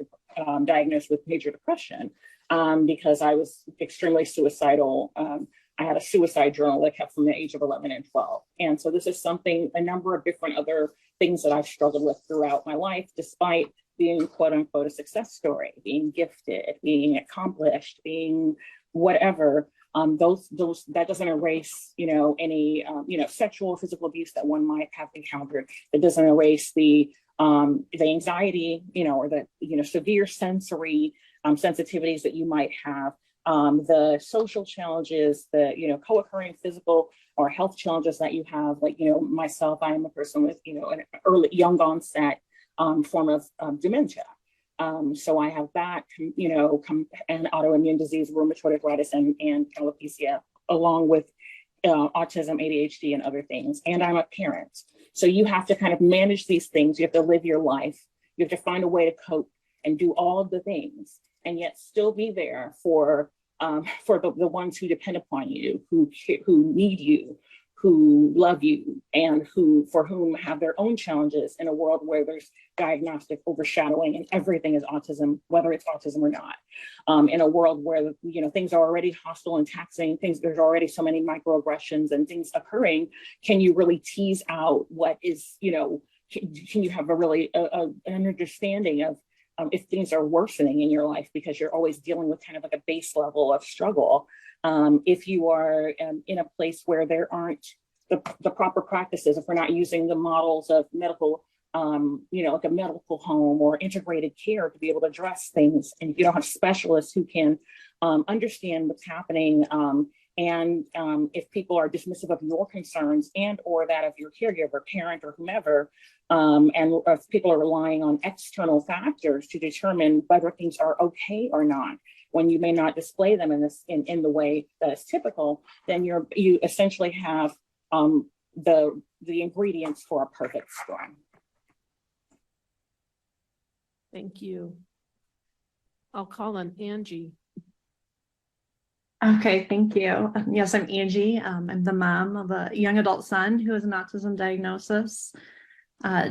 diagnosed with major depression because I was extremely suicidal. I had a suicide journal that kept from the age of 11 and 12. And so this is something, a number of different other things that I've struggled with throughout my life, despite being quote unquote a success story, being gifted, being accomplished, being whatever. That doesn't erase, any, sexual or physical abuse that one might have encountered. It doesn't erase the anxiety, or the, severe sensory sensitivities that you might have, the social challenges, the, co-occurring physical or health challenges that you have. Like, myself, I am a person with, an young onset form of dementia. So I have that, and autoimmune disease, rheumatoid arthritis, and alopecia, along with autism, ADHD, and other things. And I'm a parent. So you have to kind of manage these things. You have to live your life. You have to find a way to cope and do all of the things, and yet still be there for the ones who depend upon you, who need you, who love you, and for whom have their own challenges in a world where there's diagnostic overshadowing and everything is autism, whether it's autism or not. In a world where, things are already hostile and taxing, there's already so many microaggressions and things occurring. Can you really tease out what is, can you have a really an understanding of if things are worsening in your life, because you're always dealing with kind of like a base level of struggle. If you are in a place where there aren't the proper practices, if we're not using the models of medical like a medical home or integrated care to be able to address things. And if you don't have specialists who can understand what's happening, and if people are dismissive of your concerns and or that of your caregiver, parent, or whomever, and if people are relying on external factors to determine whether things are okay or not, when you may not display them in the way that is typical, then you essentially have the ingredients for a perfect storm. Thank you. I'll call on Angie. Okay, thank you. Yes, I'm Angie. I'm the mom of a young adult son who has an autism diagnosis.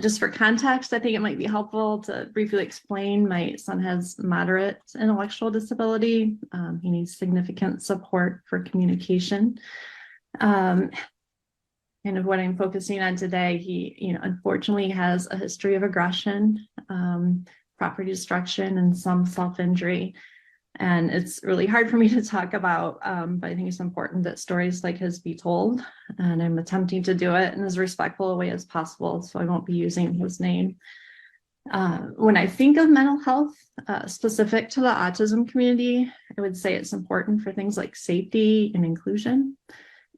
Just for context, I think it might be helpful to briefly explain my son has moderate intellectual disability. He needs significant support for communication. Kind of what I'm focusing on today, he, unfortunately has a history of aggression, property destruction, and some self-injury. And it's really hard for me to talk about, but I think it's important that stories like his be told. And I'm attempting to do it in as respectful a way as possible, so I won't be using his name. When I think of mental health specific to the autism community, I would say it's important for things like safety and inclusion.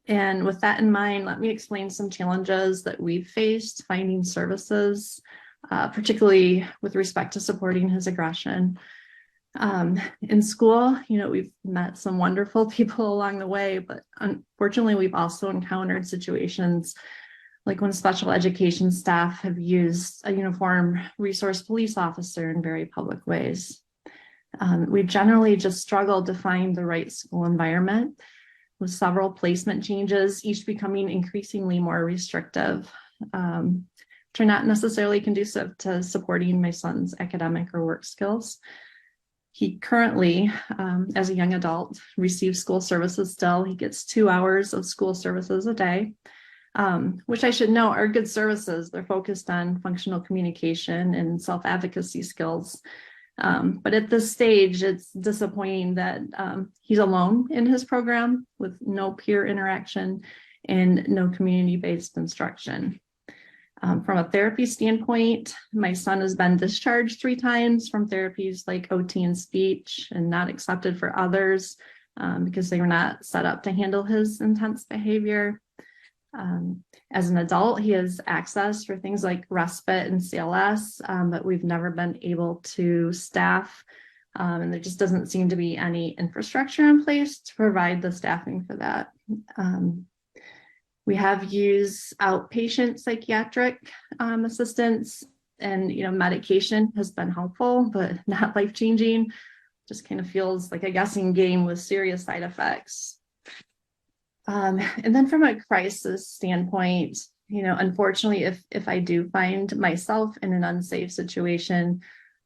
And with that in mind, let me explain some challenges that we've faced finding services, particularly with respect to supporting his aggression. In school, we've met some wonderful people along the way, but unfortunately, we've also encountered situations like when special education staff have used a uniform resource police officer in very public ways. We've generally just struggled to find the right school environment, with several placement changes, each becoming increasingly more restrictive, which are not necessarily conducive to supporting my son's academic or work skills. He currently, as a young adult, receives school services still. He gets 2 hours of school services a day, which I should note are good services. They're focused on functional communication and self-advocacy skills. But at this stage, it's disappointing that he's alone in his program with no peer interaction and no community-based instruction. From a therapy standpoint, my son has been discharged 3 times from therapies like OT and speech and not accepted for others because they were not set up to handle his intense behavior. As an adult, he has access for things like respite and CLS, but we've never been able to staff, and there just doesn't seem to be any infrastructure in place to provide the staffing for that. We have used outpatient psychiatric assistance, and medication has been helpful, but not life-changing. Just kind of feels like a guessing game with serious side effects. And then from a crisis standpoint, unfortunately, if I do find myself in an unsafe situation,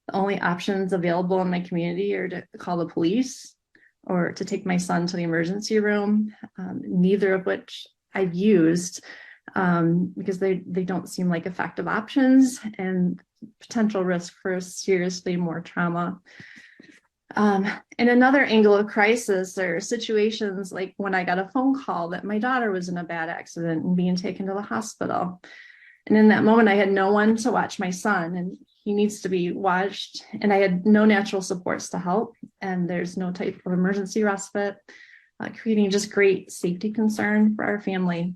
the only options available in my community are to call the police or to take my son to the emergency room, neither of which I've used because they don't seem like effective options and potential risk for seriously more trauma. In another angle of crisis are situations like when I got a phone call that my daughter was in a bad accident and being taken to the hospital. And in that moment, I had no one to watch my son, and he needs to be watched. And I had no natural supports to help, and there's no type of emergency respite, creating just great safety concern for our family.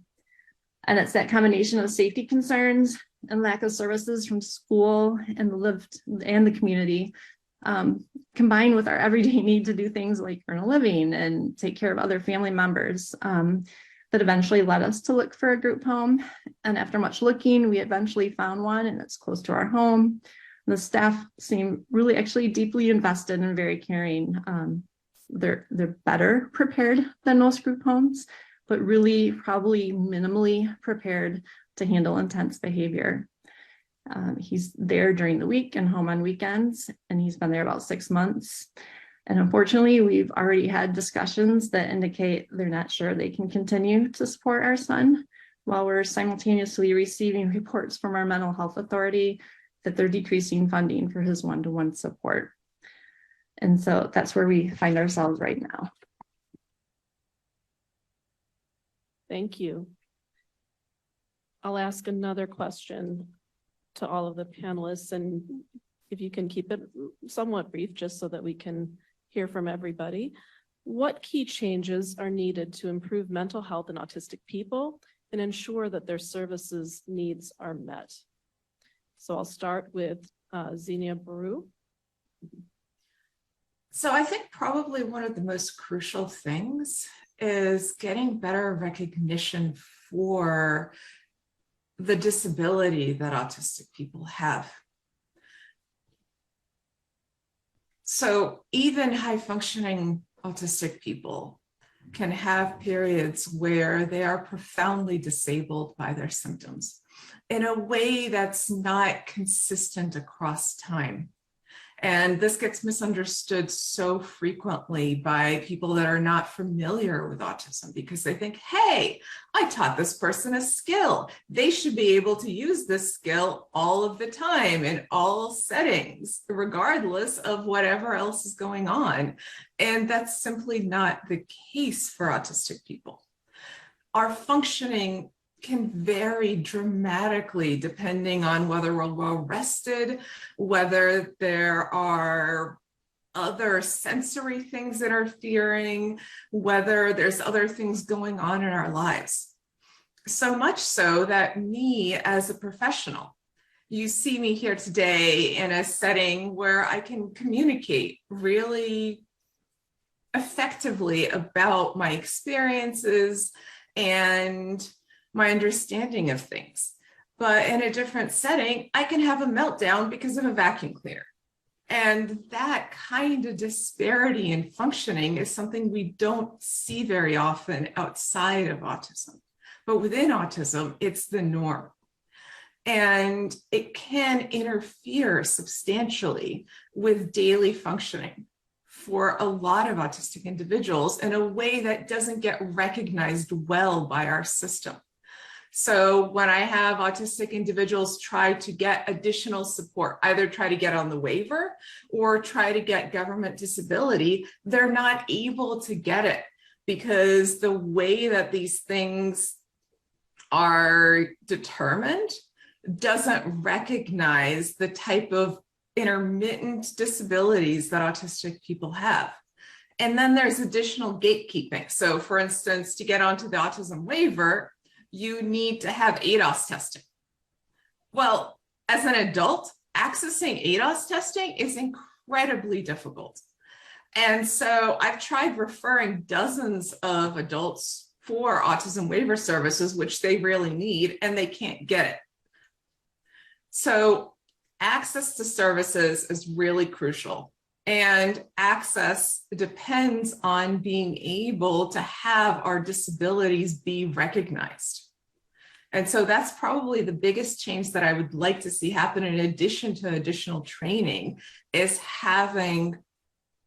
And it's that combination of safety concerns and lack of services from school and the community, combined with our everyday need to do things like earn a living and take care of other family members, that eventually led us to look for a group home. And after much looking, we eventually found one, and it's close to our home. The staff seem really actually deeply invested and very caring. They're better prepared than most group homes, but really probably minimally prepared to handle intense behavior. He's there during the week and home on weekends, and he's been there about 6 months. And unfortunately, we've already had discussions that indicate they're not sure they can continue to support our son, while we're simultaneously receiving reports from our mental health authority that they're decreasing funding for his one-to-one support. And so that's where we find ourselves right now. Thank you. I'll ask another question. to all of the panelists, and if you can keep it somewhat brief, just so that we can hear from everybody. What key changes are needed to improve mental health in autistic people and ensure that their services needs are met? So I'll start with Xenia Baru. So I think probably one of the most crucial things is getting better recognition for the disability that autistic people have. So even high functioning autistic people can have periods where they are profoundly disabled by their symptoms in a way that's not consistent across time. And this gets misunderstood so frequently by people that are not familiar with autism because they think, hey, I taught this person a skill. They should be able to use this skill all of the time in all settings, regardless of whatever else is going on. And that's simply not the case for autistic people. Our functioning can vary dramatically depending on whether we're well rested, whether there are other sensory things that are interfering, whether there's other things going on in our lives. So much so that me as a professional, you see me here today in a setting where I can communicate really effectively about my experiences and my understanding of things. But in a different setting, I can have a meltdown because of a vacuum cleaner. And that kind of disparity in functioning is something we don't see very often outside of autism. But within autism, it's the norm. And it can interfere substantially with daily functioning for a lot of autistic individuals in a way that doesn't get recognized well by our system. So when I have autistic individuals try to get additional support, either try to get on the waiver or try to get government disability, they're not able to get it because the way that these things are determined doesn't recognize the type of intermittent disabilities that autistic people have. And then there's additional gatekeeping. So for instance, to get onto the autism waiver, you need to have ADOS testing. Well, as an adult, accessing ADOS testing is incredibly difficult. And so I've tried referring dozens of adults for autism waiver services, which they really need, and they can't get it. So access to services is really crucial. And access depends on being able to have our disabilities be recognized. And so that's probably the biggest change that I would like to see happen in addition to additional training is having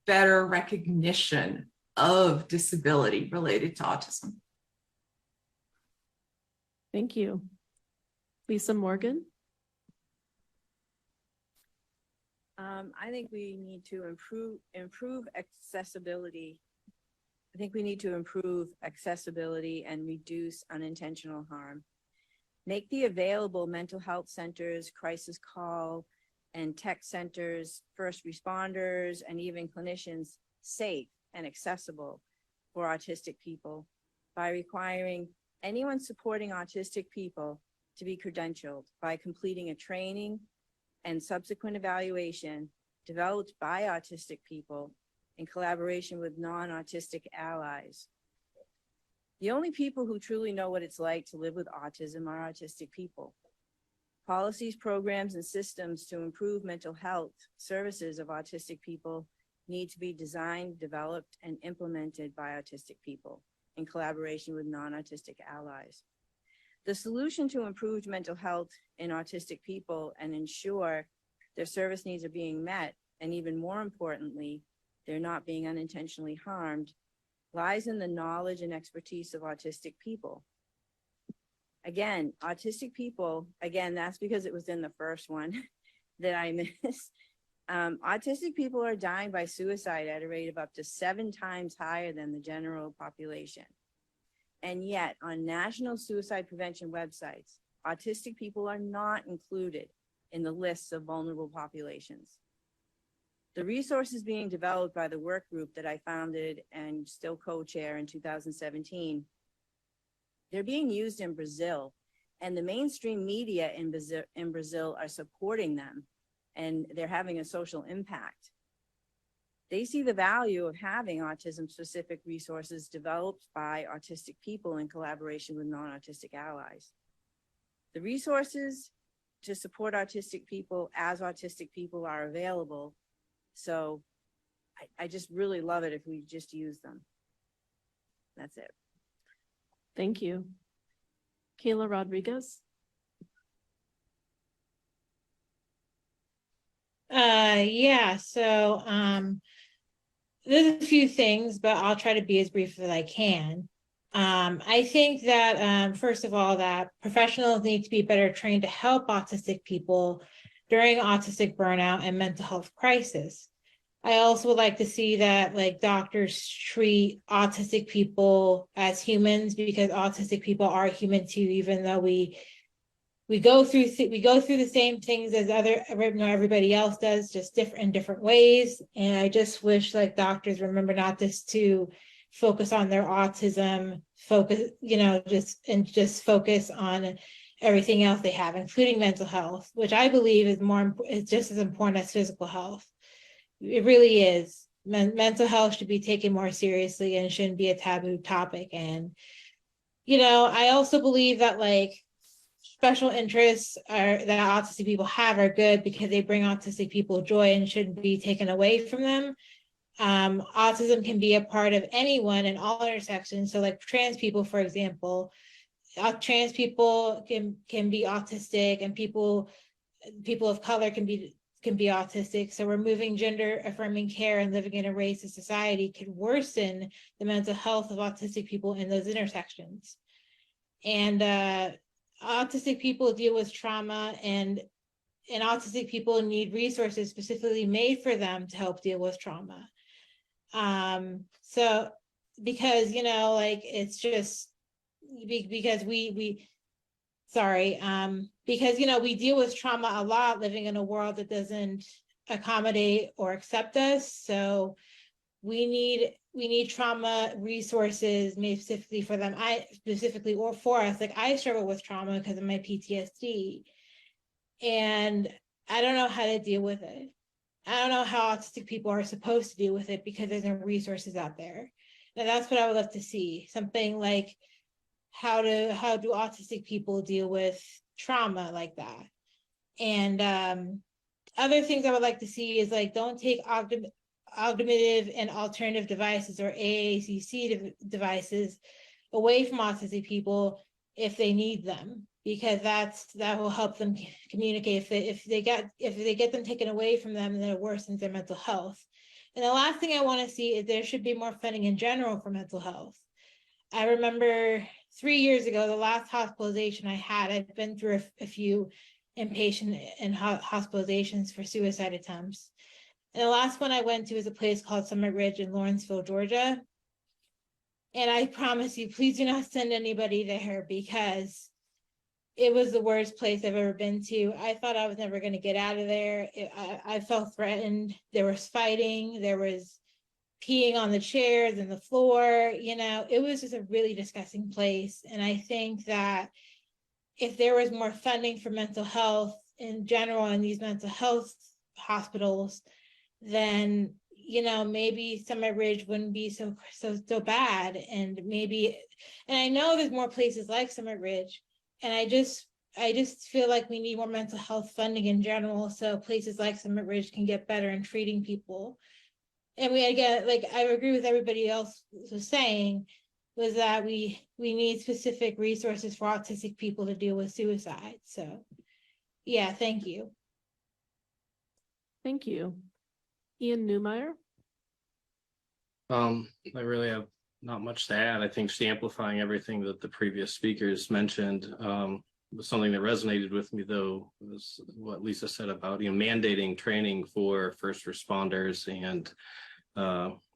better recognition of disability related to autism. Thank you. Lisa Morgan. I think we need to improve accessibility. I think we need to improve accessibility and reduce unintentional harm. Make the available mental health centers, crisis call, and tech centers, first responders, and even clinicians safe and accessible for autistic people by requiring anyone supporting autistic people to be credentialed by completing a training and subsequent evaluation developed by autistic people in collaboration with non-autistic allies. The only people who truly know what it's like to live with autism are autistic people. Policies, programs, and systems to improve mental health services of autistic people need to be designed, developed, and implemented by autistic people in collaboration with non-autistic allies. The solution to improved mental health in autistic people and ensure their service needs are being met, and even more importantly, they're not being unintentionally harmed, lies in the knowledge and expertise of autistic people. Again, autistic people, that's because it was in the first one that I missed. Autistic people are dying by suicide at a rate of up to 7 times higher than the general population. And yet, on national suicide prevention websites, autistic people are not included in the lists of vulnerable populations. The resources being developed by the work group that I founded and still co-chair in 2017, they're being used in Brazil, and the mainstream media in Brazil are supporting them, and they're having a social impact. They see the value of having autism-specific resources developed by autistic people in collaboration with non-autistic allies. The resources to support autistic people as autistic people are available, so I just really love it if we just use them. That's it. Thank you. Kayla Rodriguez. Yeah, so there's a few things, but I'll try to be as brief as I can. I think that first of all, that professionals need to be better trained to help autistic people during autistic burnout and mental health crisis. I also would like to see that like doctors treat autistic people as humans, because autistic people are human too, even though we go through the same things as everybody else does, just in different ways. And I just wish like doctors remember not just to focus on their autism, just focus on everything else they have, including mental health, which I believe is just as important as physical health. It really is. Mental health should be taken more seriously and shouldn't be a taboo topic. And, I also believe that like special interests that autistic people have are good because they bring autistic people joy and shouldn't be taken away from them. Autism can be a part of anyone in all intersections. So like trans people, for example, trans people can be autistic, and people of color can be autistic. So removing gender affirming care and living in a racist society can worsen the mental health of autistic people in those intersections. And autistic people deal with trauma, and autistic people need resources specifically made for them to help deal with trauma. So because, it's just because because, we deal with trauma a lot living in a world that doesn't accommodate or accept us. So we need trauma resources made specifically for them. Or for us. Like I struggle with trauma because of my PTSD, and I don't know how to deal with it. I don't know how autistic people are supposed to deal with it because there's no resources out there. And that's what I would love to see. Something like how do autistic people deal with trauma like that? And other things I would like to see is like don't take augmentative and alternative devices or IACC devices away from autistic people if they need them, because that will help them communicate. If they get them taken away from them, then it worsens their mental health. And the last thing I want to see is there should be more funding in general for mental health. I remember 3 years ago, the last hospitalization I had, I've been through a few inpatient and hospitalizations for suicide attempts. And the last one I went to is a place called Summit Ridge in Lawrenceville, Georgia. And I promise you, please do not send anybody there, because it was the worst place I've ever been to. I thought I was never going to get out of there. I felt threatened. There was fighting. There was peeing on the chairs and the floor. It was just a really disgusting place. And I think that if there was more funding for mental health in general in these mental health hospitals, then maybe Summit Ridge wouldn't be so bad. And I know there's more places like Summit Ridge, and I just feel like we need more mental health funding in general, so places like Summit Ridge can get better in treating people. And I agree with everybody else was saying, was that we need specific resources for autistic people to deal with suicide. So yeah, thank you. Thank you. Ian Newmeyer. I really have not much to add. I think just amplifying everything that the previous speakers mentioned. Was something that resonated with me, though, was what Lisa said about mandating training for first responders and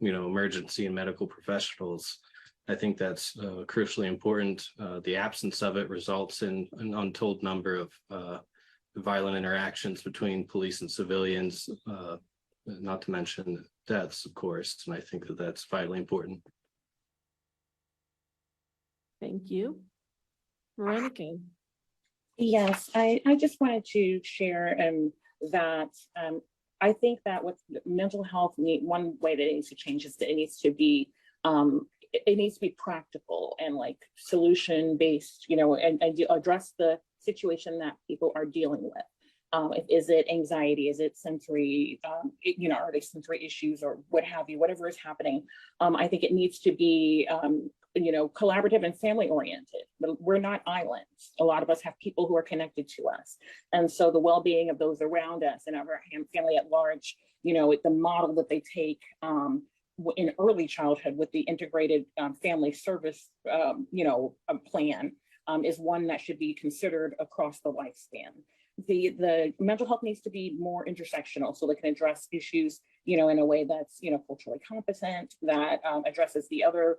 emergency and medical professionals. I think that's crucially important. The absence of it results in an untold number of violent interactions between police and civilians, not to mention deaths, of course. And I think that that's vitally important. Thank you. Veronica. Yes, I just wanted to share that I think that with mental health, one way that it needs to change is that it needs to be practical and like solution based, and address the situation that people are dealing with. Is it anxiety? Is it sensory? Are they sensory issues or what have you? Whatever is happening, I think it needs to be collaborative and family oriented. But we're not islands. A lot of us have people who are connected to us, and so the well-being of those around us and our family at large. The model that they take in early childhood with the integrated family service, plan is one that should be considered across the lifespan. The mental health needs to be more intersectional, so they can address issues, in a way that's, culturally competent, that addresses the other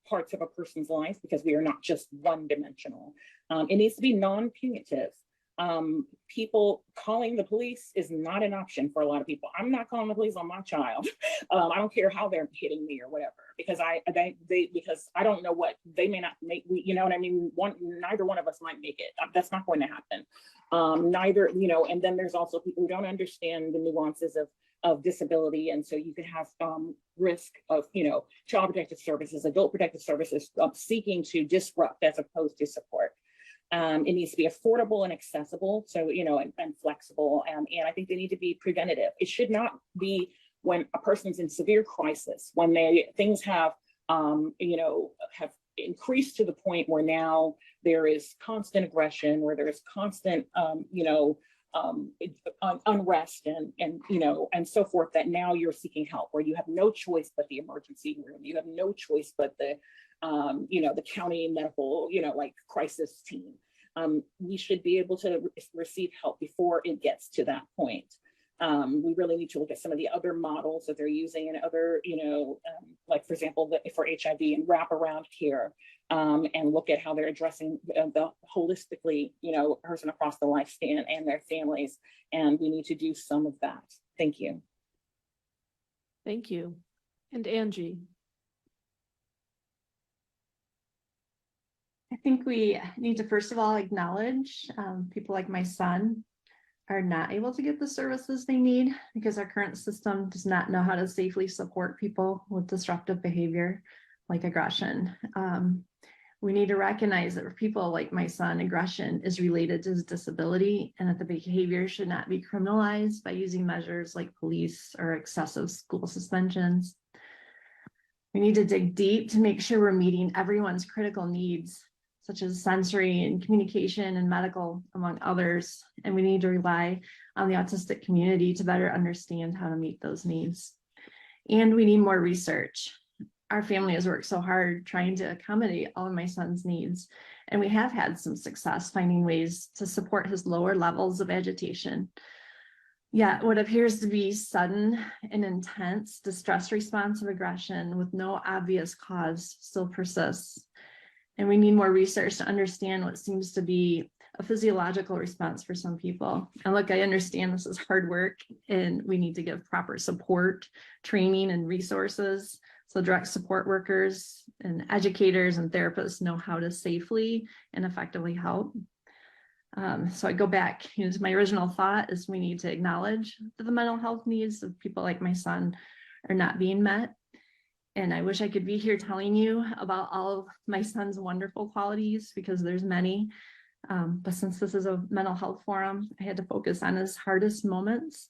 parts of a person's life, because we are not just one dimensional. It needs to be non-punitive. People calling the police is not an option for a lot of people. I'm not calling the police on my child. I don't care how they're hitting me or whatever, because because I don't know what they may not make. What I mean? Neither one of us might make it. That's not going to happen. And then there's also people who don't understand the nuances of disability, and so you could have risk of child protective services, adult protective services seeking to disrupt as opposed to support. It needs to be affordable and accessible, so and flexible, and I think they need to be preventative. It should not be when a person's in severe crisis, when things have have increased to the point where now there is constant aggression, where there is constant unrest and so forth, that now you're seeking help, where you have no choice but the emergency room, you have no choice but the county medical crisis team. We should be able to receive help before it gets to that point. We really need to look at some of the other models that they're using and other, like for example, for HIV and wraparound care, and look at how they're addressing the holistically, person across the lifespan and their families. And we need to do some of that. Thank you. Thank you. And Angie. I think we need to first of all acknowledge people like my son are not able to get the services they need because our current system does not know how to safely support people with disruptive behavior like aggression. We need to recognize that for people like my son, aggression is related to his disability, and that the behavior should not be criminalized by using measures like police or excessive school suspensions. We need to dig deep to make sure we're meeting everyone's critical needs, such as sensory and communication and medical, among others. And we need to rely on the autistic community to better understand how to meet those needs. And we need more research. Our family has worked so hard trying to accommodate all of my son's needs, and we have had some success finding ways to support his lower levels of agitation. Yet what appears to be sudden and intense distress response of aggression with no obvious cause still persists. And we need more research to understand what seems to be a physiological response for some people. And look, I understand this is hard work, and we need to give proper support, training, and resources so direct support workers and educators and therapists know how to safely and effectively help. So I go back to my original thought is we need to acknowledge that the mental health needs of people like my son are not being met. And I wish I could be here telling you about all of my son's wonderful qualities, because there's many. But since this is a mental health forum, I had to focus on his hardest moments.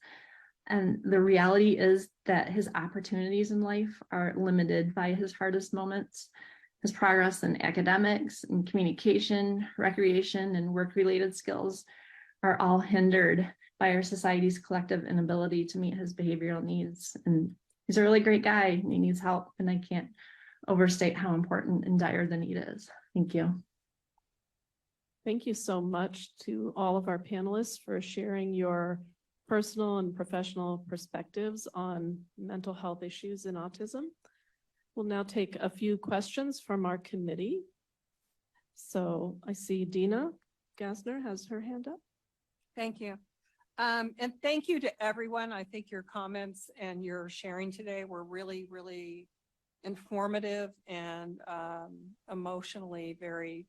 And the reality is that his opportunities in life are limited by his hardest moments. His progress in academics and communication, recreation, and work-related skills are all hindered by our society's collective inability to meet his behavioral needs. And he's a really great guy, and he needs help, and I can't overstate how important and dire the need is. Thank you. Thank you so much to all of our panelists for sharing your personal and professional perspectives on mental health issues in autism. We'll now take a few questions from our committee. So I see Dina Gassner has her hand up. Thank you. And thank you to everyone. I think your comments and your sharing today were really, really informative and emotionally very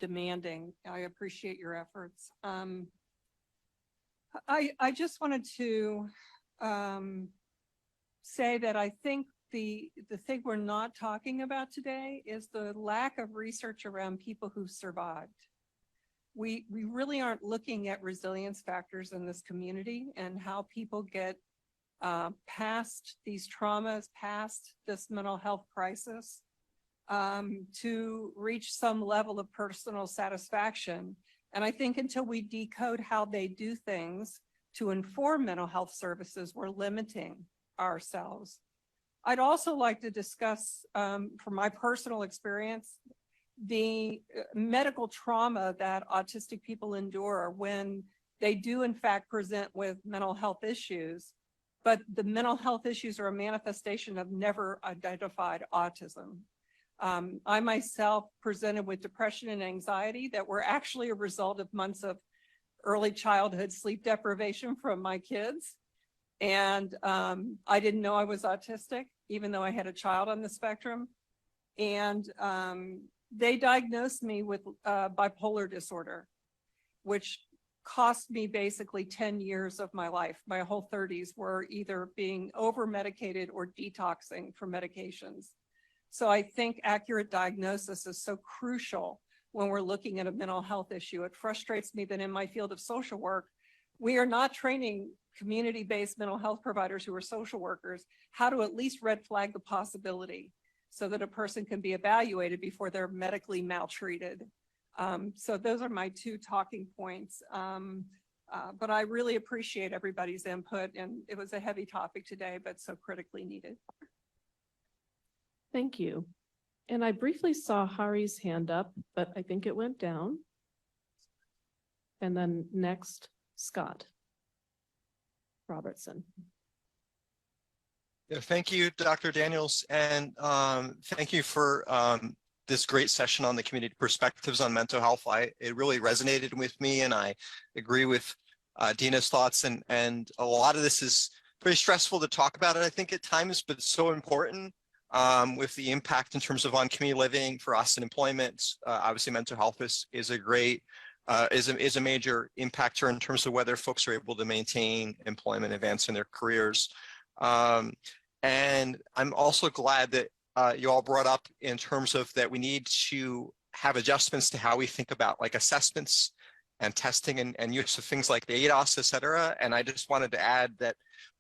demanding. I appreciate your efforts. I just wanted to say that I think the thing we're not talking about today is the lack of research around people who've survived. We really aren't looking at resilience factors in this community and how people get past these traumas, past this mental health crisis, to reach some level of personal satisfaction. And I think until we decode how they do things to inform mental health services, we're limiting ourselves. I'd also like to discuss, from my personal experience, the medical trauma that autistic people endure when they do in fact present with mental health issues, but the mental health issues are a manifestation of never identified autism. I myself presented with depression and anxiety that were actually a result of months of early childhood sleep deprivation from my kids. And I didn't know I was autistic, even though I had a child on the spectrum. And they diagnosed me with bipolar disorder, which cost me basically 10 years of my life. My whole 30s were either being over-medicated or detoxing from medications. So I think accurate diagnosis is so crucial when we're looking at a mental health issue. It frustrates me that in my field of social work, we are not training community-based mental health providers who are social workers how to at least red flag the possibility so that a person can be evaluated before they're medically maltreated. So those are my two talking points. But I really appreciate everybody's input, and it was a heavy topic today, but so critically needed. Thank you. And I briefly saw Hari's hand up, but I think it went down. And then next, Scott Robertson. Yeah, thank you, Dr. Daniels, and thank you for this great session on the community perspectives on mental health. It really resonated with me, and I agree with Dina's thoughts, and a lot of this is very stressful to talk about it, I think, at times, but it's so important with the impact in terms of on community living for us and employment. Obviously, mental health is a great is a major impactor in terms of whether folks are able to maintain employment, advance in their careers. And I'm also glad that you all brought up in terms of that we need to have adjustments to how we think about like assessments and testing and use of things like the ADOS, et cetera. And I just wanted to add that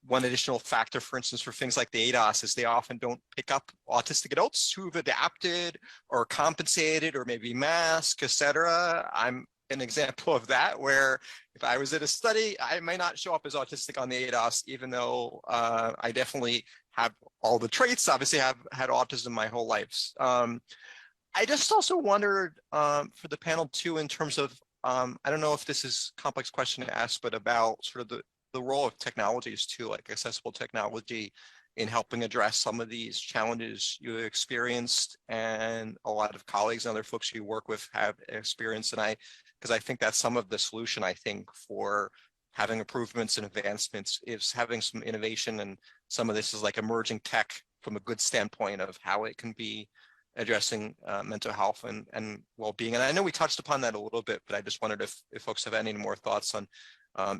one additional factor, for instance, for things like the ADOS is they often don't pick up autistic adults who've adapted or compensated or maybe masked, et cetera. I'm an example of that, where if I was at a study, I may not show up as autistic on the ADOS, even though I definitely have all the traits, obviously have had autism my whole life. I just also wondered for the panel too, in terms of, I don't know if this is a complex question to ask, but about sort of the role of technologies too, like accessible technology in helping address some of these challenges you experienced and a lot of colleagues and other folks you work with have experienced. And because I think that's some of the solution, I think, for having improvements and advancements is having some innovation, and some of this is like emerging tech from a good standpoint of how it can be addressing mental health and well-being. And I know we touched upon that a little bit, but I just wondered if folks have any more thoughts on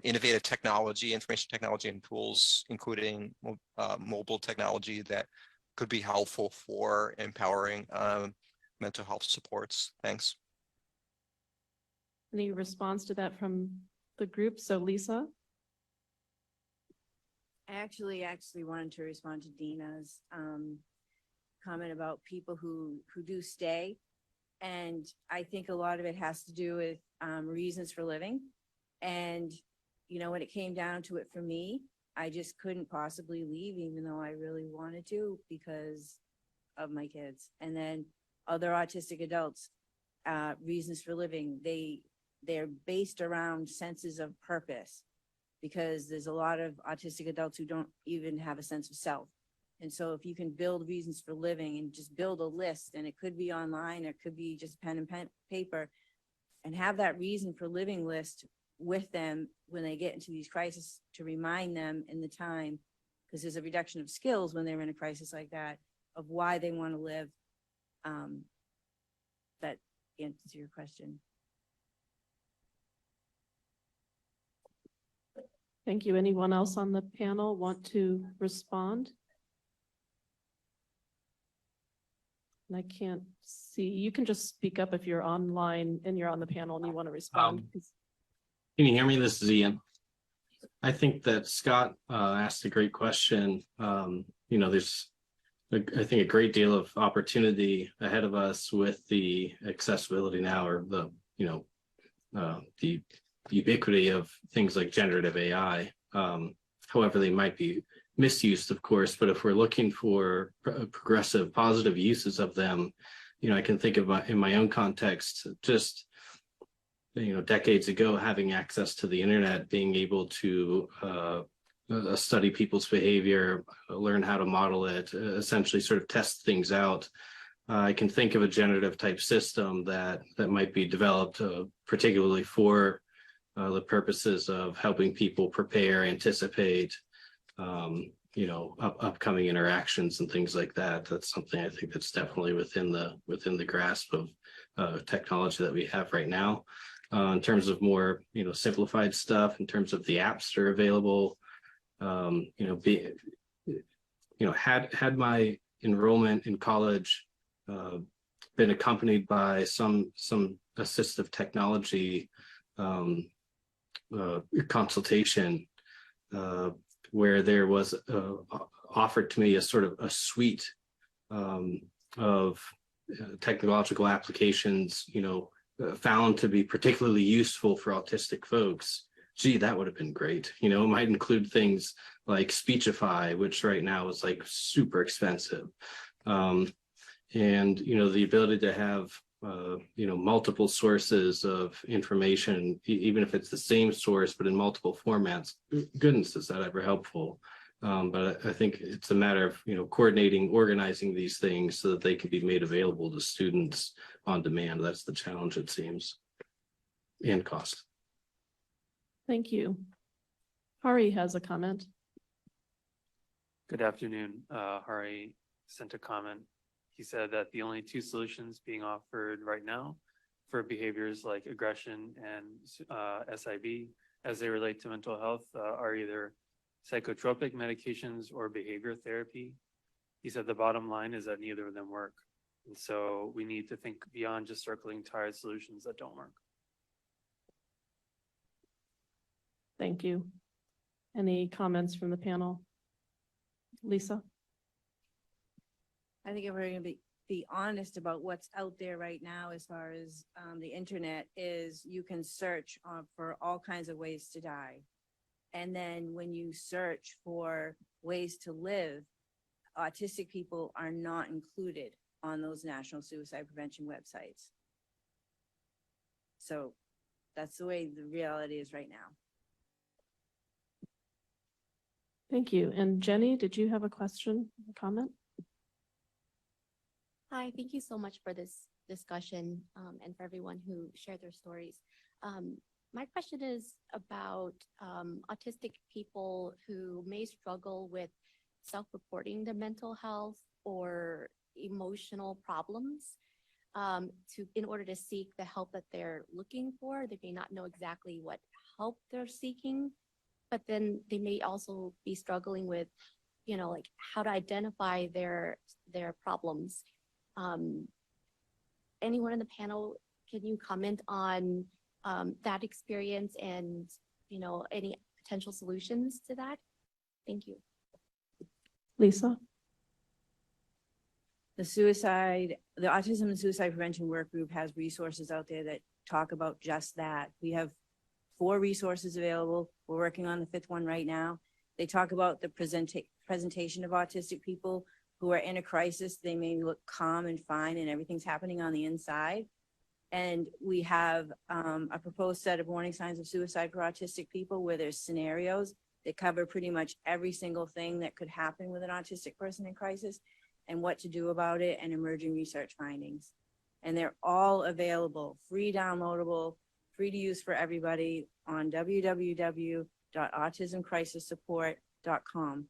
innovative technology, information technology and tools, including mobile technology that could be helpful for empowering mental health supports. Thanks. Any response to that from the group? So Lisa? I actually wanted to respond to Dina's comment about people who do stay. And I think a lot of it has to do with reasons for living. And, you know, when it came down to it for me, I just couldn't possibly leave, even though I really wanted to, because of my kids. And then other autistic adults, reasons for living, they're based around senses of purpose, because there's a lot of autistic adults who don't even have a sense of self. And so if you can build reasons for living and just build a list, and it could be online, or it could be just pen and paper, and have that reason for living list with them when they get into these crises to remind them in the time, because there's a reduction of skills when they're in a crisis like that, of why they want to live. That answers your question. Thank you. Anyone else on the panel want to respond? And I can't see. You can just speak up if you're online and you're on the panel and you want to respond. Can you hear me? This is Ian. I think that Scott asked a great question. There's, I think, a great deal of opportunity ahead of us with the accessibility now, or the ubiquity of things like generative AI. However, they might be misused, of course, but if we're looking for progressive, positive uses of them, I can think of in my own context, just, decades ago, having access to the internet, being able to study people's behavior, learn how to model it, essentially sort of test things out. I can think of a generative type system that might be developed particularly for the purposes of helping people prepare, anticipate, upcoming interactions and things like that. That's something I think that's definitely within the grasp of technology that we have right now. In terms of more, simplified stuff, in terms of the apps that are available, had my enrollment in college been accompanied by some assistive technology consultation, where there was offered to me a sort of a suite of technological applications, found to be particularly useful for autistic folks. Gee, that would have been great. It might include things like Speechify, which right now is like super expensive. And, the ability to have, multiple sources of information, even if it's the same source, but in multiple formats. Goodness, is that ever helpful? But I think it's a matter of, coordinating, organizing these things so that they can be made available to students on demand. That's the challenge, it seems, and cost. Thank you. Hari has a comment. Good afternoon. Hari sent a comment. He said that the only two solutions being offered right now for behaviors like aggression and SIB as they relate to mental health are either psychotropic medications or behavior therapy. He said the bottom line is that neither of them work. And so we need to think beyond just circling tired solutions that don't work. Thank you. Any comments from the panel? Lisa? I think if we're going to be honest about what's out there right now as far as the internet, is you can search for all kinds of ways to die. And then when you search for ways to live, autistic people are not included on those national suicide prevention websites. So that's the way the reality is right now. Thank you. And Jenny, did you have a question, a comment? Hi, thank you so much for this discussion and for everyone who shared their stories. My question is about autistic people who may struggle with self-reporting their mental health or emotional problems in order to seek the help that they're looking for. They may not know exactly what help they're seeking, but then they may also be struggling with, like how to identify their problems. Anyone in the panel, can you comment on that experience and, any potential solutions to that? Thank you. Lisa? The Autism and Suicide Prevention Work Group has resources out there that talk about just that. We have 4 resources available. We're working on the 5th one right now. They talk about the presentation of autistic people who are in a crisis. They may look calm and fine and everything's happening on the inside. And we have a proposed set of warning signs of suicide for autistic people where there's scenarios that cover pretty much every single thing that could happen with an autistic person in crisis and what to do about it and emerging research findings. And they're all available, free downloadable free to use for everybody on www.autismcrisissupport.com.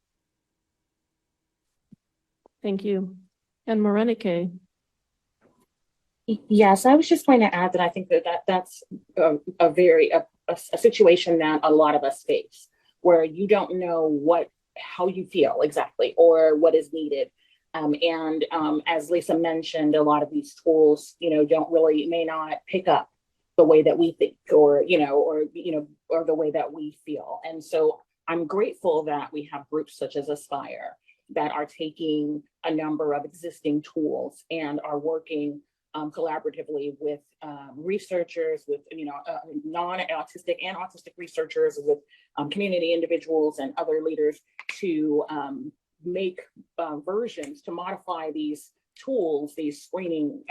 Thank you. And Morenike. Yes, I was just going to add that I think that's a situation that a lot of us face, where you don't know how you feel exactly or what is needed. As Lisa mentioned, a lot of these schools, may not pick up the way that we think or the way that we feel. And so I'm grateful that we have groups such as Aspire that are taking a number of existing tools and are working collaboratively with researchers, with non-autistic and autistic researchers, with community individuals and other leaders to make versions, to modify these tools, these screening,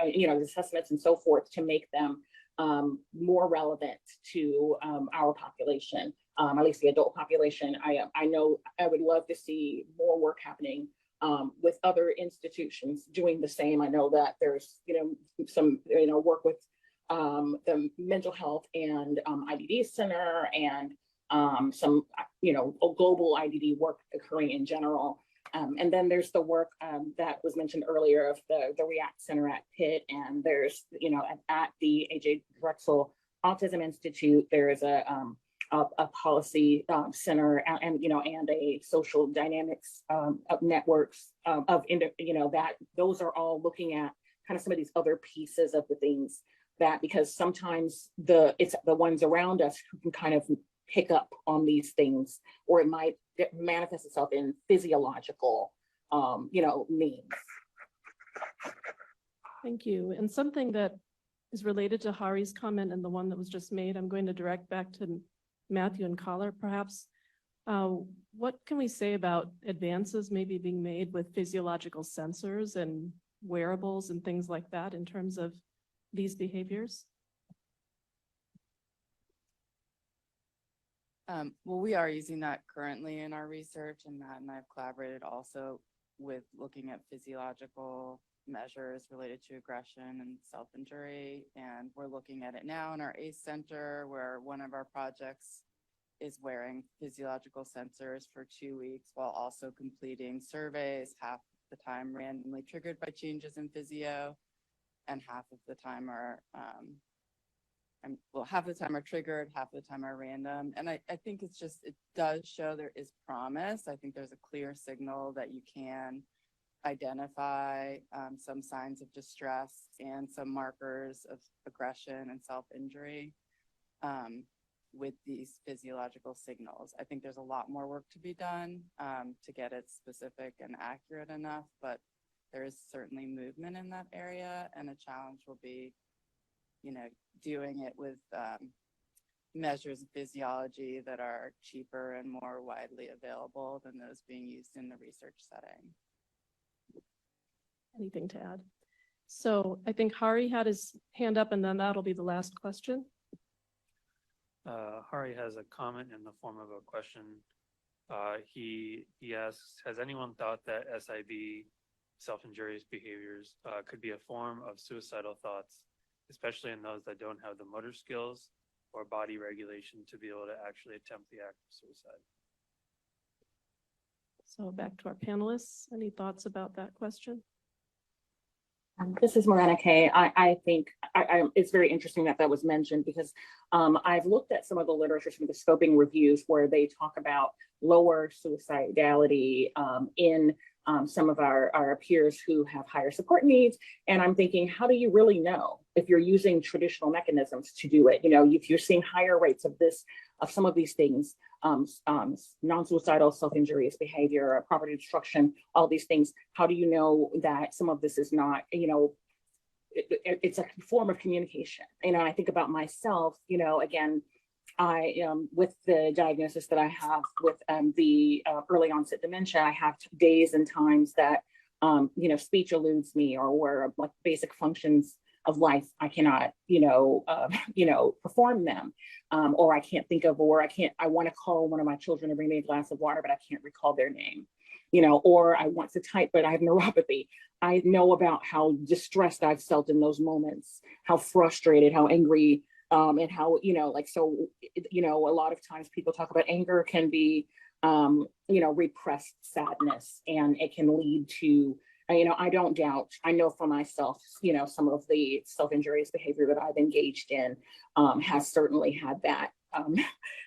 assessments and so forth, to make them more relevant to our population, at least the adult population. I know I would love to see more work happening with other institutions doing the same. I know that there's, some, work with the mental health and IDD center and some, global IDD work occurring in general. And then there's the work that was mentioned earlier of the REACT Center at Pitt, and there's, at the AJ Drexel Autism Institute, there is a policy center and a social dynamics of networks that those are all looking at kind of some of these other pieces of the things that, because sometimes it's the ones around us who can kind of pick up on these things, or it might manifest itself in physiological means. Thank you. And something that is related to Hari's comment and the one that was just made, I'm going to direct back to Matthew and Collar, perhaps. What can we say about advances maybe being made with physiological sensors and wearables and things like that in terms of these behaviors? Well, we are using that currently in our research, and Matt and I have collaborated also with looking at physiological measures related to aggression and self-injury. And we're looking at it now in our ACE Center, where one of our projects is wearing physiological sensors for 2 weeks while also completing surveys, half the time randomly triggered by changes in physio, and half of the time are half the time are triggered, half the time are random. And I think it does show there is promise. I think there's a clear signal that you can identify some signs of distress and some markers of aggression and self-injury with these physiological signals. I think there's a lot more work to be done to get it specific and accurate enough, but there is certainly movement in that area, and a challenge will be doing it with measures of physiology that are cheaper and more widely available than those being used in the research setting. Anything to add? So I think Hari had his hand up, and then that'll be the last question. Hari has a comment in the form of a question. He asks, has anyone thought that SIB, self-injurious behaviors, could be a form of suicidal thoughts, especially in those that don't have the motor skills or body regulation to be able to actually attempt the act of suicide? So back to our panelists. Any thoughts about that question? This is Morenike. I think it's very interesting that was mentioned, because I've looked at some of the literature, some of the scoping reviews where they talk about lower suicidality in some of our peers who have higher support needs. And I'm thinking, how do you really know if you're using traditional mechanisms to do it? If you're seeing higher rates of some of these things, non-suicidal self-injurious behavior, property destruction, all these things, how do you know that some of this is not, it's a form of communication? I think about myself, again, with the diagnosis that I have with the early onset dementia, I have days and times that, speech eludes me, or where like basic functions of life, I cannot, perform them, or I can't think of, or I want to call one of my children to bring me a glass of water, but I can't recall their name, or I want to type, but I have neuropathy. I know about how distressed I've felt in those moments, how frustrated, how angry, and how, a lot of times people talk about anger can be, repressed sadness, and it can lead to, I don't doubt, I know for myself, some of the self-injurious behavior that I've engaged in has certainly had that,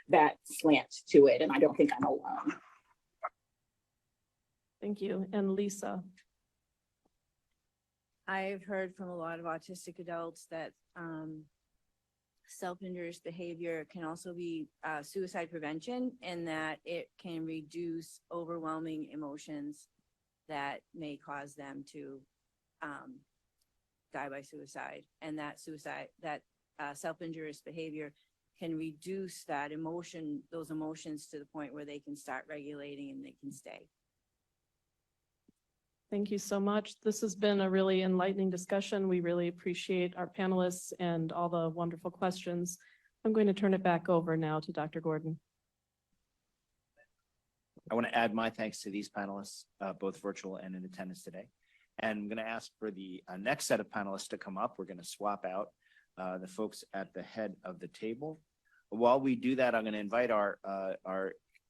that slant to it. And I don't think I'm alone. Thank you. And Lisa. I've heard from a lot of autistic adults that self-injurious behavior can also be suicide prevention, and that it can reduce overwhelming emotions that may cause them to die by suicide, and that self-injurious behavior can reduce those emotions to the point where they can start regulating and they can stay. Thank you so much. This has been a really enlightening discussion. We really appreciate our panelists and all the wonderful questions. I'm going to turn it back over now to Dr. Gordon. I want to add my thanks to these panelists, both virtual and in attendance today. And I'm going to ask for the next set of panelists to come up. We're going to swap out the folks at the head of the table. While we do that, I'm going to invite our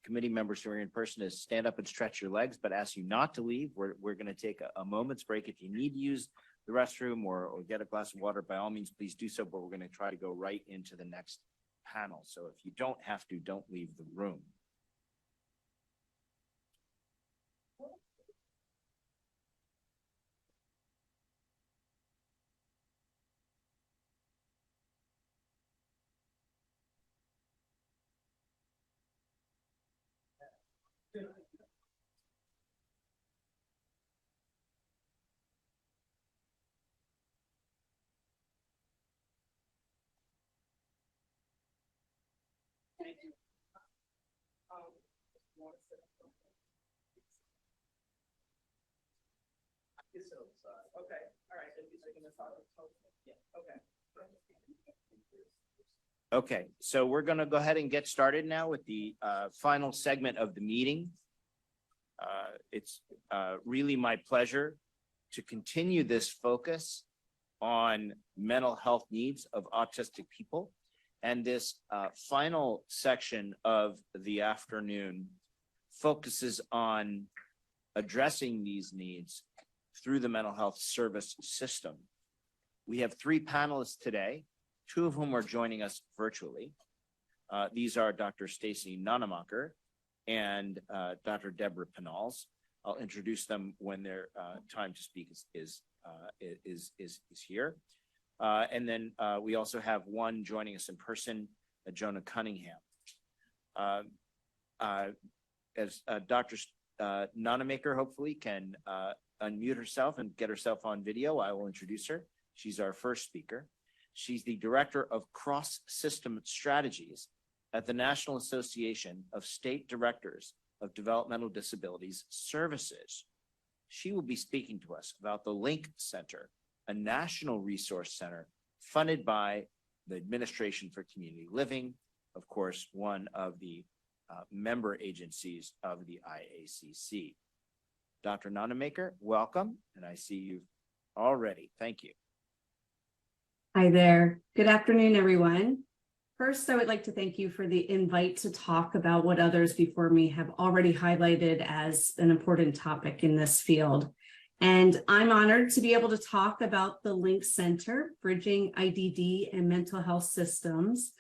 committee members who are in person to stand up and stretch your legs, but ask you not to leave. We're going to take a moment's break. If you need to use the restroom or get a glass of water, by all means, please do so, but we're going to try to go right into the next panel. So if you don't have to, don't leave the room. Okay, so we're going to go ahead and get started now with the final segment of the meeting. It's really my pleasure to continue this focus on mental health needs of autistic people. And this final section of the afternoon focuses on addressing these needs through the mental health service system. We have three panelists today, two of whom are joining us virtually. These are Dr. Stacy Nonemacher and Dr. Deborah Penals. I'll introduce them when their time to speak is here. And then we also have one joining us in person, Jonah Cunningham. As Dr. Nonemacher hopefully can unmute herself and get herself on video, I will introduce her. She's our first speaker. She's the Director of Cross-System Strategies at the National Association of State Directors of Developmental Disabilities Services. She will be speaking to us about the Link Center, a national resource center funded by the Administration for Community Living, of course, one of the member agencies of the IACC. Dr. Nonemacher, welcome, and I see you already. Thank you. Hi there. Good afternoon, everyone. First, I would like to thank you for the invite to talk about what others before me have already highlighted as an important topic in this field. And I'm honored to be able to talk about the Link Center, Bridging IDD and Mental Health Systems,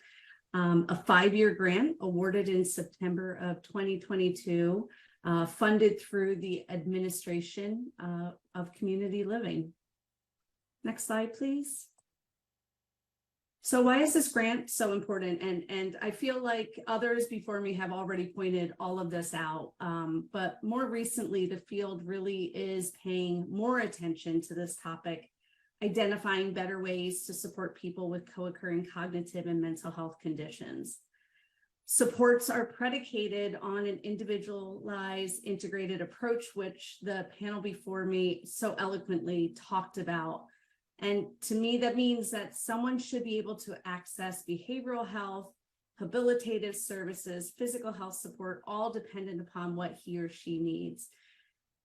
a 5-year grant awarded in September of 2022, funded through the Administration of Community Living. Next slide, please. So why is this grant so important? And I feel like others before me have already pointed all of this out, but more recently, the field really is paying more attention to this topic, identifying better ways to support people with co-occurring cognitive and mental health conditions. Supports are predicated on an individualized, integrated approach, which the panel before me so eloquently talked about. And to me, that means that someone should be able to access behavioral health, habilitative services, physical health support, all dependent upon what he or she needs.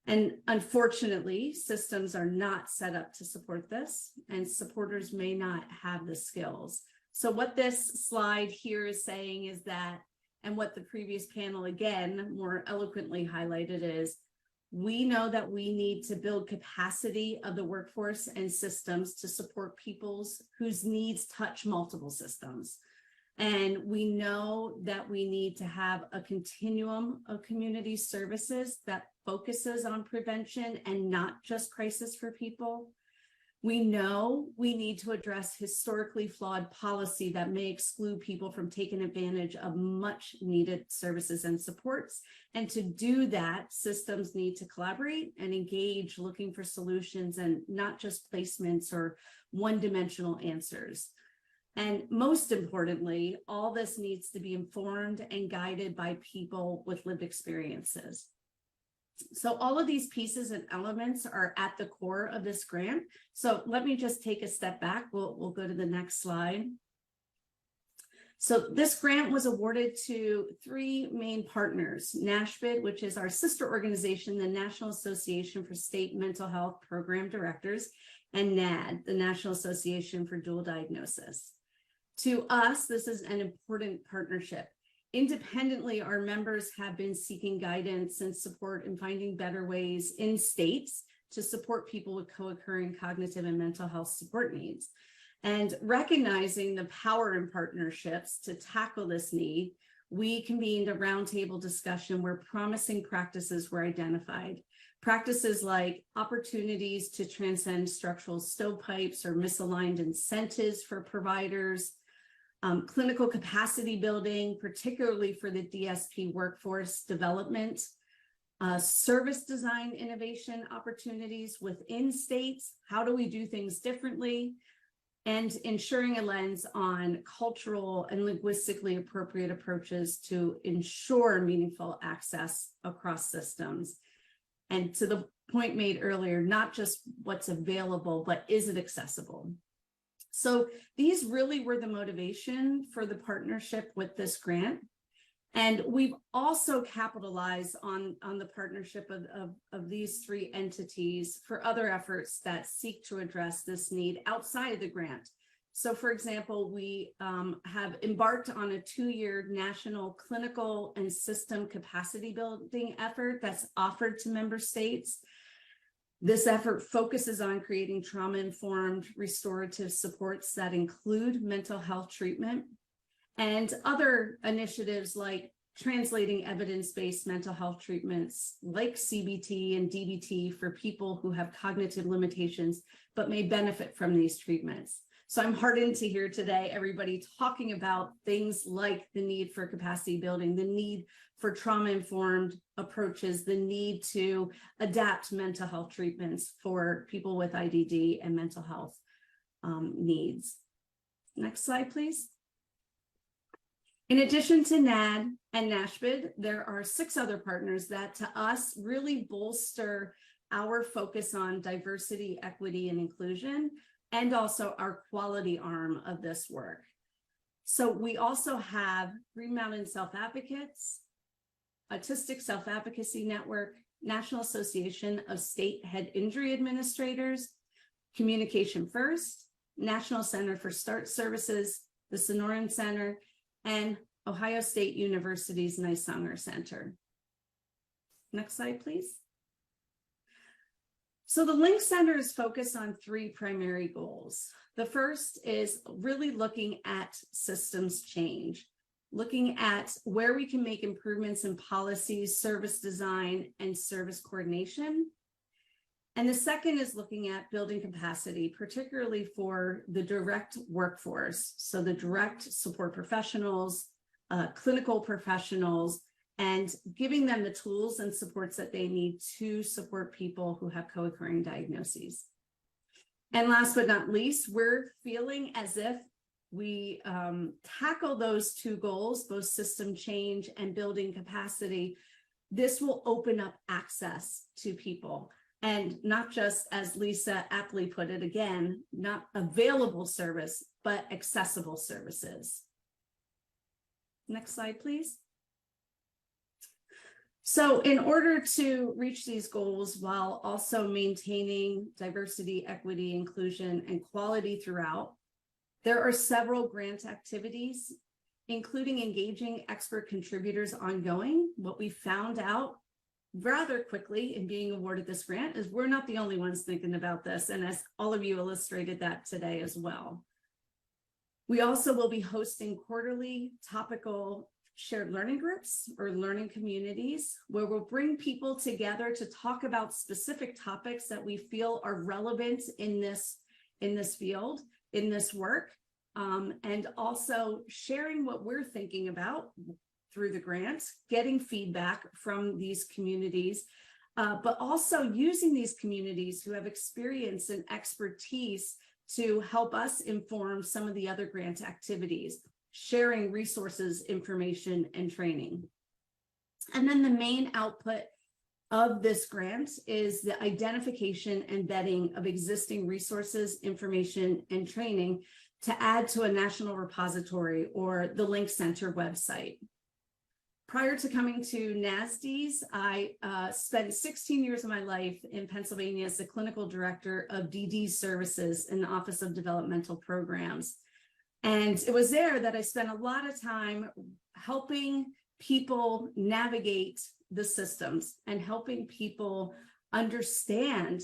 And unfortunately, systems are not set up to support this, and supporters may not have the skills. So what this slide here is saying is that, and what the previous panel again more eloquently highlighted is, we know that we need to build capacity of the workforce and systems to support people's whose needs touch multiple systems. And we know that we need to have a continuum of community services that focuses on prevention and not just crisis for people. We know we need to address historically flawed policy that may exclude people from taking advantage of much needed services and supports. And to do that, systems need to collaborate and engage, looking for solutions and not just placements or one-dimensional answers. And most importantly, all this needs to be informed and guided by people with lived experiences. So all of these pieces and elements are at the core of this grant. So let me just take a step back. We'll go to the next slide. So this grant was awarded to three main partners: NASHBID, which is our sister organization, the National Association for State Mental Health Program Directors, and NAD, the National Association for Dual Diagnosis. To us, this is an important partnership. Independently, our members have been seeking guidance and support in finding better ways in states to support people with co-occurring cognitive and mental health support needs. And recognizing the power in partnerships to tackle this need, we convened a roundtable discussion where promising practices were identified. Practices like opportunities to transcend structural stovepipes or misaligned incentives for providers, clinical capacity building, particularly for the DSP workforce development, service design innovation opportunities within states. How do we do things differently? And ensuring a lens on cultural and linguistically appropriate approaches to ensure meaningful access across systems. And to the point made earlier, not just what's available, but is it accessible? So these really were the motivation for the partnership with this grant. And we've also capitalized on the partnership of these three entities for other efforts that seek to address this need outside of the grant. So for example, we have embarked on a 2-year national clinical and system capacity building effort that's offered to member states. This effort focuses on creating trauma-informed restorative supports that include mental health treatment and other initiatives like translating evidence-based mental health treatments like CBT and DBT for people who have cognitive limitations but may benefit from these treatments. So I'm heartened to hear today everybody talking about things like the need for capacity building, the need for trauma-informed approaches, the need to adapt mental health treatments for people with IDD and mental health needs. Next slide, please. In addition to NAD and NASHBID, there are 6 other partners that to us really bolster our focus on diversity, equity, and inclusion, and also our quality arm of this work. So we also have Green Mountain Self-Advocates, Autistic Self-Advocacy Network, National Association of State Head Injury Administrators, Communication First, National Center for START Services, the Sonoran Center, and Ohio State University's Nysanger Center. Next slide, please. So the Link Center is focused on 3 primary goals. The first is really looking at systems change, looking at where we can make improvements in policies, service design, and service coordination. And the second is looking at building capacity, particularly for the direct workforce. So the direct support professionals, clinical professionals, and giving them the tools and supports that they need to support people who have co-occurring diagnoses. And last but not least, we're feeling as if we tackle those 2 goals, both system change and building capacity, this will open up access to people. And not just, as Lisa aptly put it again, not available service, but accessible services. Next slide, please. So in order to reach these goals while also maintaining diversity, equity, inclusion, and quality throughout, There are several grant activities, including engaging expert contributors ongoing. What we found out rather quickly in being awarded this grant is we're not the only ones thinking about this. And as all of you illustrated that today as well. We also will be hosting quarterly topical shared learning groups or learning communities where we'll bring people together to talk about specific topics that we feel are relevant in this field, in this work, and also sharing what we're thinking about through the grants, getting feedback from these communities, but also using these communities who have experience and expertise to help us inform some of the other grant activities, sharing resources, information, and training. And then the main output of this grant is the identification and vetting of existing resources, information, and training to add to a national repository or the Link Center website. Prior to coming to NASD's, I spent 16 years of my life in Pennsylvania as the clinical director of DD services in the Office of Developmental Programs. And it was there that I spent a lot of time helping people navigate the systems and helping people understand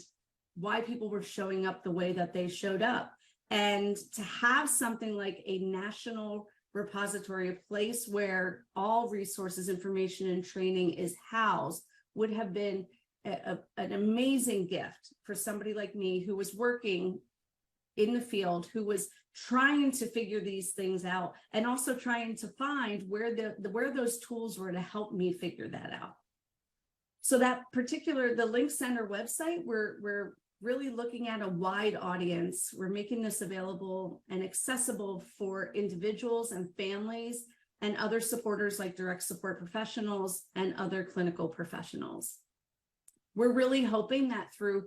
why people were showing up the way that they showed up. And to have something like a national repository, a place where all resources, information, and training is housed would have been an amazing gift for somebody like me who was working in the field, who was trying to figure these things out and also trying to find where those tools were to help me figure that out. So that particular, the Link Center website, we're really looking at a wide audience. We're making this available and accessible for individuals and families and other supporters like direct support professionals and other clinical professionals. We're really hoping that through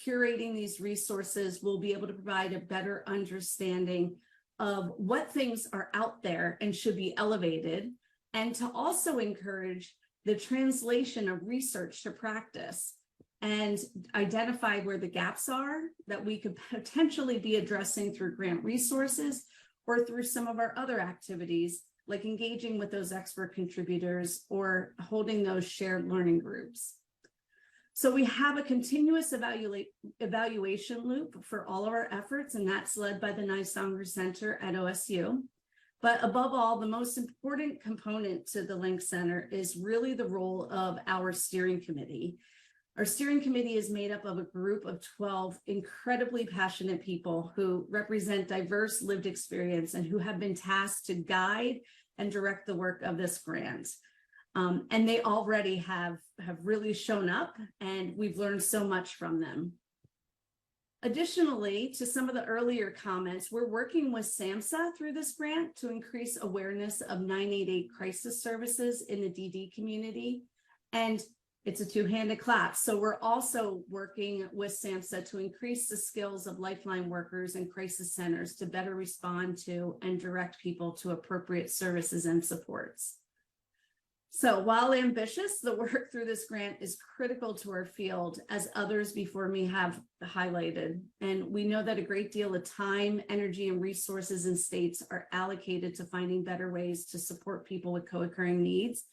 curating these resources, we'll be able to provide a better understanding of what things are out there and should be elevated, and to also encourage the translation of research to practice and identify where the gaps are that we could potentially be addressing through grant resources or through some of our other activities, like engaging with those expert contributors or holding those shared learning groups. So we have a continuous evaluation loop for all of our efforts, and that's led by the Nysanger Center at OSU. But above all, the most important component to the Link Center is really the role of our steering committee. Our steering committee is made up of a group of 12 incredibly passionate people who represent diverse lived experience and who have been tasked to guide and direct the work of this grant. And they already have really shown up, and we've learned so much from them. Additionally, to some of the earlier comments, we're working with SAMHSA through this grant to increase awareness of 988 crisis services in the DD community. And it's a two-handed clap. So we're also working with SAMHSA to increase the skills of lifeline workers and crisis centers to better respond to and direct people to appropriate services and supports. So while ambitious, the work through this grant is critical to our field, as others before me have highlighted. And we know that a great deal of time, energy, and resources in states are allocated to finding better ways to support people with co-occurring needs.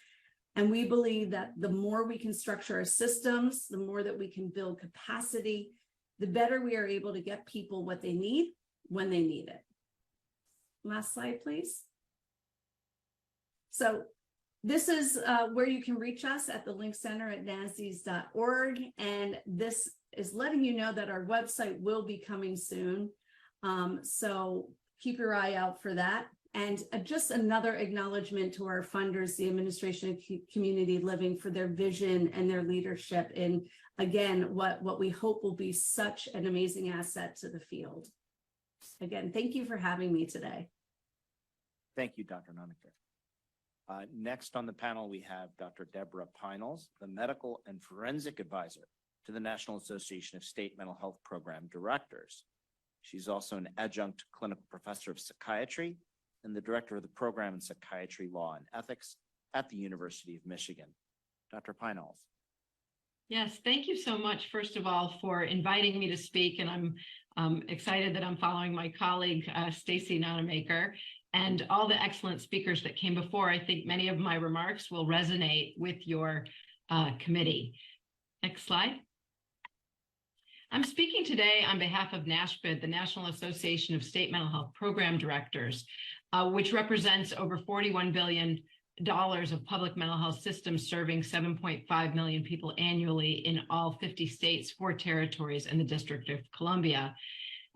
And we believe that the more we can structure our systems, the more that we can build capacity, the better we are able to get people what they need when they need it. Last slide, please. So this is where you can reach us at the Link Center at nasdys.org. And this is letting you know that our website will be coming soon. So keep your eye out for that. And just another acknowledgement to our funders, the Administration of Community Living, for their vision and their leadership in, again, what we hope will be such an amazing asset to the field. Again, thank you for having me today. Thank you, Dr. Nonecker. Next on the panel, we have Dr. Deborah Peinels, the Medical and Forensic Advisor to the National Association of State Mental Health Program Directors. She's also an adjunct clinical professor of psychiatry and the director of the program in psychiatry, law, and ethics at the University of Michigan. Dr. Peinels. Yes, thank you so much, first of all, for inviting me to speak. And I'm excited that I'm following my colleague, Stacy Nonamaker, and all the excellent speakers that came before. I think many of my remarks will resonate with your committee. Next slide. I'm speaking today on behalf of NASHPD, the National Association of State Mental Health Program Directors, which represents over $41 billion of public mental health systems serving 7.5 million people annually in all 50 states, 4 territories, and the District of Columbia.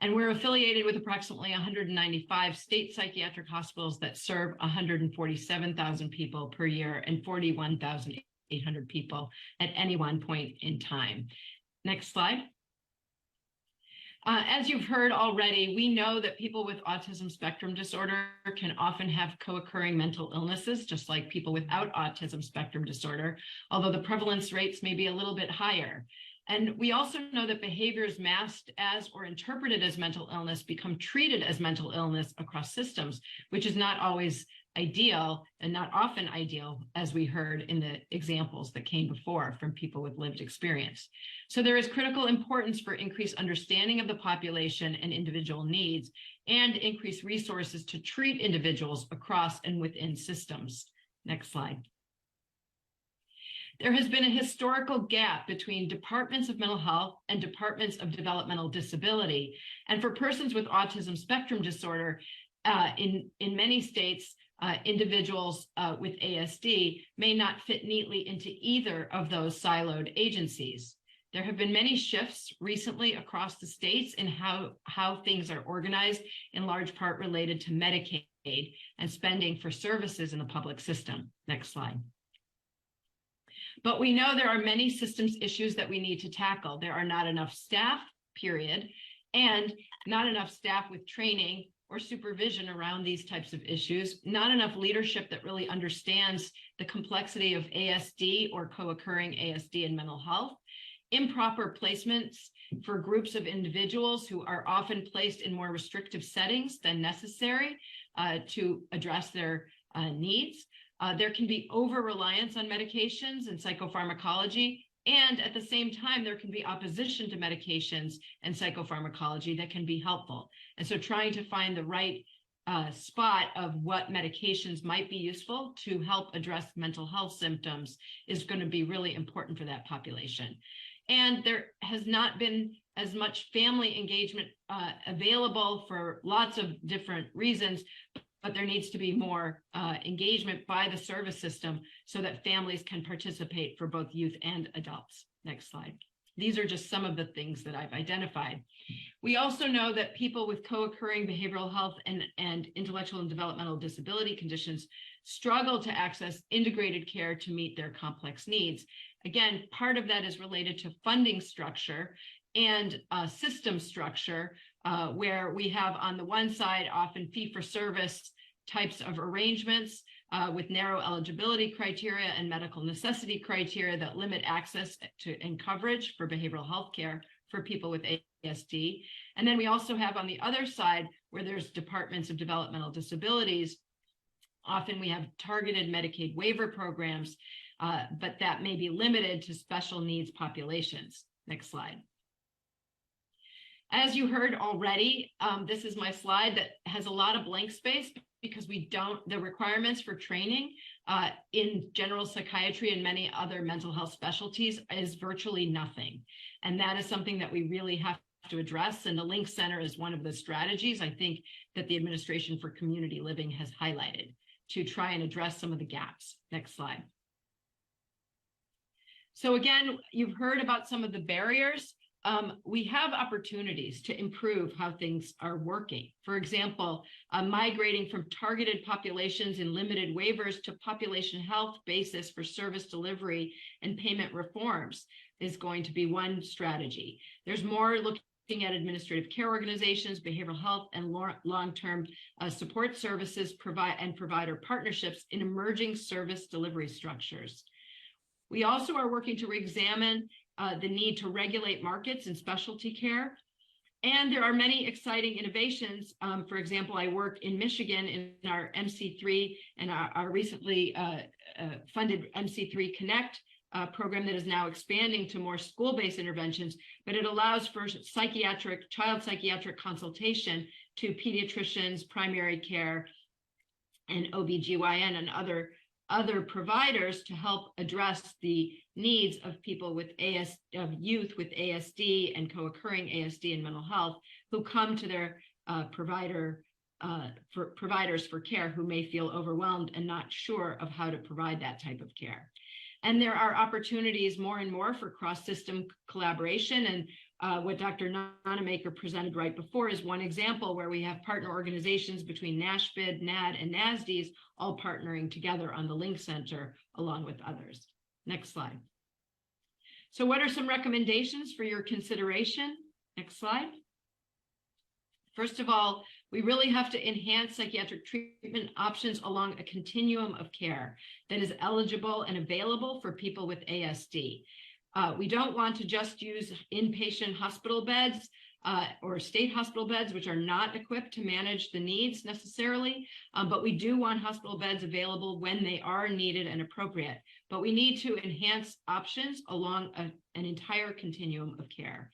And we're affiliated with approximately 195 state psychiatric hospitals that serve 147,000 people per year and 41,800 people at any one point in time. Next slide. As you've heard already, we know that people with autism spectrum disorder can often have co-occurring mental illnesses, just like people without autism spectrum disorder, although the prevalence rates may be a little bit higher. And we also know that behaviors masked as or interpreted as mental illness become treated as mental illness across systems, which is not always ideal and not often ideal, as we heard in the examples that came before from people with lived experience. So there is critical importance for increased understanding of the population and individual needs and increased resources to treat individuals across and within systems. Next slide. There has been a historical gap between departments of mental health and departments of developmental disability. And for persons with autism spectrum disorder, in many states, individuals with ASD may not fit neatly into either of those siloed agencies. There have been many shifts recently across the states in how things are organized, in large part related to Medicaid and spending for services in the public system. Next slide. But we know there are many systems issues that we need to tackle. There are not enough staff, period, and not enough staff with training or supervision around these types of issues, not enough leadership that really understands the complexity of ASD or co-occurring ASD and mental health, improper placements for groups of individuals who are often placed in more restrictive settings than necessary to address their needs. There can be over-reliance on medications and psychopharmacology, and at the same time, there can be opposition to medications and psychopharmacology that can be helpful. And so trying to find the right spot of what medications might be useful to help address mental health symptoms is going to be really important for that population. And there has not been as much family engagement available for lots of different reasons, but there needs to be more engagement by the service system so that families can participate for both youth and adults. Next slide. These are just some of the things that I've identified. We also know that people with co-occurring behavioral health and intellectual and developmental disability conditions struggle to access integrated care to meet their complex needs. Again, part of that is related to funding structure and system structure, where we have on the one side often fee-for-service types of arrangements with narrow eligibility criteria and medical necessity criteria that limit access to and coverage for behavioral health care for people with ASD. And then we also have on the other side, where there's departments of developmental disabilities, often we have targeted Medicaid waiver programs, but that may be limited to special needs populations. Next slide. As you heard already, this is my slide that has a lot of blank space because the requirements for training in general psychiatry and many other mental health specialties is virtually nothing. And that is something that we really have to address. And the Link Center is one of the strategies I think that the Administration for Community Living has highlighted to try and address some of the gaps. Next slide. So again, you've heard about some of the barriers. We have opportunities to improve how things are working. For example, migrating from targeted populations and limited waivers to population health basis for service delivery and payment reforms is going to be one strategy. There's more looking at administrative care organizations, behavioral health, and long-term support services and provider partnerships in emerging service delivery structures. We also are working to re-examine the need to regulate markets in specialty care. And there are many exciting innovations. For example, I work in Michigan in our MC3 and our recently funded MC3 Connect program that is now expanding to more school-based interventions, but it allows for child psychiatric consultation to pediatricians, primary care, and OBGYN and other providers to help address the needs of people with of youth with ASD and co-occurring ASD and mental health who come to their providers for care who may feel overwhelmed and not sure of how to provide that type of care. And there are opportunities more and more for cross-system collaboration. And what Dr. Nonamaker presented right before is one example where we have partner organizations between NASHBID, NAD, and NASDs all partnering together on the Link Center along with others. Next slide. So what are some recommendations for your consideration? Next slide. First of all, we really have to enhance psychiatric treatment options along a continuum of care that is eligible and available for people with ASD. We don't want to just use inpatient hospital beds or state hospital beds, which are not equipped to manage the needs necessarily, but we do want hospital beds available when they are needed and appropriate. But we need to enhance options along an entire continuum of care.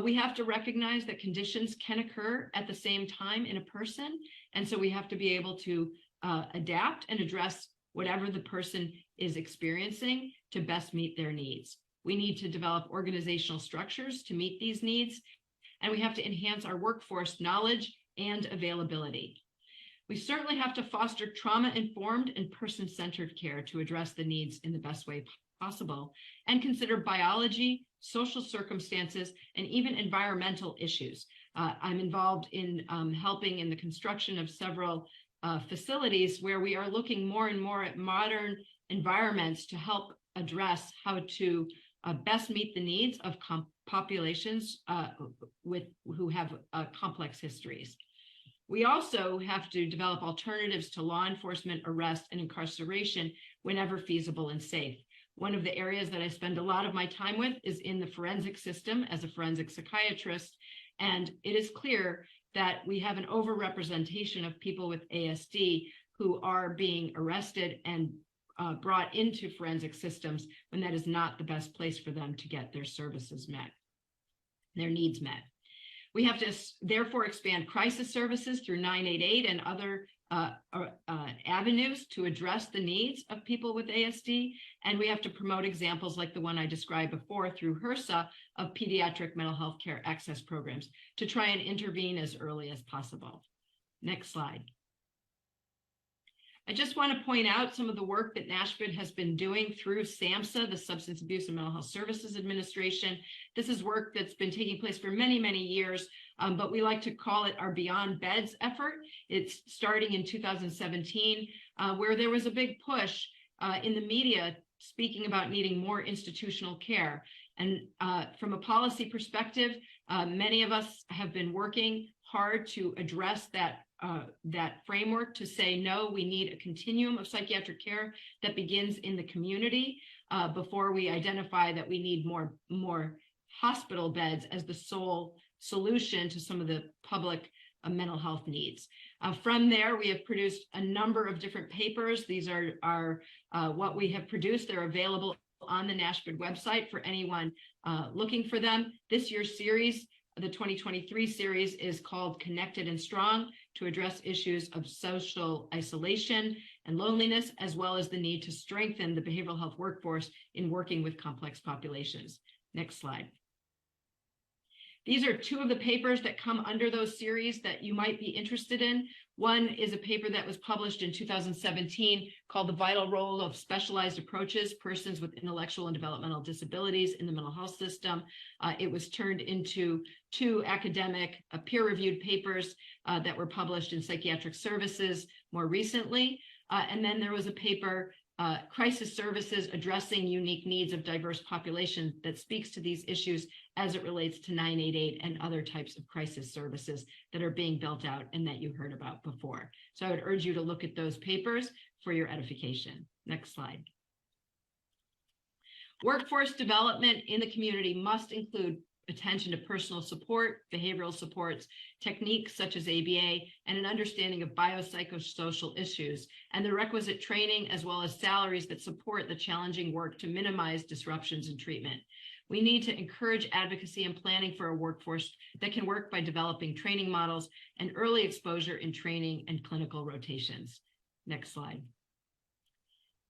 We have to recognize that conditions can occur at the same time in a person, and so we have to be able to adapt and address whatever the person is experiencing to best meet their needs. We need to develop organizational structures to meet these needs, and we have to enhance our workforce knowledge and availability. We certainly have to foster trauma-informed and person-centered care to address the needs in the best way possible, and consider biology, social circumstances, and even environmental issues. I'm involved in helping in the construction of several facilities where we are looking more and more at modern environments to help address how to best meet the needs of populations who have complex histories. We also have to develop alternatives to law enforcement, arrest, and incarceration whenever feasible and safe. One of the areas that I spend a lot of my time with is in the forensic system as a forensic psychiatrist. And it is clear that we have an overrepresentation of people with ASD who are being arrested and brought into forensic systems when that is not the best place for them to get their services met, their needs met. We have to therefore expand crisis services through 988 and other avenues to address the needs of people with ASD. And we have to promote examples like the one I described before through HRSA of pediatric mental health care access programs to try and intervene as early as possible. Next slide. I just want to point out some of the work that NASHBID has been doing through SAMHSA, the Substance Abuse and Mental Health Services Administration. This is work that's been taking place for many, many years, but we like to call it our Beyond Beds effort. It's starting in 2017, where there was a big push in the media speaking about needing more institutional care. And from a policy perspective, many of us have been working hard to address that framework to say, no, we need a continuum of psychiatric care that begins in the community before we identify that we need more hospital beds as the sole solution to some of the public mental health needs. From there, we have produced a number of different papers. These are what we have produced. They're available on the NASHBID website for anyone looking for them. This year's series, the 2023 series, is called Connected and Strong, to address issues of social isolation and loneliness, as well as the need to strengthen the behavioral health workforce in working with complex populations. Next slide. These are two of the papers that come under those series that you might be interested in. One is a paper that was published in 2017 called The Vital Role of Specialized Approaches, Persons with Intellectual and Developmental Disabilities in the Mental Health System. It was turned into two academic peer-reviewed papers that were published in Psychiatric Services more recently. And then there was a paper, Crisis Services Addressing Unique Needs of Diverse Populations, that speaks to these issues as it relates to 988 and other types of crisis services that are being built out and that you heard about before. So I would urge you to look at those papers for your edification. Next slide. Workforce development in the community must include attention to personal support, behavioral supports, techniques such as ABA, and an understanding of biopsychosocial issues, and the requisite training as well as salaries that support the challenging work to minimize disruptions in treatment. We need to encourage advocacy and planning for a workforce that can work by developing training models and early exposure in training and clinical rotations. Next slide.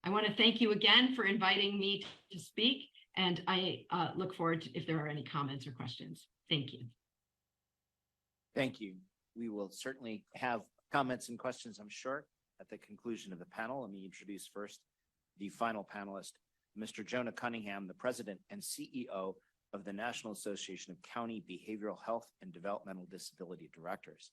I want to thank you again for inviting me to speak, and I look forward to if there are any comments or questions. Thank you. Thank you. We will certainly have comments and questions, I'm sure, at the conclusion of the panel. Let me introduce first the final panelist, Mr. Jonah Cunningham, the President and CEO of the National Association of County Behavioral Health and Developmental Disability Directors.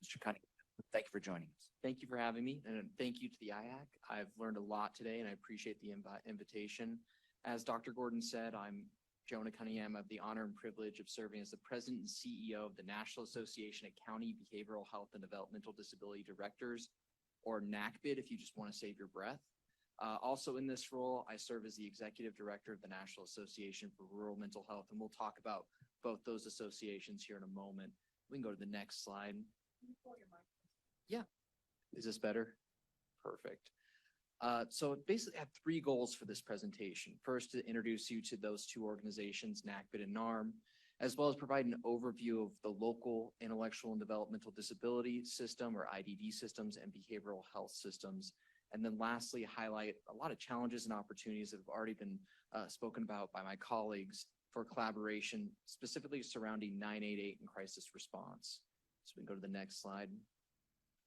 Mr. Cunningham, thank you for joining us. Thank you for having me, and thank you to the IACC. I've learned a lot today, and I appreciate the invitation. As Dr. Gordon said, I'm Jonah Cunningham. I have the honor and privilege of serving as the President and CEO of the National Association of County Behavioral Health and Developmental Disability Directors, or NACBD if you just want to save your breath. Also in this role, I serve as the Executive Director of the National Association for Rural Mental Health, and we'll talk about both those associations here in a moment. We can go to the next slide. Yeah. Is this better? Perfect. So basically I have three goals for this presentation. First, to introduce you to those two organizations, NACBD and NARM, as well as provide an overview of the local intellectual and developmental disability system, or IDD systems, and behavioral health systems. And then lastly, highlight a lot of challenges and opportunities that have already been spoken about by my colleagues for collaboration, specifically surrounding 988 and crisis response. So we can go to the next slide.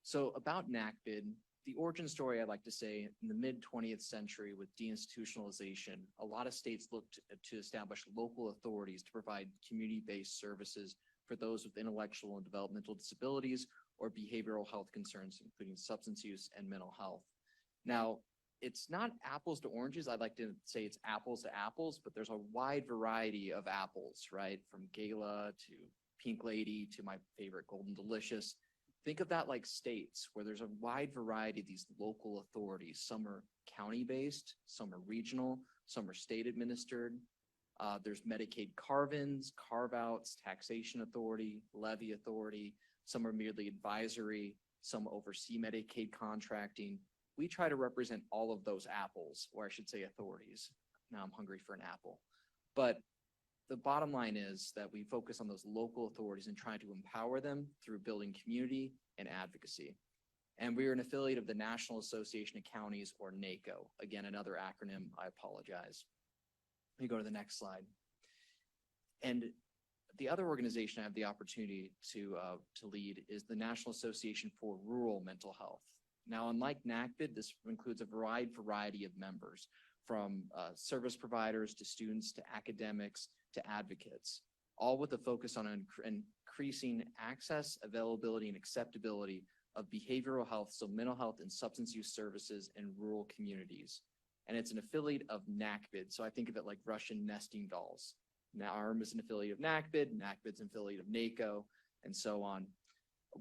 So about NACBD, the origin story, I'd like to say, in the mid-20th century with deinstitutionalization, a lot of states looked to establish local authorities to provide community-based services for those with intellectual and developmental disabilities or behavioral health concerns, including substance use and mental health. Now, it's not apples to oranges. I'd like to say it's apples to apples, but there's a wide variety of apples, right? From Gala to Pink Lady to my favorite Golden Delicious. Think of that like states where there's a wide variety of these local authorities. Some are county-based, some are regional, some are state administered. There's Medicaid carve-ins, carve-outs, taxation authority, levy authority. Some are merely advisory, some oversee Medicaid contracting. We try to represent all of those apples, or I should say authorities. Now I'm hungry for an apple. But the bottom line is that we focus on those local authorities and try to empower them through building community and advocacy. And we are an affiliate of the National Association of Counties, or NACO. Again, another acronym, I apologize. Let me go to the next slide. And the other organization I have the opportunity to lead is the National Association for Rural Mental Health. Now, unlike NACBD, this includes a wide variety of members, from service providers to students to academics to advocates, all with a focus on increasing access, availability, and acceptability of behavioral health, so mental health and substance use services in rural communities. And it's an affiliate of NACBD, so I think of it like Russian nesting dolls. NARM is an affiliate of NACBD, NACBD's an affiliate of NACO, and so on.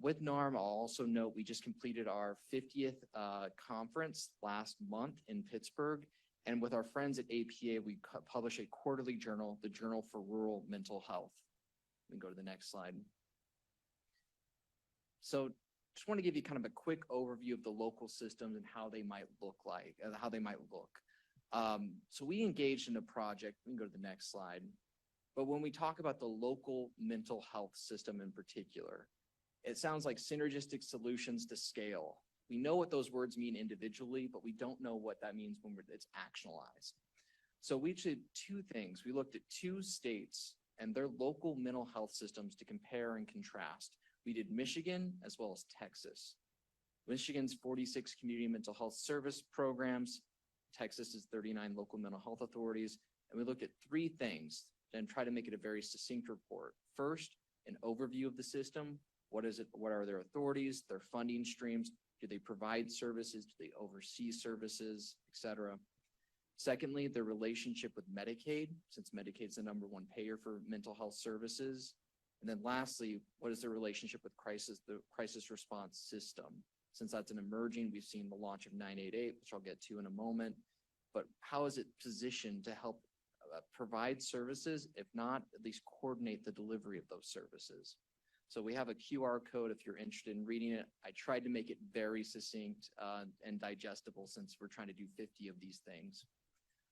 With NARM, I'll also note we just completed our 50th conference last month in Pittsburgh. And with our friends at APA, we publish a quarterly journal, the Journal for Rural Mental Health. We can go to the next slide. So just want to give you kind of a quick overview of the local systems and how they might look. So we engaged in a project. We can go to the next slide. But when we talk about the local mental health system in particular, it sounds like synergistic solutions to scale. We know what those words mean individually, but we don't know what that means when it's actionalized. So we did two things. We looked at two states and their local mental health systems to compare and contrast. We did Michigan as well as Texas. Michigan's 46 community mental health service programs. Texas is 39 local mental health authorities. And we looked at three things and tried to make it a very succinct report. First, an overview of the system. What is it? What are their authorities, their funding streams? Do they provide services? Do they oversee services, et cetera? Secondly, their relationship with Medicaid, since Medicaid is the #1 payer for mental health services. And then lastly, what is their relationship with the crisis response system? Since that's an emerging, we've seen the launch of 988, which I'll get to in a moment, but how is it positioned to help provide services, if not, at least coordinate the delivery of those services. So we have a QR code if you're interested in reading it. I tried to make it very succinct and digestible since we're trying to do 50 of these things.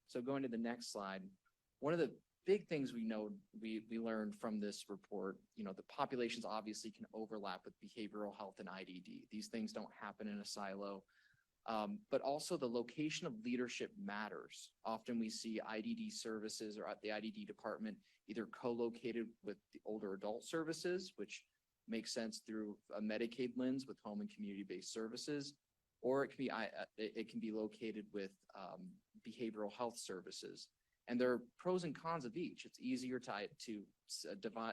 So going to the next slide, one of the big things we know, we learned from this report, the populations obviously can overlap with behavioral health and IDD. These things don't happen in a silo. But also the location of leadership matters. Often we see IDD services or at the IDD department either co-located with the older adult services, which makes sense through a Medicaid lens with home and community-based services, or it can be located with behavioral health services. And there are pros and cons of each. It's easier to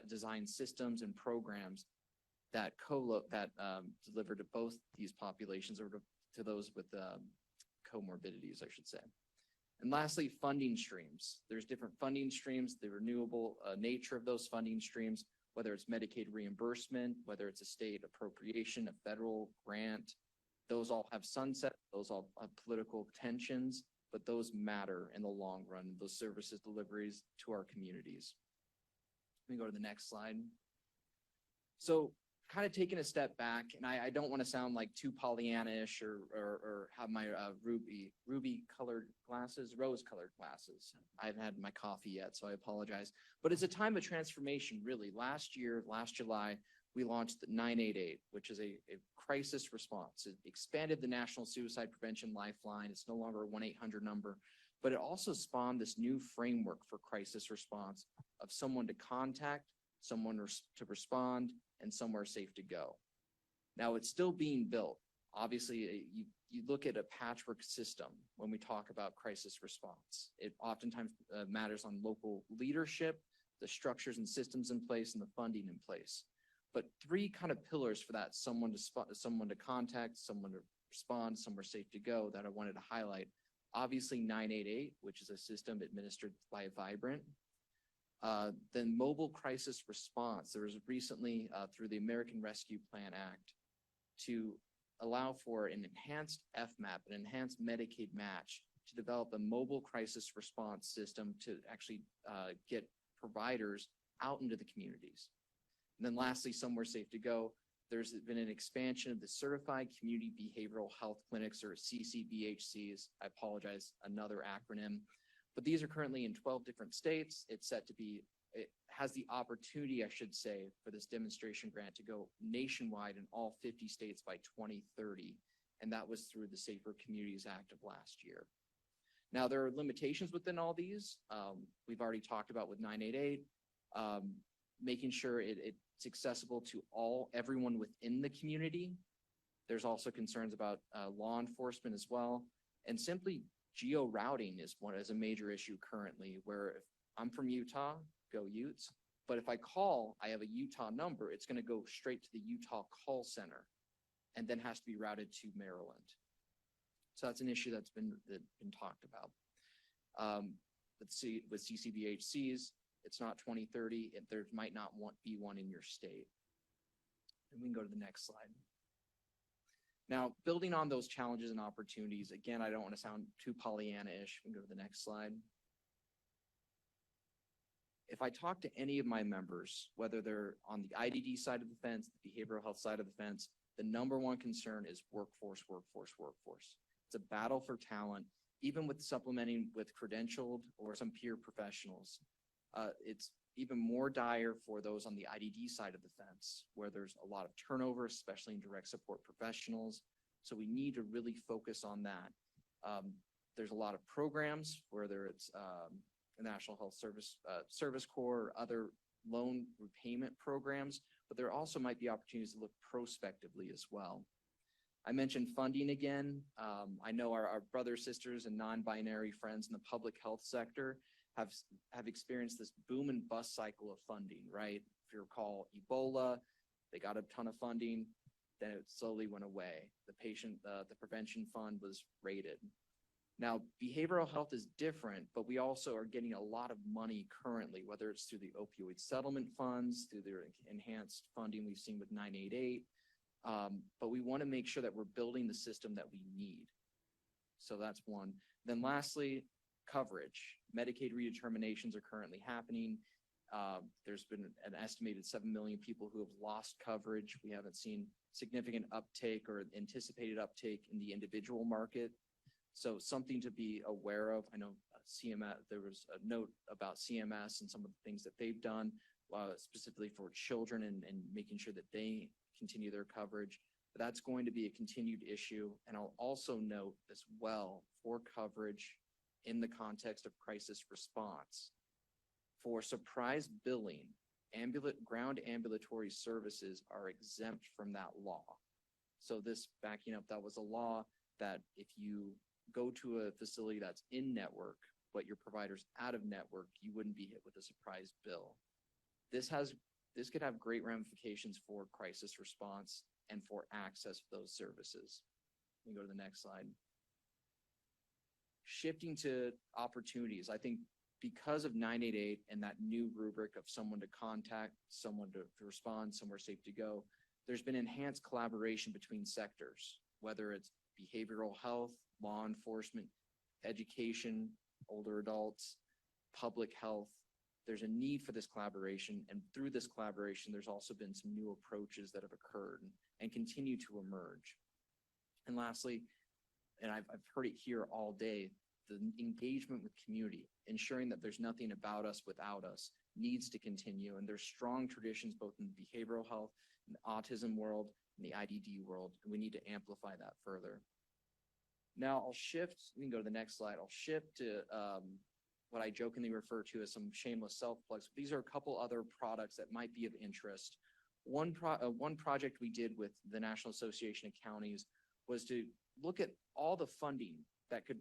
design systems and programs that deliver to both these populations or to those with comorbidities, I should say. And lastly, funding streams. There's different funding streams, the renewable nature of those funding streams, whether it's Medicaid reimbursement, whether it's a state appropriation, a federal grant, those all have sunset, those all have political tensions, but those matter in the long run, those services deliveries to our communities. Let me go to the next slide. So kind of taking a step back, and I don't want to sound like too Pollyanna-ish or have my rose-colored glasses. I haven't had my coffee yet, so I apologize. But it's a time of transformation, really. Last July, we launched the 988, which is a crisis response. It expanded the National Suicide Prevention Lifeline. It's no longer a 1-800 number, but it also spawned this new framework for crisis response of someone to contact, someone to respond, and somewhere safe to go. Now it's still being built. Obviously, you look at a patchwork system when we talk about crisis response. It oftentimes matters on local leadership, the structures and systems in place, and the funding in place. But three kind of pillars for that: someone to contact, someone to respond, somewhere safe to go, that I wanted to highlight. Obviously, 988, which is a system administered by Vibrant. Then mobile crisis response. There was recently through the American Rescue Plan Act to allow for an enhanced FMAP, an enhanced Medicaid match, to develop a mobile crisis response system to actually get providers out into the communities. And then lastly, somewhere safe to go. There's been an expansion of the Certified Community Behavioral Health Clinics, or CCBHCs. I apologize, another acronym. But these are currently in 12 different states. It has the opportunity, I should say, for this demonstration grant to go nationwide in all 50 states by 2030. And that was through the Safer Communities Act of last year. Now, there are limitations within all these. We've already talked about with 988, making sure it's accessible to everyone within the community. There's also concerns about law enforcement as well. And simply geo-routing is a major issue currently, where if I'm from Utah, go Utes, but if I call, I have a Utah number, it's going to go straight to the Utah call center and then has to be routed to Maryland. So that's an issue that's been talked about. Let's see, with CCBHCs, it's not 2030, there might not be one in your state. And we can go to the next slide. Now, building on those challenges and opportunities, again, I don't want to sound too Pollyanna-ish. We can go to the next slide. If I talk to any of my members, whether they're on the IDD side of the fence, the behavioral health side of the fence, the number one concern is workforce. It's a battle for talent, even with supplementing with credentialed or some peer professionals. It's even more dire for those on the IDD side of the fence, where there's a lot of turnover, especially in direct support professionals. So we need to really focus on that. There's a lot of programs, whether it's the National Health Service Corps or other loan repayment programs, but there also might be opportunities to look prospectively as well. I mentioned funding again. I know our brothers, sisters, and non-binary friends in the public health sector have experienced this boom and bust cycle of funding, right? If you recall Ebola, they got a ton of funding, then it slowly went away. The prevention fund was raided. Now, behavioral health is different, but we also are getting a lot of money currently, whether it's through the opioid settlement funds, through their enhanced funding we've seen with 988. But we want to make sure that we're building the system that we need. So that's one. Then lastly, coverage. Medicaid redeterminations are currently happening. There's been an estimated 7 million people who have lost coverage. We haven't seen significant uptake or anticipated uptake in the individual market. So something to be aware of. I know CMS, there was a note about CMS and some of the things that they've done specifically for children and making sure that they continue their coverage. But that's going to be a continued issue. And I'll also note as well for coverage in the context of crisis response. For surprise billing, ground ambulatory services are exempt from that law. So this backing up, that was a law that if you go to a facility that's in network, but your provider's out of network, you wouldn't be hit with a surprise bill. This could have great ramifications for crisis response and for access to those services. We go to the next slide. Shifting to opportunities, I think because of 988 and that new rubric of someone to contact, someone to respond, somewhere safe to go, there's been enhanced collaboration between sectors, whether it's behavioral health, law enforcement, education, older adults, public health. There's a need for this collaboration, and through this collaboration, there's also been some new approaches that have occurred and continue to emerge. And lastly, and I've heard it here all day, the engagement with community, ensuring that there's nothing about us without us, needs to continue. And there's strong traditions both in the behavioral health, in the autism world, and the IDD world, and we need to amplify that further. Now I'll shift, we can go to the next slide. I'll shift to what I jokingly refer to as some shameless self-plugs. These are a couple other products that might be of interest. One project we did with the National Association of Counties was to look at all the funding that could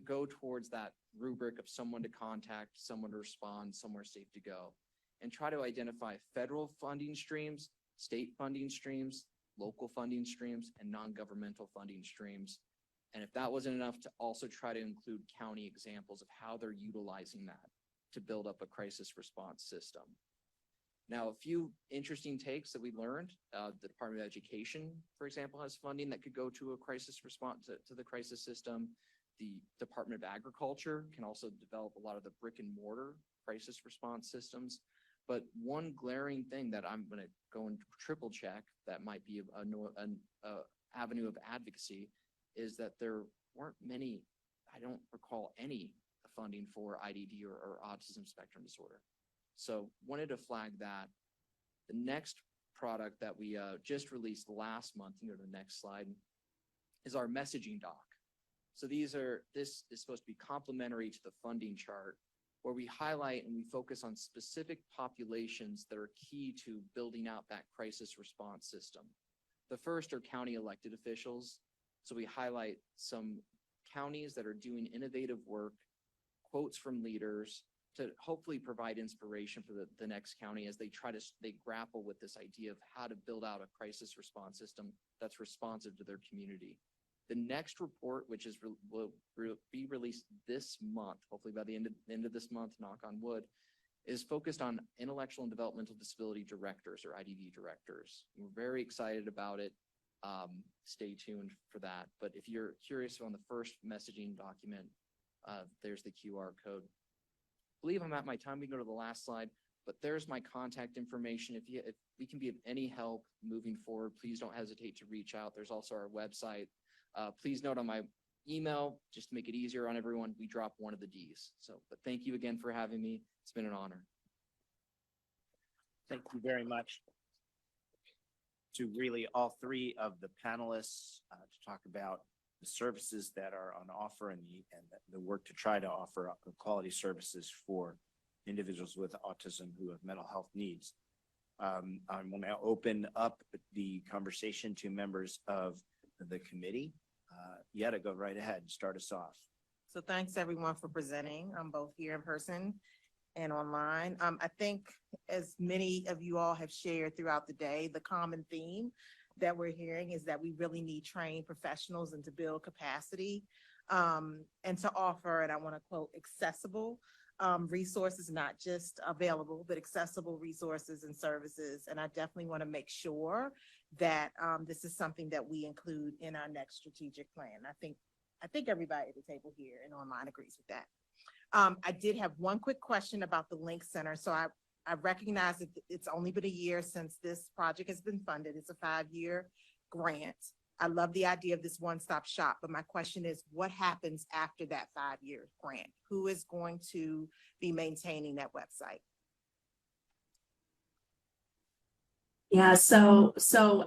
go towards that rubric of someone to contact, someone to respond, somewhere safe to go, and try to identify federal funding streams, state funding streams, local funding streams, and non-governmental funding streams. And if that wasn't enough, to also try to include county examples of how they're utilizing that to build up a crisis response system. Now, a few interesting takes that we learned, the Department of Education, for example, has funding that could go to a crisis response to the crisis system. The Department of Agriculture can also develop a lot of the brick and mortar crisis response systems. But one glaring thing that I'm going to go and triple check that might be an avenue of advocacy is that there weren't many, I don't recall any funding for IDD or autism spectrum disorder. So wanted to flag that. The next product that we just released last month, you go to the next slide, is our messaging doc. So this is supposed to be complementary to the funding chart, where we highlight and we focus on specific populations that are key to building out that crisis response system. The first are county elected officials. So we highlight some counties that are doing innovative work, quotes from leaders to hopefully provide inspiration for the next county as they grapple with this idea of how to build out a crisis response system that's responsive to their community. The next report, which will be released this month, hopefully by the end of this month, knock on wood, is focused on intellectual and developmental disability directors or IDD directors. We're very excited about it. Stay tuned for that. But if you're curious on the first messaging document, there's the QR code. I believe I'm at my time. We can go to the last slide, but there's my contact information. If we can be of any help moving forward, please don't hesitate to reach out. There's also our website. Please note on my email, just to make it easier on everyone, we drop one of the D's. But thank you again for having me. It's been an honor. Thank you very much to really all three of the panelists to talk about the services that are on offer and the work to try to offer quality services for individuals with autism who have mental health needs. I will now open up the conversation to members of the committee. Yetta, go right ahead and start us off. So thanks everyone for presenting. I'm both here in person and online. I think as many of you all have shared throughout the day, the common theme that we're hearing is that we really need trained professionals and to build capacity and to offer, and I want to quote, accessible resources, not just available, but accessible resources and services. And I definitely want to make sure that this is something that we include in our next strategic plan. I think everybody at the table here and online agrees with that. I did have one quick question about the Link Center. So I recognize that it's only been a year since this project has been funded. It's a 5-year grant. I love the idea of this one-stop shop, but my question is, what happens after that 5-year grant? Who is going to be maintaining that website? Yeah, so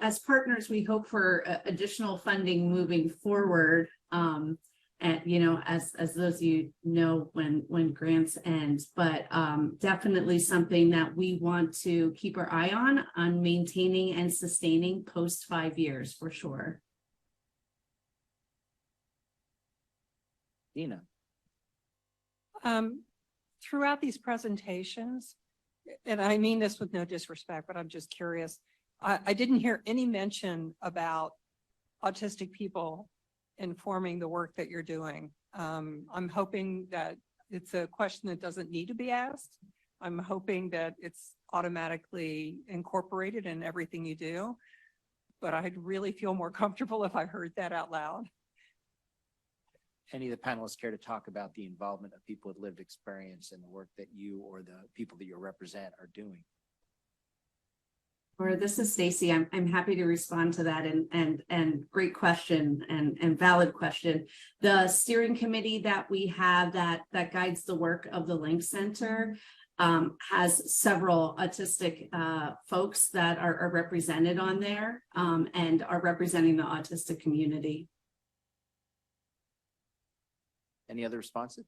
as partners, we hope for additional funding moving forward. And as those of you know, when grants end, but definitely something that we want to keep our eye on maintaining and sustaining post 5 years for sure. Dina. Throughout these presentations, and I mean this with no disrespect, but I'm just curious, I didn't hear any mention about autistic people informing the work that you're doing. I'm hoping that it's a question that doesn't need to be asked. I'm hoping that it's automatically incorporated in everything you do, but I'd really feel more comfortable if I heard that out loud. Any of the panelists care to talk about the involvement of people with lived experience in the work that you or the people that you represent are doing? Or this is Stacy. I'm happy to respond to that and great question and valid question. The steering committee that we have that guides the work of the Link Center has several autistic folks that are represented on there and are representing the autistic community. Any other responses?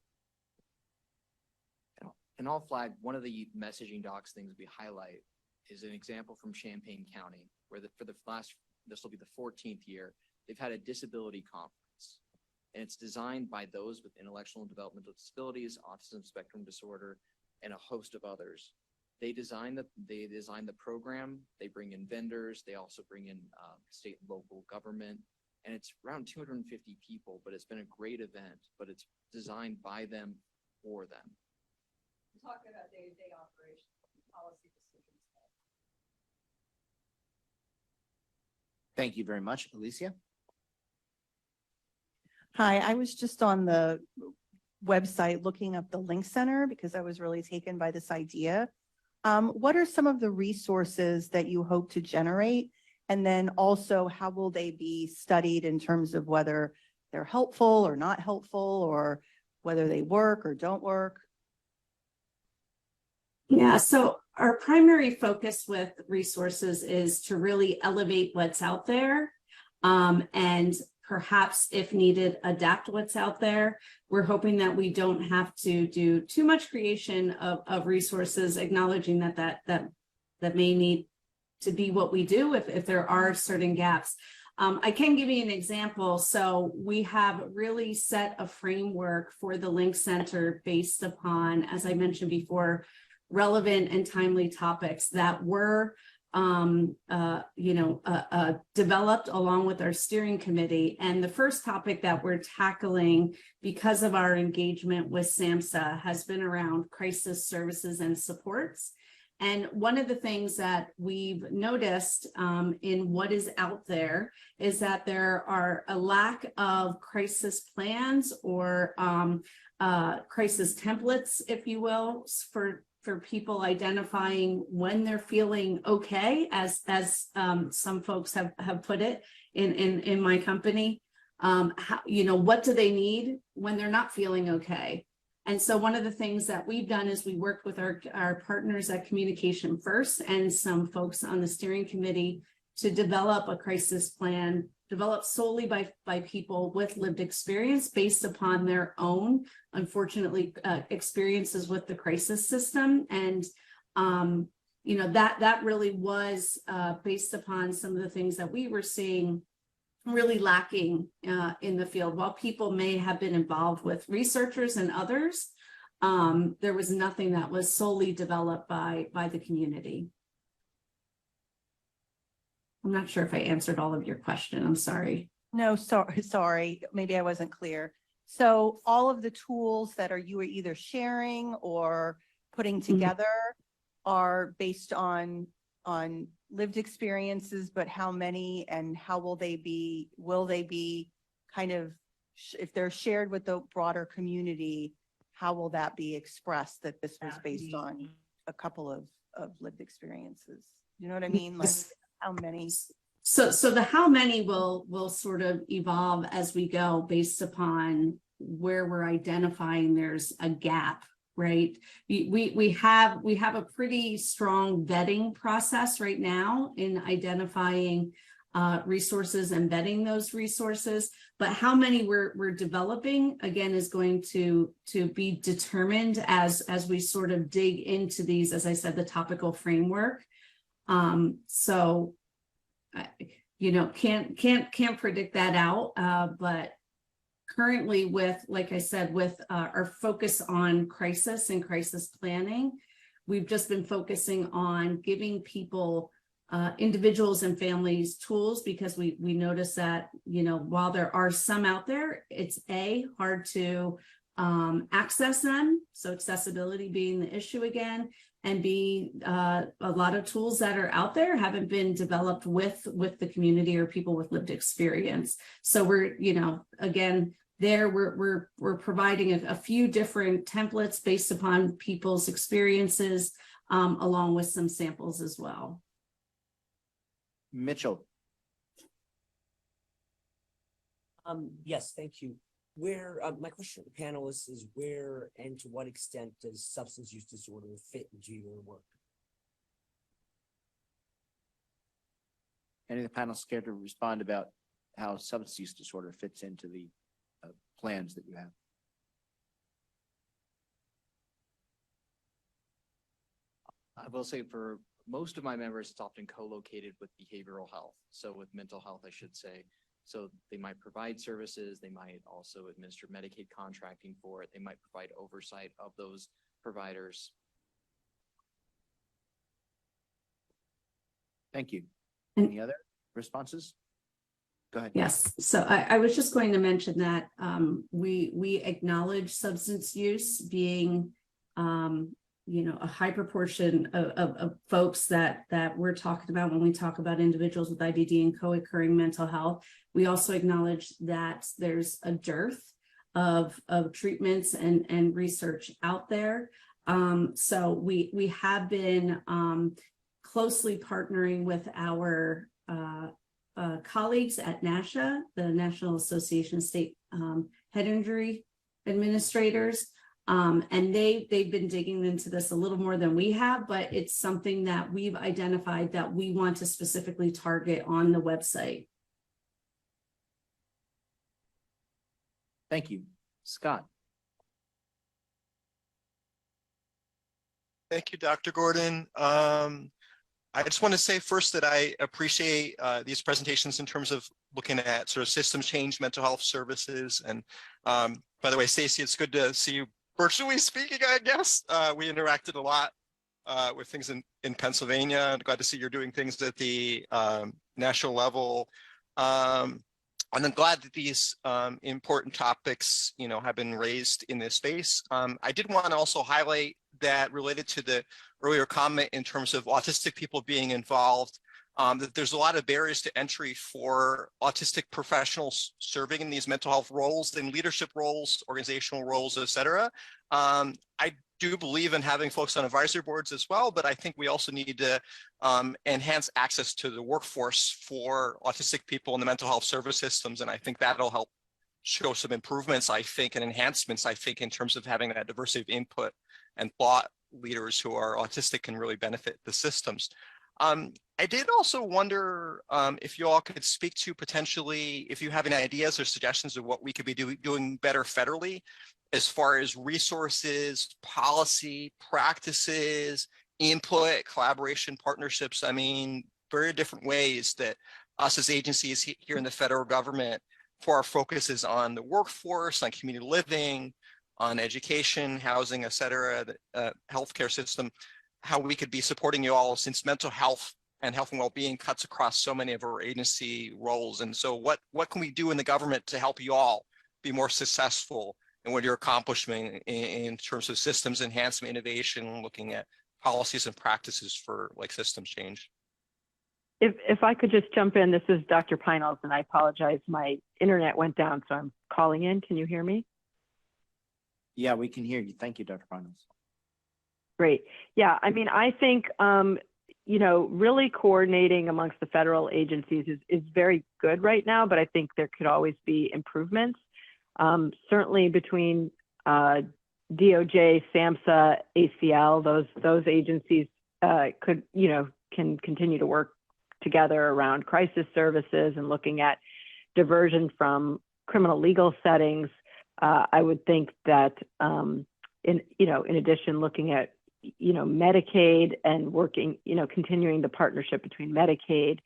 And I'll flag one of the messaging docs things we highlight is an example from Champaign County, where this will be the 14th year, they've had a disability conference. And it's designed by those with intellectual and developmental disabilities, autism spectrum disorder, and a host of others. They design the program, they bring in vendors, they also bring in state and local government, and it's around 250 people, but it's been a great event, but it's designed by them for them. We're talking about day-to-day operations, policy decisions. Thank you very much. Alicia? Hi, I was just on the website looking up the Link Center because I was really taken by this idea. What are some of the resources that you hope to generate? And then also, how will they be studied in terms of whether they're helpful or not helpful, or whether they work or don't work? Yeah, so our primary focus with resources is to really elevate what's out there and perhaps, if needed, adapt what's out there. We're hoping that we don't have to do too much creation of resources, acknowledging that may need to be what we do if there are certain gaps. I can give you an example. So we have really set a framework for the Link Center based upon, as I mentioned before, relevant and timely topics that were developed along with our steering committee. And the first topic that we're tackling because of our engagement with SAMHSA has been around crisis services and supports. And one of the things that we've noticed in what is out there is that there are a lack of crisis plans or crisis templates, if you will, for people identifying when they're feeling okay, as some folks have put it in my company. What do they need when they're not feeling okay? And so one of the things that we've done is we worked with our partners at Communication First and some folks on the steering committee to develop a crisis plan developed solely by people with lived experience based upon their own, unfortunately, experiences with the crisis system. And, that really was based upon some of the things that we were seeing really lacking in the field. While people may have been involved with researchers and others, there was nothing that was solely developed by the community. I'm not sure if I answered all of your question. I'm sorry. No, sorry. Maybe I wasn't clear. So all of the tools that you are either sharing or putting together are based on lived experiences, but how many and how will they be kind of, if they're shared with the broader community, how will that be expressed that this was based on a couple of lived experiences? You know what I mean? Like how many? So the how many will sort of evolve as we go based upon where we're identifying there's a gap, right? We have a pretty strong vetting process right now in identifying resources and vetting those resources, but how many we're developing again is going to be determined as we sort of dig into these, as I said, the topical framework. So you know, can't predict that out, but currently with, like I said, with our focus on crisis and crisis planning, we've just been focusing on giving people, individuals and families tools, because we notice that, you know, while there are some out there, it's hard to access them. So accessibility being the issue again, and B, a lot of tools that are out there haven't been developed with the community or people with lived experience. So we're, you know, again, there we're providing a few different templates based upon people's experiences, along with some samples as well. Mitchell. Yes, thank you. Where my question to the panelists is, where and to what extent does substance use disorder fit into your work? Any of the panelists care to respond about how substance use disorder fits into the plans that you have? I will say for most of my members, it's often co-located with behavioral health. So with mental health, I should say. So they might provide services, they might also administer Medicaid contracting for it, they might provide oversight of those providers. Thank you. Any other responses? Go ahead. Yes, so I was just going to mention that we acknowledge substance use being you know, a high proportion of folks that we're talking about when we talk about individuals with IDD and co-occurring mental health. We also acknowledge that there's a dearth of treatments and research out there. So we have been closely partnering with our colleagues at NASHA, the National Association of State Head Injury Administrators. And they've been digging into this a little more than we have, but it's something that we've identified that we want to specifically target on the website. Thank you. Scott. Thank you, Dr. Gordon. I just want to say first that I appreciate these presentations in terms of looking at sort of system change, mental health services. And by the way, Stacey, it's good to see you virtually speaking, I guess. We interacted a lot with things in Pennsylvania. I'm glad to see you're doing things at the national level. And I'm glad that these important topics, you know, have been raised in this space. I did want to also highlight that, related to the earlier comment in terms of autistic people being involved, that there's a lot of barriers to entry for autistic professionals serving in these mental health roles, in leadership roles, organizational roles, et cetera. I do believe in having folks on advisory boards as well, but I think we also need to enhance access to the workforce for autistic people in the mental health service systems. And I think that'll help show some improvements, I think, and enhancements, I think, in terms of having that diversity of input and thought leaders who are autistic can really benefit the systems. I did also wonder if you all could speak to potentially, if you have any ideas or suggestions of what we could be doing better federally, as far as resources, policy, practices, input, collaboration, partnerships. I mean, very different ways that us as agencies here in the federal government, for our focus is on the workforce, on community living, on education, housing, et cetera, the healthcare system, how we could be supporting you all, since mental health and health and well-being cuts across so many of our agency roles. And so what can we do in the government to help you all be more successful in what you're accomplishing in terms of systems enhancement, innovation, looking at policies and practices for like systems change? If I could just jump in, this is Dr. Pinels, and I apologize, my internet went down, so I'm calling in. Can you hear me? Yeah, we can hear you. Thank you, Dr. Panos. Great. Yeah, I mean, I think, really coordinating amongst the federal agencies is very good right now, but I think there could always be improvements. Certainly between DOJ, SAMHSA, ACL, those agencies can continue to work together around crisis services and looking at diversion from criminal legal settings. I would think that in addition, looking at Medicaid and working, continuing the partnership between Medicaid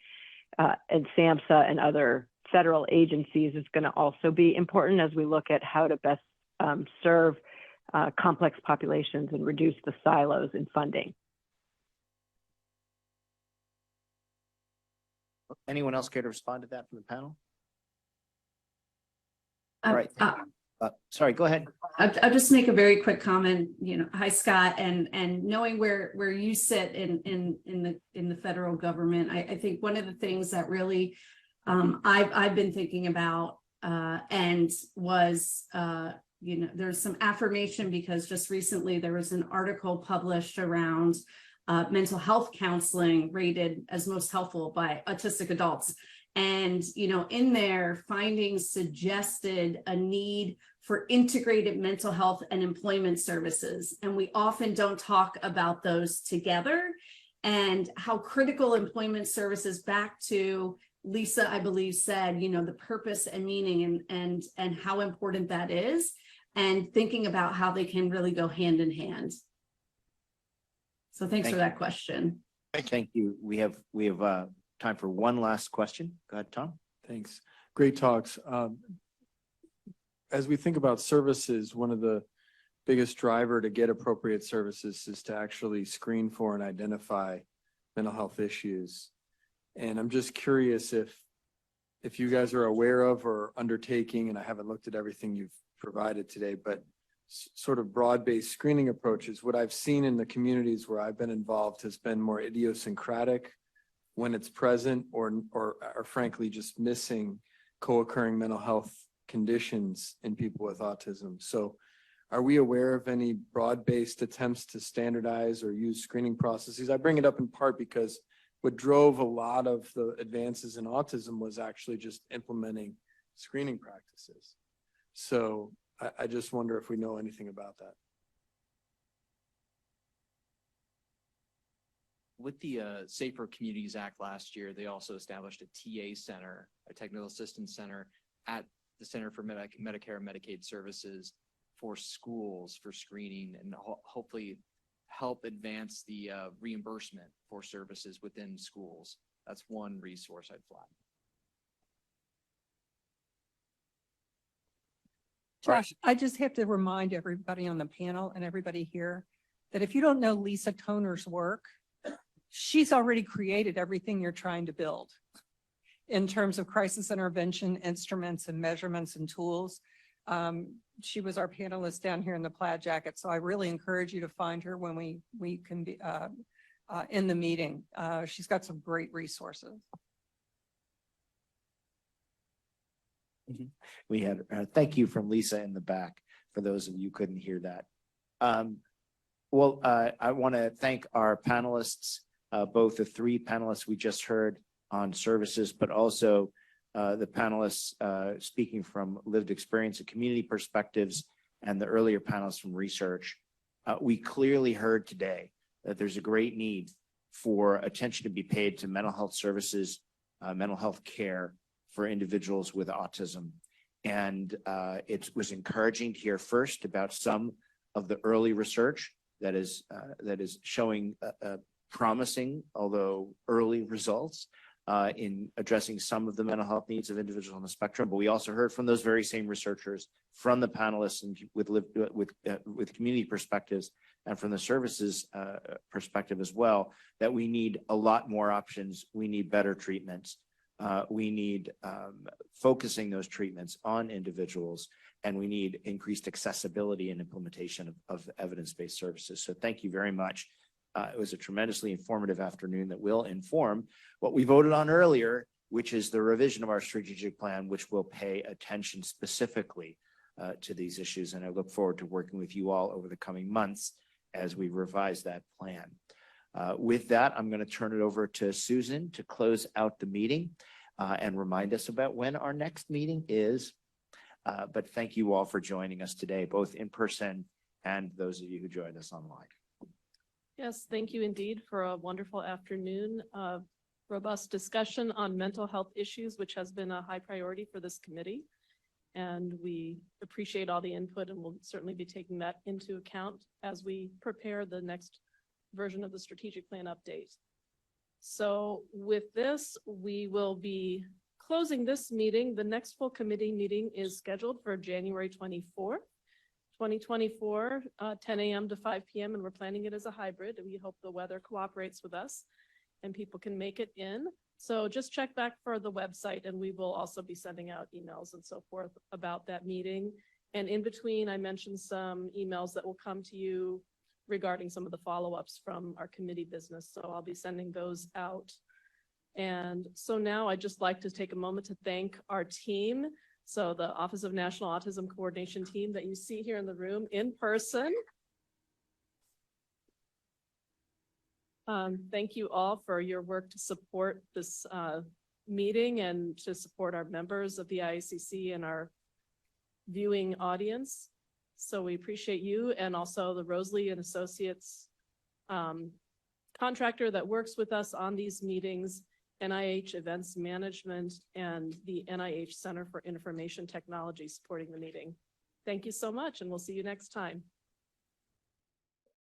and SAMHSA and other federal agencies is going to also be important as we look at how to best serve complex populations and reduce the silos in funding. Anyone else care to respond to that from the panel? Uh, All right. Sorry, go ahead. I'll just make a very quick comment. Hi Scott, and knowing where you sit in the federal government, I think one of the things that really I've been thinking about and was there's some affirmation because just recently there was an article published around mental health counseling rated as most helpful by autistic adults. And, in their findings suggested a need for integrated mental health and employment services. And we often don't talk about those together and how critical employment services, back to Lisa, I believe, said, the purpose and meaning and how important that is, and thinking about how they can really go hand in hand. So thanks for that question. Thank you. We have time for one last question. Go ahead, Tom. Thanks. Great talks. As we think about services, one of the biggest driver to get appropriate services is to actually screen for and identify mental health issues. And I'm just curious if you guys are aware of or undertaking, and I haven't looked at everything you've provided today, but sort of broad-based screening approaches. What I've seen in the communities where I've been involved has been more idiosyncratic when it's present, or frankly just missing co-occurring mental health conditions in people with autism. So are we aware of any broad-based attempts to standardize or use screening processes? I bring it up in part because what drove a lot of the advances in autism was actually just implementing screening practices. So I just wonder if we know anything about that. With the Safer Communities Act last year, they also established a TA center, a technical assistance center at the Center for Medicare and Medicaid Services for schools for screening and hopefully help advance the reimbursement for services within schools. That's one resource I'd flag. Josh, I just have to remind everybody on the panel and everybody here that if you don't know Lisa Toner's work, she's already created everything you're trying to build in terms of crisis intervention instruments and measurements and tools. She was our panelist down here in the plaid jacket, so I really encourage you to find her when we can be in the meeting. She's got some great resources. We had thank you from Lisa in the back for those of you who couldn't hear that. I want to thank our panelists, both the three panelists we just heard on services, but also the panelists speaking from lived experience and community perspectives, and the earlier panelists from research. We clearly heard today that there's a great need for attention to be paid to mental health services, mental health care for individuals with autism. And it was encouraging to hear first about some of the early research that is showing promising, although early results in addressing some of the mental health needs of individuals on the spectrum. But we also heard from those very same researchers, from the panelists and with community perspectives, and from the services perspective as well, that we need a lot more options. We need better treatments. We need focusing those treatments on individuals, and we need increased accessibility and implementation of evidence-based services. So thank you very much. It was a tremendously informative afternoon that will inform what we voted on earlier, which is the revision of our strategic plan, which will pay attention specifically to these issues. And I look forward to working with you all over the coming months as we revise that plan. With that, I'm going to turn it over to Susan to close out the meeting and remind us about when our next meeting is. But thank you all for joining us today, both in person and those of you who joined us online. Yes, thank you indeed for a wonderful afternoon of robust discussion on mental health issues, which has been a high priority for this committee. And we appreciate all the input and we'll certainly be taking that into account as we prepare the next version of the strategic plan update. So with this, we will be closing this meeting. The next full committee meeting is scheduled for January 24th. 2024, 10 a.m. to 5 p.m. and we're planning it as a hybrid. And we hope the weather cooperates with us and people can make it in. So just check back for the website and we will also be sending out emails and so forth about that meeting. And in between, I mentioned some emails that will come to you regarding some of the follow-ups from our committee business. So I'll be sending those out. And so now I'd just like to take a moment to thank our team. So the Office of National Autism Coordination team that you see here in the room in person. Thank you all for your work to support this meeting and to support our members of the IACC and our viewing audience. So we appreciate you and also the Rosalie and Associates contractor that works with us on these meetings, NIH Events Management, and the NIH Center for Information Technology supporting the meeting. Thank you so much, and we'll see you next time.